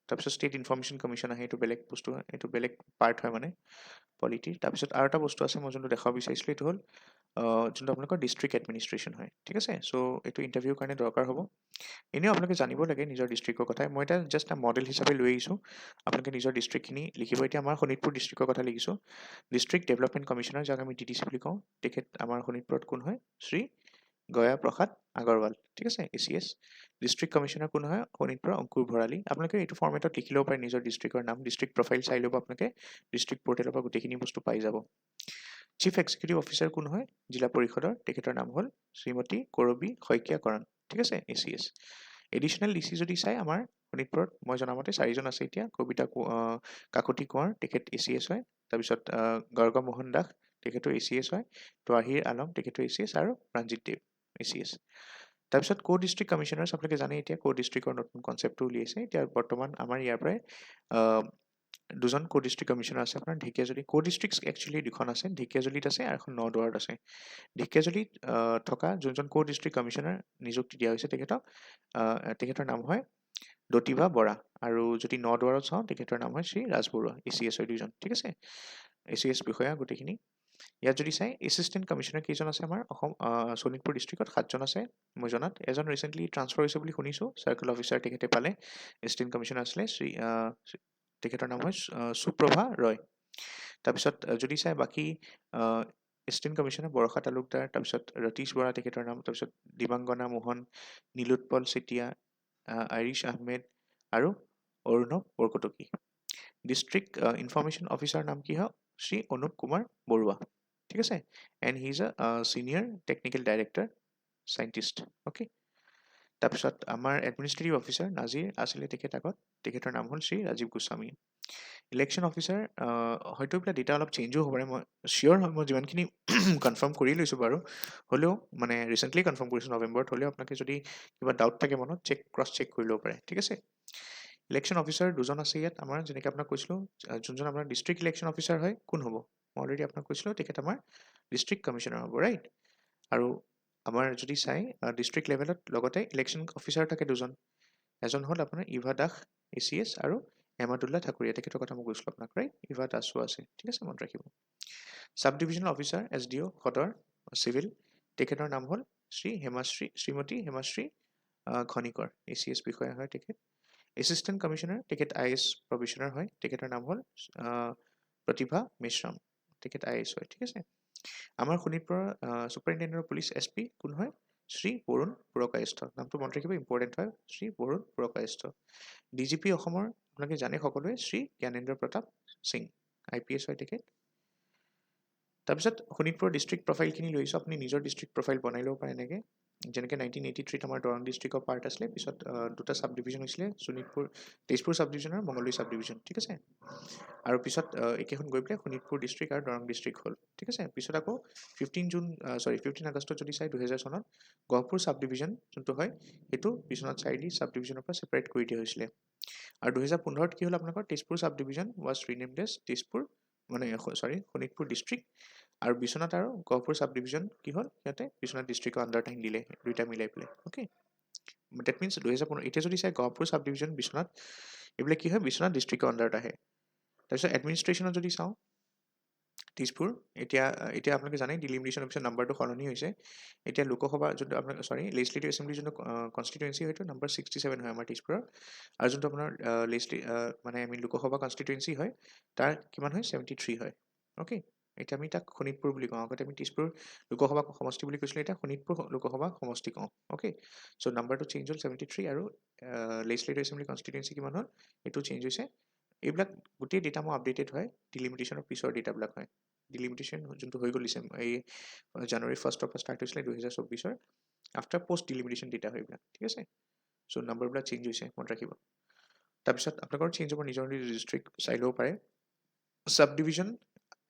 তাৰপিছত ষ্টেট ইনফৰ্মেশ্যন কমিশ্যন আহে এইটো বেলেগ বস্তু হয় এইটো বেলেগ পাৰ্ট হয় মানে পলিটিৰ তাৰপিছত আৰু এটা বস্তু আছে মই যোনটো দেখাব বিচাৰিছিলোঁ এইটো হ'ল যোনটো আপোনালোকৰ ডিষ্ট্ৰিক্ট এডমিনিষ্ট্ৰেশ্যন হয় ঠিক আছে চ' এইটো ইণ্টাৰভিউৰ কাৰণে দৰকাৰ হ'ব এনেও আপোনালোকে জানিব লাগে নিজৰ ডিষ্ট্ৰিক্টৰ কথা মই এটা জাষ্ট মডেল হিচাপে লৈ আহিছোঁ আপোনালোকে নিজৰ ডিষ্ট্ৰিক্টখিনি লিখিব এতিয়া আমাৰ শোণিতপুৰ ডিষ্ট্ৰিক্টৰ কথা লিখিছোঁ ডিষ্ট্ৰিক্ট ডেভেলপমেণ্ট কমিশ্যনাৰ যাক আমি DDC বুলি কওঁ তেখেত আমাৰ শোণিতপুৰত কোন হয় শ্ৰী গয়া প্ৰসাদ আগৰৱাল ঠিক আছে ACS ডিষ্ট্ৰিক্ট কমিশ্যনাৰ কোন হয় শোণিতপুৰ অংকুৰ ভৰালী আপোনালোকে এইটো ফৰ্মেটত লিখি ল'ব পাৰে নিজৰ ডিষ্ট্ৰিক্টৰ নাম ডিষ্ট্ৰিক্ট প্ৰফাইল চাই ল'ব আপোনালোকে ডিষ্ট্ৰিক্ট পৰ্টেলৰ পৰা গোটেইখিনি বস্তু পাই যাব চিফ এক্সিকিউটিভ অফিচাৰ কোন হয় জিলা পৰিষদৰ তেখেতৰ নাম হ'ল শ্ৰীমতী কৰবী শইকীয়া কৰণ ঠিক আছে ACS এডিশ্যনেল DC যদি চাই আমাৰ শোণিতপুৰত মই জনামতে 4জন আছে এতিয়া কবিতা কাকতি কোঁৱৰ তেখেত ACS হয় তাৰপিছত গৰ্গ মোহন দাস তেখেতো ACS হয় তোৱাহিৰ আলম তেখেতো ACS আৰু ৰঞ্জিত দেৱ ACS তাৰপিছত ডিষ্ট্ৰিক্ট কমিশ্যনাৰ্ছ আপোনালোকে জানে এতিয়া ডিষ্ট্ৰিক্টৰ নতুন কনচেপ্টটো উলিয়াইছে এতিয়া বৰ্তমান আমাৰ ইয়াৰ পৰাই দুজন ডিষ্ট্ৰিক্ট কমিশ্যনাৰ আছে আপোনাৰ ঢেকীয়াজুলি ডিষ্ট্ৰিক্ট একচুৱেলি দুখন আছে ঢেকীয়াজুলিত আছে আৰু এখন নদুৱাৰত আছে ঢেকীয়াজুলিত থকা যোনজন ডিষ্ট্ৰিক্ট কমিশ্যনাৰ নিযুক্তি দিয়া হৈছে তেখেতৰ নাম হয় দতিভা বৰা আৰু যদি নদুৱাৰত চাওঁ তেখেতৰ নাম হয় শ্ৰী ৰাজ বৰুৱা ACS দুজন ঠিক আছে ACS বিষয়া গোটেইখিনি ইয়াত যদি চাই এছিষ্টেণ্ট কমিশ্যনাৰ কেইজন আছে আমাৰ অসম শোণিতপুৰ ডিষ্ট্ৰিক্টত 7জন আছে মই জনাত এজন ৰিচেণ্টলি ট্ৰান্সফাৰ হৈছে বুলি শুনিছোঁ চাৰ্কেল অফিচাৰ তেখেতে পালে এছিষ্টেণ্ট কমিশ্যনাৰ আছিলে তেখেতৰ নাম হয় সুপ্ৰভা ৰয় তাৰপিছত যদি চাই বাকী এছিষ্টেণ্ট কমিশ্যনাৰ বৰষা তালুকদাৰ তাৰপিছত ৰতীশ বৰা তেখেতৰ নাম তাৰপিছত দিবাংগনা মোহন নীলোৎপল চেতিয়া আইৰিছ আহমেদ আৰু Arunav Borkotoky district information officer নাম কি হয় শ্ৰী অনুপ কুমাৰ বৰুৱা ঠিক আছে and he is a senior technical director scientist okay তাৰপিছত আমাৰ এডমিনিষ্ট্ৰেটিভ অফিচাৰ নাজিৰ আছিলে তেখেত আগত তেখেতৰ নাম হ'ল শ্ৰী ৰাজীৱ গোস্বামী ইলেকশ্যন অফিচাৰ হয়তো এইবিলাক ডেটা অলপ চেঞ্জো হ'ব পাৰে মই চিয়'ৰ হয় মই যিমানখিনি কনফাৰ্ম কৰি লৈছোঁ বাৰু হ'লেও মানে ৰিচেণ্টলি কনফাৰ্ম কৰিছোঁ নৱেম্বৰত হ'লেও আপোনালোকে যদি কিবা ডাউট থাকে মনত ক্ৰছ চেক কৰি ল'ব পাৰে ঠিক আছে ইলেকশ্যন অফিচাৰ দুজন আছে ইয়াত আমাৰ যেনেকৈ আপোনাক কৈছিলোঁ যোনজন আপোনাৰ ডিষ্ট্ৰিক্ট ইলেকশ্যন অফিচাৰ হয় কোন হ'ব মই অলৰেডি আপোনাক কৈছিলোঁ তেখেত আমাৰ ডিষ্ট্ৰিক্ট কমিশ্যনাৰ হ'ব ৰাইট আৰু আমাৰ যদি চাই ডিষ্ট্ৰিক্ট লেভেলত লগতে ইলেকশ্যন অফিচাৰ থাকে দুজন এজন হ'ল আপোনাৰ ইভা দাস ACS আৰু এমাদুল্লাহ ঠাকুৰীয়া তেখেতৰ কথা মই কৈছিলোঁ আপোনাক ৰাইট ইভা দাসো আছে ঠিক আছে মনত ৰাখিব চাব ডিভিজনেল অফিচাৰ SDO সদৰ চিভিল তেখেতৰ নাম হ'ল শ্ৰীমতী হেমাশ্ৰী খনিকৰ ACS বিষয়া হয় তেখেত এছিষ্টেণ্ট কমিশ্যনাৰ তেখেত IAS প্ৰভিশ্যনাৰ হয় তেখেতৰ নাম হ'ল প্ৰতিভা মেশ্ৰাম তেখেত IAS হয় ঠিক আছে আমাৰ শোণিতপুৰৰ ছুপাৰিণ্টেণ্ডেণ্ট অফ পুলিচ SP কোন হয় শ্ৰী বৰুণ পুৰকায়স্থ নামটো মনত ৰাখিব ইম্পৰ্টেণ্ট হয় শ্ৰী বৰুণ পুৰকায়স্থ DGP অসমৰ আপোনালোকে জানে সকলোৱে শ্ৰী জ্ঞানেন্দ্ৰ প্ৰতাপ সিং IPS হয় তেখেত তাৰপিছত শোণিতপুৰৰ ডিষ্ট্ৰিক্ট প্ৰফাইলখিনি লৈছোঁ আপুনি নিজৰ ডিষ্ট্ৰিক্ট প্ৰফাইল বনাই ল'ব পাৰে এনেকৈ যেনেকৈ 1983 আমাৰ দৰং ডিষ্ট্ৰিক্টৰ পাৰ্ট আছিলে পিছত দুটা চাব ডিভিজন হৈছিলে তেজপুৰ চাব ডিভিজন আৰু মঙলদৈ চাব ডিভিজন ঠিক আছে আৰু পিছত একেখন গৈ পেলাই শোণিতপুৰ ডিষ্ট্ৰিক্ট আৰু দৰং ডিষ্ট্ৰিক্ট হ'ল ঠিক আছে পিছত আকৌ 15 আগষ্টত যদি চাই 2000 চনত গহপুৰ চাব ডিভিজন যোনটো হয় সেইটো বিশ্বনাথ চাৰিআলি চাব ডিভিজনৰ পৰা ছেপাৰেট কৰি দিয়া হৈছিলে আৰু 2015ত কি হ'ল আপোনালোকৰ Tezpur sub division was renamed as Sonitpur district আৰু বিশ্বনাথ আৰু গহপুৰ চাব ডিভিজন কি হ'ল সিহঁতে বিশ্বনাথ ডিষ্ট্ৰিক্টৰ আণ্ডাৰত আনি দিলে দুইটা মিলাই পেলাই অ'কে ডেট মিনছ 2015 এতিয়া যদি চাই গহপুৰ চাব ডিভিজন বিশ্বনাথ এইবিলাক কি হয় বিশ্বনাথ ডিষ্ট্ৰিক্টৰ আণ্ডাৰত আহে তাৰপিছত এডমিনিষ্ট্ৰেশ্যনত যদি চাওঁ তেজপুৰ এতিয়া আপোনালোকে জানে ডিলিমিনেশ্যনৰ পিছত নাম্বাৰটো সলনি হৈছে এতিয়া লোকসভা যোনটো আপোনাৰ লেজিসলেটিভ এছেম্বলি যোনটো কনষ্টিটুৱেঞ্চি হয়তো নাম্বাৰ 67 হয় আমাৰ তেজপুৰৰ আৰু যোনটো আপোনাৰ লোকসভা কনষ্টিটুৱেঞ্চি হয় তাৰ কিমান হয় 73 হয় অ'কে এতিয়া আমি তাক শোণিতপুৰ বুলি কওঁ, আগতে আমি তেজপুৰ লোকসভা সমষ্টি বুলি কৈছিলোঁ, এতিয়া শোণিতপুৰ লোকসভা সমষ্টি কওঁ। অ'কে, চ' নাম্বাৰটো চেঞ্জ হ'ল 73 আৰু লেজিসলেটিভ এছেম্বলি কনষ্টিটুৱেঞ্চি কিমান হ'ল এইটো চেঞ্জ হৈছে। এইবিলাক গোটেই ডেটা মোৰ আপডেটেড হয়, ডিলিমিটেশ্যনৰ পিছৰ ডেটাবিলাক হয়। ডিলিমিটেশ্যন যোনটো হৈ গ'ল এই জানুৱাৰী 1ৰ পৰা ষ্টাৰ্ট হৈছিলে 2024 আফটাৰ পষ্ট ডিলিমিটেশ্যন ডেটা হয় এইবিলাক, ঠিক আছে। চ' নাম্বাৰবিলাক চেঞ্জ হৈছে, মনত ৰাখিব। তাৰপিছত আপোনালোকৰ চেঞ্জ হ'ব, নিজৰ ডিষ্ট্ৰিক্ট চাই ল'ব পাৰে। চাব ডিভিজন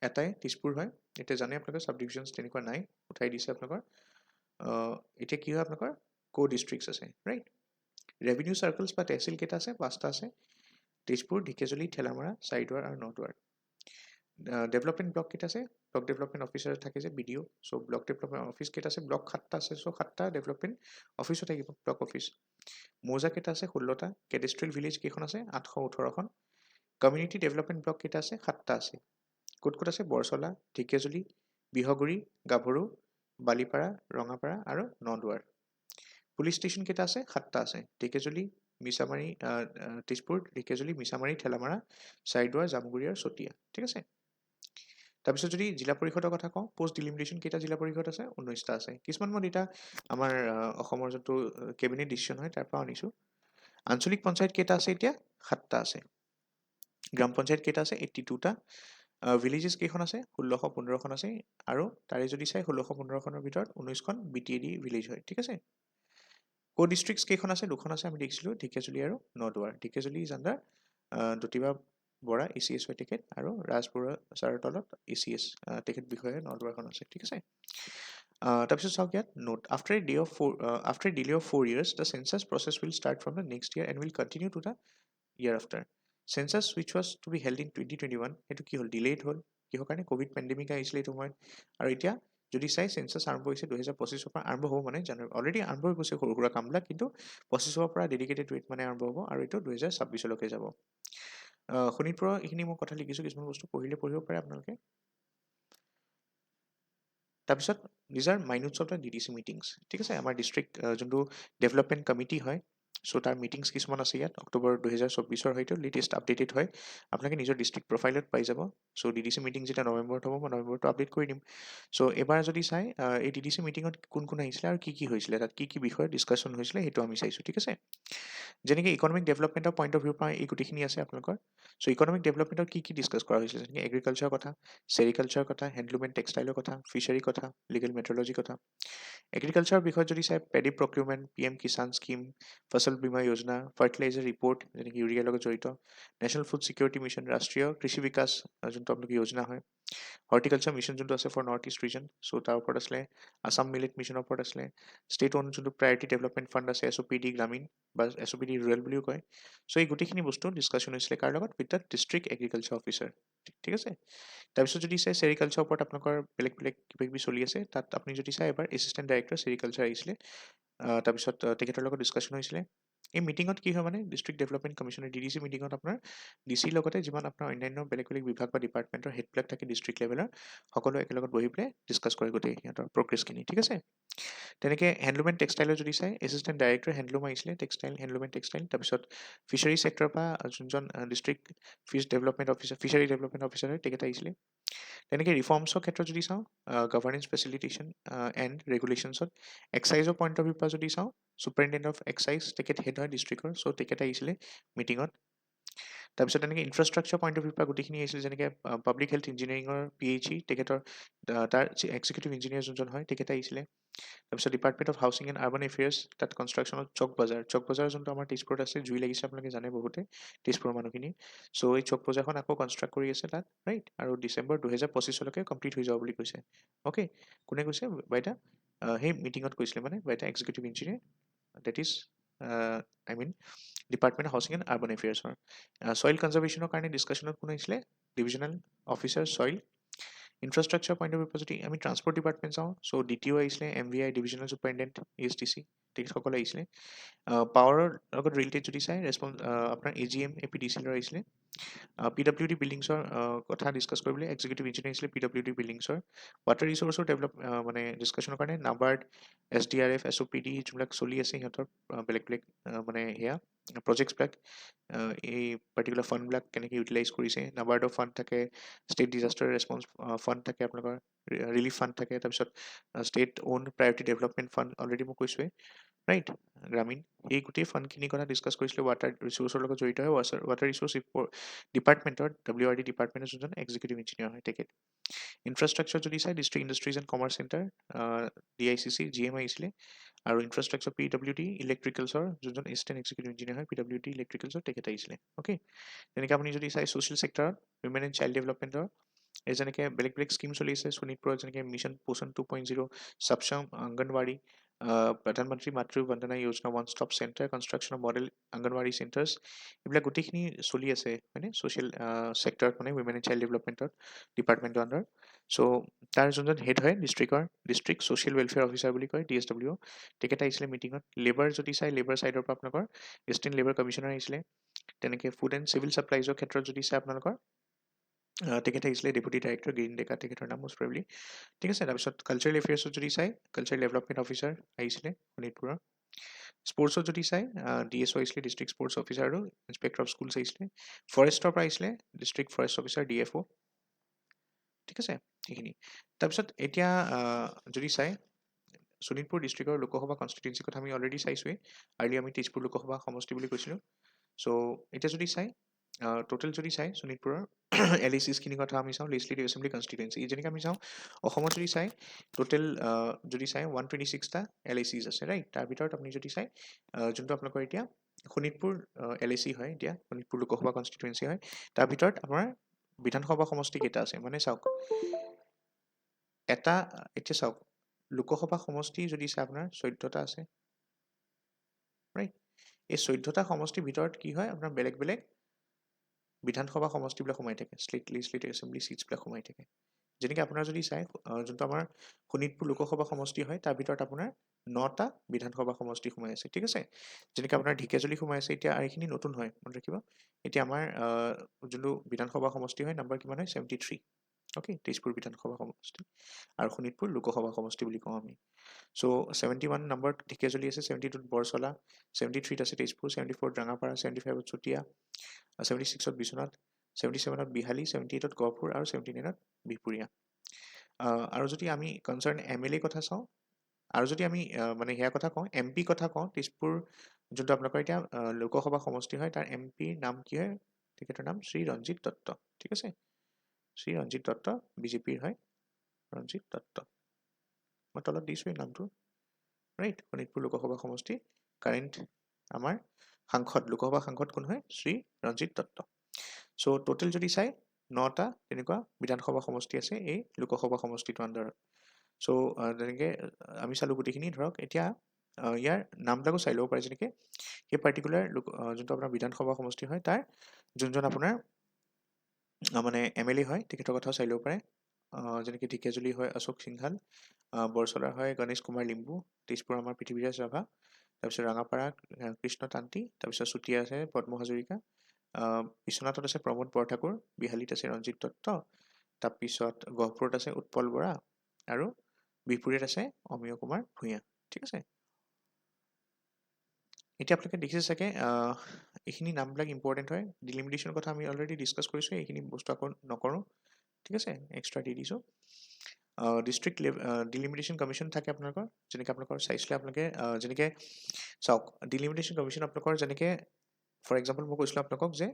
এটাই তেজপুৰ হয়, এতিয়া জানে আপোনালোকৰ চাব ডিভিজনছ তেনেকুৱা নাই, উঠাই দিছে আপোনালোকৰ। এতিয়া কি হয় আপোনালোকৰ ডিষ্ট্ৰিক্টছ আছে, ৰাইট। ৰেভিনিউ চাৰ্কলছ বা তহচিল কেইটা আছে, 5টা আছে, তেজপুৰ, ঢেকীয়াজুলি, ঠেলামৰা, চাৰিদুৱাৰ আৰু নদুৱাৰ। ডেভেলপমেণ্ট ব্লক কেইটা আছে, ব্লক ডেভেলপমেণ্ট অফিচাৰ থাকে যে BDO, চ' ব্লক ডেভেলপমেণ্ট অফিচ কেইটা আছে, ব্লক 7টা আছে, চ' 7টা ডেভেলপমেণ্ট অফিচো থাকিব, ব্লক অফিচ। মৌজা কেইটা আছে, 16টা, কেডেষ্ট্ৰিয়েল ভিলেজ কেইখন আছে, 818খন। কমিউনিটি ডেভেলপমেণ্ট ব্লক কেইটা আছে, 7টা আছে। ক'ত ক'ত আছে, বৰচলা, ঢেকীয়াজুলি, বিহগুৰি, গাভৰু, বালিপাৰা, ৰঙাপাৰা আৰু নদুৱাৰ। পুলিচ ষ্টেচন কেইটা আছে, 7টা আছে, ঢেকীয়াজুলি, মিছামাৰী, তেজপুৰ, ঢেকীয়াজুলি, মিছামাৰী, ঠেলামৰা, চাৰিদুৱাৰ, জামুগুৰি আৰু চতিয়া, ঠিক আছে। তাৰপিছত যদি জিলা পৰিষদৰ কথা কওঁ, পষ্ট ডিলিমিটেশ্যন কেইটা জিলা পৰিষদ আছে, 19টা আছে। কিছুমান মই ডেটা আমাৰ অসমৰ যোনটো কেবিনেট ডিচিশ্যন হয় তাৰ পৰা আনিছোঁ। আঞ্চলিক পঞ্চায়ত কেইটা আছে, এতিয়া 7টা আছে। গ্ৰাম পঞ্চায়ত কেইটা আছে, 82টা। ভিলেজেছ কেইখন আছে, 1615খন আছে, আৰু তাৰে যদি চাই 1615খনৰ ভিতৰত 19খন BTAD ভিলেজ হয়, ঠিক আছে। ডিষ্ট্ৰিক্টছ কেইখন আছে, 2খন আছে, আমি দেখিছিলোঁ, ঢেকীয়াজুলি আৰু Naduar. Dhekiajuli is under Datiba Bora ACS হয় তেখেত, আৰু ৰাজ বৰুৱা ছাৰৰ তলত ACS তেখেত বিষয়ে নদুৱাৰখন আছে, ঠিক আছে। তাৰপিছত চাওক ইয়াত note, after delay of 4 years the census process will start from the next year and will continue to the year after. Census which was to be held in 2021 সেইটো কি হ'ল, ডিলেড হ'ল, কিহৰ কাৰণে, ক'ভিড পেণ্ডেমিক আহিছিলে এইটো সময়ত। আৰু এতিয়া যদি চাই চেঞ্চাছ আৰম্ভ হৈছে 2025 পৰা আৰম্ভ হ'ব, মানে জানুৱাৰী অলৰেডি আৰম্ভ হৈ গৈছে সৰু সুৰা কামবিলাক, কিন্তু 25 পৰা ডেডিকেটেড ৱেট মানে আৰম্ভ হ'ব, আৰু এইটো 2026লৈকে যাব। শোণিতপুৰৰ এইখিনি মই কথা লিখিছোঁ, কিছুমান বস্তু পঢ়িব পাৰে আপোনালোকে। তাৰপিছত these are minutes of the DDC meetings, ঠিক আছে। আমাৰ ডিষ্ট্ৰিক্ট যোনটো ডেভেলপমেণ্ট কমিটি হয়, চ' তাৰ মিটিংছ কিছুমান আছে ইয়াত, অক্টোবৰ 2024 হয়তো লেটেষ্ট আপডেটেড হয়, আপোনালোকে নিজৰ ডিষ্ট্ৰিক্ট প্ৰফাইলত পাই যাব। চ' DDC মিটিং যেতিয়া নৱেম্বৰত হ'ব, মই নৱেম্বৰটো আপডেট কৰি দিম। চ' এবাৰ যদি চাই এই DDC মিটিঙত কোন কোন আহিছিলে আৰু কি হৈছিলে, তাত কি বিষয়ে ডিছকাশ্যন হৈছিলে সেইটো আমি চাইছোঁ, ঠিক আছে। যেনেকৈ ইকনমিক ডেভেলপমেণ্টৰ পইণ্ট অফ ভিউৰ পৰা এই গোটেইখিনি আছে আপোনালোকৰ। চ' ইকনমিক ডেভেলপমেণ্টৰ কি ডিছকাছ কৰা হৈছিলে, যেনেকৈ এগ্ৰিকালচাৰৰ কথা, চেৰিকালচাৰৰ কথা, হেণ্ডলুম এণ্ড টেক্সটাইলৰ কথা, ফিচাৰী কথা, লিগেল মেট্ৰলজিৰ কথা। এগ্ৰিকালচাৰৰ বিষয়ত যদি চাই paddy procurement, PM Kisan scheme, Fasal Bima যোজনা, ফাৰ্টিলাইজাৰ ৰিপৰ্ট যেনেকৈ ইউৰিয়াৰ লগত জড়িত, নেশ্যনেল ফুড ছিকিউৰিটি মিছন, ৰাষ্ট্ৰীয় কৃষি বিকাশ যোনটো আপোনালোকে যোজনা হয়, হৰ্টিকালচাৰ মিছন যোনটো আছে ফৰ নৰ্থ ইষ্ট ৰিজন, চ' তাৰ ওপৰত আছিলে, আছাম মিলেট মিছনৰ ওপৰত আছিলে, ষ্টেট অন যোনটো প্ৰায়ৰিটি ডেভেলপমেণ্ট ফাণ্ড আছে, SOPD গ্ৰামীণ বা SOPD ৰুৰেল বুলিও কয়। চ' এই গোটেইখিনি বস্তু ডিছকাশ্যন হৈছিলে কাৰ লগত, with the district agriculture officer, ঠিক আছে। তাৰপিছত যদি চাই চেৰিকালচাৰৰ ওপৰত আপোনালোকৰ বেলেগ কিবা কিবি চলি আছে, তাত আপুনি যদি চাই এবাৰ এছিষ্টেণ্ট ডাইৰেক্টৰ চেৰিকালচাৰ আহিছিলে, তাৰপিছত তেখেতৰ লগত ডিছকাশ্যন হৈছিলে। এই মিটিঙত কি হয় মানে, ডিষ্ট্ৰিক্ট ডেভেলপমেণ্ট কমিশ্যনৰ DDC মিটিঙত আপোনাৰ DC লগতে যিমান আপোনাৰ অন্যান্য বেলেগ বিভাগ বা ডিপাৰ্টমেণ্টৰ হেডবিলাক থাকে ডিষ্ট্ৰিক্ট লেভেলৰ, সকলো একেলগত বহি পেলাই ডিছকাছ কৰে গোটেই সিহঁতৰ প্ৰগ্ৰেছখিনি, ঠিক আছে। তেনেকৈ হেণ্ডলুম এণ্ড টেক্সটাইলৰ যদি চাই, এছিষ্টেণ্ট ডাইৰেক্টৰ হেণ্ডলুম আহিছিলে, হেণ্ডলুম এণ্ড টেক্সটাইল। তাৰপিছত ফিচাৰী ছেক্টৰৰ পৰা যোনজন ডিষ্ট্ৰিক্ট ফিচাৰী ডেভেলপমেণ্ট অফিচাৰ হয় তেখেত আহিছিলে। তেনেকৈ ৰিফৰ্মছৰ ক্ষেত্ৰত যদি চাওঁ, গভাৰ্নেন্স ফেচিলিটেশ্যন এণ্ড ৰেগুলেশ্যনছত এক্সাইজৰ পইণ্ট অফ ভিউৰ পৰা যদি চাওঁ, চুপাৰিনটেণ্ডেণ্ট অফ এক্সাইজ তেখেত হেড হয় ডিষ্ট্ৰিক্টৰ, চ' তেখেত আহিছিলে মিটিঙত। তাৰপিছত তেনেকৈ ইনফ্ৰাষ্ট্ৰাকচাৰ পইণ্ট অফ ভিউৰ পৰা গোটেইখিনি আহিছিলে, যেনেকৈ পাব্লিক হেল্থ ইঞ্জিনিয়াৰিঙৰ PHE তেখেতৰ তাৰ এক্সিকিউটিভ ইঞ্জিনিয়াৰ যোনজন হয় তেখেত আহিছিলে। তাৰপিছত department of housing and urban affairs, তাত কনষ্ট্ৰাকশ্যনত চক বজাৰ যোনটো আমাৰ তেজপুৰত আছে, জুই লাগিছে আপোনালোকে জানে বহুতে, তেজপুৰৰ মানুহখিনি। চ' এই চক বজাৰখন আকৌ কনষ্ট্ৰাক্ট কৰি আছে তাত, ৰাইট, আৰু ডিচেম্বৰ 2025লৈকে কমপ্লিট হৈ যাব বুলি কৈছে। অ'কে, কোনে কৈছে, বাইদা সেই মিটিঙত কৈছিলে, মানে বাইদা executive engineer, that is department of housing and urban এফেয়াৰ্ছৰ। ছইল কনজাৰ্ভেশ্যনৰ কাৰণে ডিছকাশ্যনত কোন আহিছিলে, divisional officer soil. Infrastructure point of ভিউৰ পৰা যদি আমি ট্ৰান্সপৰ্ট ডিপাৰ্টমেণ্ট চাওঁ, চ' DTO আহিছিলে, MVI ডিভিজনেল ছুপাৰিনটেণ্ডেণ্ট ESTC তেখেতসকল আহিছিলে। পাৱাৰৰ লগত ৰিলেটেড যদি চাই, আপোনাৰ AGM APDCL আহিছিলে। PWD বিল্ডিংছৰ কথা ডিছকাছ কৰিবলৈ এক্সিকিউটিভ ইঞ্জিনিয়াৰ আহিছিলে PWD বিল্ডিংছৰ। ৱাটাৰ ৰিচোৰ্চৰ মানে ডিছকাশ্যনৰ কাৰণে নাবাৰ্ড, SDRF, SOPD যোনবিলাক চলি আছে সিহঁতৰ বেলেগ মানে সেয়া প্ৰজেক্টছবিলাক এই পাৰ্টিকুলাৰ ফাণ্ডবিলাক কেনেকৈ ইউটিলাইজ কৰিছে। নাবাৰ্ডৰ ফাণ্ড থাকে, ষ্টেট ডিজাষ্টাৰ ৰেছপন্স ফাণ্ড থাকে, আপোনালোকৰ ৰিলিফ ফাণ্ড থাকে, তাৰপিছত state on priority development fund already মই কৈছোঁৱেই, ৰাইট, গ্ৰামীণ। এই গোটেই ফাণ্ডখিনিৰ কথা ডিছকাছ কৰিছিলোঁ ৱাটাৰ ৰিচোৰ্চৰ লগত জড়িত হয়। ৱাটাৰ ৰিচোৰ্চ ডিপাৰ্টমেণ্টৰ WRD ডিপাৰ্টমেণ্টৰ যোনজন এক্সিকিউটিভ ইঞ্জিনিয়াৰ হয় তেখেত। ইনফ্ৰাষ্ট্ৰাকচাৰ যদি চাই district industries and commerce centre DICC GM আহিছিলে, আৰু ইনফ্ৰাষ্ট্ৰাকচাৰ PWD ইলেক্ট্ৰিকেলছৰ যোনজন এছিষ্টেণ্ট এক্সিকিউটিভ ইঞ্জিনিয়াৰ হয় PWD ইলেক্ট্ৰিকেলছৰ তেখেত আহিছিলে। অ'কে, তেনেকৈ আপুনি যদি চাই ছ'চিয়েল ছেক্টৰত উইমেন এণ্ড চাইল্ড ডেভেলপমেণ্টৰ এই যেনেকৈ বেলেগ বেলেগ স্কিম চলি আছে শোণিতপুৰত, যেনেকৈ মিছন পোষণ 2.0, সক্ষম anganwadi, Pradhan Mantri Matru Vandana Yojana, one stop centre, construction of model anganwadi centres, এইবিলাক গোটেইখিনি চলি আছে হয়নে ছ'চিয়েল ছেক্টৰত, মানে উইমেন এণ্ড চাইল্ড ডেভেলপমেণ্টৰ ডিপাৰ্টমেণ্টৰ আণ্ডাৰ। চ' তাৰ যোনজন হেড হয় ডিষ্ট্ৰিক্ট ছ'চিয়েল ৱেলফেয়াৰ অফিচাৰ বুলি কয় DSW, তেখেত আহিছিলে মিটিঙত। লেবাৰ যদি চাই লেবাৰ ছাইডৰ পৰা আপোনালোকৰ এছিষ্টেণ্ট লেবাৰ কমিশ্যনাৰ আহিছিলে। তেনেকৈ ফুড এণ্ড চিভিল ছাপ্লাইজৰ ক্ষেত্ৰত যদি চাই আপোনালোকৰ তেখেত আহিছিলে ডেপুটি ডাইৰেক্টৰ গ্ৰীণ ডেকা, তেখেতৰ নাম মষ্ট প্ৰবেবলি, ঠিক আছে। তাৰপিছত কালচাৰেল এফেয়াৰ্ছত যদি চাই কালচাৰেল ডেভেলপমেণ্ট অফিচাৰ আহিছিলে শোণিতপুৰৰ। স্পৰ্টছত যদি চাই DSO আহিছিলে, ডিষ্ট্ৰিক্ট স্পৰ্টছ অফিচাৰ, আৰু ইনস্পেক্টৰ অফ স্কুলছ আহিছিলে। ফৰেষ্টৰ পৰা আহিছিলে ডিষ্ট্ৰিক্ট ফৰেষ্ট অফিচাৰ DFO, ঠিক আছে সেইখিনি। তাৰপিছত এতিয়া যদি চাই শোণিতপুৰ ডিষ্ট্ৰিক্টৰ লোকসভা কনষ্টিটুৱেঞ্চিৰ কথা আমি অলৰেডি চাইছোৱেই। আৰ্লি আমি তেজপুৰ লোকসভা সমষ্টি বুলি কৈছিলোঁ। চ' এতিয়া যদি চাই টোটেল যদি চাই শোণিতপুৰৰ LACছখিনিৰ কথা আমি চাওঁ, লিজিছলেটিভ এছেম্বলি কনষ্টিটুৱেঞ্চি। যেনেকৈ আমি চাওঁ অসমত যদি চাই টোটেল যদি চাই 126টা LACছ আছে, ৰাইট। তাৰ ভিতৰত আপুনি যদি চাই যোনটো আপোনালোকৰ এতিয়া শোণিতপুৰ LAC হয়, এতিয়া শোণিতপুৰ লোকসভা কনষ্টিটুৱেঞ্চি হয়, তাৰ ভিতৰত আপোনাৰ বিধানসভা সমষ্টি কেইটা আছে মানে চাওক, এতিয়া চাওক লোকসভা সমষ্টি যদি চাই আপোনাৰ 14টা আছে, ৰাইট। এই 14টা সমষ্টিৰ ভিতৰত কি হয় আপোনাৰ বেলেগ বেলেগ বিধানসভা সমষ্টিবিলাক সোমাই থাকে, লিজিছলেটিভ এছেম্বলি ছিটছবিলাক সোমাই থাকে। যেনেকৈ আপোনাৰ যদি চাই যোনটো আমাৰ শোণিতপুৰ লোকসভা সমষ্টি হয়, তাৰ ভিতৰত আপোনাৰ 9টা বিধানসভা সমষ্টি সোমাই আছে, ঠিক আছে। যেনেকৈ আপোনাৰ ঢেকীয়াজুলি সোমাই আছে এতিয়া, আৰু এইখিনি নতুন হয় মনত ৰাখিব। এতিয়া আমাৰ যোনটো বিধানসভা সমষ্টি হয় নাম্বাৰ কিমান হয় 73, অ'কে, তেজপুৰ বিধানসভা সমষ্টি, আৰু শোণিতপুৰ লোকসভা সমষ্টি বুলি কওঁ আমি। চ' 71 নম্বৰত ঢেকীয়াজুলি আছে, 72ত বৰচলা, 73ত আছে তেজপুৰ, 74ত ৰাঙাপাৰা, 75ত চতিয়া, 76ত বিশ্বনাথ, 77ত বিহালী, 78ত গহপুৰ, আৰু 79ত বিহপুৰীয়া। আৰু যদি আমি কনচাৰ্ণ MLA কথা চাওঁ, আৰু যদি আমি মানে সেয়া কথা কওঁ MP কথা কওঁ, তেজপুৰ যোনটো আপোনালোকৰ এতিয়া লোকসভা সমষ্টি হয় তাৰ MPৰ নাম কি হয়, তেখেতৰ নাম শ্ৰী ৰঞ্জিত দত্ত, ঠিক আছে। শ্ৰী ৰঞ্জিত দত্ত BJPৰ হয়, ৰঞ্জিত দত্ত, মই তলত দিছোঁ এই নামটো, ৰাইট। শোণিতপুৰ লোকসভা সমষ্টি কাৰেণ্ট আমাৰ লোকসভা সাংসদ কোন হয়, শ্ৰী ৰঞ্জিত দত্ত। চ' টোটেল যদি চাই 9টা তেনেকুৱা বিধানসভা সমষ্টি আছে এই লোকসভা সমষ্টিটোৰ আণ্ডাৰত। চ' তেনেকৈ আমি চালোঁ গোটেইখিনি। ধৰক এতিয়া ইয়াৰ নামবিলাকো চাই ল'ব পাৰে, যেনেকৈ সেই পাৰ্টিকুলাৰ যোনটো আপোনাৰ বিধানসভা সমষ্টি হয় তাৰ যোনজন আপোনাৰ মানে MLA হয় তেখেতৰ কথাও চাই ল'ব পাৰে। যেনেকৈ ঢেকীয়াজুলি হয় অশোক সিংঘাল, বৰচলাৰ হয় গণেশ কুমাৰ লিম্বু, তেজপুৰ আমাৰ পৃথিৱীৰাজ ৰাভা, তাৰপিছত ৰাঙাপাৰা কৃষ্ণ তান্তি, তাৰপিছত চুতীয়া আছে পদ্ম হাজৰিকা, বিশ্বনাথত আছে প্ৰমোদ বৰঠাকুৰ, বিহালীত আছে ৰঞ্জিত দত্ত, তাৰপিছত গহপুৰত আছে উৎপল বৰা, আৰু বিহপুৰীত আছে অমিয় কুমাৰ ভূঞা, ঠিক আছে। এতিয়া আপোনালোকে দেখিছে চাগে এইখিনি নামবিলাক ইম্পৰ্টেণ্ট হয়। ডিলিমিটেশ্যনৰ কথা আমি অলৰেডি ডিছকাছ কৰিছোঁ, এইখিনি বস্তু আকৌ নকৰোঁ, ঠিক আছে, এক্সট্ৰা দি দিছোঁ। ডিষ্ট্ৰিক্ট ডিলিমিটেশ্যন কমিশ্যন থাকে আপোনালোকৰ, যেনেকৈ আপোনালোকৰ চাইছিলে আপোনালোকে যেনেকৈ চাওক ডিলিমিটেশ্যন কমিশ্যন আপোনালোকৰ যেনেকৈ ফৰ এক্সাম্পল মই কৈছিলোঁ আপোনালোকক যে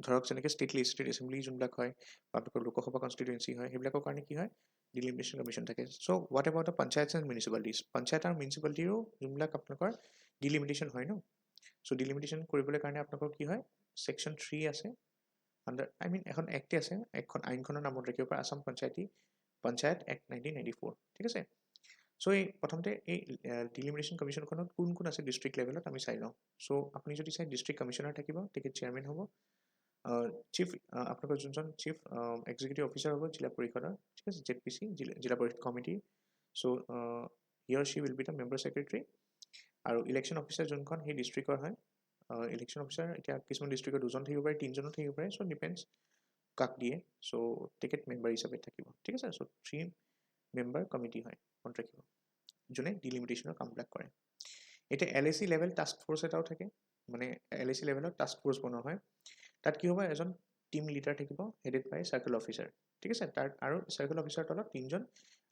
ধৰক যেনেকৈ ষ্টেট লিজিছলেটিভ এছেম্বলি যোনবিলাক হয় বা আপোনালোকৰ লোকসভা কনষ্টিটুৱেঞ্চি হয়, সেইবিলাকৰ কাৰণে কি হয় ডিলিমিটেশ্যন কমিশ্যন থাকে। So' what about the panchayat and municipalities, panchayat আৰু মিউনিচিপালিটিৰো যোনবিলাক আপোনালোকৰ ডিলিমিটেশ্যন হয় ন। চ' ডিলিমিটেশ্যন কৰিবলৈ কাৰণে আপোনালোকৰ কি হয় ছেকশ্যন 3 আছে আণ্ডাৰ এখন এক্টে আছে, আইনখনৰ নামত ৰাখিব পাৰে আছাম পঞ্চায়ত এক্ট 1994, ঠিক আছে। চ' এই প্ৰথমতে এই ডিলিমিটেশ্যন কমিশ্যনখনত কোন কোন আছে ডিষ্ট্ৰিক্ট লেভেলত আমি চাই লওঁ। চ' আপুনি যদি চাই ডিষ্ট্ৰিক্ট কমিশ্যনাৰ থাকিব, তেখেত চেয়াৰমেন হ'ব। চিফ আপোনালোকৰ যোনজন চিফ এক্সিকিউটিভ অফিচাৰ হ'ব জিলা পৰিষদৰ, ঠিক আছে, ZPC Zila Parishad committee. So' he or she will be the member secretary. আৰু ইলেকশ্যন অফিচাৰ যোনখন সেই ডিষ্ট্ৰিক্টৰ হয়, ইলেকশ্যন অফিচাৰ এতিয়া কিছুমান ডিষ্ট্ৰিক্টৰ 2জন থাকিব পাৰে, 3জনো থাকিব পাৰে, চ' ডিপেণ্ডছ কাক দিয়ে। চ' তেখেত মেম্বাৰ হিচাপে থাকিব, ঠিক আছে। চ' 3 মেম্বাৰ কমিটি হয় মনত ৰাখিব, যোনে ডিলিমিটেশ্যনৰ কামবিলাক কৰে। এতিয়া LAC লেভেল টাস্ক ফ'ৰ্চ এটাও থাকে, মানে LAC লেভেলত টাস্ক ফ'ৰ্চ বনোৱা হয় তাত কি হ'ব এজন টিম লিডাৰ থাকিব হেডেড বাই চাৰ্কেল অফিচাৰ ঠিক আছে তাৰ আৰু চাৰ্কেল অফিচাৰ তলত 3জন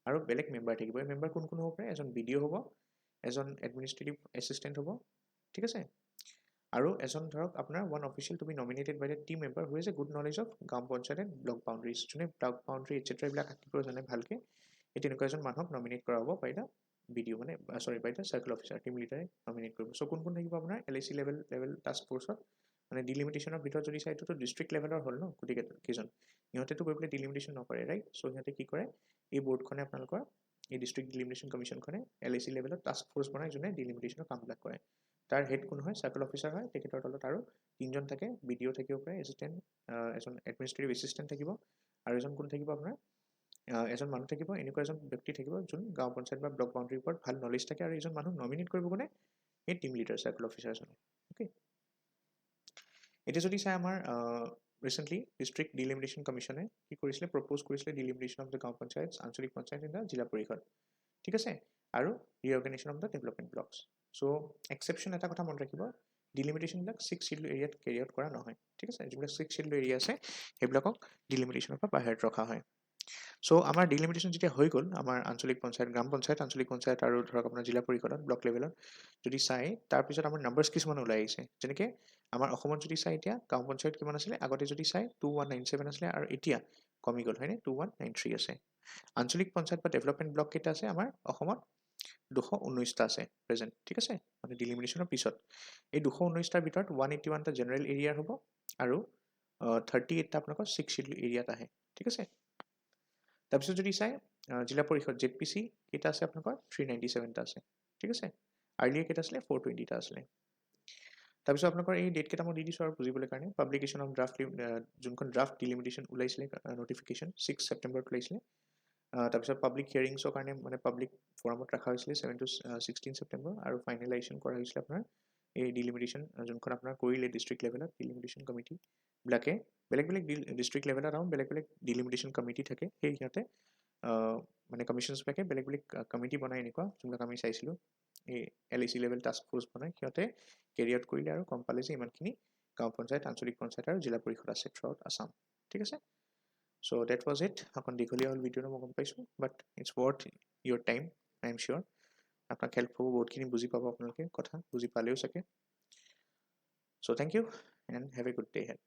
আৰু বেলেগ মেম্বাৰ থাকিব এই মেম্বাৰ কোন কোন হ'ব পাৰে এজন BDO হ'ব এজন এডমিনিষ্ট্ৰেটিভ এছিষ্টেণ্ট হ'ব ঠিক আছে আৰু এজন ধৰক আপোনাৰ one official to be nominated by the team member who is a good knowledge of gaon panchayat and block boundaries যোনে ব্লক বাউণ্ডেৰী এটচেট্ৰা এইবিলাক আঁকিব জানে ভালকে এই তেনেকুৱা এজন মানুহক নমিনেট কৰা হ'ব বাই দ্য BDO মানে sorry by the circle officer team লিডাৰে নমিনেট কৰিব চ' কোন কোন থাকিব আপোনাৰ LAC লেভেল টাস্ক ফ'ৰ্চত মানে ডিলিমিটেশ্যনৰ ভিতৰত যদি চাই এইটোতো ডিষ্ট্ৰিক্ট লেভেলৰ হ'ল ন গতিকে কেইজন সিহঁতেতো গৈ পেলাই ডিলিমিটেশ্যন নকৰে ৰাইট চ' সিহঁতে কি কৰে এই বৰ্ডখনে আপোনালোকৰ এই ডিষ্ট্ৰিক্ট ডিলিমিটেশ্যন কমিশ্যনখনে LAC লেভেলত টাস্ক ফ'ৰ্চ বনাই যোনে ডিলিমিটেশ্যনৰ কামবিলাক কৰে তাৰ হেড কোন হয় চাৰ্কেল অফিচাৰ হয় তেখেতৰ তলত আৰু 3জন থাকে BDO থাকিব পাৰে এছিষ্টেণ্ট এজন এডমিনিষ্ট্ৰেটিভ এছিষ্টেণ্ট থাকিব আৰু এজন কোন থাকিব আপোনাৰ এজন মানুহ থাকিব এনেকুৱা এজন ব্যক্তি থাকিব যোন গাঁও পঞ্চায়ত বা ব্লক বাউণ্ডেৰীৰ ওপৰত ভাল নলেজ থাকে আৰু এজন মানুহ নমিনেট কৰিব কোনে এই টিম লিডাৰ চাৰ্কেল অফিচাৰজনে অ'কে এতিয়া যদি চাই আমাৰ ৰিচেণ্টলি ডিষ্ট্ৰিক্ট ডিলিমিটেশ্যন কমিশ্যনে কি কৰিছিলে প্ৰপ'জ কৰিছিলে ডিলিমিটেশ্যন অফ দ্য গাঁও পঞ্চায়ত আঞ্চলিক পঞ্চায়ত এণ্ড জিলা পৰিষদ ঠিক আছে আৰু reorganisation of the development blocks so' exception এটা কথা মনত ৰাখিব ডিলিমিটেশ্যনবিলাক 6 শিডিউল এৰিয়াত কেৰি আউট কৰা নহয় ঠিক আছে যিবিলাক 6 শিডিউল এৰিয়া আছে সেইবিলাকক ডিলিমিটেশ্যনৰ পৰা বাহিৰত ৰখা হয় চ' আমাৰ ডিলিমিটেশ্যন যেতিয়া হৈ গ'ল আমাৰ আঞ্চলিক পঞ্চায়ত গ্ৰাম পঞ্চায়ত আঞ্চলিক পঞ্চায়ত আৰু ধৰক আপোনাৰ জিলা পৰিষদত ব্লক লেভেলত যদি চাই তাৰপিছত আমাৰ নাম্বাৰ্ছ কিছুমান ওলাই আহিছে যেনেকৈ আমাৰ অসমত যদি চাই এতিয়া গাঁও পঞ্চায়ত কিমান আছিলে আগতে যদি চাই 2197 আছিলে আৰু এতিয়া কমি গ'ল হয়নে 2193 আছে আঞ্চলিক পঞ্চায়ত বা ডেভেলপমেণ্ট ব্লক কেইটা আছে আমাৰ অসমত 219টা আছে প্ৰেজেণ্ট ঠিক আছে মানে ডিলিমিটেশ্যনৰ পিছত এই 219টাৰ ভিতৰত 181টা জেনেৰেল এৰিয়াৰ হ'ব আৰু 38টা আপোনালোকৰ 6 শিডিউল এৰিয়াত আহে ঠিক আছে তাৰপিছত যদি চাই জিলা পৰিষদ ZPC কেইটা আছে আপোনালোকৰ 397টা আছে ঠিক আছে আৰ্লিয়াৰ কেইটা আছিলে 420টা আছিলে তাৰপিছত আপোনালোকৰ এই ডেট কেইটা মই দি দিছোঁ আৰু বুজিবলৈ কাৰণে পাব্লিকেশ্যন অফ ড্ৰাফ্ট যোনখন ড্ৰাফ্ট ডিলিমিটেশ্যন ওলাইছিলে নটিফিকেশ্যন 6 ছেপ্টেম্বৰত ওলাইছিলে তাৰপিছত পাব্লিক হিয়াৰিংছৰ কাৰণে মানে পাব্লিক ফৰামত ৰখা হৈছিলে 7 to 16 ছেপ্টেম্বৰ আৰু ফাইনেলাইজেশ্যন কৰা হৈছিলে আপোনাৰ এই ডিলিমিটেশ্যন যোনখন আপোনাৰ কৰিলে ডিষ্ট্ৰিক্ট লেভেলত ডিলিমিটেশ্যন কমিটিবিলাকে বেলেগ বেলেগ ডিষ্ট্ৰিক্ট লেভেলত আৰু বেলেগ বেলেগ ডিলিমিটেশ্যন কমিটি থাকে সেই সিহঁতে মানে কমিশ্যনছবিলাকে বেলেগ বেলেগ কমিটি বনাই এনেকুৱা যোনবিলাক আমি চাইছিলোঁ এই LAC লেভেল টাস্ক ফ'ৰ্চ বনাই সিহঁতে কেৰি আউট কৰিলে আৰু গম পালে যে ইমানখিনি গাঁও পঞ্চায়ত আঞ্চলিক পঞ্চায়ত আৰু জিলা পৰিষদ আছে থ্ৰুআউট আছাম ঠিক আছে চ' ডেট ৱাজ ইট অকণ দীঘলীয়া হ'ল ভিডিঅ'টো মই গম পাইছোঁ but it's worth your time I am sure আপোনাক হেল্প হ'ব বহুতখিনি বুজি পাব আপোনালোকে কথা বুজি পালেও চাগে so' thank you and have a good day head